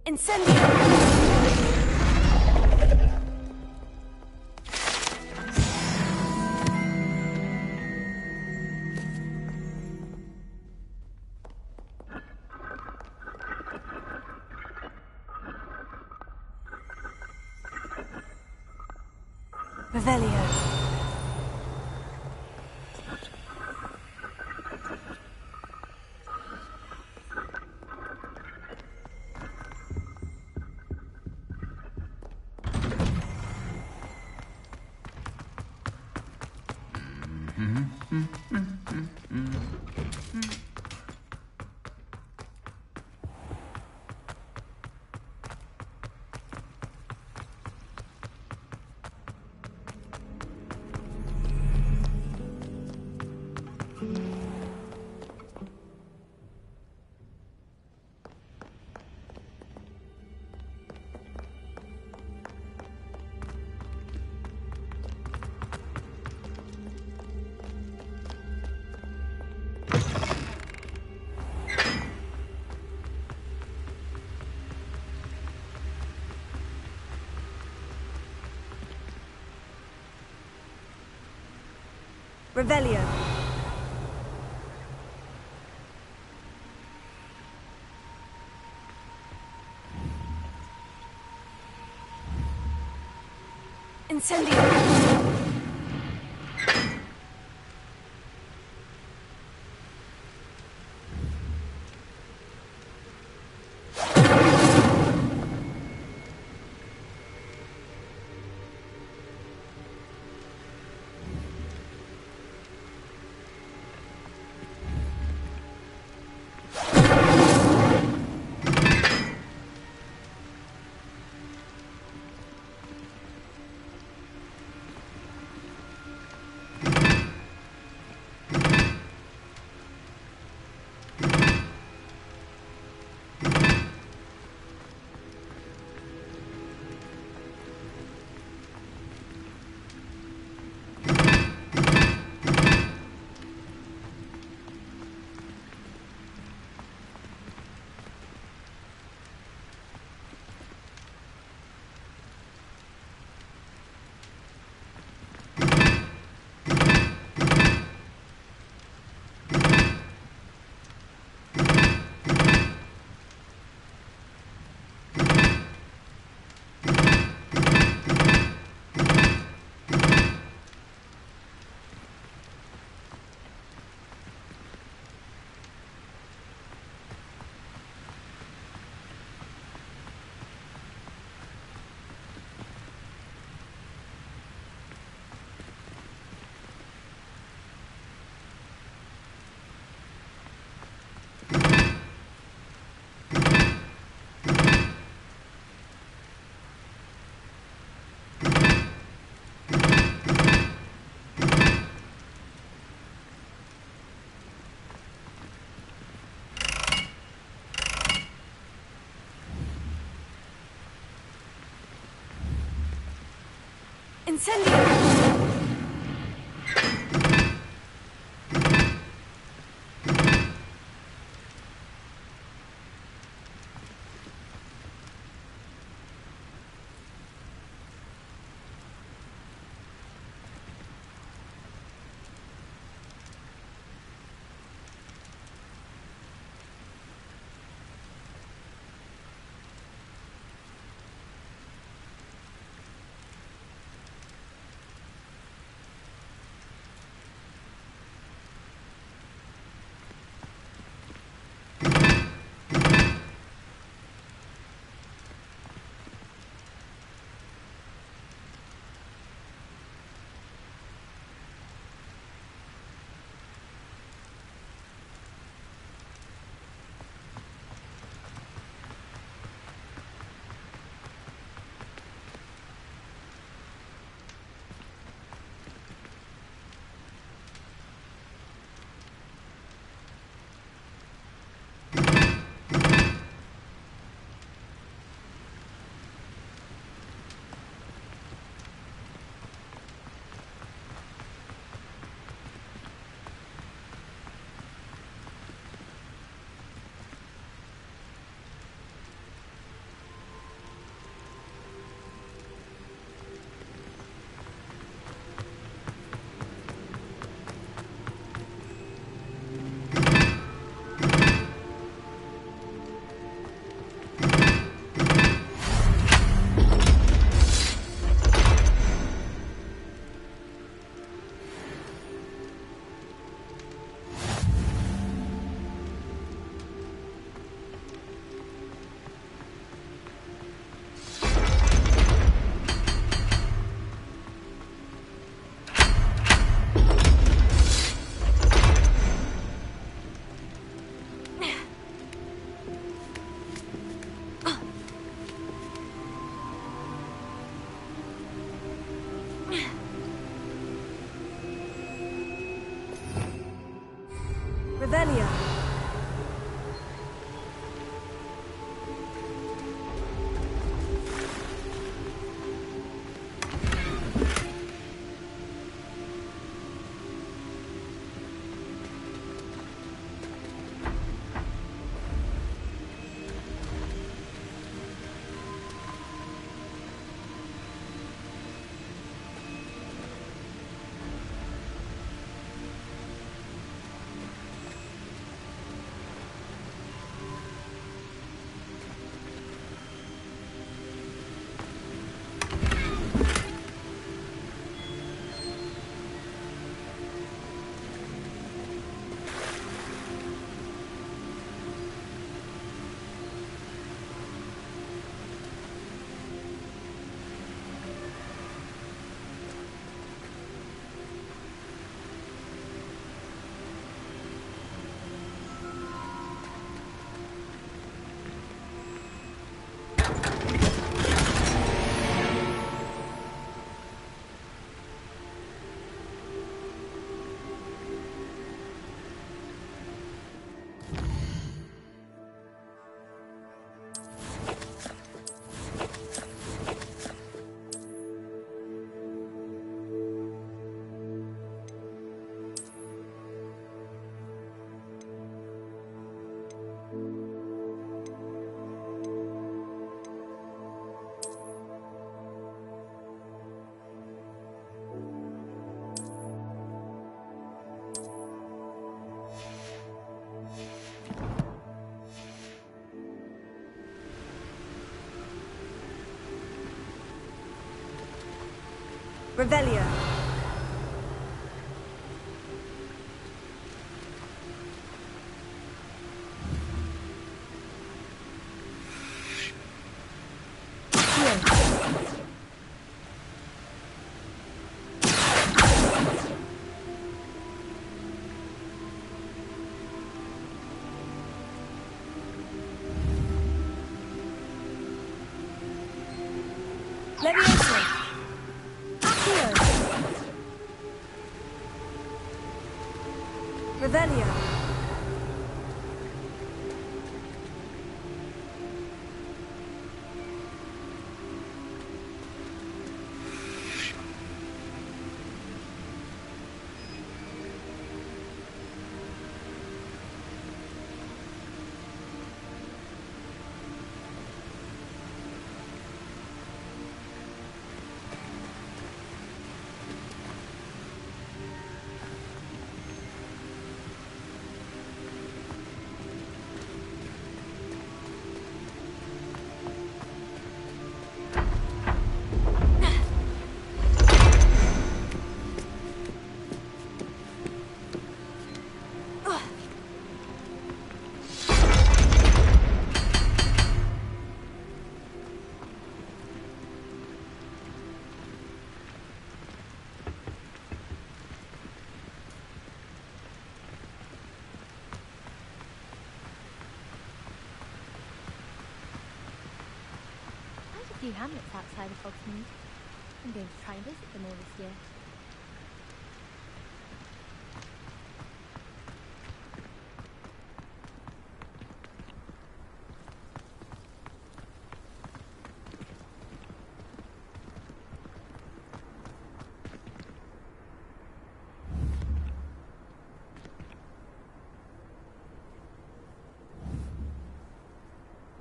B: Incendio! Revelio. Revelio. Incendio. Incendio!
S: Revelio. Levioso. Accio. Revelio.
V: Few hamlets outside of Hogsmeade. I'm going to try and visit them all this year.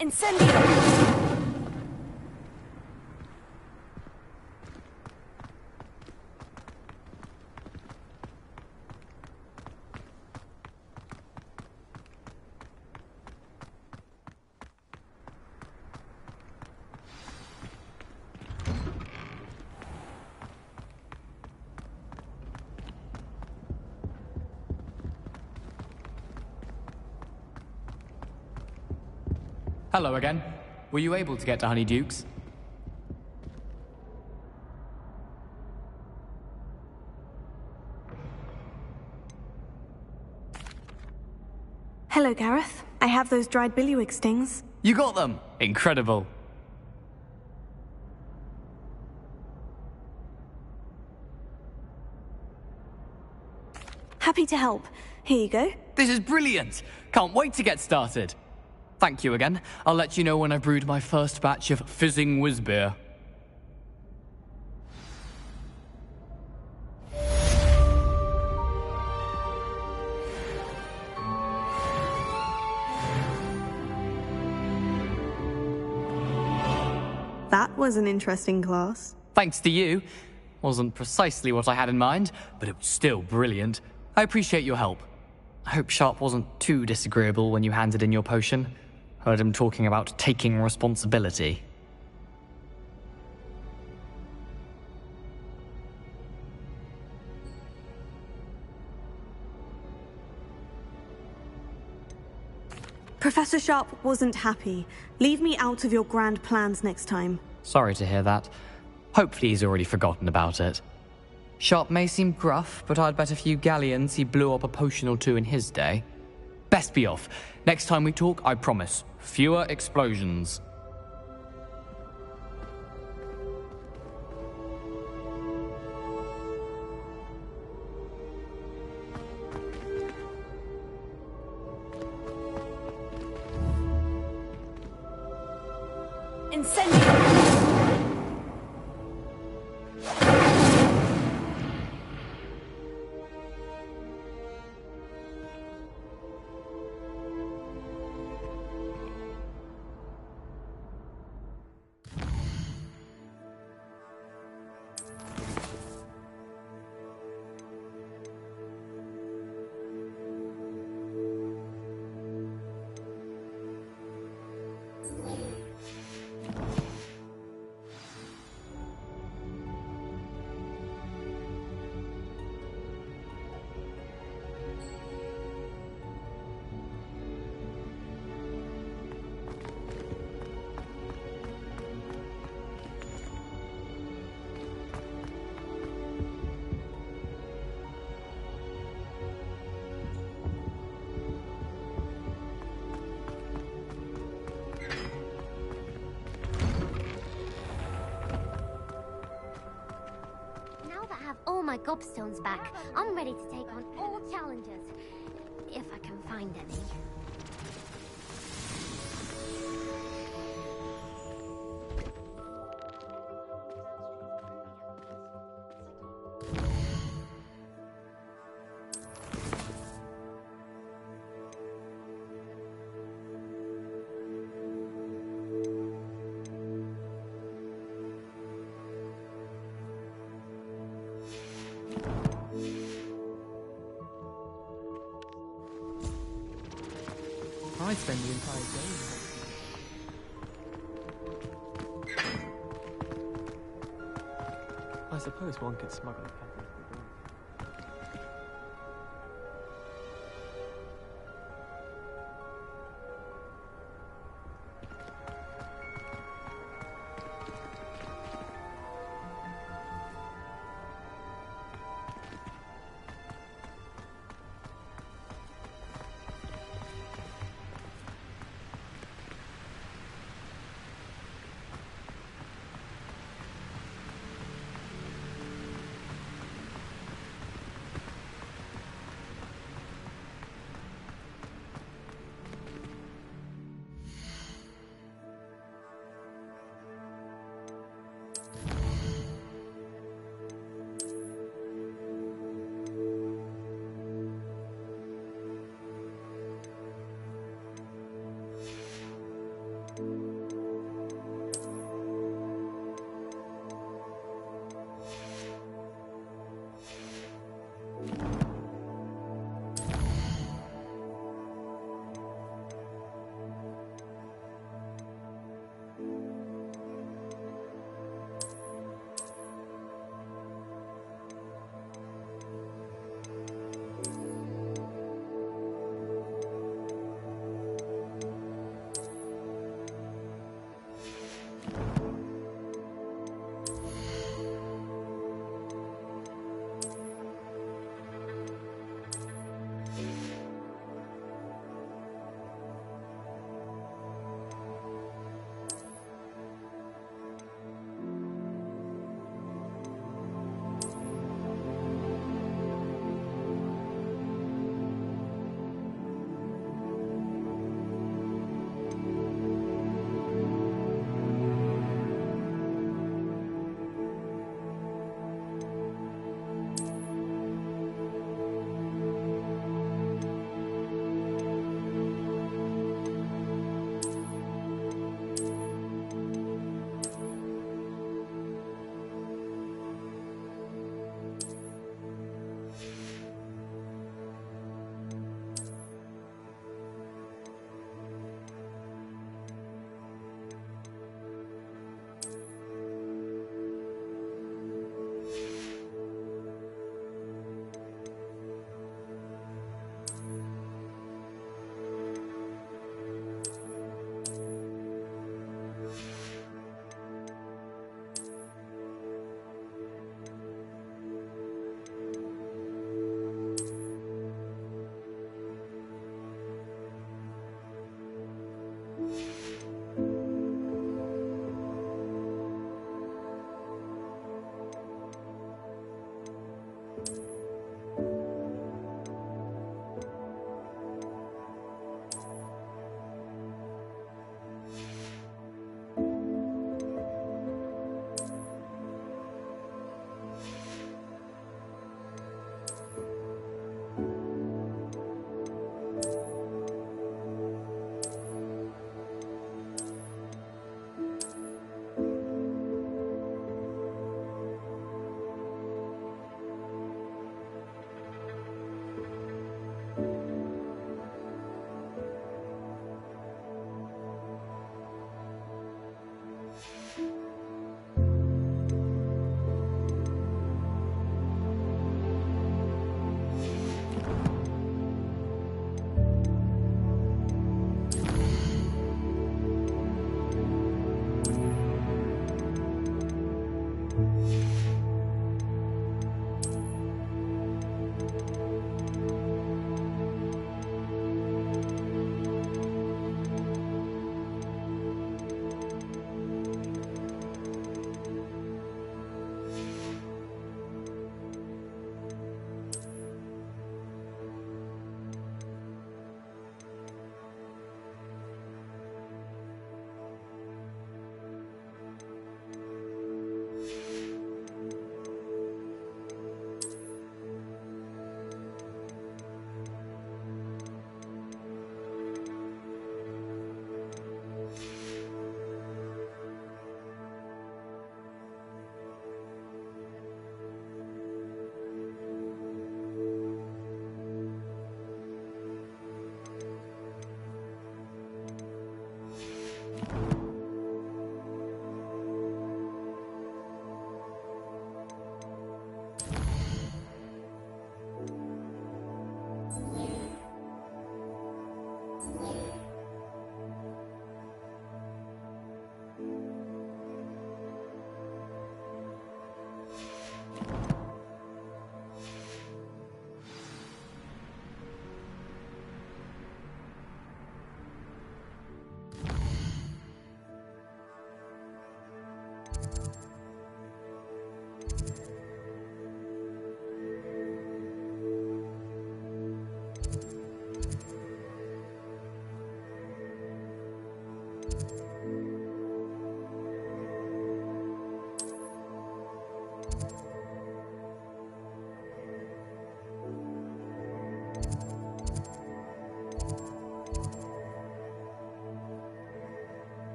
S: Incendio!
R: Hello again. Were you able to get to Honeydukes?
S: Hello, Gareth. I have those dried billywig stings.
R: You got them! Incredible.
S: Happy to help. Here you go.
R: This is brilliant! Can't wait to get started. Thank you again. I'll let you know when I've brewed my first batch of fizzing whiz-beer.
S: That was an interesting class.
R: Thanks to you. Wasn't precisely what I had in mind, but it was still brilliant. I appreciate your help. I hope Sharp wasn't too disagreeable when you handed in your potion. Heard him talking about taking responsibility.
S: Professor Sharp wasn't happy. Leave me out of your grand plans next time.
R: Sorry to hear that. Hopefully he's already forgotten about it. Sharp may seem gruff, but I'd bet a few galleons he blew up a potion or two in his day. Best be off. Next time we talk, I promise, fewer explosions.
S: Incendio!
H: gobstones back, I'm ready to take on all challenges. If I can find any.
A: I spend the entire day in Hogwarts.
P: I suppose one could smuggle a package.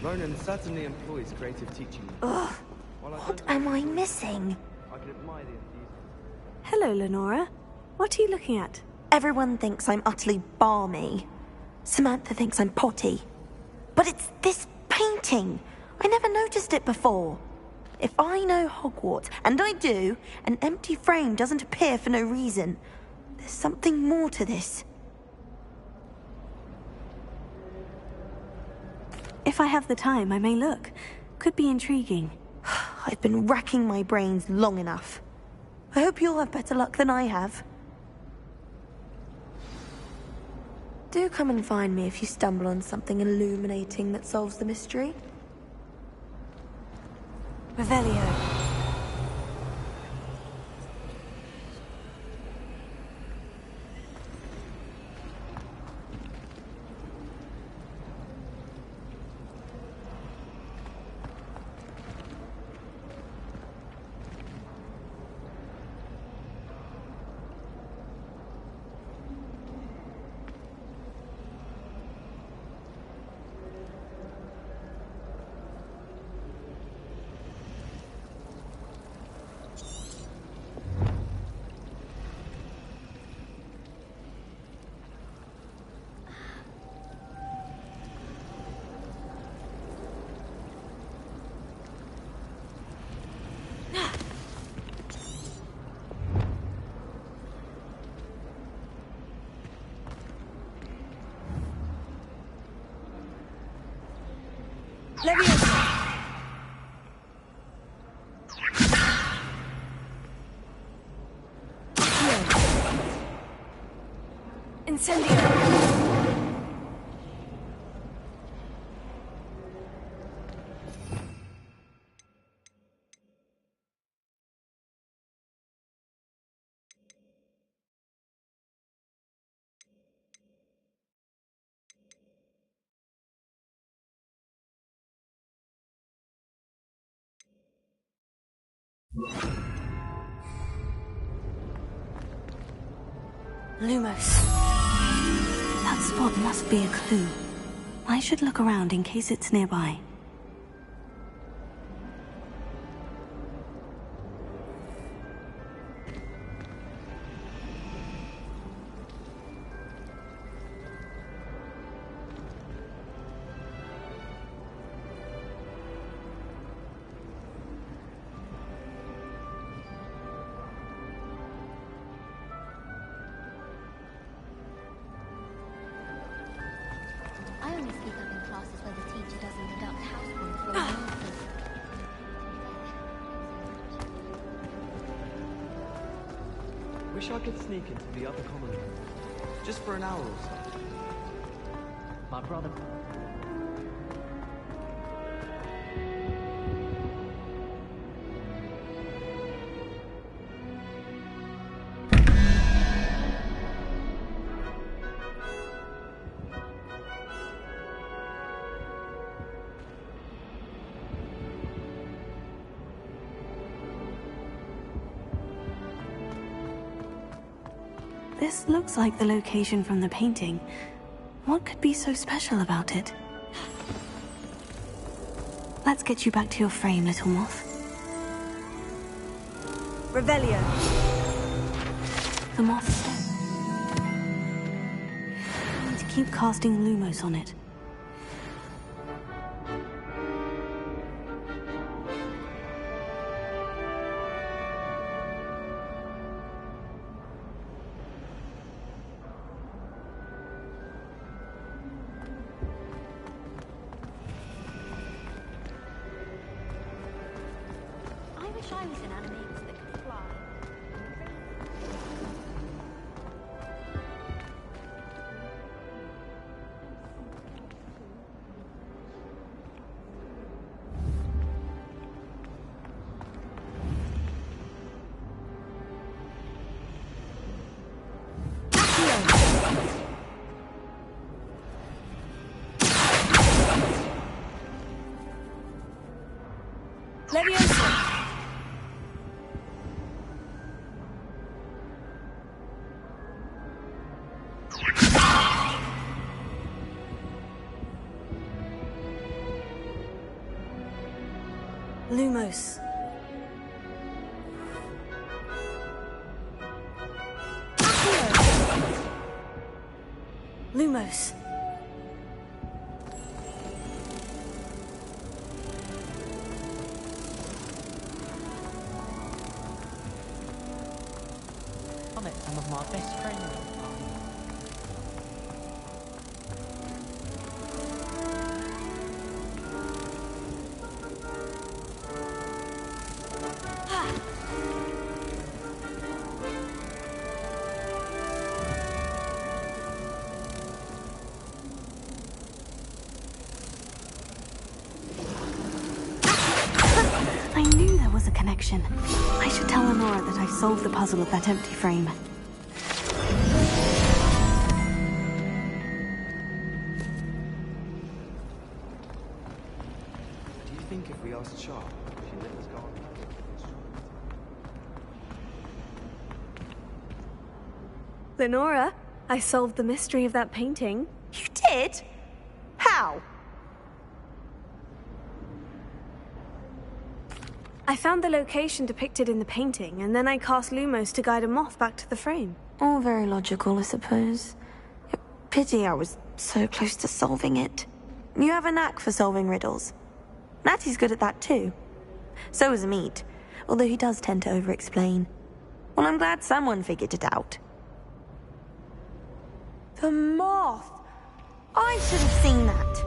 D: Ronan certainly employs creative teaching.
L: Ugh, what am I missing?
D: I can admire the enthusiasm.
S: Hello, Lenora. What are you looking at?
L: Everyone thinks I'm utterly balmy. Samantha thinks I'm potty. But it's this painting. I never noticed it before. If I know Hogwarts, and I do, an empty frame doesn't appear for no reason. There's something more to this.
S: If I have the time, I may look. Could be intriguing.
L: I've been racking my brains long enough. I hope you'll have better luck than I have. Do come and find me if you stumble on something illuminating that solves the mystery.
S: Revelio.
L: Lumos. That spot must be a clue. I should look around in case it's nearby.
H: I only speak up in classes where the teacher doesn't conduct housework for answers.
D: Wish I could sneak into the other common room. Just for an hour or so.
R: My brother.
L: This looks like the location from the painting. What could be so special about it? Let's get you back to your frame, little moth.
S: Revelio.
L: The moth stone. I need to keep casting Lumos on it.
H: I was an animator that could fly.
S: Leviosa.
B: Lumos. Lumos.
A: I met some of my best friends.
B: I knew there was a connection. I should tell Lenora that I've solved the puzzle of that empty frame.
D: Do you think if we asked Sharp, she'd let us go on?
S: Lenora, I solved the mystery of that painting.
L: You did? How?
S: I found the location depicted in the painting, and then I cast Lumos to guide a moth back to the frame.
L: All very logical, I suppose. Pity I was so close to solving it. You have a knack for solving riddles. Natty's good at that too. So is Meat, although he does tend to over-explain. Well, I'm glad someone figured it out. The moth! I should have seen that.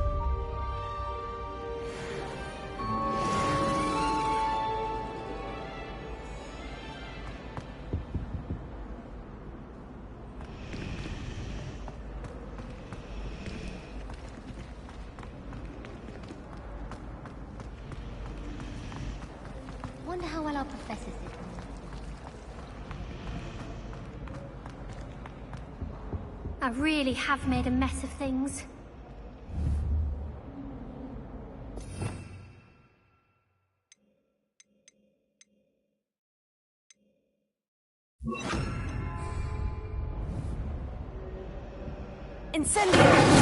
H: Wonder how well our professors did.
F: I really have made a mess of things.
S: Incendio!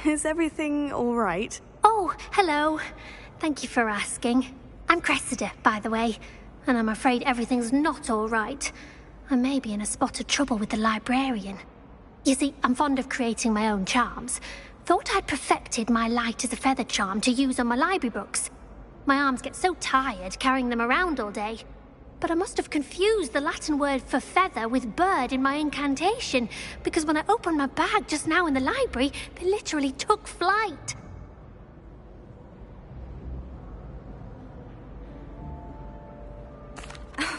S: Is everything all right?
F: Oh, hello. Thank you for asking. I'm Cressida, by the way, and I'm afraid everything's not all right. I may be in a spot of trouble with the librarian. You see, I'm fond of creating my own charms. Thought I'd perfected my light as a feather charm to use on my library books. My arms get so tired carrying them around all day. But I must have confused the Latin word for feather with bird in my incantation, because when I opened my bag just now in the library, they literally took flight.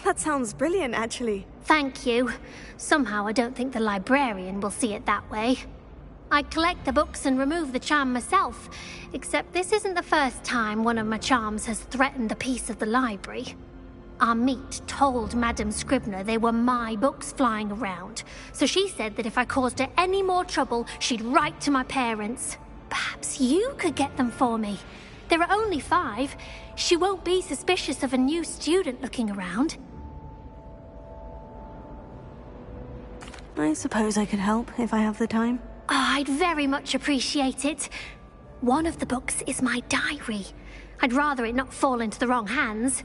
S: That sounds brilliant, actually.
F: Thank you. Somehow I don't think the librarian will see it that way. I collect the books and remove the charm myself, except this isn't the first time one of my charms has threatened the peace of the library. Our Meat told Madame Scribner they were my books flying around, so she said that if I caused her any more trouble, she'd write to my parents. Perhaps you could get them for me. There are only 5. She won't be suspicious of a new student looking around.
B: I suppose I could help if I have the time.
F: Oh, I'd very much appreciate it. One of the books is my diary. I'd rather it not fall into the wrong hands.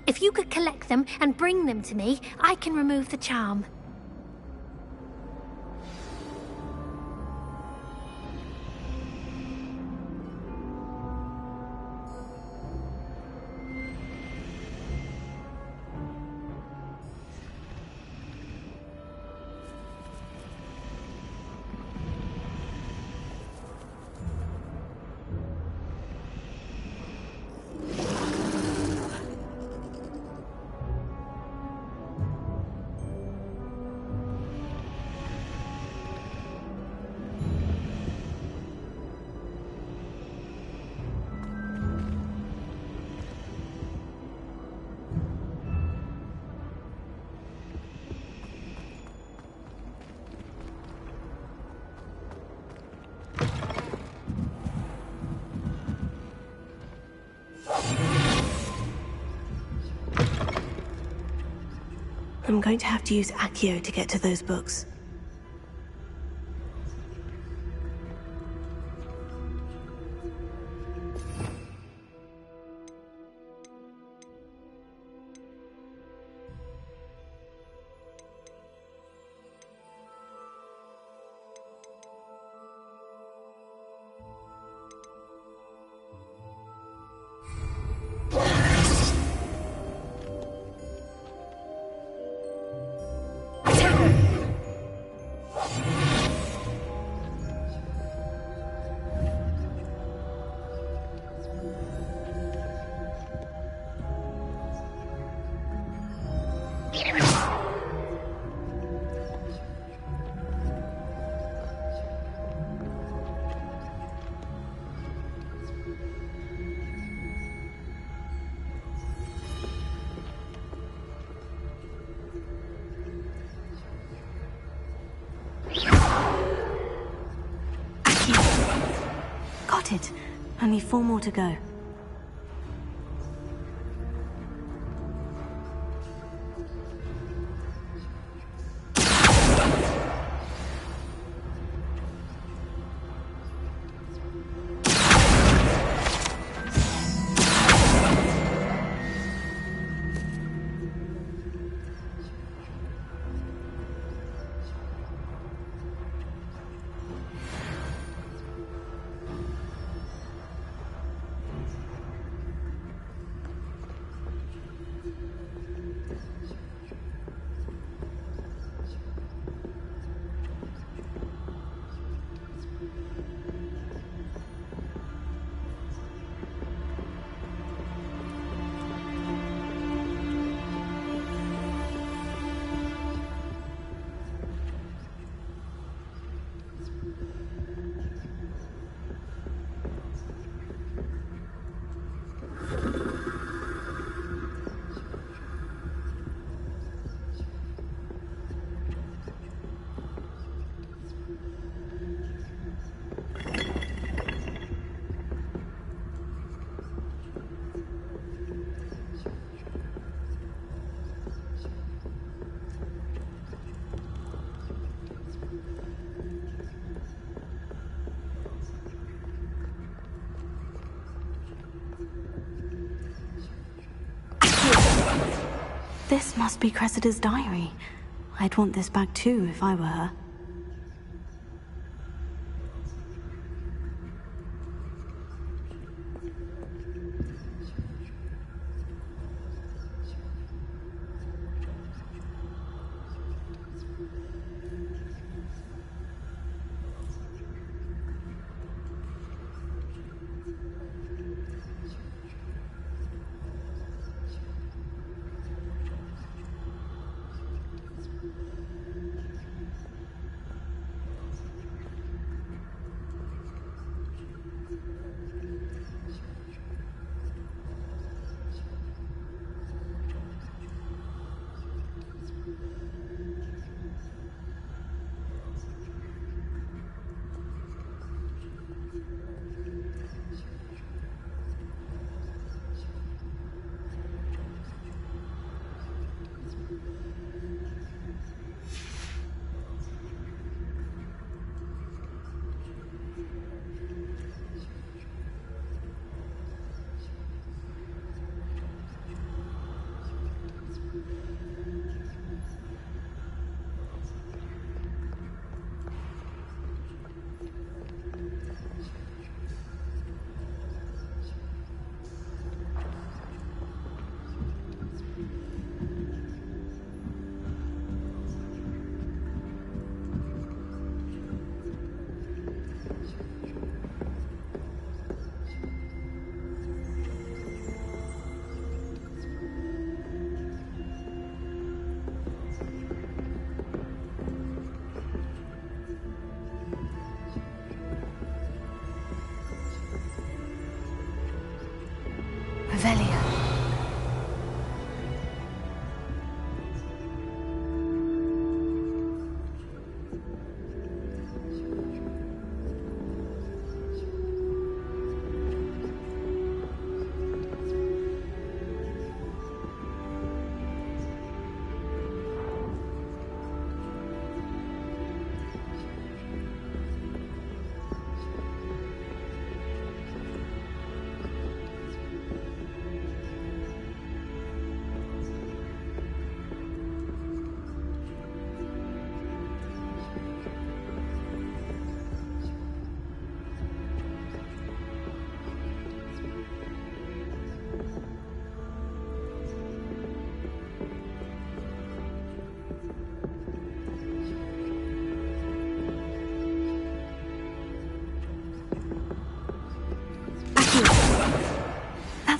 F: If you could collect them and bring them to me, I can remove the charm.
B: I'm going to have to use Accio to get to those books. Got it. Only 4 more to go. This must be Cressida's diary. I'd want this back too if I were her. Revelia.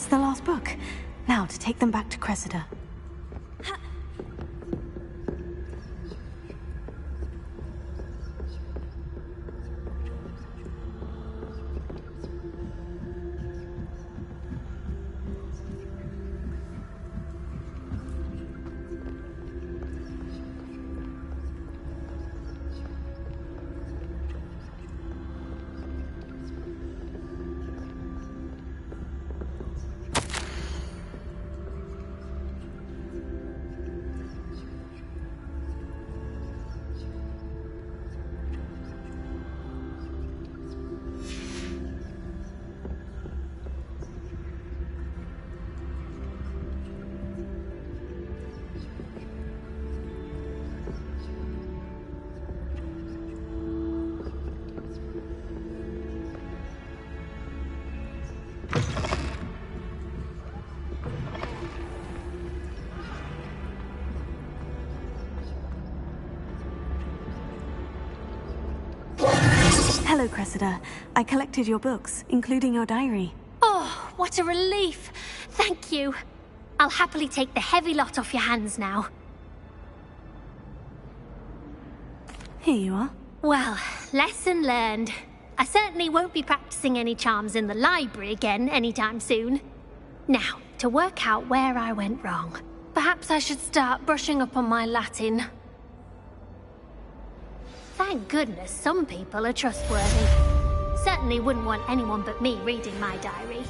B: That's the last book. Now to take them back to Cressida. Hello, Cressida. I collected your books, including your diary.
F: Oh, what a relief. Thank you. I'll happily take the heavy lot off your hands now.
B: Here you are.
F: Well, lesson learned. I certainly won't be practicing any charms in the library again anytime soon. Now, to work out where I went wrong. Perhaps I should start brushing up on my Latin. Thank goodness some people are trustworthy. Certainly wouldn't want anyone but me reading my diary.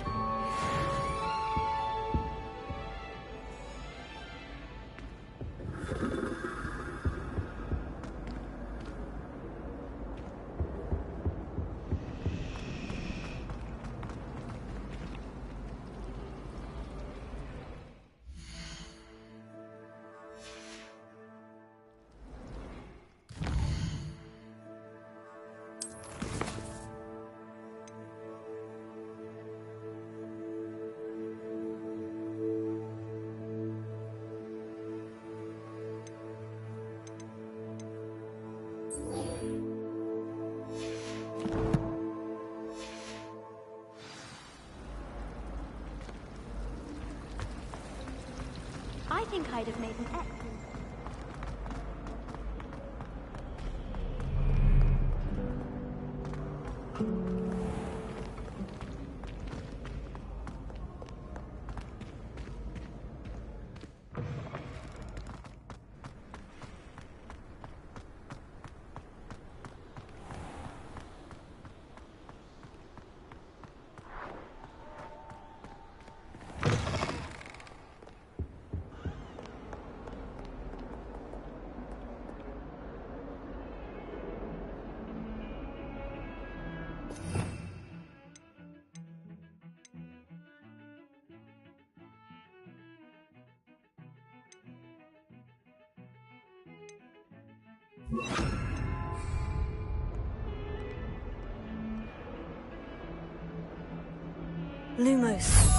H: I think I'd have made an excellent...
B: Lumos.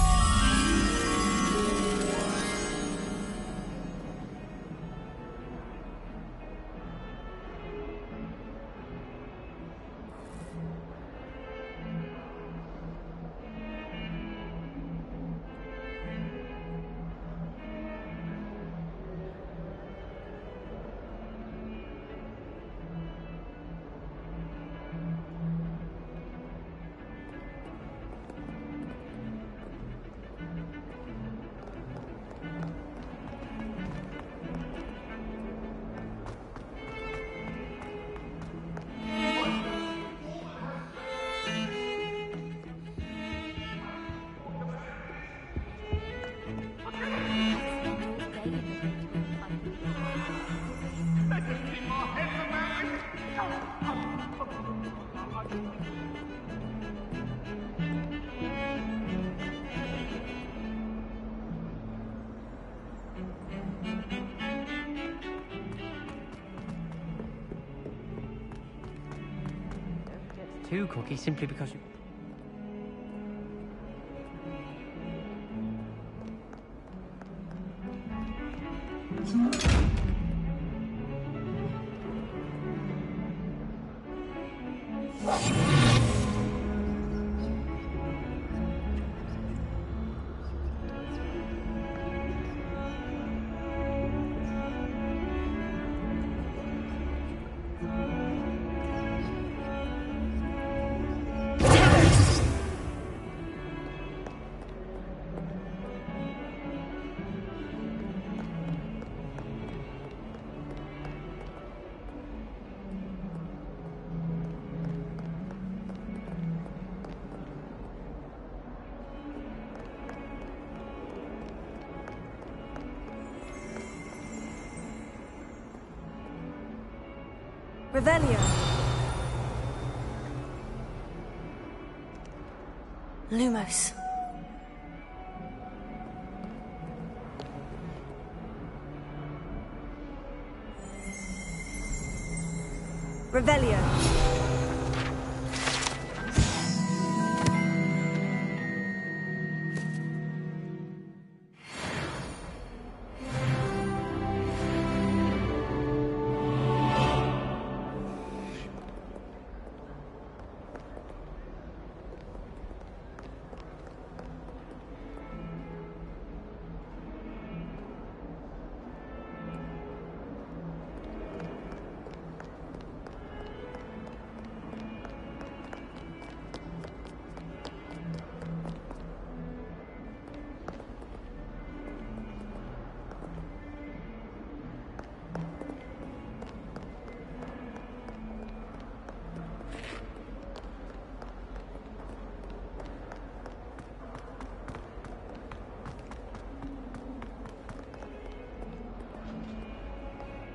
K: Two cookies simply because you...
L: Revelio. Lumos. Revelio.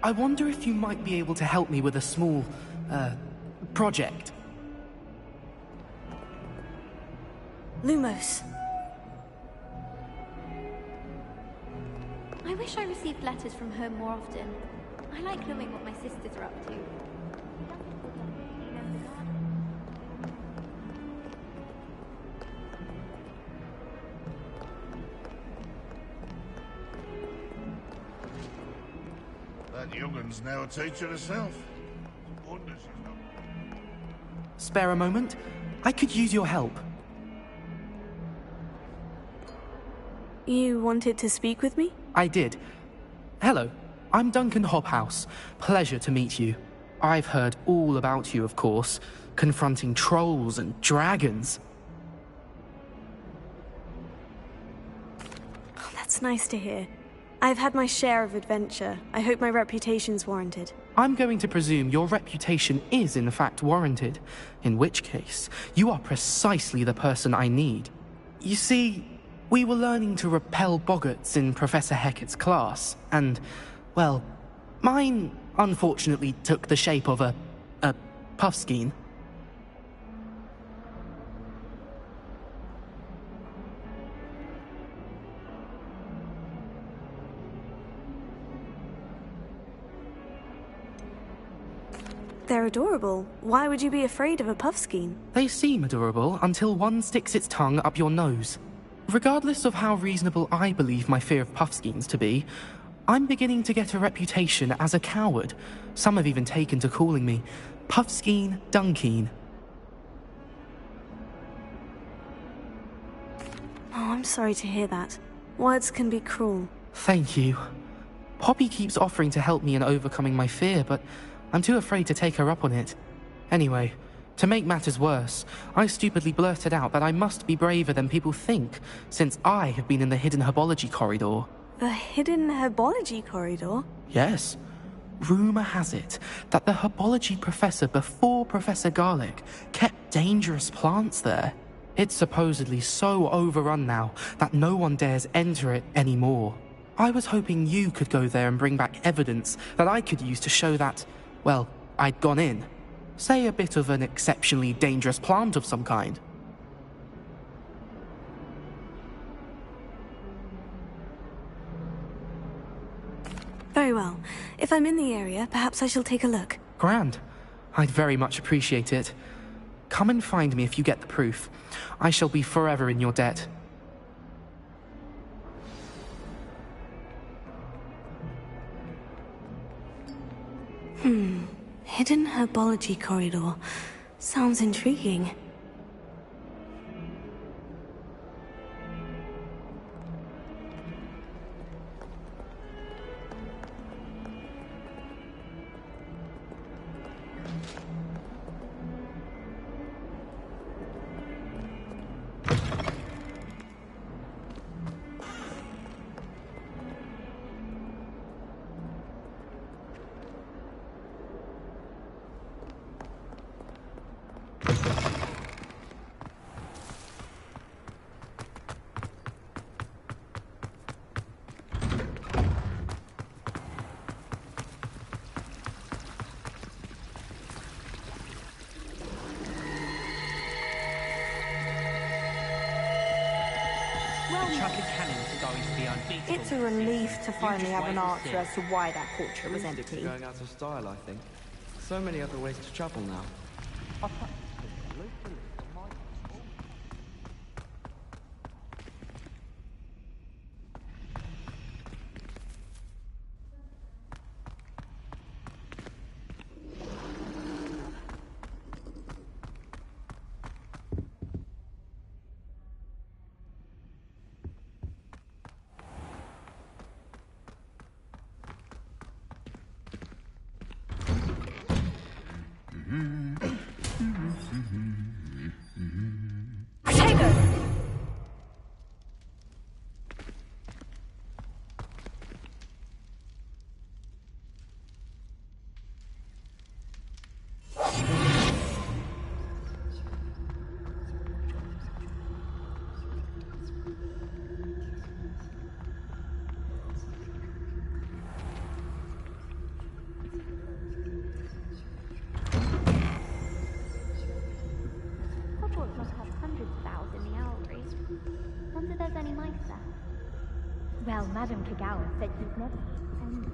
A: I wonder if you might be able to help me with a small, project.
L: Lumos.
H: I wish I received letters from home more often. I like knowing what my sisters are up to.
I: That youngun's now a teacher herself. Wonder she's not.
A: Spare a moment? I could use your help.
S: You wanted to speak with me?
A: I did. Hello, I'm Duncan Hobhouse. Pleasure to meet you. I've heard all about you, of course, confronting trolls and dragons.
S: Oh, that's nice to hear. I've had my share of adventure. I hope my reputation's warranted.
A: I'm going to presume your reputation is in fact warranted, in which case, you are precisely the person I need. You see, we were learning to repel boggarts in Professor Hecat's class, and, well, mine unfortunately took the shape of a puffskein.
S: They're adorable. Why would you be afraid of a puffskein?
A: They seem adorable until one sticks its tongue up your nose. Regardless of how reasonable I believe my fear of puffskeins to be, I'm beginning to get a reputation as a coward. Some have even taken to calling me Puffskein Dunkeen.
S: Oh, I'm sorry to hear that. Words can be cruel.
A: Thank you. Poppy keeps offering to help me in overcoming my fear, but I'm too afraid to take her up on it. Anyway, to make matters worse, I stupidly blurted out that I must be braver than people think, since I have been in the hidden herbology corridor.
S: The hidden herbology corridor?
A: Yes. Rumour has it that the herbology professor before Professor Garlic kept dangerous plants there. It's supposedly so overrun now that no one dares enter it anymore. I was hoping you could go there and bring back evidence that I could use to show that, well, I'd gone in. Say a bit of an exceptionally dangerous plant of some kind.
S: Very well. If I'm in the area, perhaps I shall take a look.
A: Grand. I'd very much appreciate it. Come and find me if you get the proof. I shall be forever in your debt.
S: Hidden herbology corridor. Sounds intriguing.
A: The chocolate cannons are going to be unbeatable.
L: It's a relief to finally have an answer as to why that portrait was
D: Heuristics
L: empty.
D: are going out of style, I think. So many other ways to travel now.
H: Hogwarts must have hundreds of owls in the owlry. Wonder there's any mice there. Well, Madame Kagawa said she's never had any.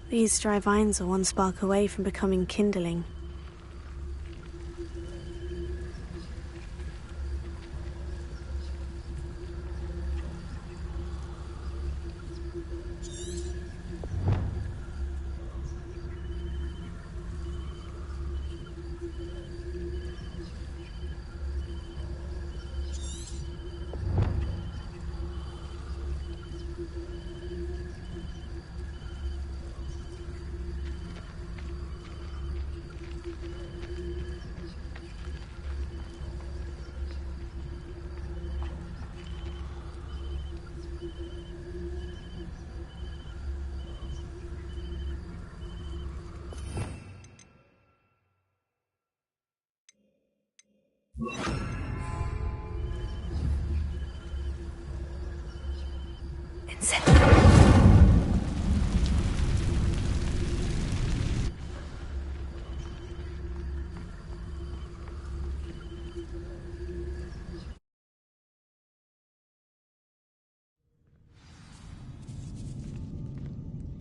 S: These dry vines are one spark away from becoming kindling.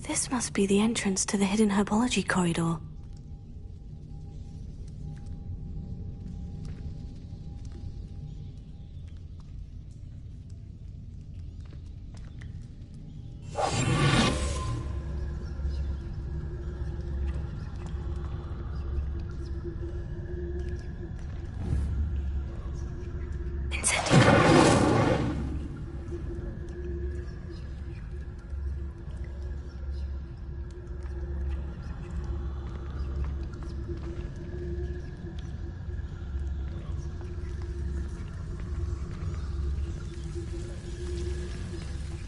S: This must be the entrance to the hidden herbology corridor.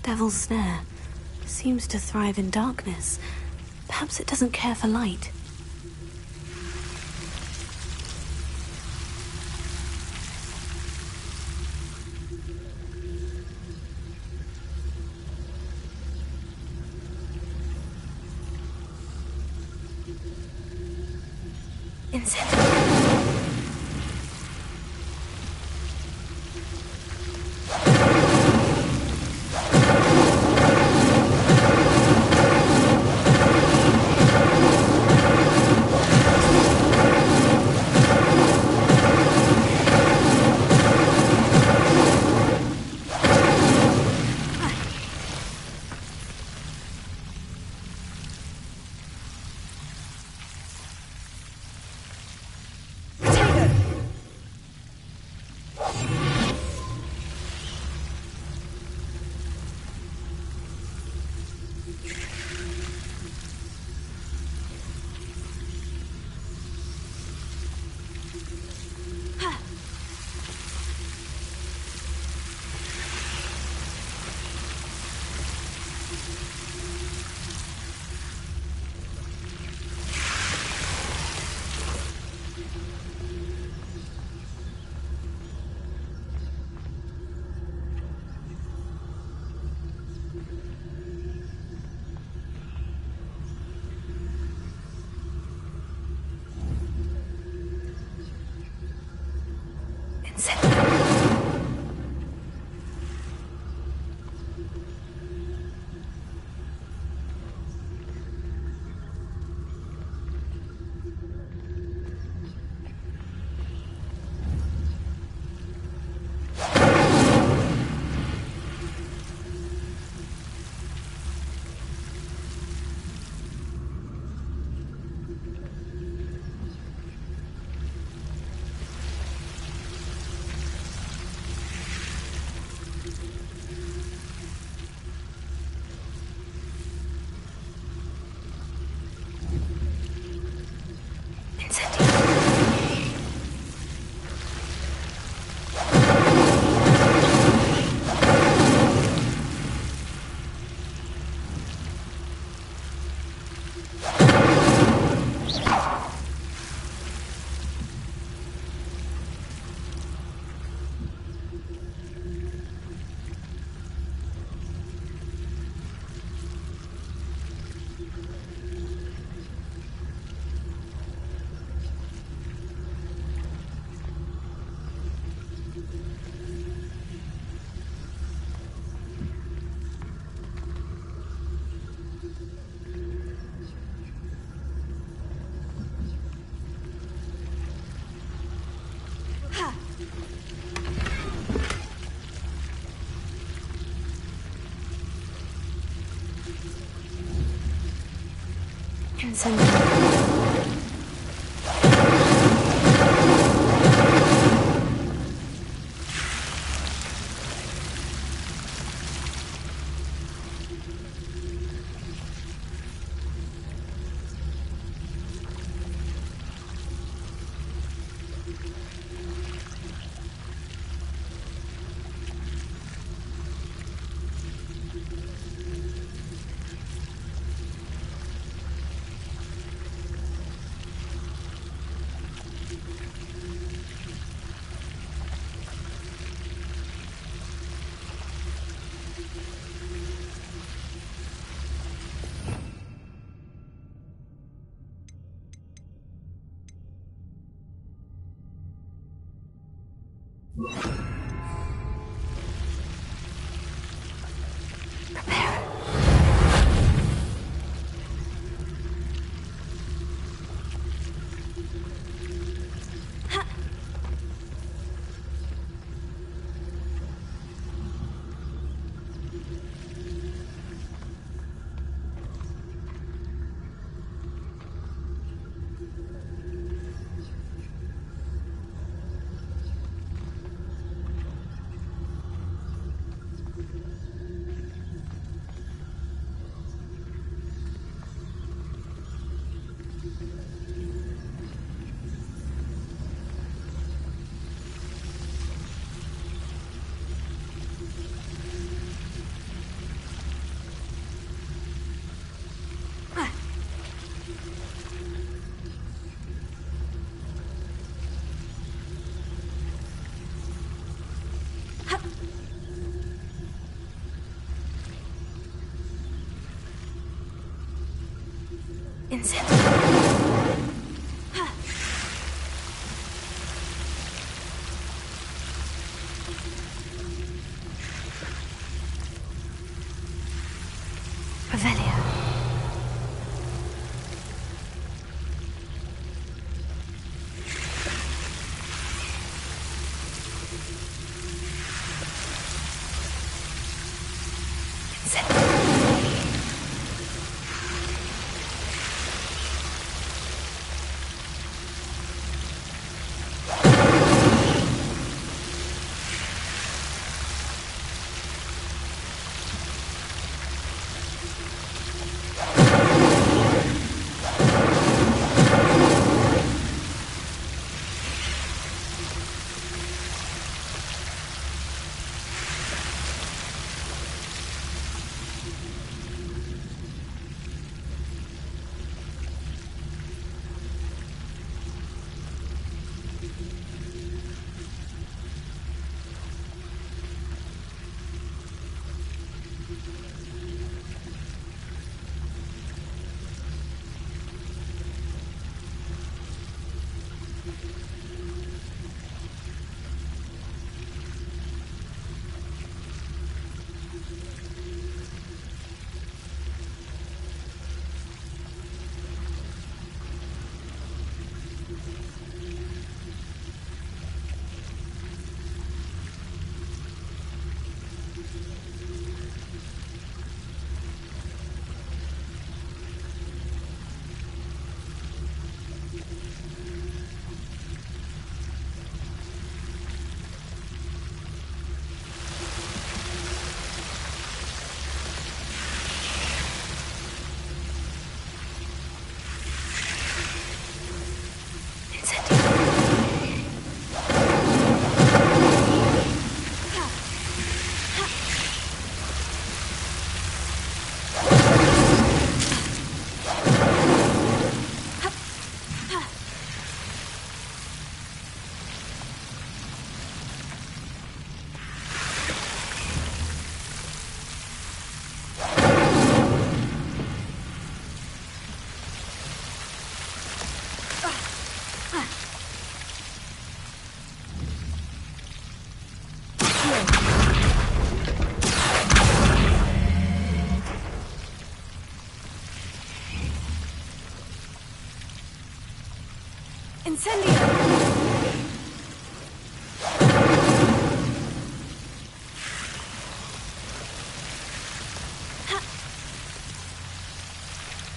B: Devil's Snare seems to thrive in darkness. Perhaps it doesn't care for light.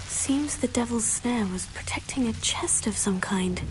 B: Seems the devil's snare was protecting a chest of some kind.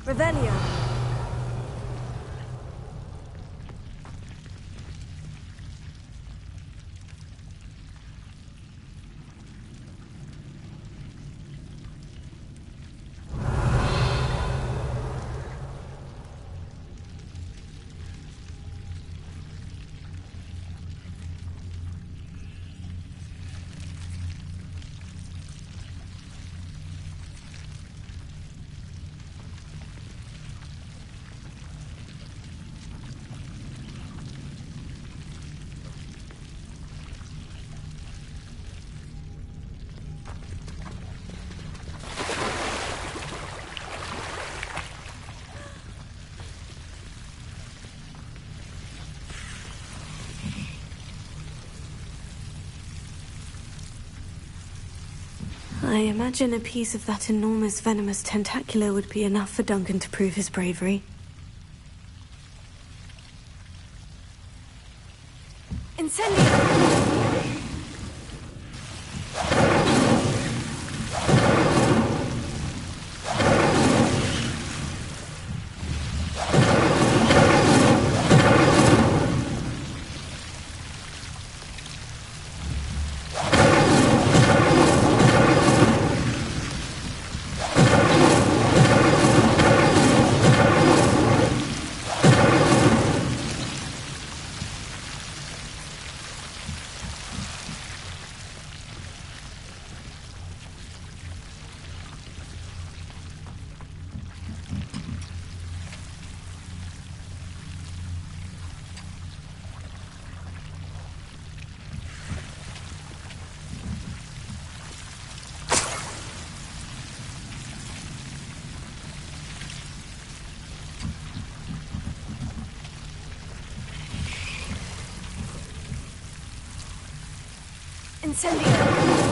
L: Revelio.
B: I imagine a piece of that enormous venomous tentacula would be enough for Duncan to prove his bravery. Incendio! Incendio!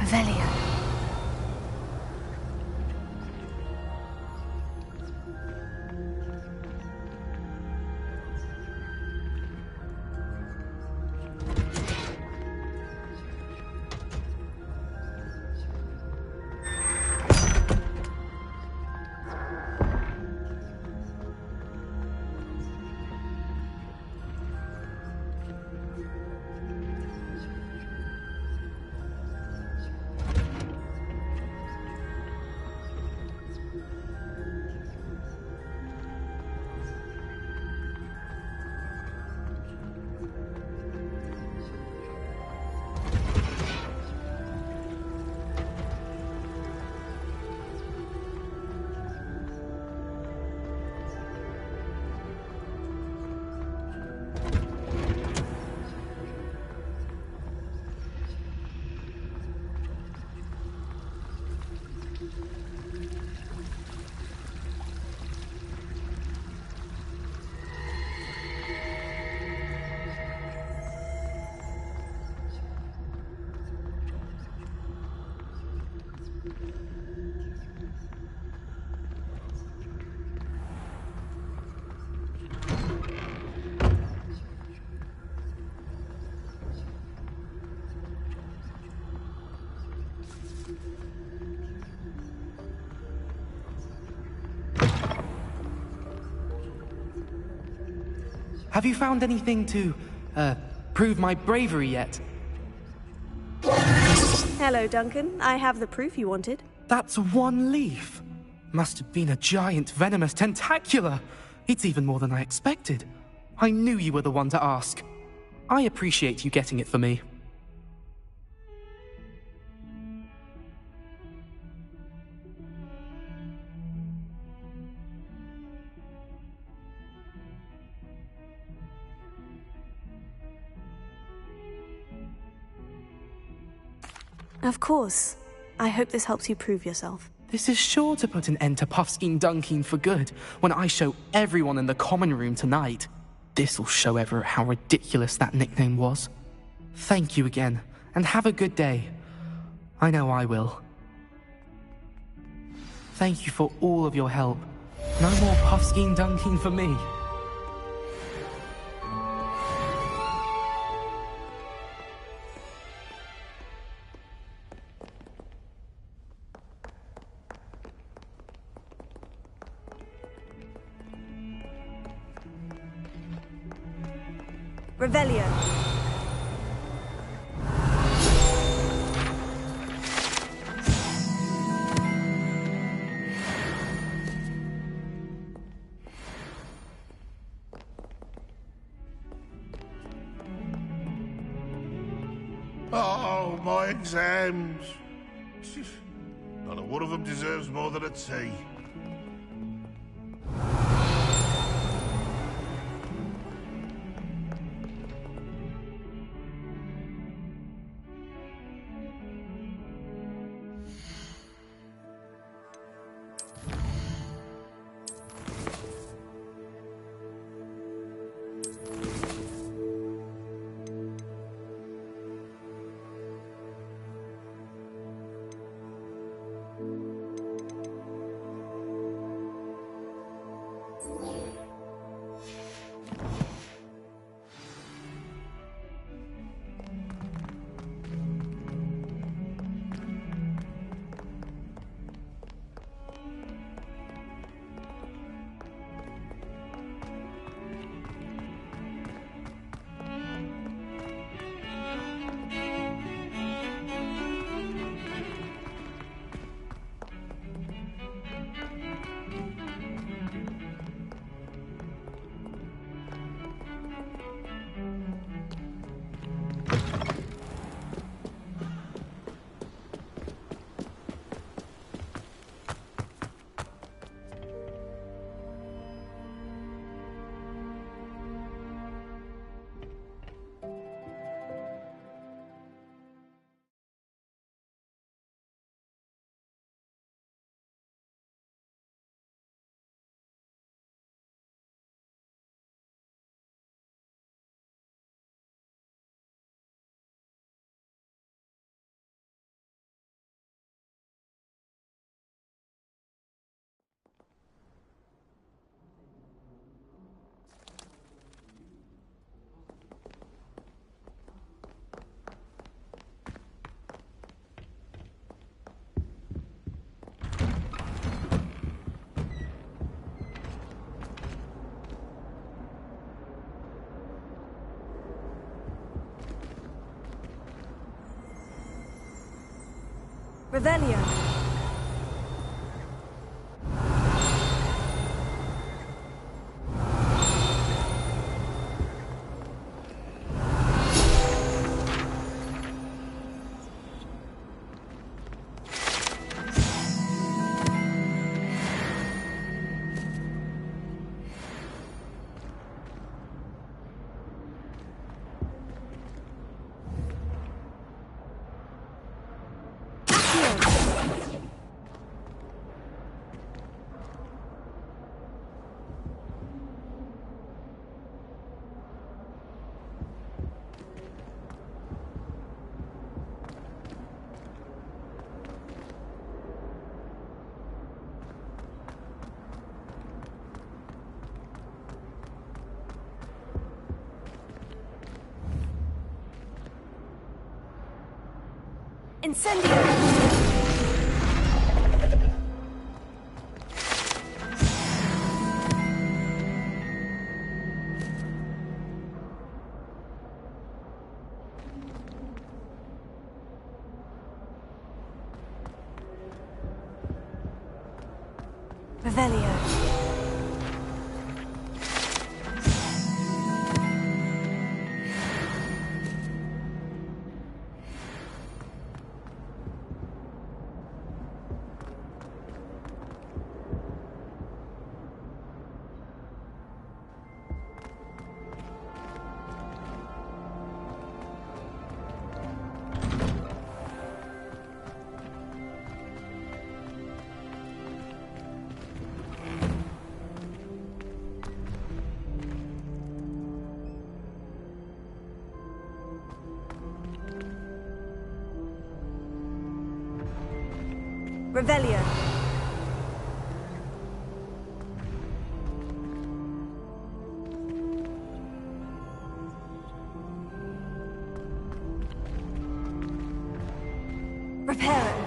B: Revelio.
A: Have you found anything to, prove my bravery yet?
S: Hello, Duncan. I have the proof you wanted.
A: That's one leaf. Must have been a giant venomous tentacula. It's even more than I expected. I knew you were the one to ask. I appreciate you getting it for me.
S: Of course. I hope this helps you prove yourself.
A: This is sure to put an end to Puffskein Dunkin for good when I show everyone in the common room tonight. This'll show Everett how ridiculous that nickname was. Thank you again, and have a good day. I know I will. Thank you for all of your help. No more Puffskein Dunkin for me.
S: Revelio.
I: Oh, my exams. Not a one of them deserves more than a tea.
S: Revelio. Incendio!
L: Revelio. Revelio. Reparo.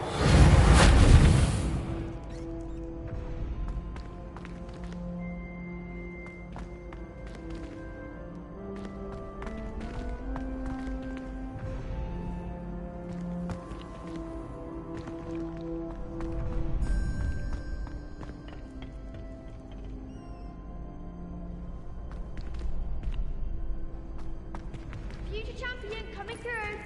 J: Future champion coming through.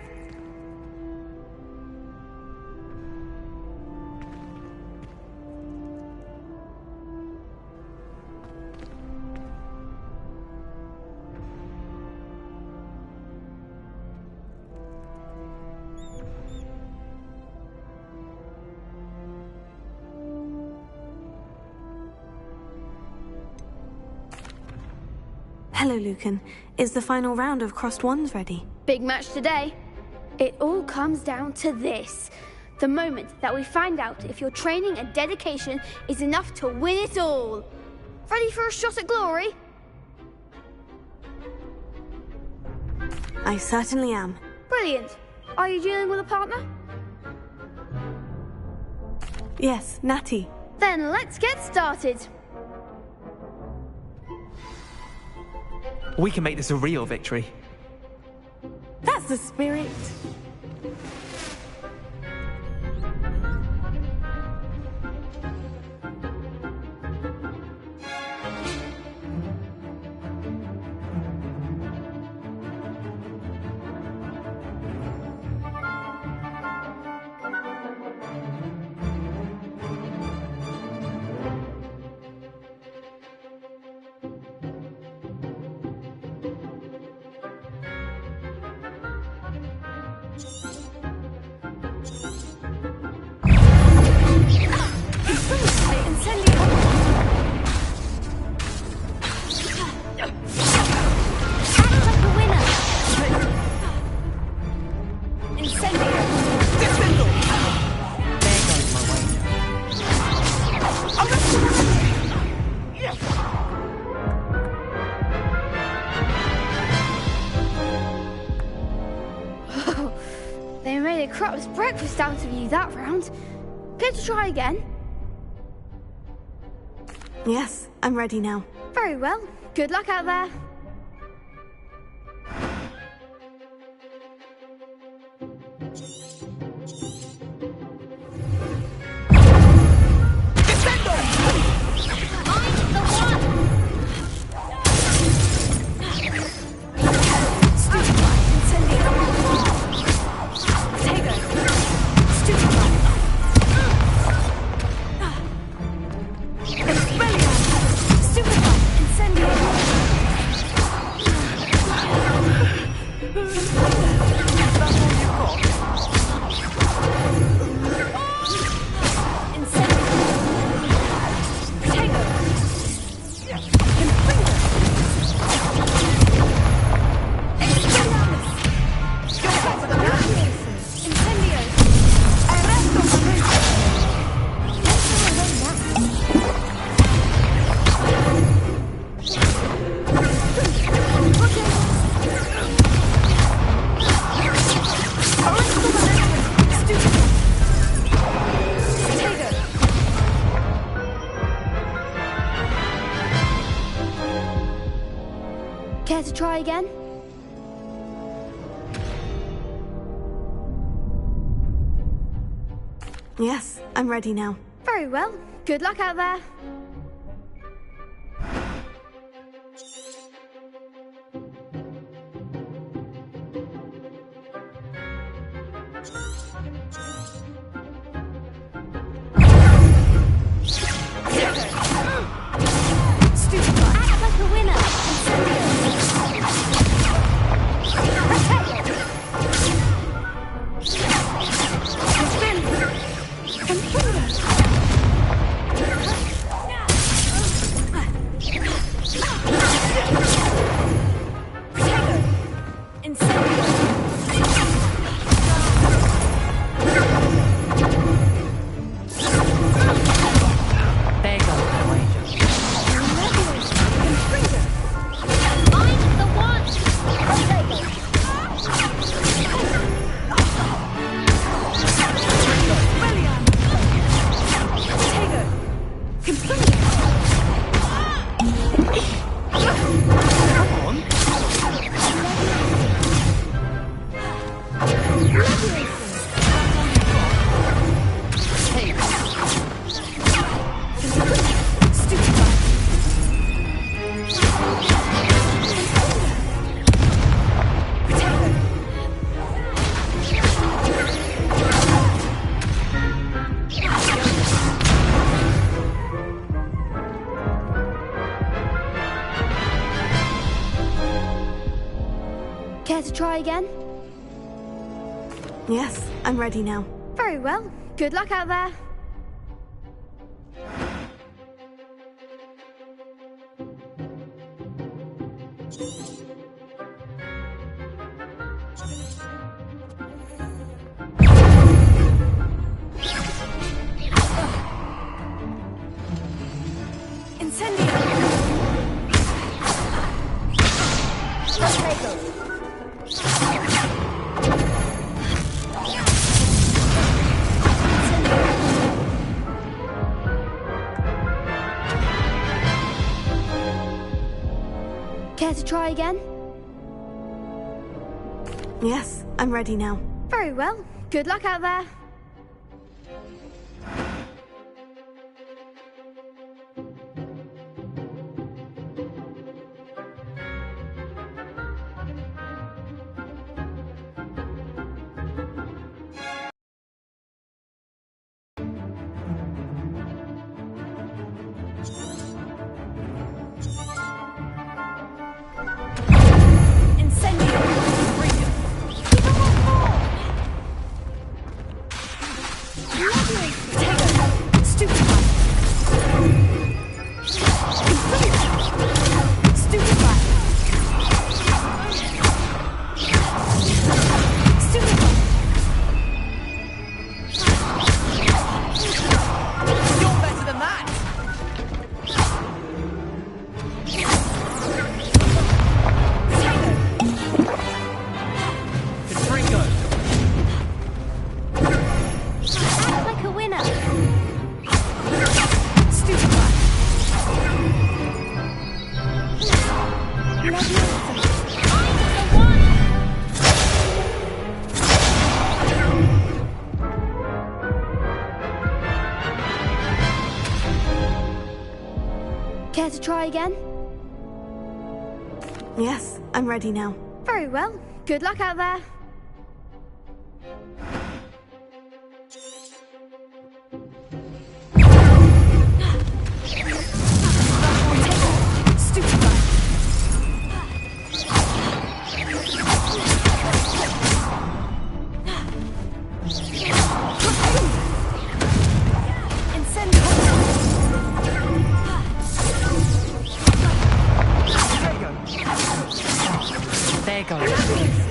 L: Hello, Lucan. Is the final round of Crossed Wands ready?
J: Big match today. It all comes down to this. The moment that we find out if your training and dedication is enough to win it all. Ready for a shot at glory?
L: I certainly am.
J: Brilliant. Are you dealing with a partner?
L: Yes, Natty.
J: Then let's get started.
P: We can make this a real victory.
L: That's the spirit.
J: They made a crap's breakfast out of you that round. Care to try again?
L: Yes, I'm ready now.
J: Very well. Good luck out there. Care to try again?
L: Yes, I'm ready now.
J: Very well. Good luck out there.
H: Act like a winner.
J: Care to try again?
S: Yes, I'm ready now.
J: Very well. Good luck out there. Care to try again?
S: Yes, I'm ready now.
J: Very well. Good luck out there. Care to try again?
S: Yes, I'm ready now.
J: Very well. Good luck out there.
K: There goes.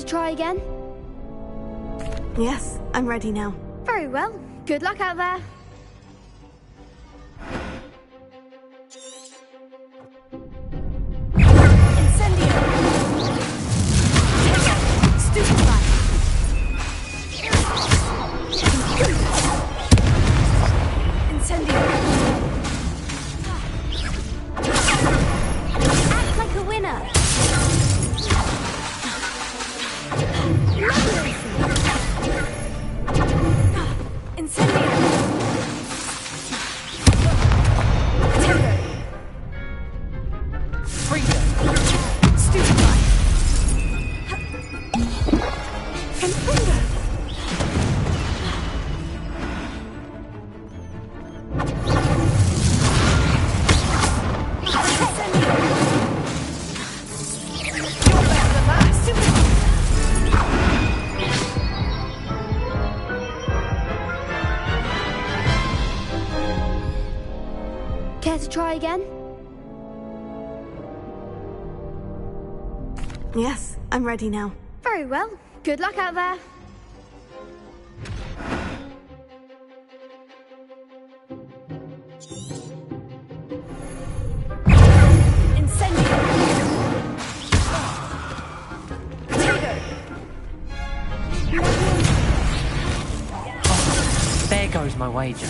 J: to try again?
S: Yes, I'm ready now.
J: Very well. Good luck out there.
B: Act like a winner.
J: Care to try again?
S: Yes, I'm ready now.
J: Very well. Good luck out there.
K: There goes my wager.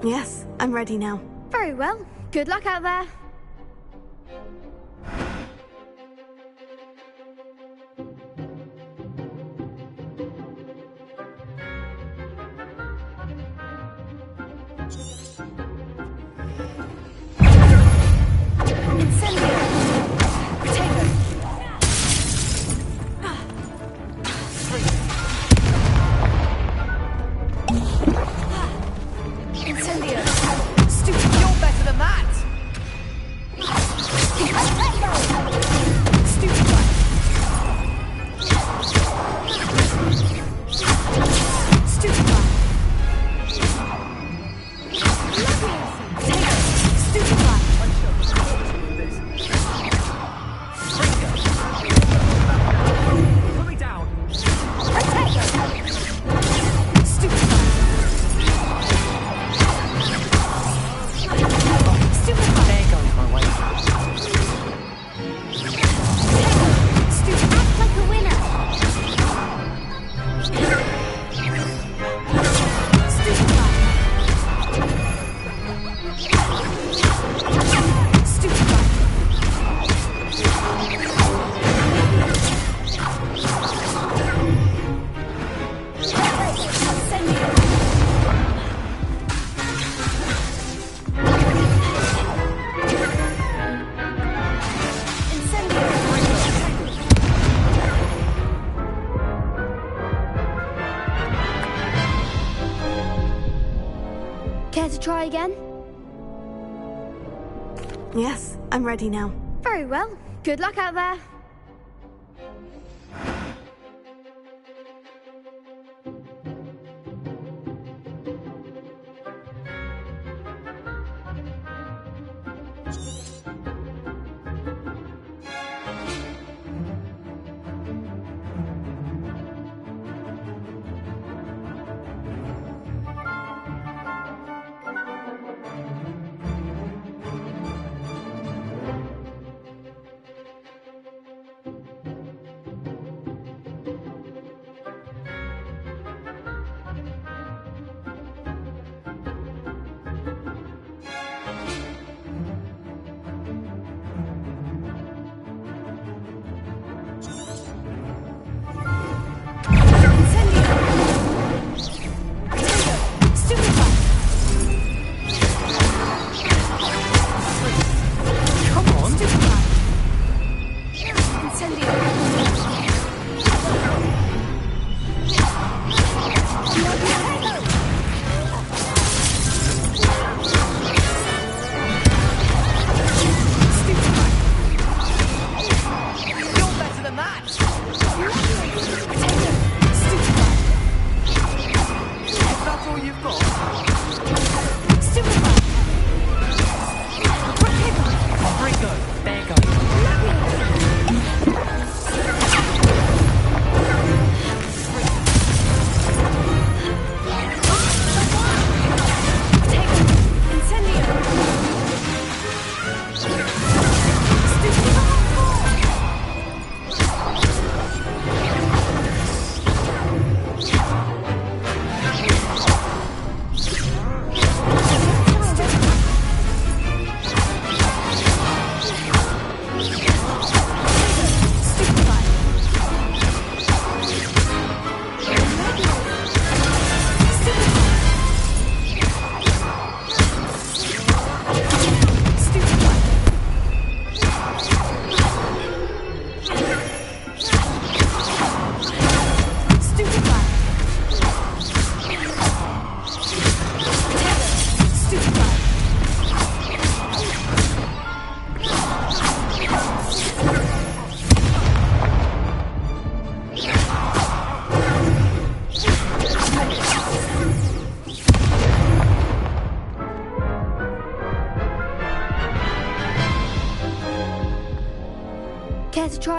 S: Yes, I'm ready now.
J: Very well. Good luck out there. Care to try again?
S: Yes, I'm ready now.
J: Very well. Good luck out there.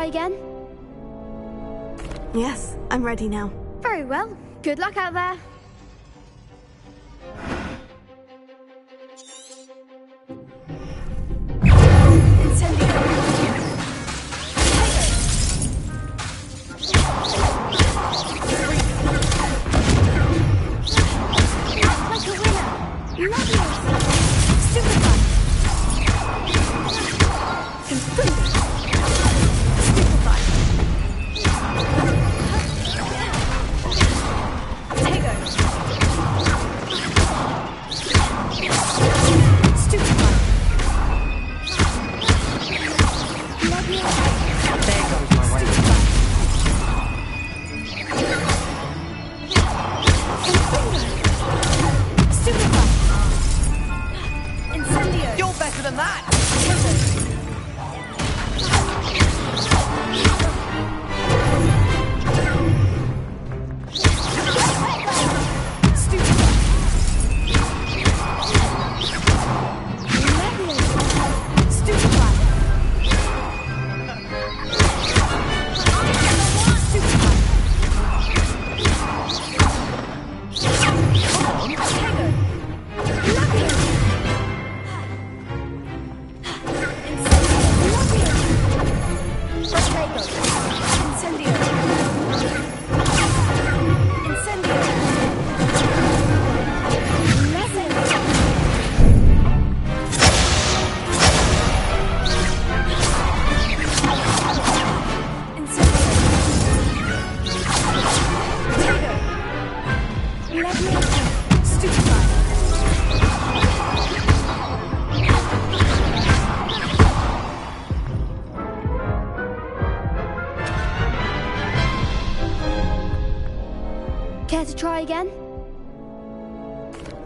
J: try again?
S: Yes, I'm ready now.
J: Very well. Good luck out there.
K: You're better than that!
J: Care to try again?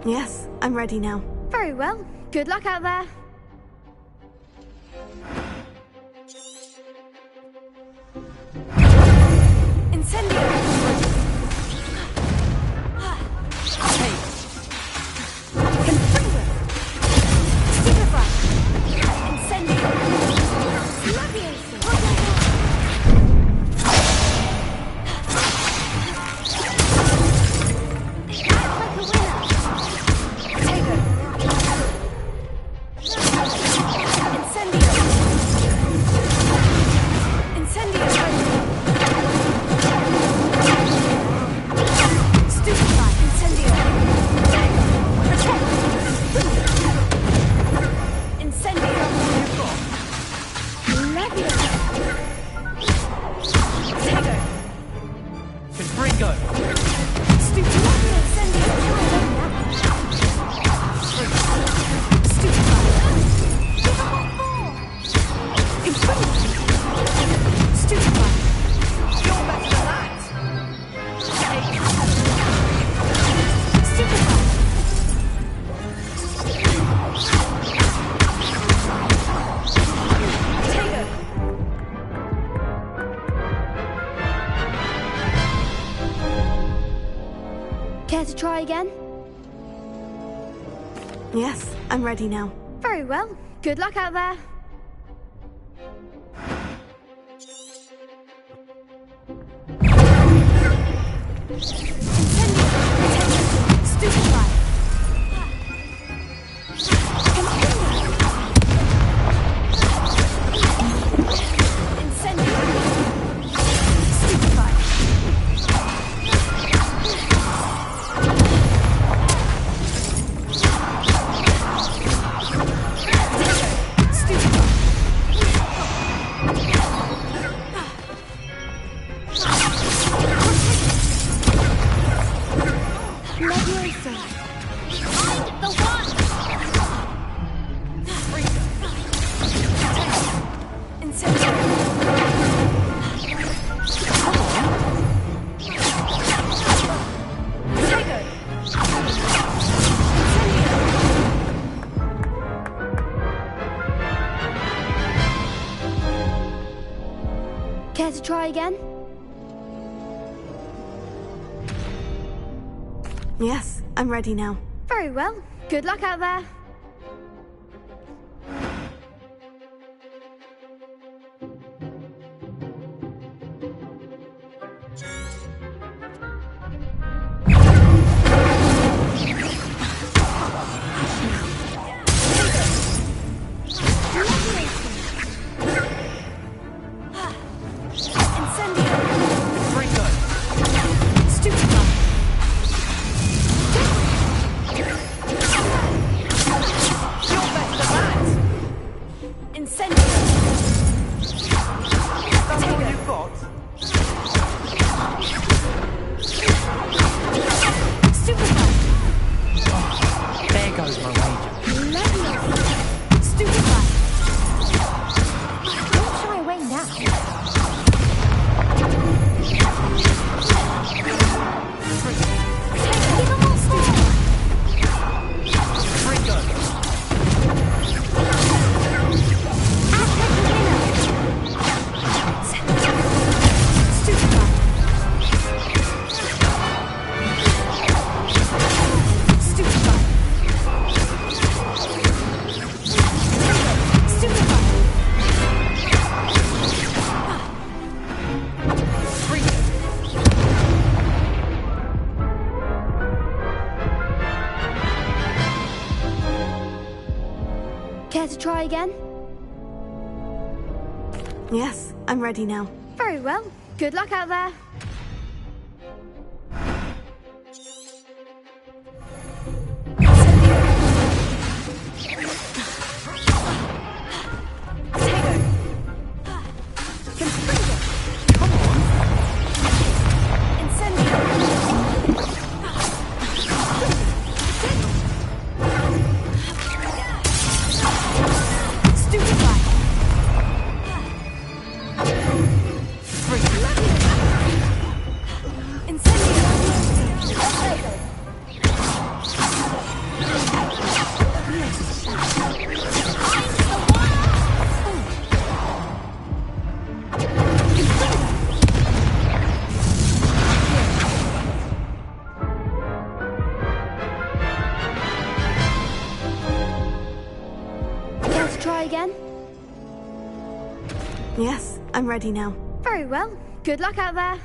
S: Yes, I'm ready now.
J: Very well. Good luck out there. Care to try again?
S: Yes, I'm ready now.
J: Very well. Good luck out there. Care to try again?
S: Yes, I'm ready now.
J: Very well. Good luck out there. try again?
S: Yes, I'm ready now.
J: Very well. Good luck out there. Try again?
S: Yes, I'm ready now.
J: Very well. Good luck out there.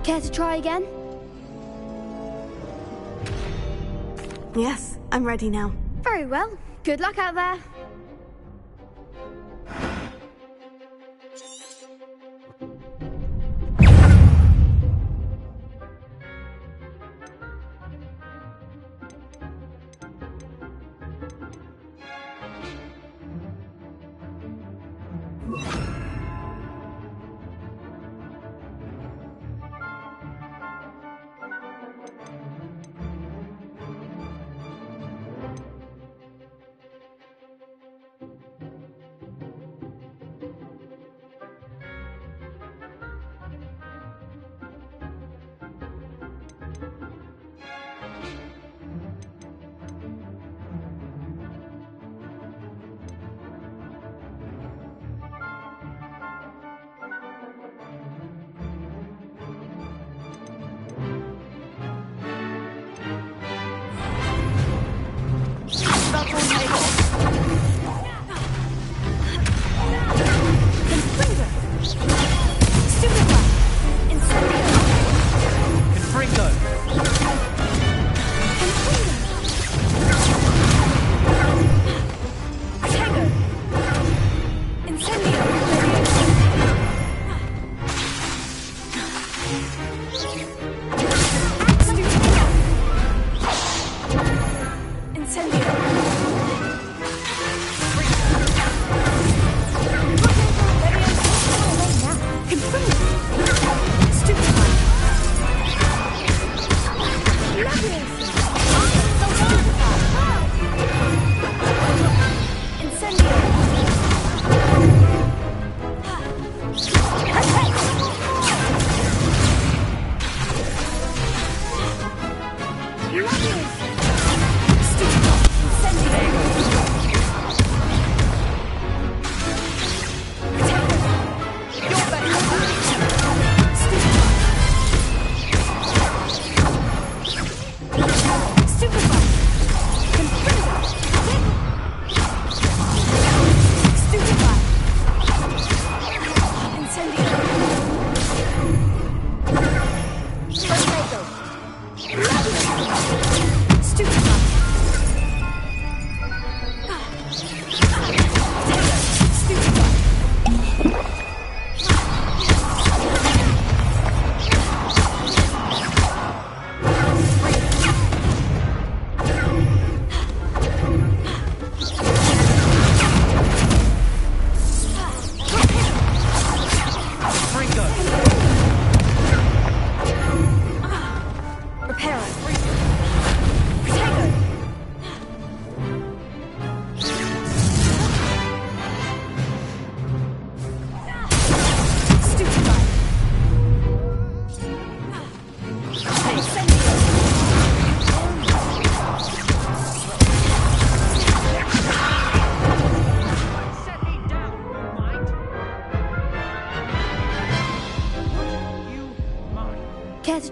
J: Care to try again?
S: Yes, I'm ready now.
J: Very well. Good luck out there.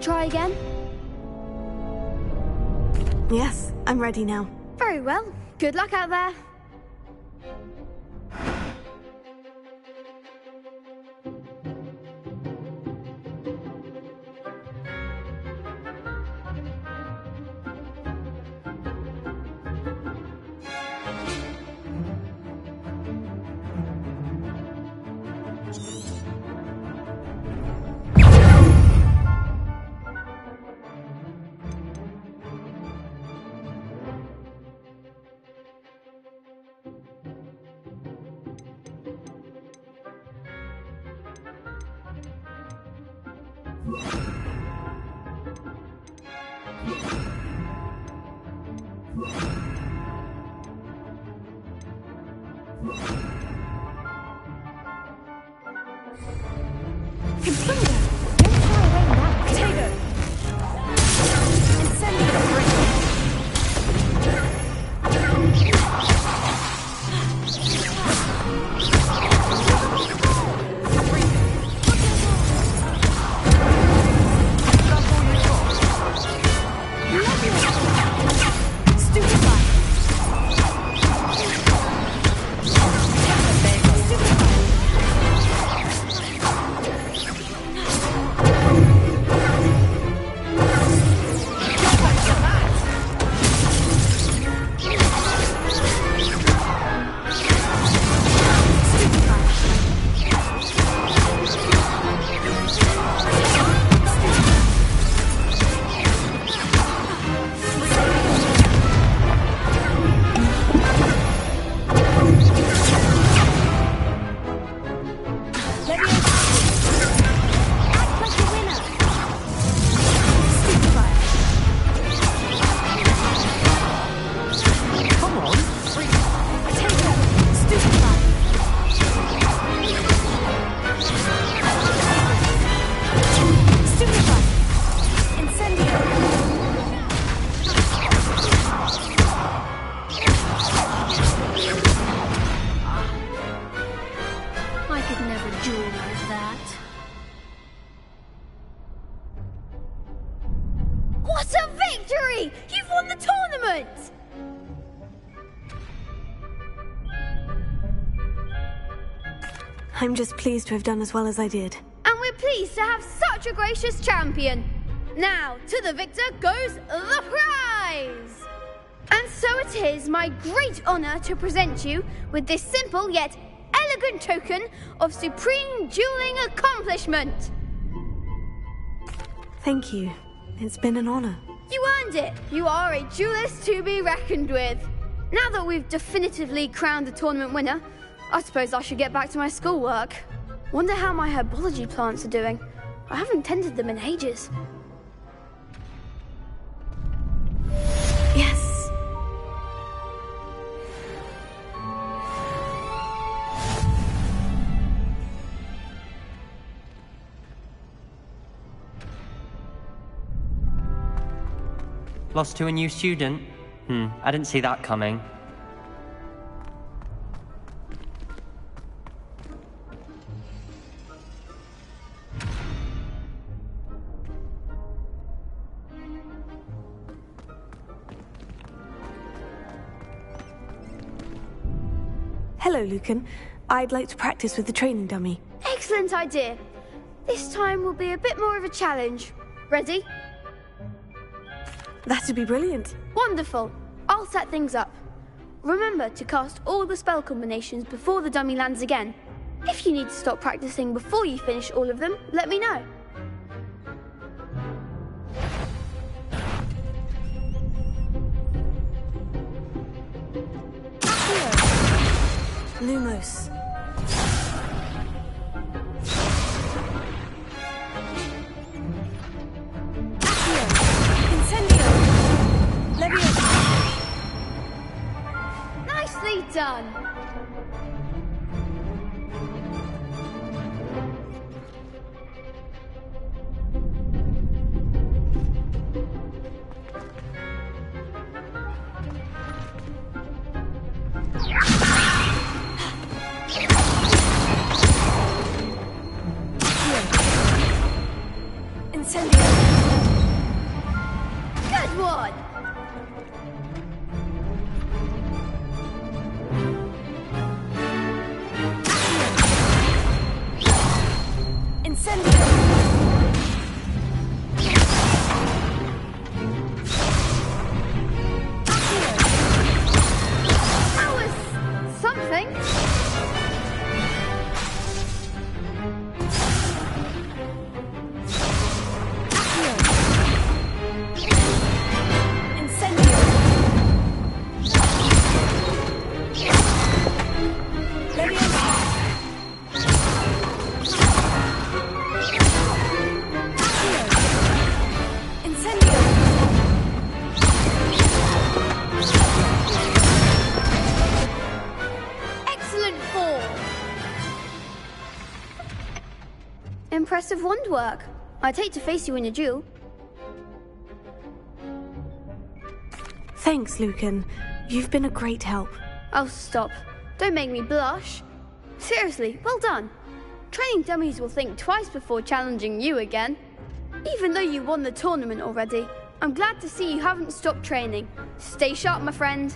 J: try again?
S: Yes, I'm ready now.
J: Very well. Good luck out there.
S: I'm just pleased to have done as well as I did.
J: And we're pleased to have such a gracious champion. Now, to the victor goes the prize! And so it is my great honor to present you with this simple yet elegant token of supreme dueling accomplishment.
S: Thank you. It's been an honor.
J: You earned it. You are a duelist to be reckoned with. Now that we've definitively crowned the tournament winner, I suppose I should get back to my schoolwork. Wonder how my herbology plants are doing. I haven't tended them in ages.
S: Yes.
C: Lost to a new student? I didn't see that coming.
S: Hello, Lucan. I'd like to practice with the training dummy.
J: Excellent idea. This time will be a bit more of a challenge. Ready?
S: That'd be brilliant.
J: Wonderful. I'll set things up. Remember to cast all the spell combinations before the dummy lands again. If you need to stop practicing before you finish all of them, let me know.
S: Lumos. Incendio. Leviosa.
J: Nicely done.
S: Incendio.
J: Thanks. Impressive wand work. I'd hate to face you in a duel.
B: Thanks, Lucan. You've been a great help.
J: Oh, stop. Don't make me blush. Seriously, well done. Training dummies will think twice before challenging you again. Even though you won the tournament already, I'm glad to see you haven't stopped training. Stay sharp, my friend.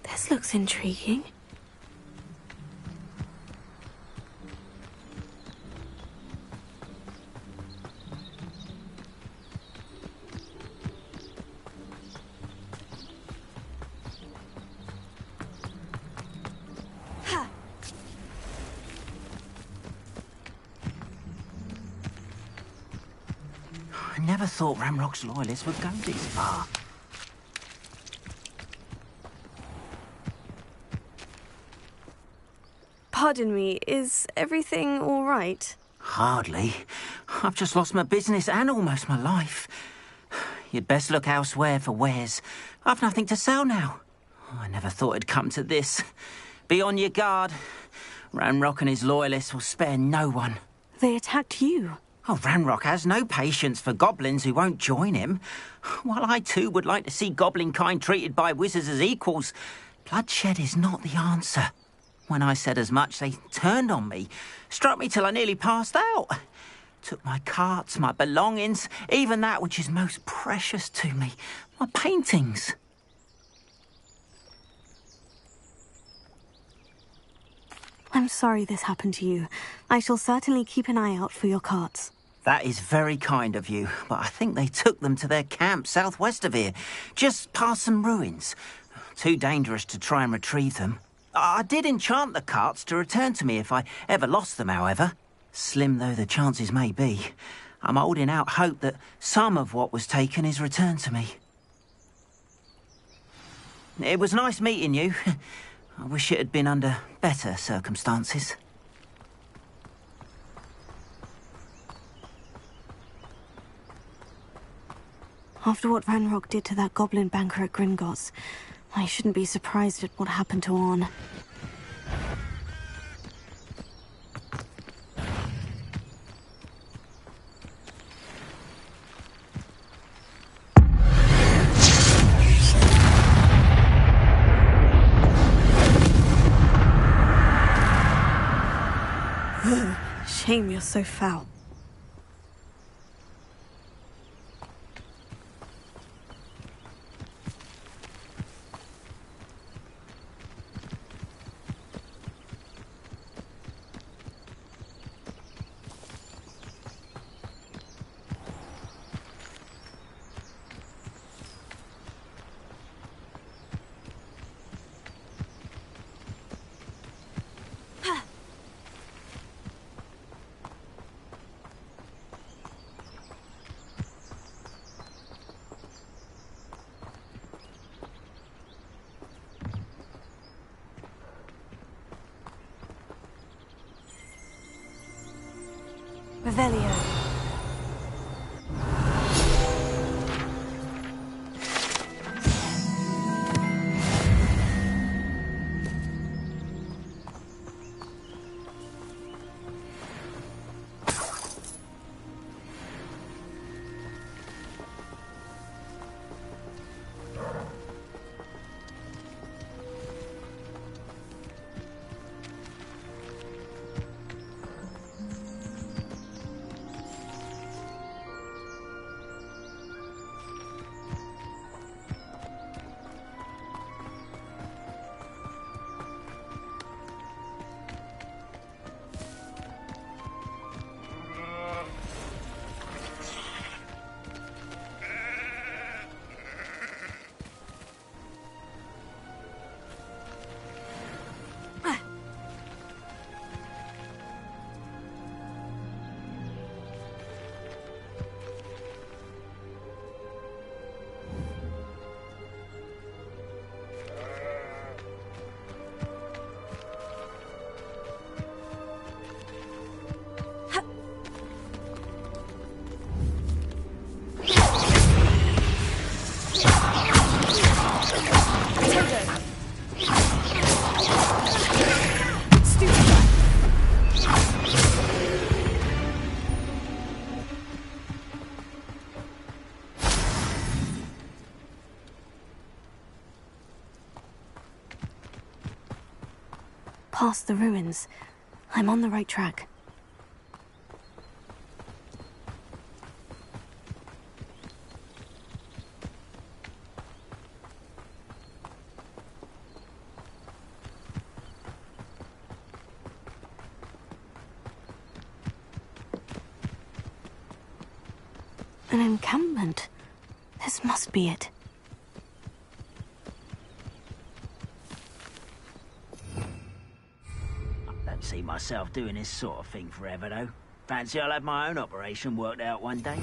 B: This looks intriguing.
G: I never thought Ramrock's loyalists would go this far.
S: Pardon me, is everything all right?
G: Hardly. I've just lost my business and almost my life. You'd best look elsewhere for wares. I've nothing to sell now. I never thought it'd come to this. Be on your guard. Ranrock and his loyalists will spare no one.
S: They attacked you.
G: Oh, Ranrock has no patience for goblins who won't join him. While I too would like to see goblin kind treated by wizards as equals, bloodshed is not the answer. When I said as much, they turned on me, struck me till I nearly passed out. Took my carts, my belongings, even that which is most precious to me, my paintings.
S: I'm sorry this happened to you. I shall certainly keep an eye out for your carts.
G: That is very kind of you, but I think they took them to their camp southwest of here, just past some ruins. Too dangerous to try and retrieve them. I did enchant the carts to return to me if I ever lost them, however. Slim though the chances may be, I'm holding out hope that some of what was taken is returned to me. It was nice meeting you. I wish it had been under better circumstances.
S: After what Ranrock did to that goblin banker at Gringotts, I shouldn't be surprised at what happened to Orn. Shame you're so foul. Revelio. Past the ruins. I'm on the right track. An encampment. This must be it.
G: See myself doing this sort of thing forever, though. Fancy I'll have my own operation worked out one day.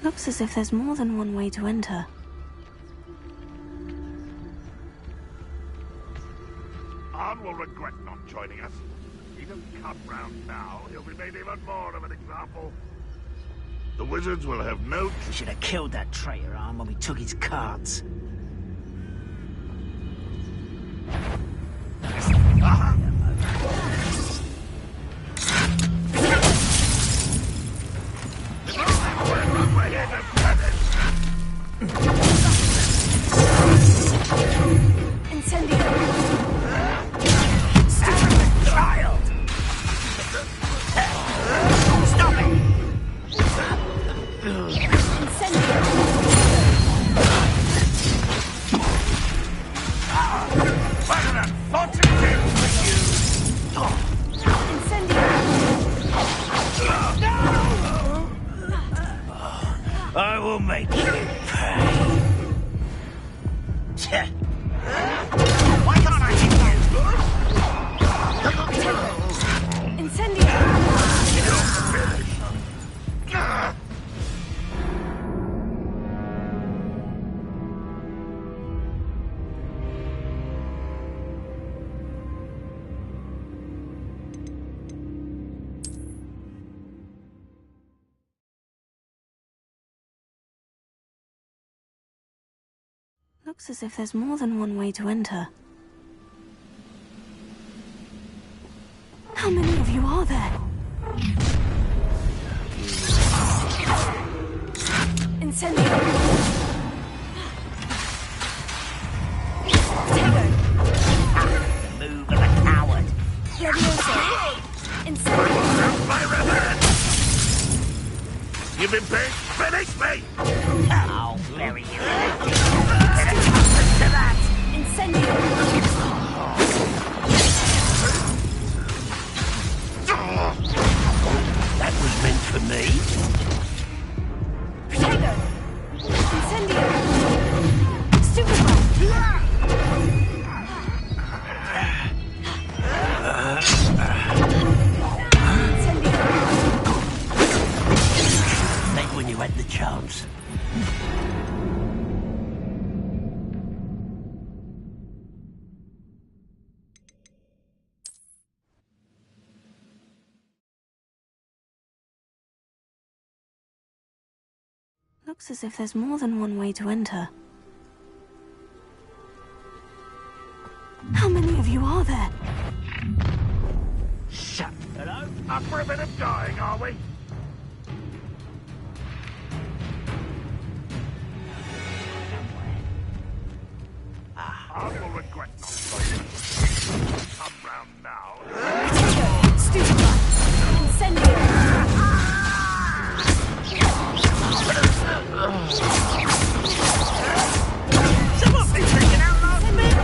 B: Looks as if there's more than one way to enter.
I: Arn will regret not joining us. He doesn't come round now, he'll be made even more of an example. The wizards will have no...
G: We should have killed that traitor, Arn, when we took his cards. I will make you pay. Why can't I hit you?
B: Incendio! Looks as if there's more than one way to enter. How many of you are there? Incendio!
G: Move of a coward.
B: Leviosa! Incendio!
I: You've been paid? Finish me!
G: I'll bury you. Get accustomed to that!
B: Incendio!
G: That was meant for me.
B: Protego! Incendio! Stupefy!
G: Late when you had the chance.
B: Looks as if there's more than one way to enter. How many of you are there?
I: Shut. Hello? Up for a bit of dying, are we? I will regret not joining. Come round now.
B: Stupefy! Incendio!
G: Someone been taken out last minute!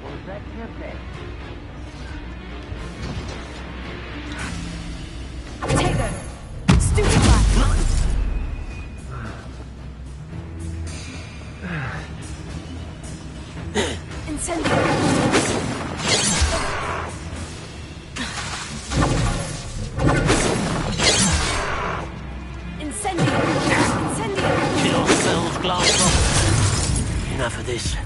G: Was that your bet?
B: Protego! Stupefy! Incendio! Incendio! Incendio!
G: Kill cells, glass rock. Enough of this.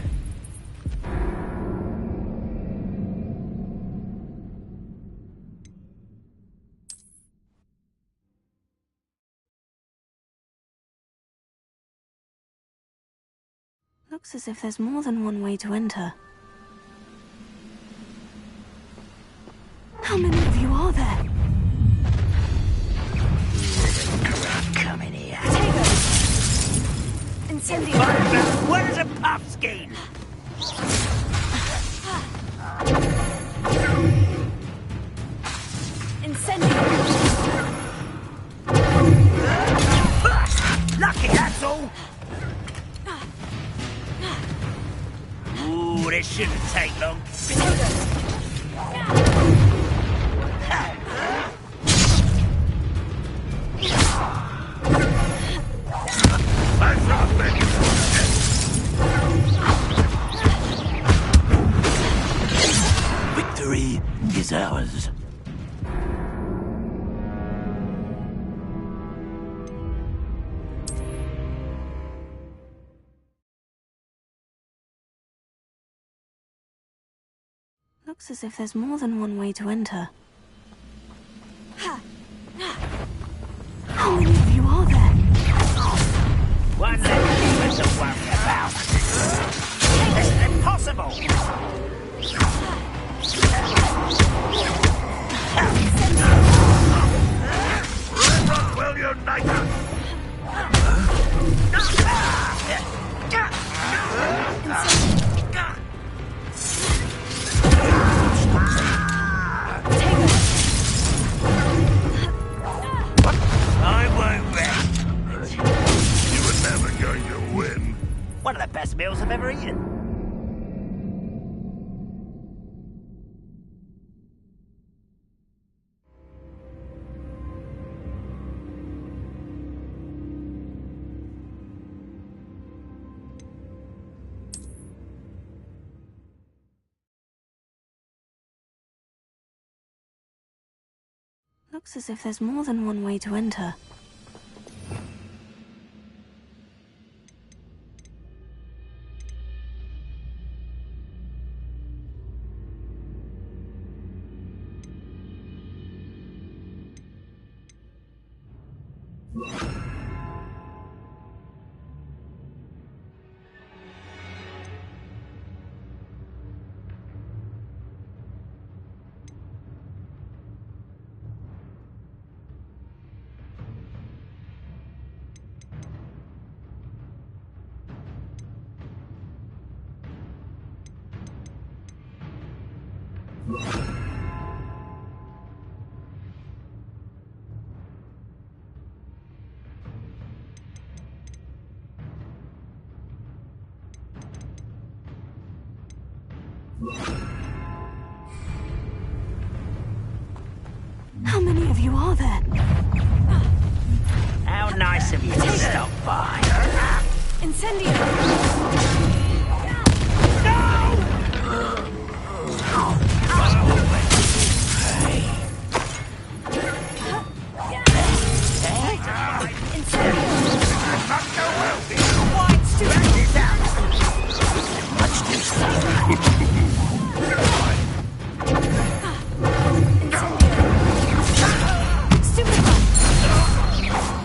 B: Looks as if there's more than one way to enter. How many of you are there?
G: Come in here.
B: Incendio!
G: Where's a puffskein?
B: Incendio!
G: Lucky, that's all. Ooh, this shouldn't take long. Victory is ours.
B: Looks as if there's more than one way to enter. How many of you are there?
G: One less human to worry about. This is impossible.
I: Will unite us!
G: I won't rest.
I: You were never going to win.
G: One of the best meals I've ever eaten.
B: Looks as if there's more than one way to enter. How many of you are there?
G: How nice of you to stop by.
B: Incendio!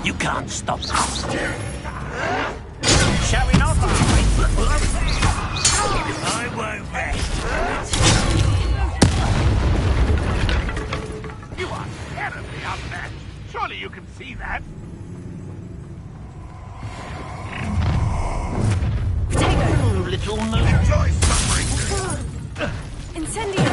G: You can't stop us. Showing off, are we? I won't rest.
I: You are terribly unmatched. Surely you can see that.
G: Oh, little moon.
I: Enjoy suffering.
B: Incendio!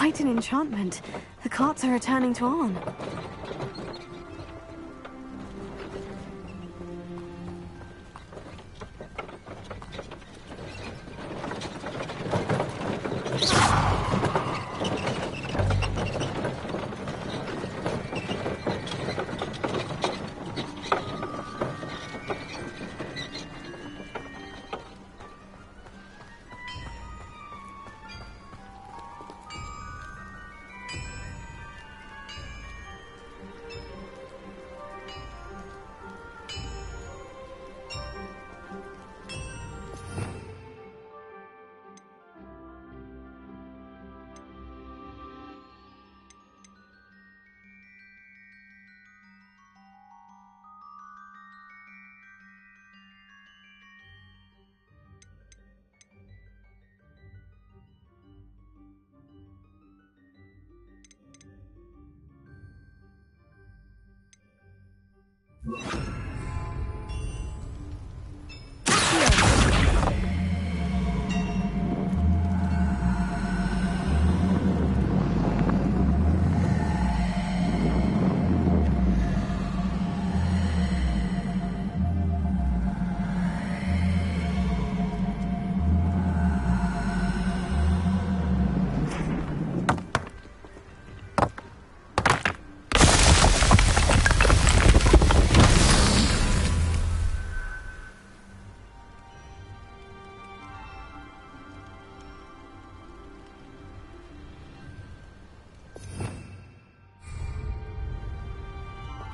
B: Quite an enchantment. The carts are returning to Arn.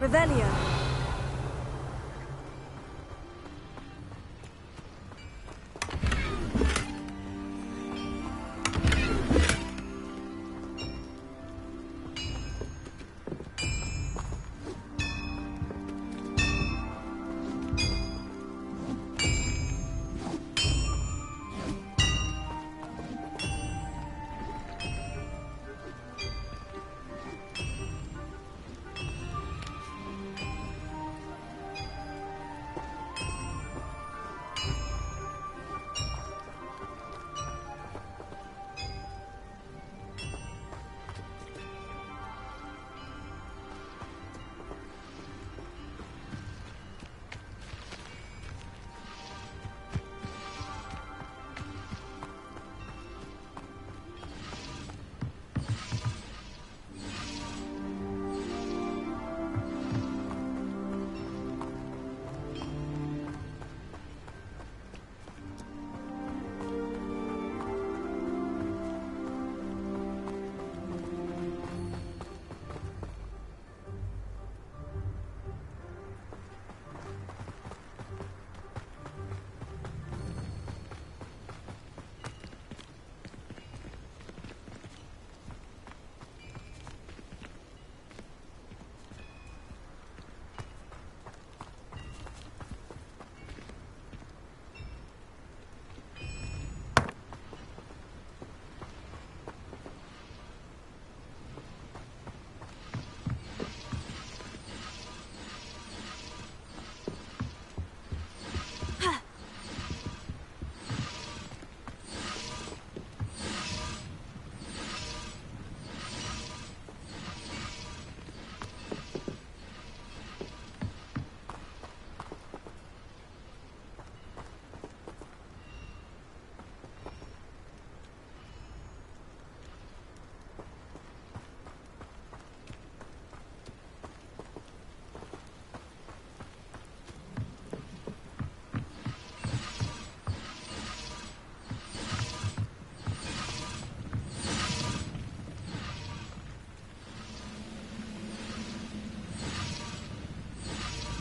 B: Revelio.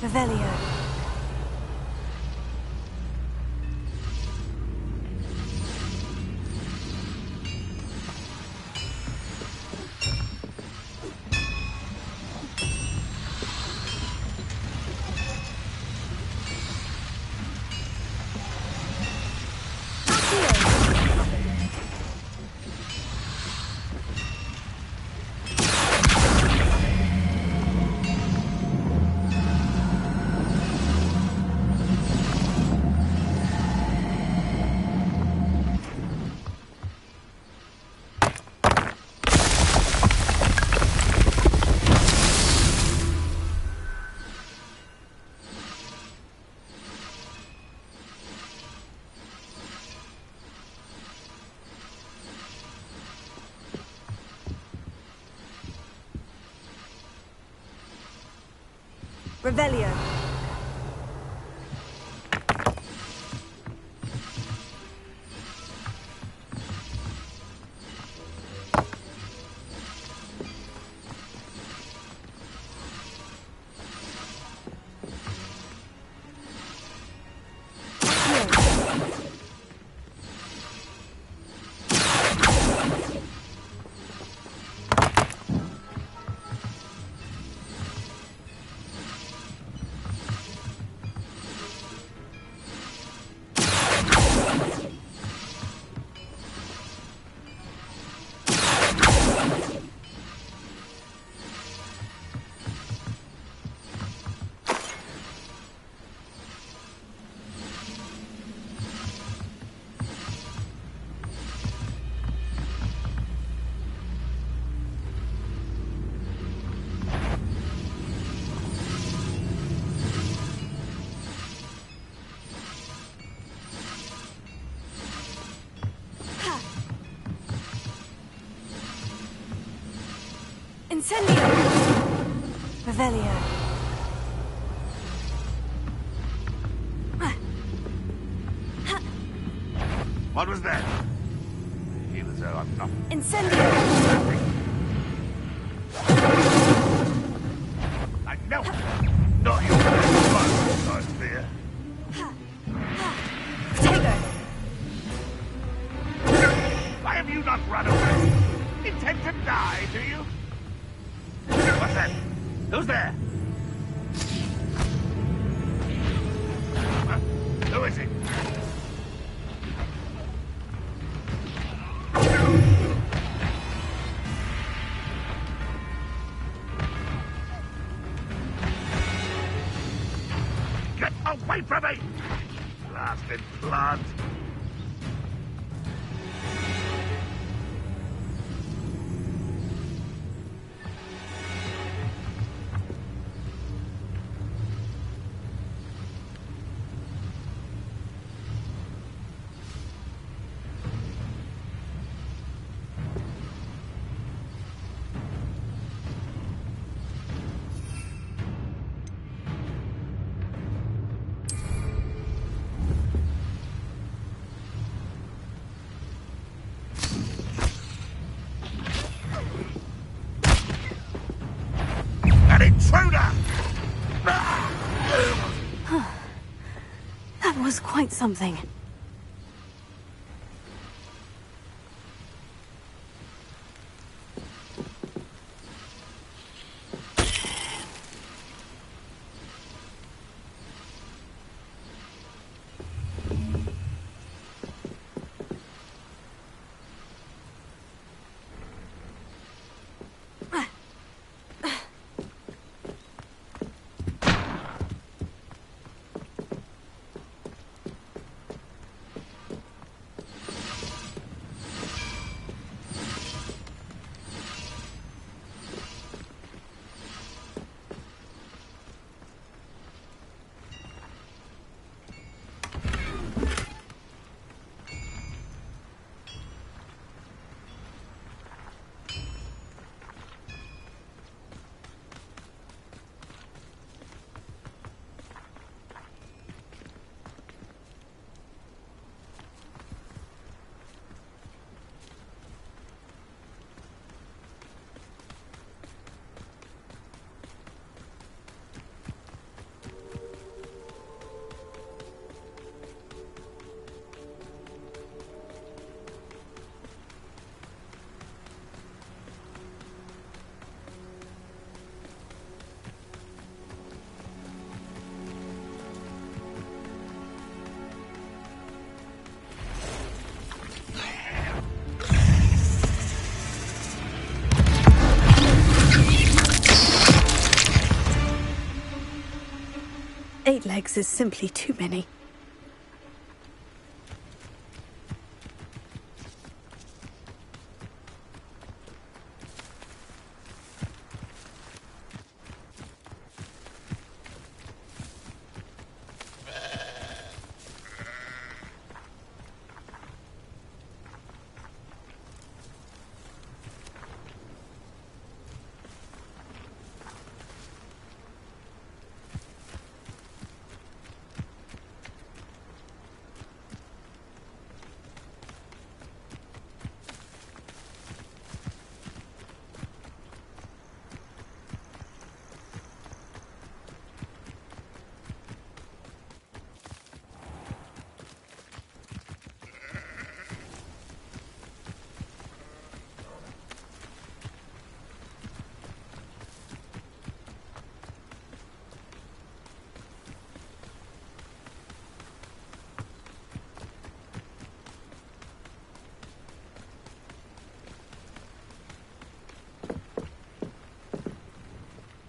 B: Revelio. Revelio. Incendio! Revelio.
I: What was that? I feel as though I'm not...
B: Incendio!
I: I know it! Not your fun, I fear. Why have you not run away? Intend to die, do you? What's that? Who's there? Huh? Who is it? Get away from me! Blasted plant! Intruder!
B: That was quite something.
S: 8 legs is simply too many.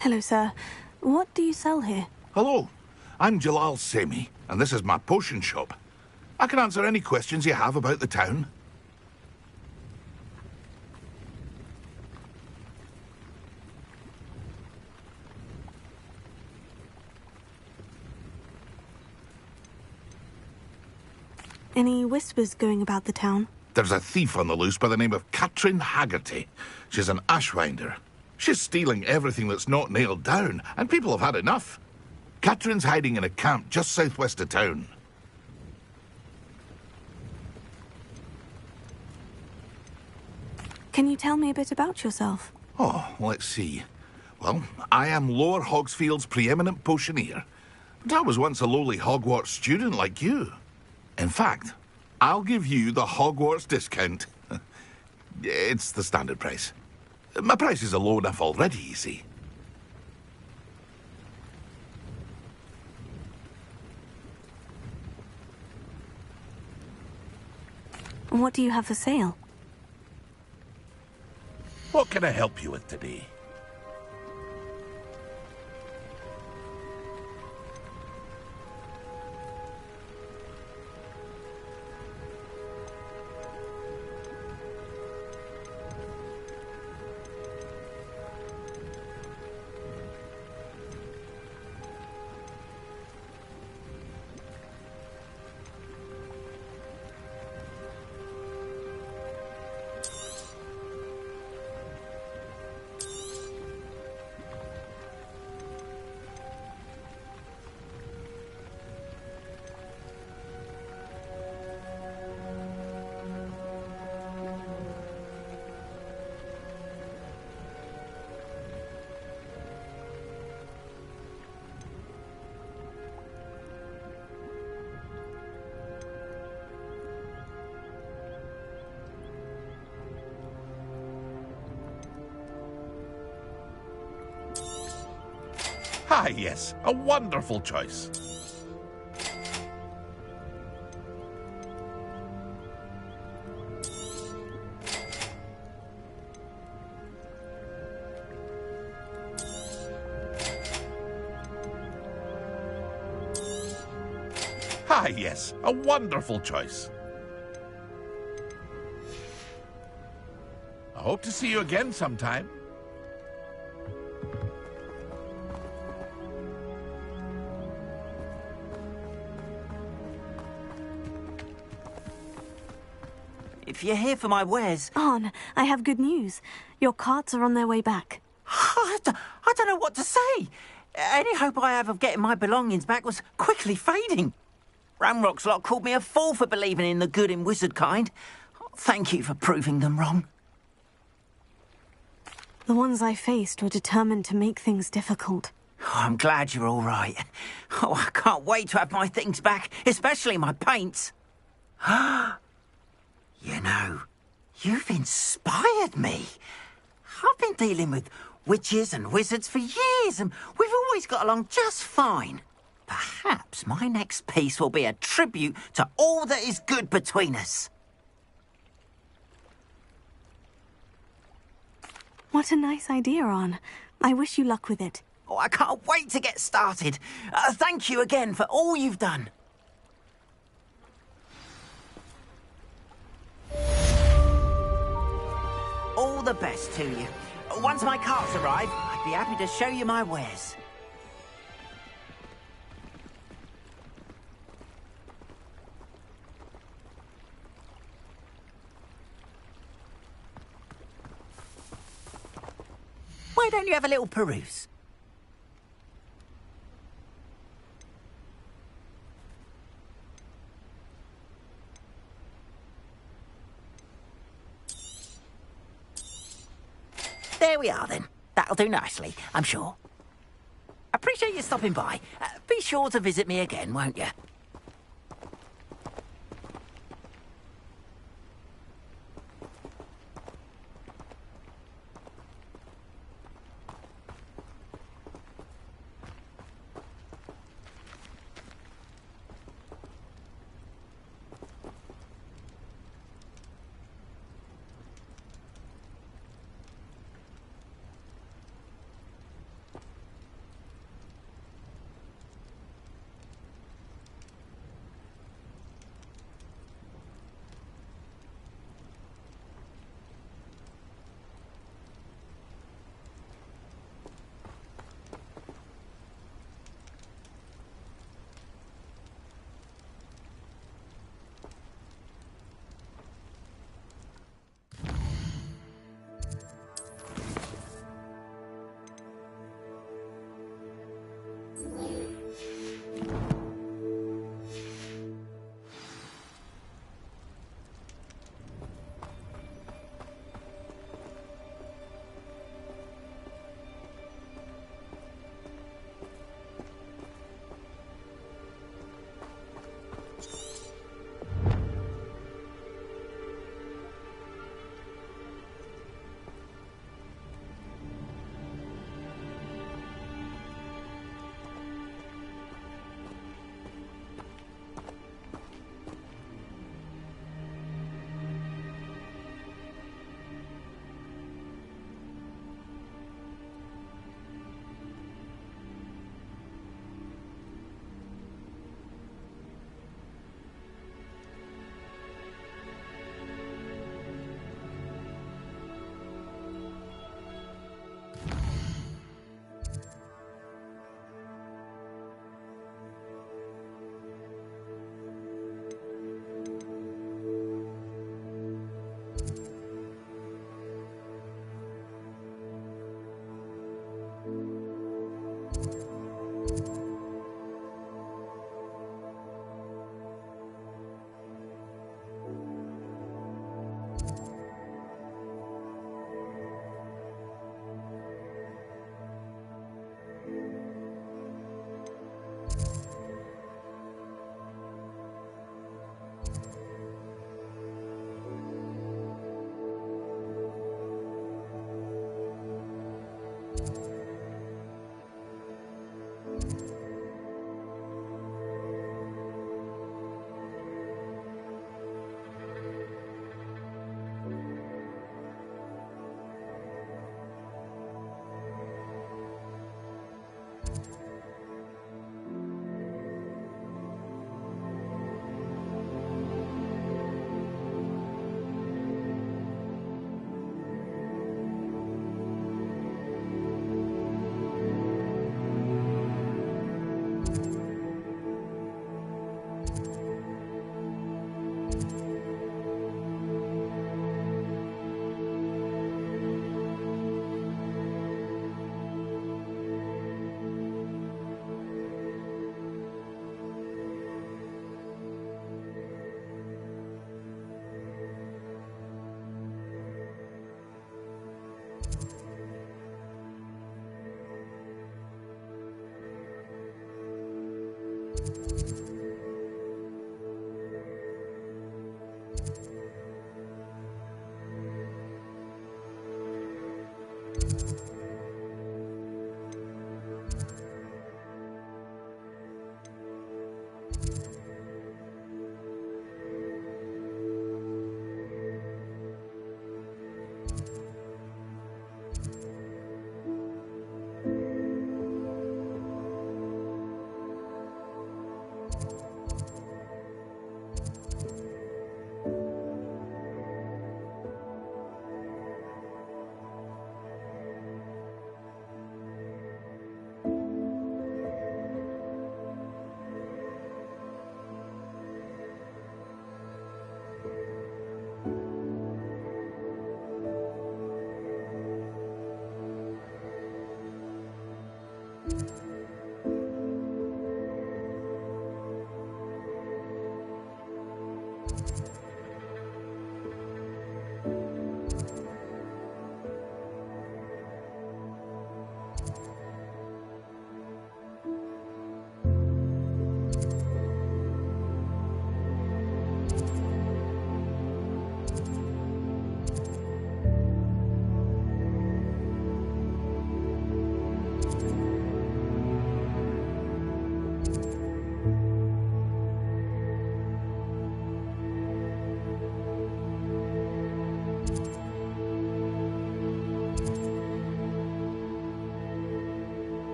S: Hello, sir. What do you sell here?
I: Hello, I'm Jalal Semi, and this is my potion shop. I can answer any questions you have about the town.
S: Any whispers going about the town?
I: There's a thief on the loose by the name of Katrin Haggerty. She's an ashwinder. She's stealing everything that's not nailed down, and people have had enough. Katrin's hiding in a camp just southwest of town.
S: Can you tell me a bit about yourself?
I: Oh, let's see. Well, I am Lower Hogsfield's preeminent potioneer. But I was once a lowly Hogwarts student like you. In fact, I'll give you the Hogwarts discount. It's the standard price. My prices are low enough already, you see.
S: What do you have for sale?
I: What can I help you with today? Ah, yes, a wonderful choice. Ah, yes, a wonderful choice. I hope to see you again sometime.
G: If you're here for my wares...
S: Arn, I have good news. Your carts are on their way back.
G: I don't know what to say. Any hope I have of getting my belongings back was quickly fading. Ramrock's lot called me a fool for believing in the good in wizard kind. Thank you for proving them wrong.
S: The ones I faced were determined to make things difficult.
G: Oh, I'm glad you're all right. Oh, I can't wait to have my things back, especially my paints. You know, you've inspired me. I've been dealing with witches and wizards for years, and we've always got along just fine. Perhaps my next piece will be a tribute to all that is good between us.
S: What a nice idea, Arn. I wish you luck with it.
G: Oh, I can't wait to get started. Thank you again for all you've done. All the best to you. Once my carts arrive, I'd be happy to show you my wares. Why don't you have a little peruse? There we are, then. That'll do nicely, I'm sure. Appreciate you stopping by. Be sure to visit me again, won't you?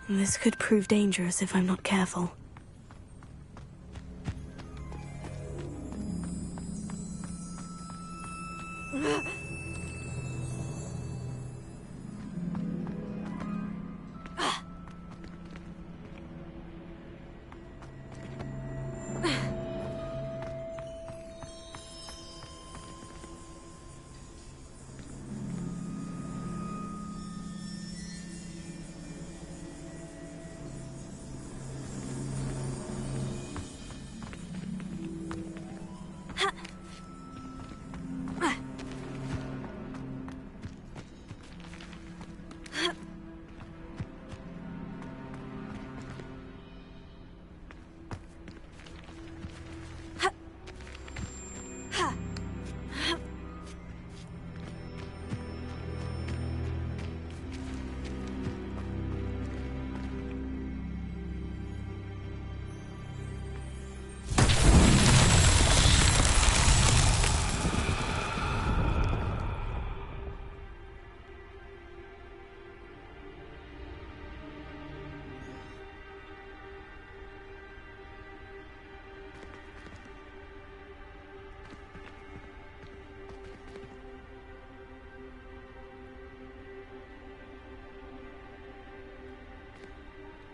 S: This could prove dangerous if I'm not careful.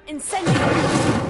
S: Incendiary!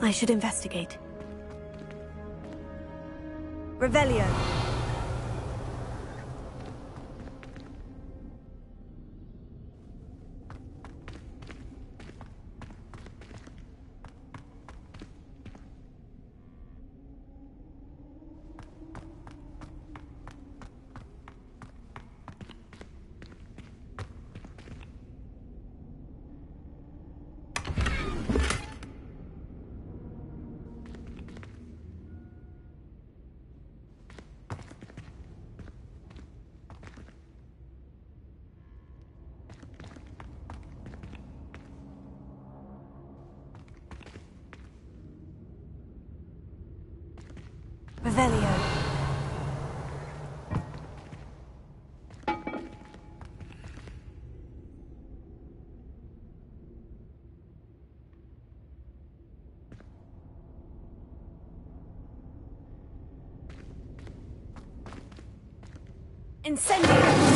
S: I should investigate. Revelio. Revelio. Incendio.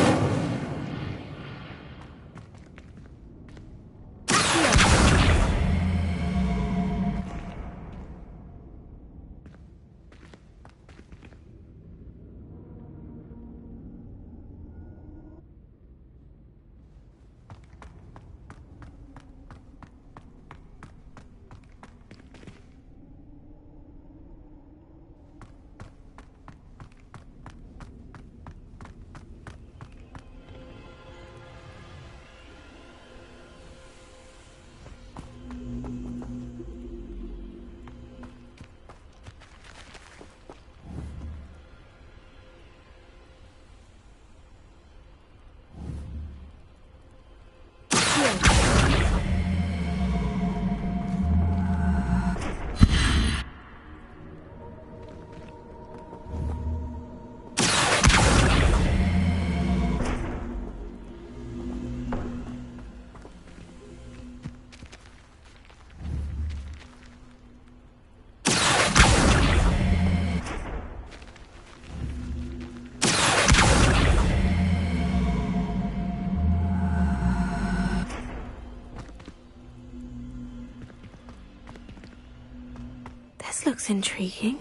S: This looks intriguing.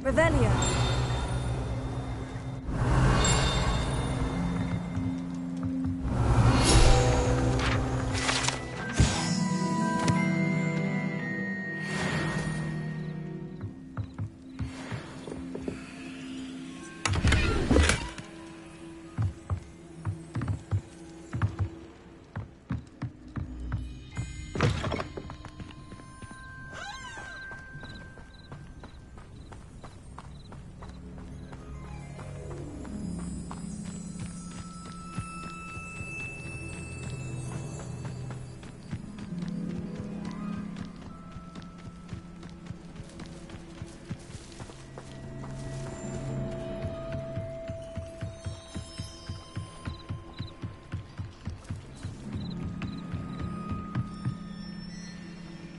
S: Revelio.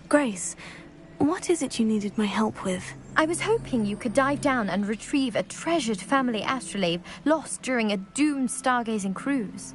B: Grace, what is it you needed my help with?
V: I was hoping you could dive down and retrieve a treasured family astrolabe lost during a doomed stargazing cruise.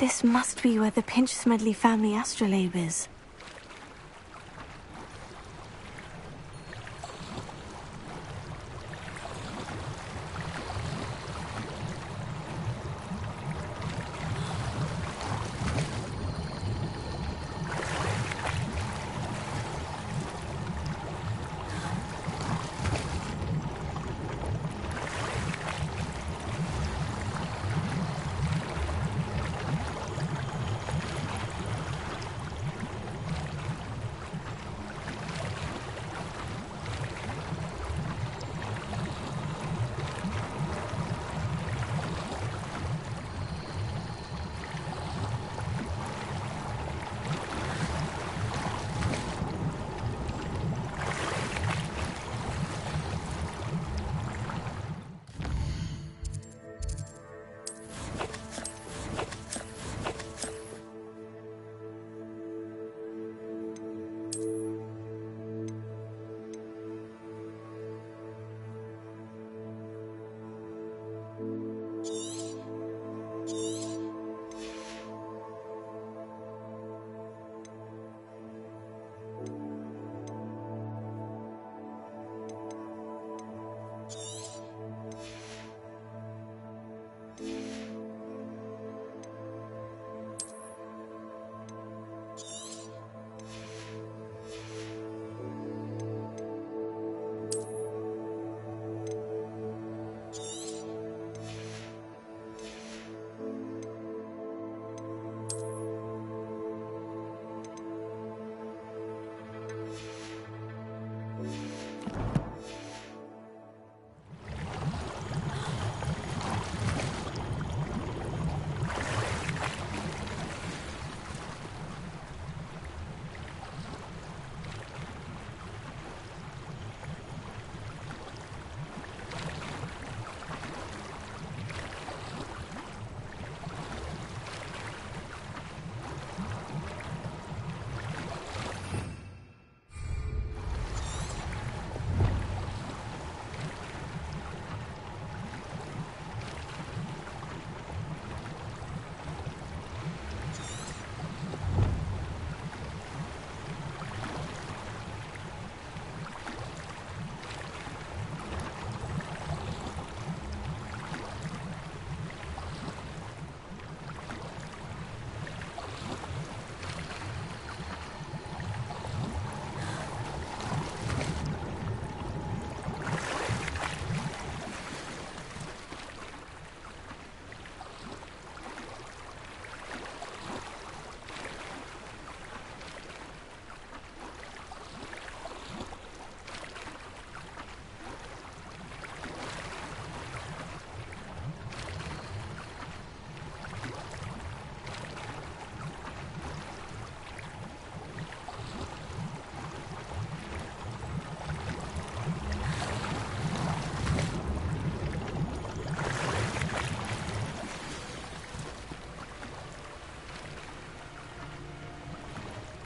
B: This must be where the Pinch Smedley family astrolabe is.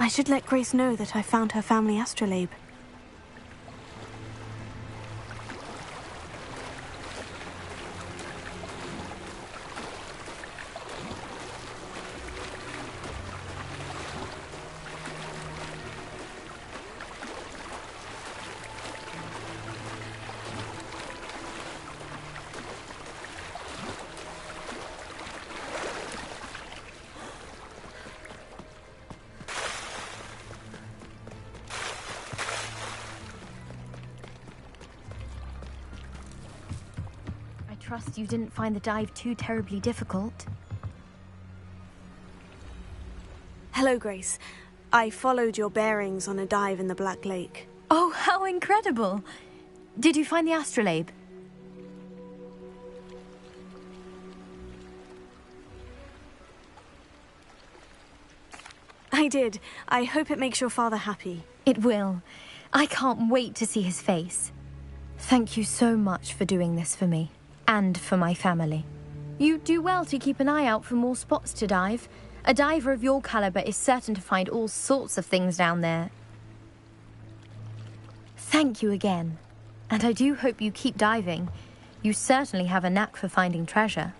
B: I should let Grace know that I found her family astrolabe.
V: Trust you didn't find the dive too terribly difficult.
B: Hello, Grace. I followed your bearings on a dive in the Black Lake.
V: Oh, how incredible! Did you find the astrolabe?
B: I did. I hope it makes your father happy.
V: It will. I can't wait to see his face. Thank you so much for doing this for me. And for my family. You do well to keep an eye out for more spots to dive. A diver of your caliber is certain to find all sorts of things down there. Thank you again. And I do hope you keep diving. You certainly have a knack for finding treasure.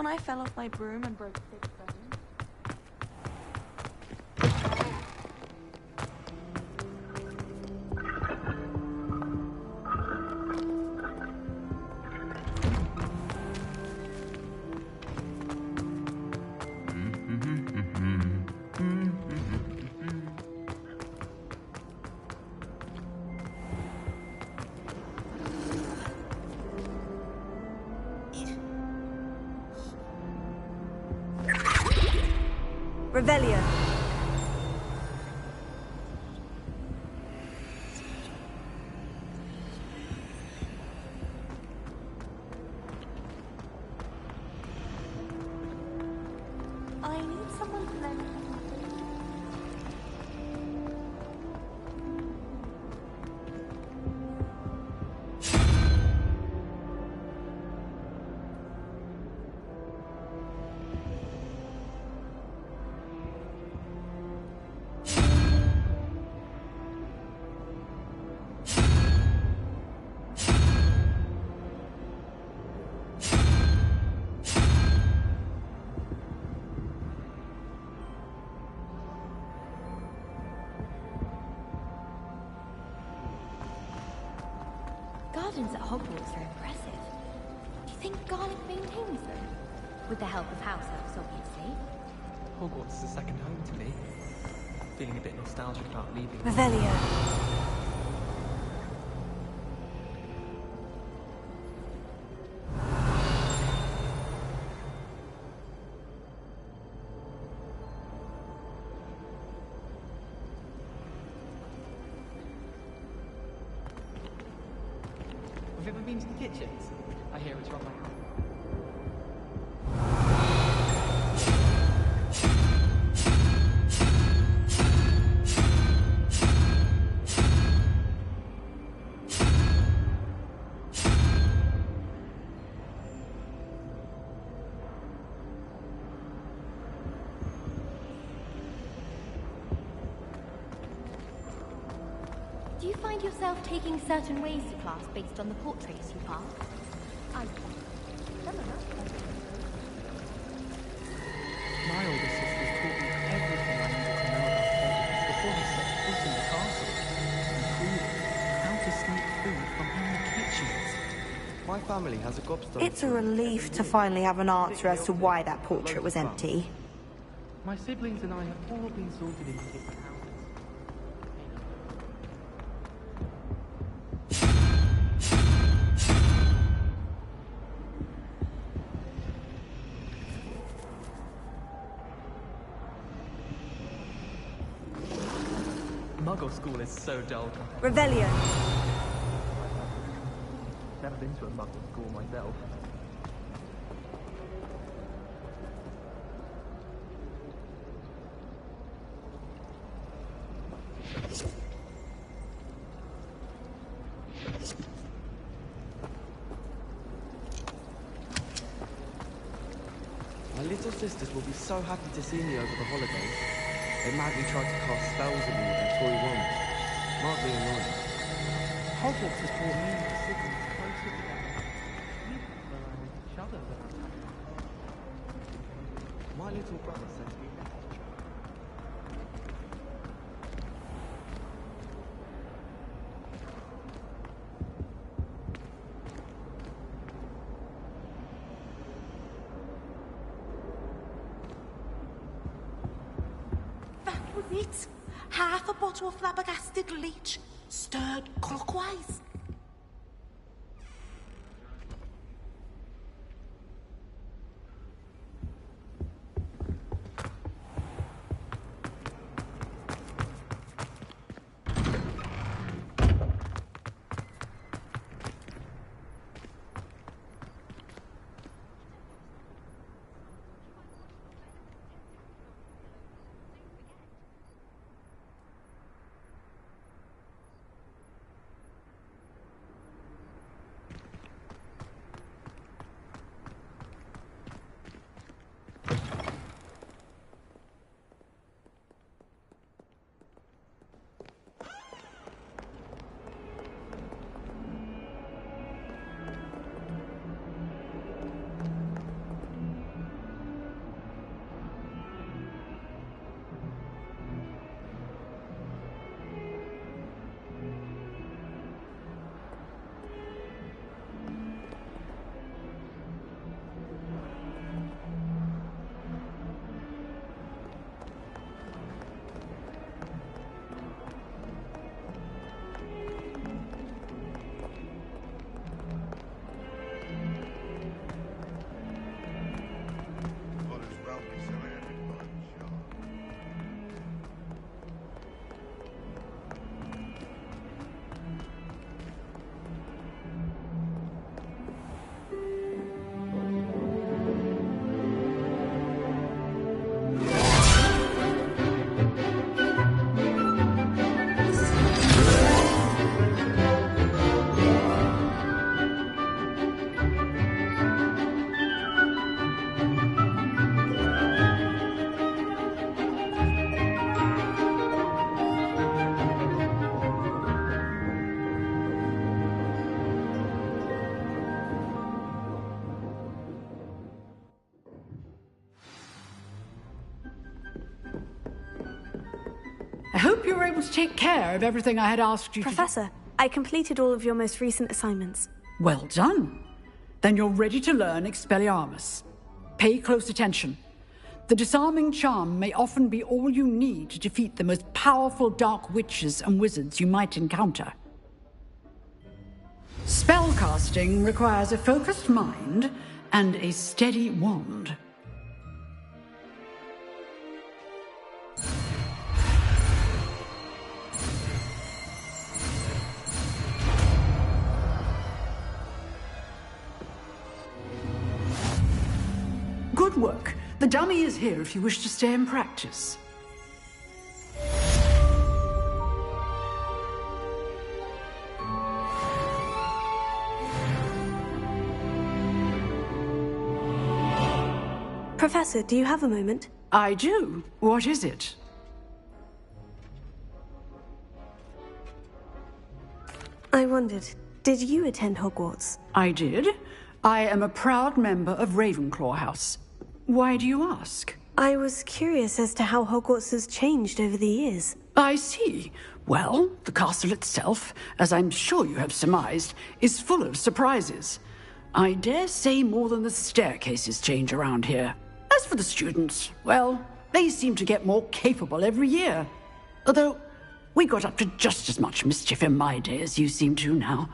L: when I fell off my broom and broke 6 bones. Revelio. I need someone to lend me something.
V: Gardens at Hogwarts are impressive. Do you think Garlic maintains them? With the help of house elves, obviously.
P: Hogwarts is a second home to me. Feeling a bit nostalgic about leaving.
L: Revelio.
P: Have you ever been to the kitchens? I hear it's run like
V: Do you find yourself taking certain ways to class based on the portraits you pass? I do.
A: My older sisters taught me everything I needed to know about Hogwarts before I set foot in the castle, including how to sneak food from in the kitchens.
D: My family has a gobstone.
L: It's a relief to finally have an answer as to why that portrait was empty.
A: My siblings and I have all been sorted into different houses.
P: Muggle school is so dull.
L: Revelio.
P: Never been to a Muggle school myself.
D: My little sisters will be so happy to see me over the holidays. They madly tried to cast spells at me with their toy wands. Mildly annoying.
A: Hogwarts has brought me and my siblings closer together. We prefer each other than our
D: My little brother sent me a message.
Q: That was it. Half a bottle of flabbergasted leech, stirred clockwise.
N: I hope you were able to take care of everything I had asked you
S: Professor, I completed all of your most recent assignments.
N: Well done. Then you're ready to learn Expelliarmus. Pay close attention. The disarming charm may often be all you need to defeat the most powerful dark witches and wizards you might encounter. Spellcasting requires a focused mind and a steady wand. Good work. The dummy is here if you wish to stay and practice.
S: Professor, do you have a moment?
N: I do. What is it?
S: I wondered, did you attend Hogwarts?
N: I did. I am a proud member of Ravenclaw House. Why do you ask?
S: I was curious as to how Hogwarts has changed over the years.
N: I see. Well, the castle itself, as I'm sure you have surmised, is full of surprises. I dare say more than the staircases change around here. As for the students, well, they seem to get more capable every year. Although, we got up to just as much mischief in my day as you seem to now.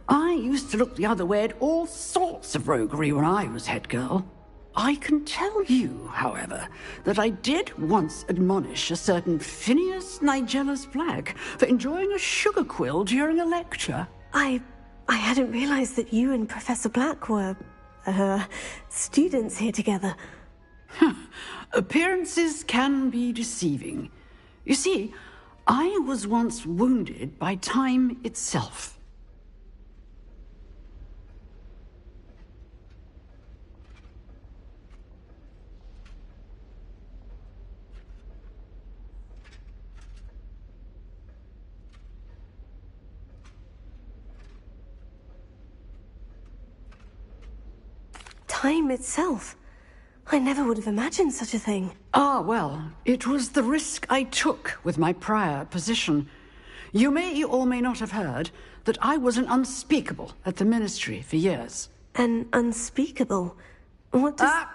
N: I used to look the other way at all sorts of roguery when I was head girl. I can tell you, however, that I did once admonish a certain Phineas Nigellus Black for enjoying a sugar quill during a lecture.
S: I hadn't realized that you and Professor Black were, students here together.
N: Appearances can be deceiving. You see, I was once wounded by time itself.
S: Time itself? I never would have imagined such a thing.
N: Ah, well, it was the risk I took with my prior position. You may or may not have heard that I was an unspeakable at the Ministry for years.
S: An unspeakable? What does...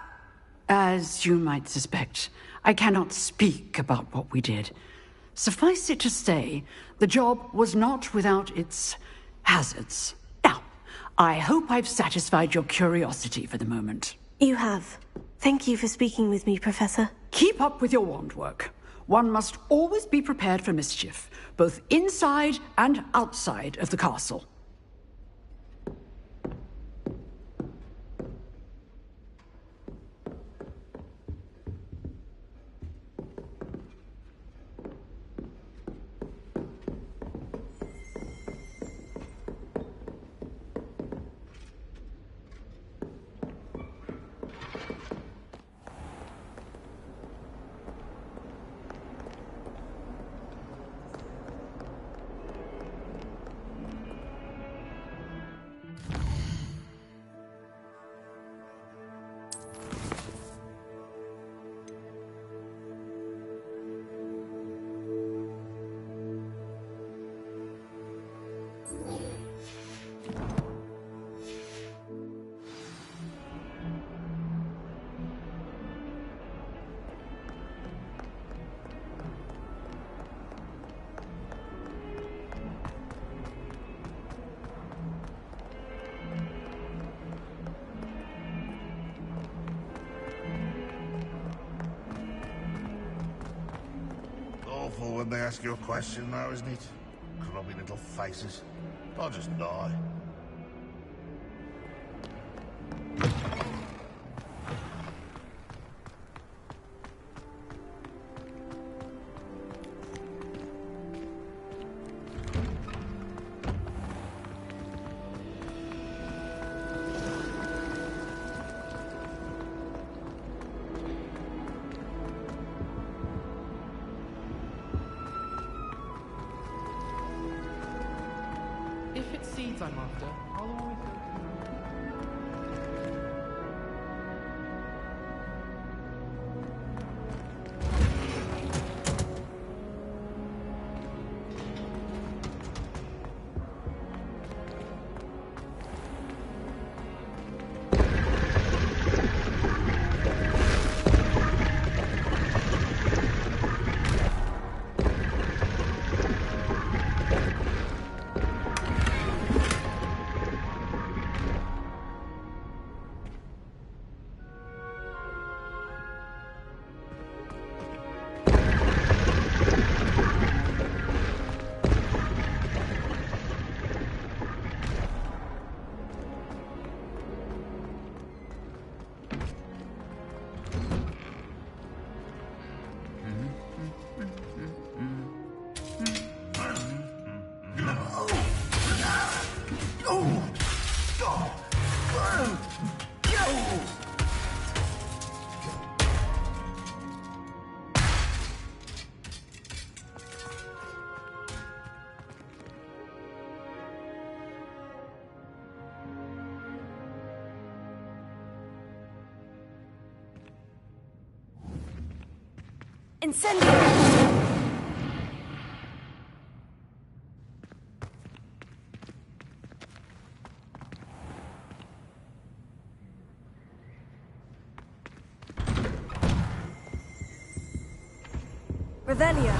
N: As you might suspect, I cannot speak about what we did. Suffice it to say, the job was not without its hazards. Now, I hope I've satisfied your curiosity for the moment.
S: You have. Thank you for speaking with me, Professor.
N: Keep up with your wand work. One must always be prepared for mischief, both inside and outside of the castle.
T: Awful when they ask you a question now, isn't it? Grubby little faces. I'll just die.
A: If it's seeds I'm after, I'll always go to
B: Incendio! Revelio.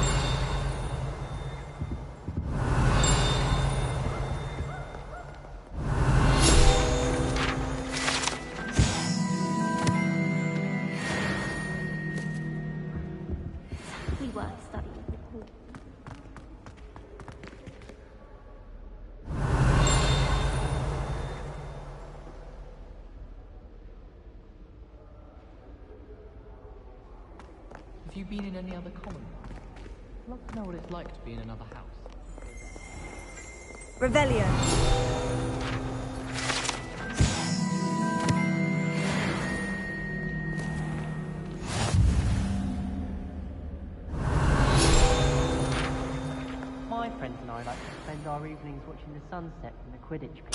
H: We were studying the cool.
R: Have you been in any other common? I'd love to know what it's like to be in another house.
B: Revelio.
C: My friends and I like to spend our evenings watching the sunset from the Quidditch pitch.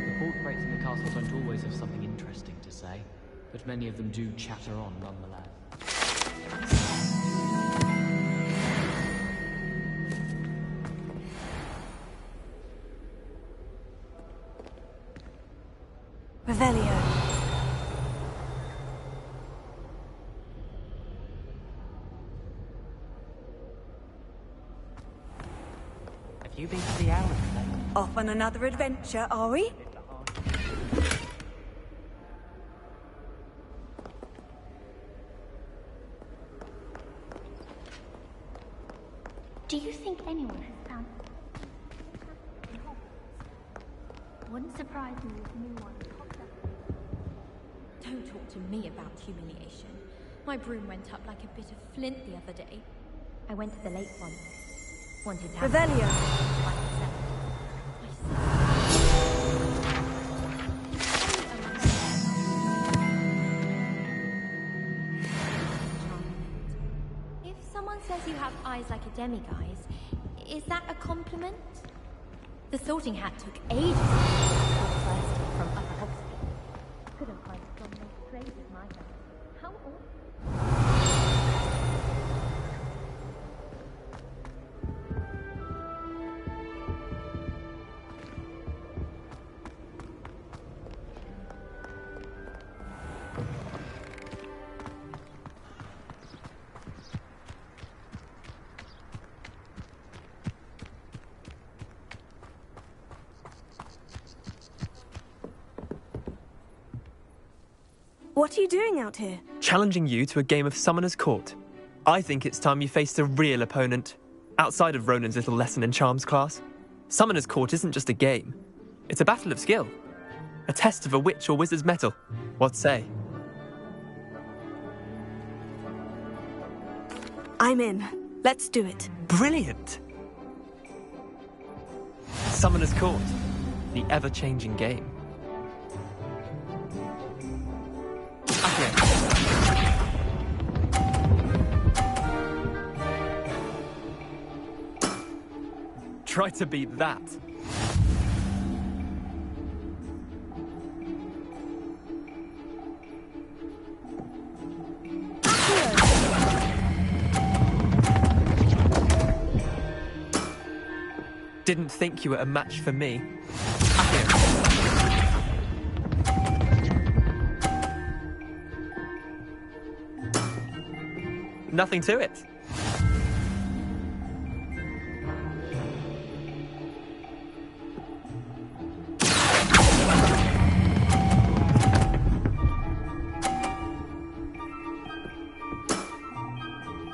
R: The portraits in the castle don't always have something interesting to say, but many of them do chatter on nonetheless.
B: Revelio.
C: Have you been to the Owlet today?
B: Off on another adventure, are we?
H: Do you think anyone has found... Wouldn't surprise me if new ones popped up.
V: Don't talk to me about humiliation. My broom went up like a bit of flint the other day.
H: I went to the lake once. Wanted to have...
B: Revelio.
V: If someone says you have eyes like a demiguise, is that a compliment? The Sorting Hat took ages to first from Upper Hogsmeade.
H: Couldn't find a strong enough trade with my guys. How awful.
B: What are you doing out here?
P: Challenging you to a game of Summoner's Court. I think it's time you faced a real opponent, outside of Ronan's little lesson in charms class. Summoner's Court isn't just a game. It's a battle of skill. A test of a witch or wizard's mettle. What say?
B: I'm in. Let's do it.
P: Brilliant! Summoner's Court. The ever-changing game. Try to beat that. Didn't think you were a match for me. Nothing to it.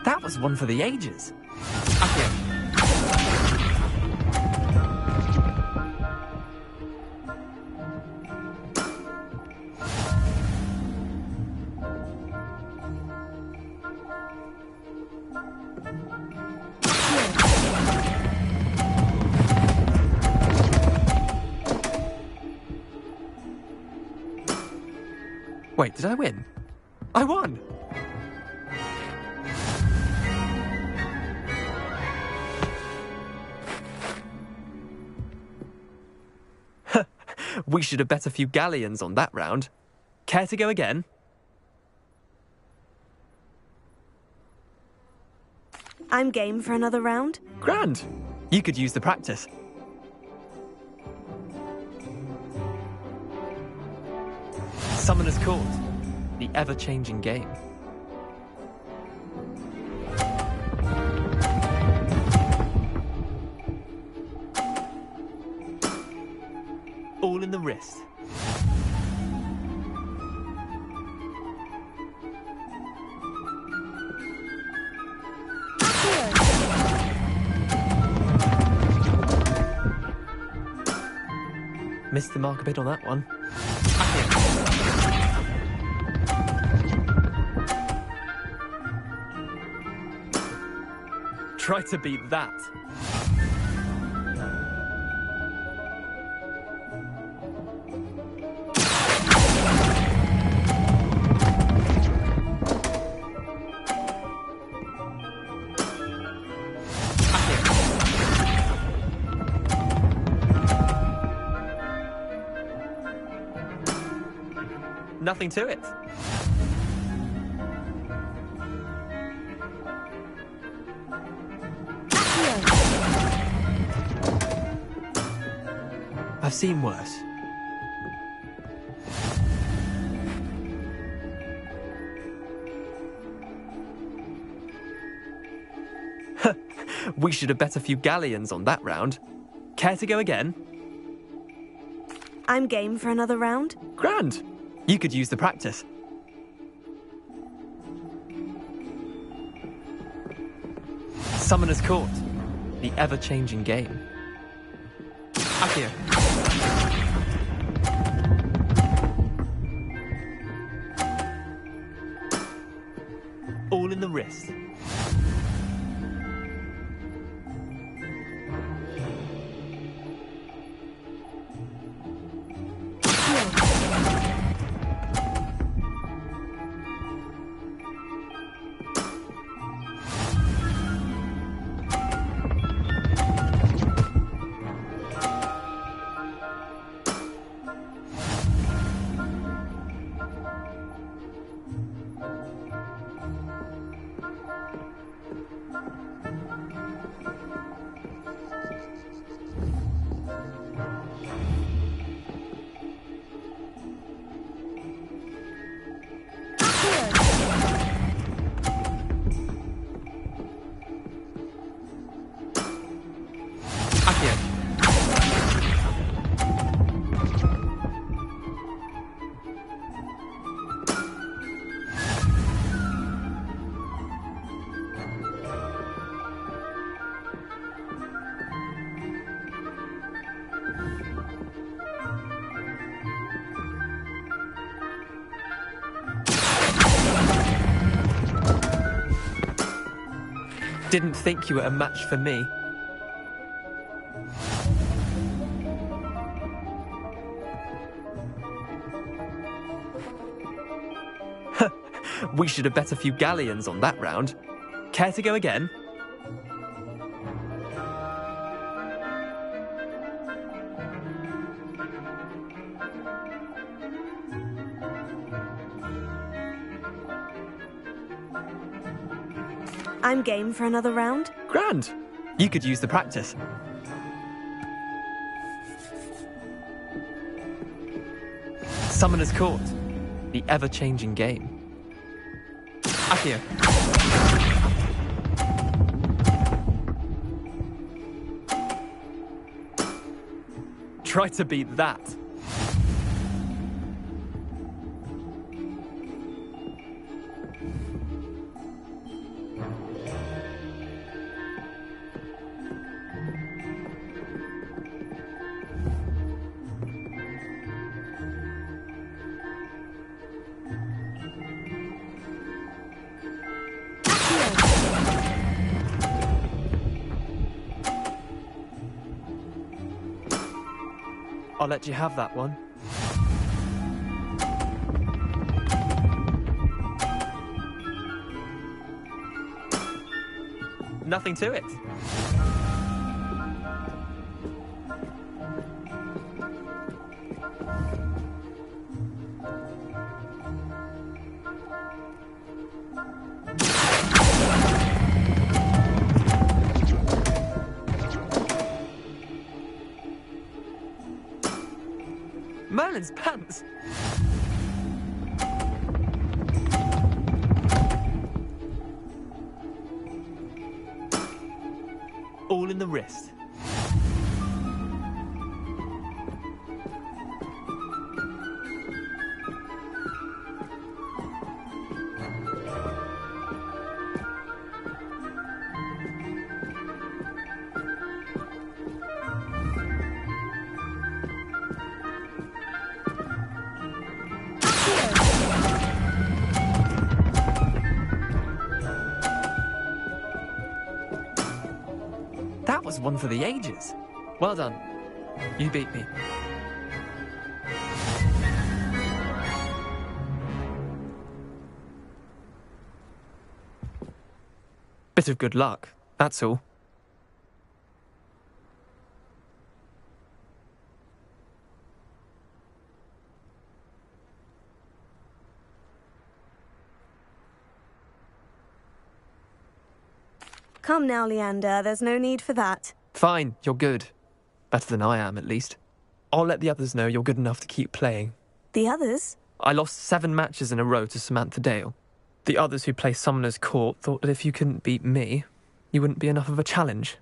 P: That was one for the ages. Wait, did I win? I won! We should have bet a few galleons on that round. Care to go again?
S: I'm game for another round.
P: Grand. You could use the practice. Summoner's Court. The ever-changing game. All in the wrist. Missed the mark a bit on that one. Try to beat that. Nothing to it. I've seen worse. We should have bet a few galleons on that round. Care to go again?
S: I'm game for another round.
P: Grand. You could use the practice. Summoner's Court. The ever-changing game. Akio. All in the wrist. Didn't think you were a match for me. We should have bet a few galleons on that round. Care to go again?
S: I'm game for another round.
P: Grand. You could use the practice. Summoner's Court. The ever-changing game. Akio. Try to beat that. I'll let you have that one. Nothing to it. Merlin's pants! All in the wrist. That was one for the ages. Well done. You beat me. Bit of good luck, that's all.
S: Come now, Leander, there's no need for that.
P: Fine, you're good. Better than I am, at least. I'll let the others know you're good enough to keep playing.
S: The others?
P: I lost 7 matches in a row to Samantha Dale. The others who play Summoner's Court thought that if you couldn't beat me, you wouldn't be enough of a challenge.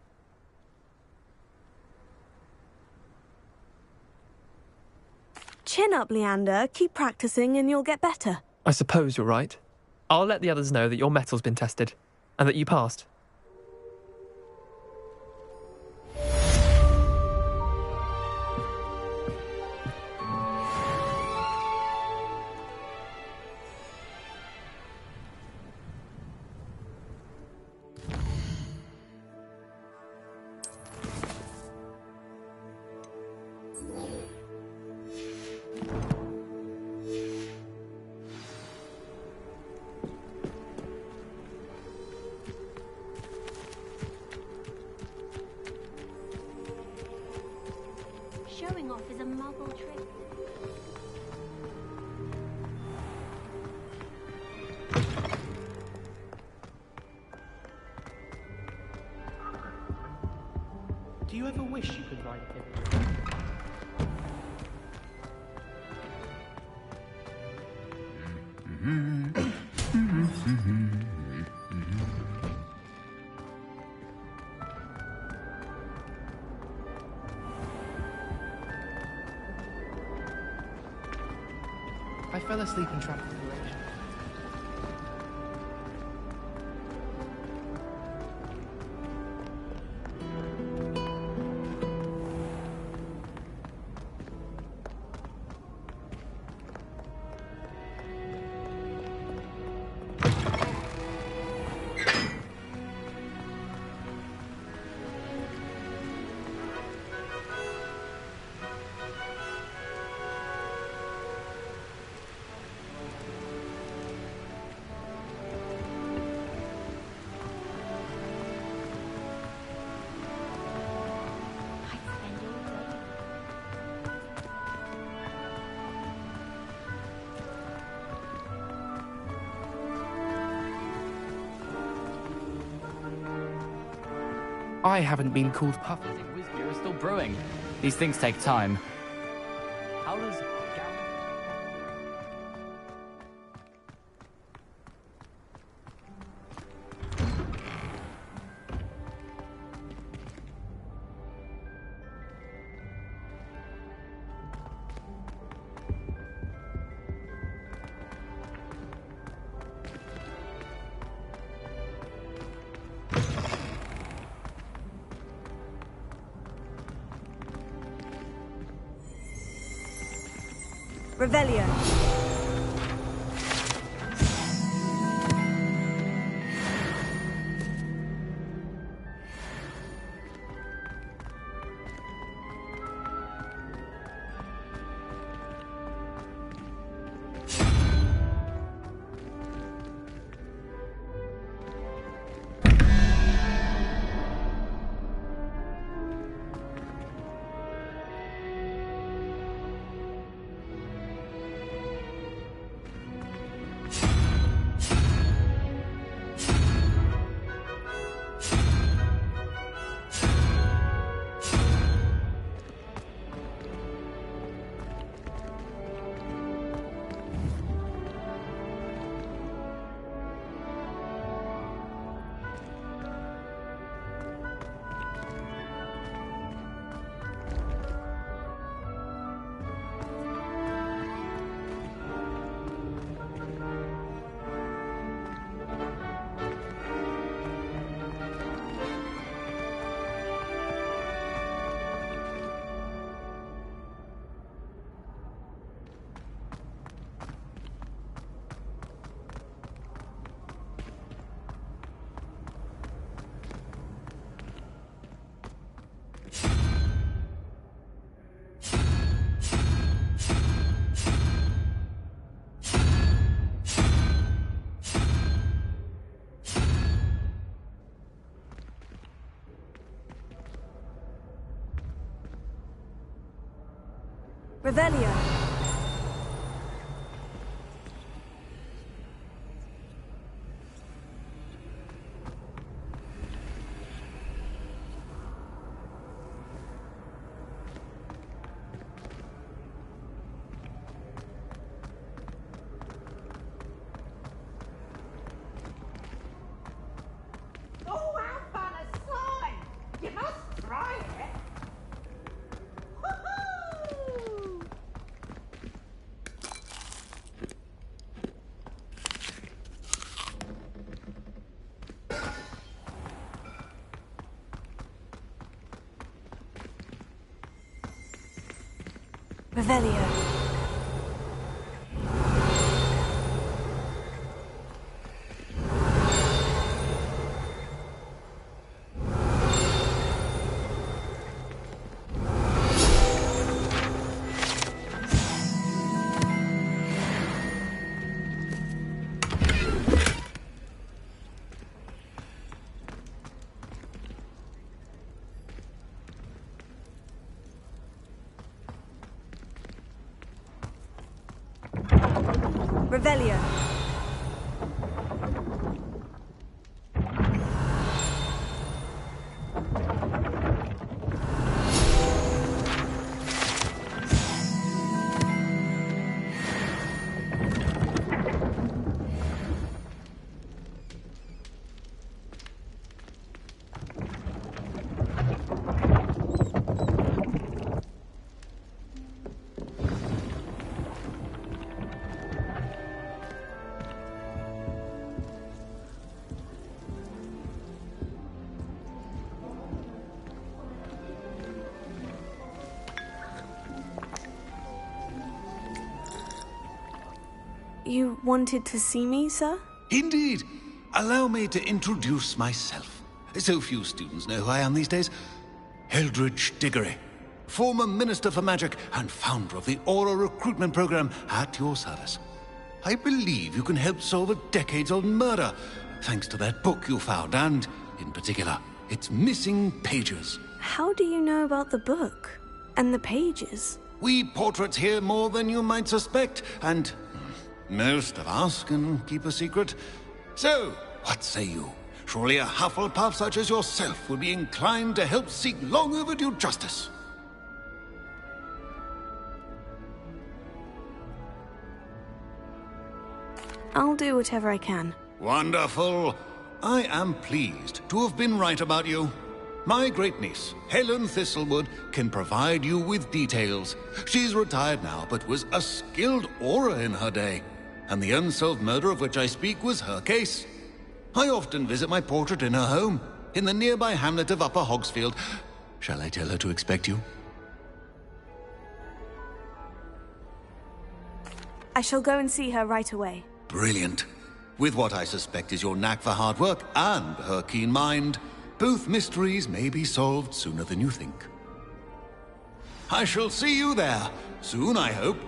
S: Chin up, Leander. Keep practicing and you'll get better.
P: I suppose you're right. I'll let the others know that your metal's been tested, and that you passed.
F: Showing off is a muggle trick.
A: Do you ever wish you could ride a hippogriff? I fell asleep in Transfiguration. I haven't been called Puffy.
R: Whizbeer is still brewing. These things take time. How does
S: Revelio.
B: Revelio.
Q: Oh, how fun a slime! You must try it. Woohoo!
B: Revelio. Revelio. You wanted to see me, sir?
E: Indeed. Allow me to introduce myself. So few students know who I am these days. Eldridge Diggory, former Minister for Magic and founder of the Aura Recruitment Program, at your service. I believe you can help solve a decades-old murder, thanks to that book you found, and, in particular, its missing pages.
B: How do you know about the book? And the pages?
E: We portraits hear more than you might suspect, and most of us can keep a secret. So, what say you? Surely a Hufflepuff such as yourself would be inclined to help seek long overdue justice.
B: I'll do whatever I can.
E: Wonderful. I am pleased to have been right about you. My great-niece, Helen Thistlewood, can provide you with details. She's retired now, but was a skilled aura in her day. And the unsolved murder of which I speak was her case. I often visit my portrait in her home, in the nearby hamlet of Upper Hogsfield. Shall I tell her to expect you?
B: I shall go and see her right away.
E: Brilliant. With what I suspect is your knack for hard work and her keen mind, both mysteries may be solved sooner than you think. I shall see you there, soon I hope.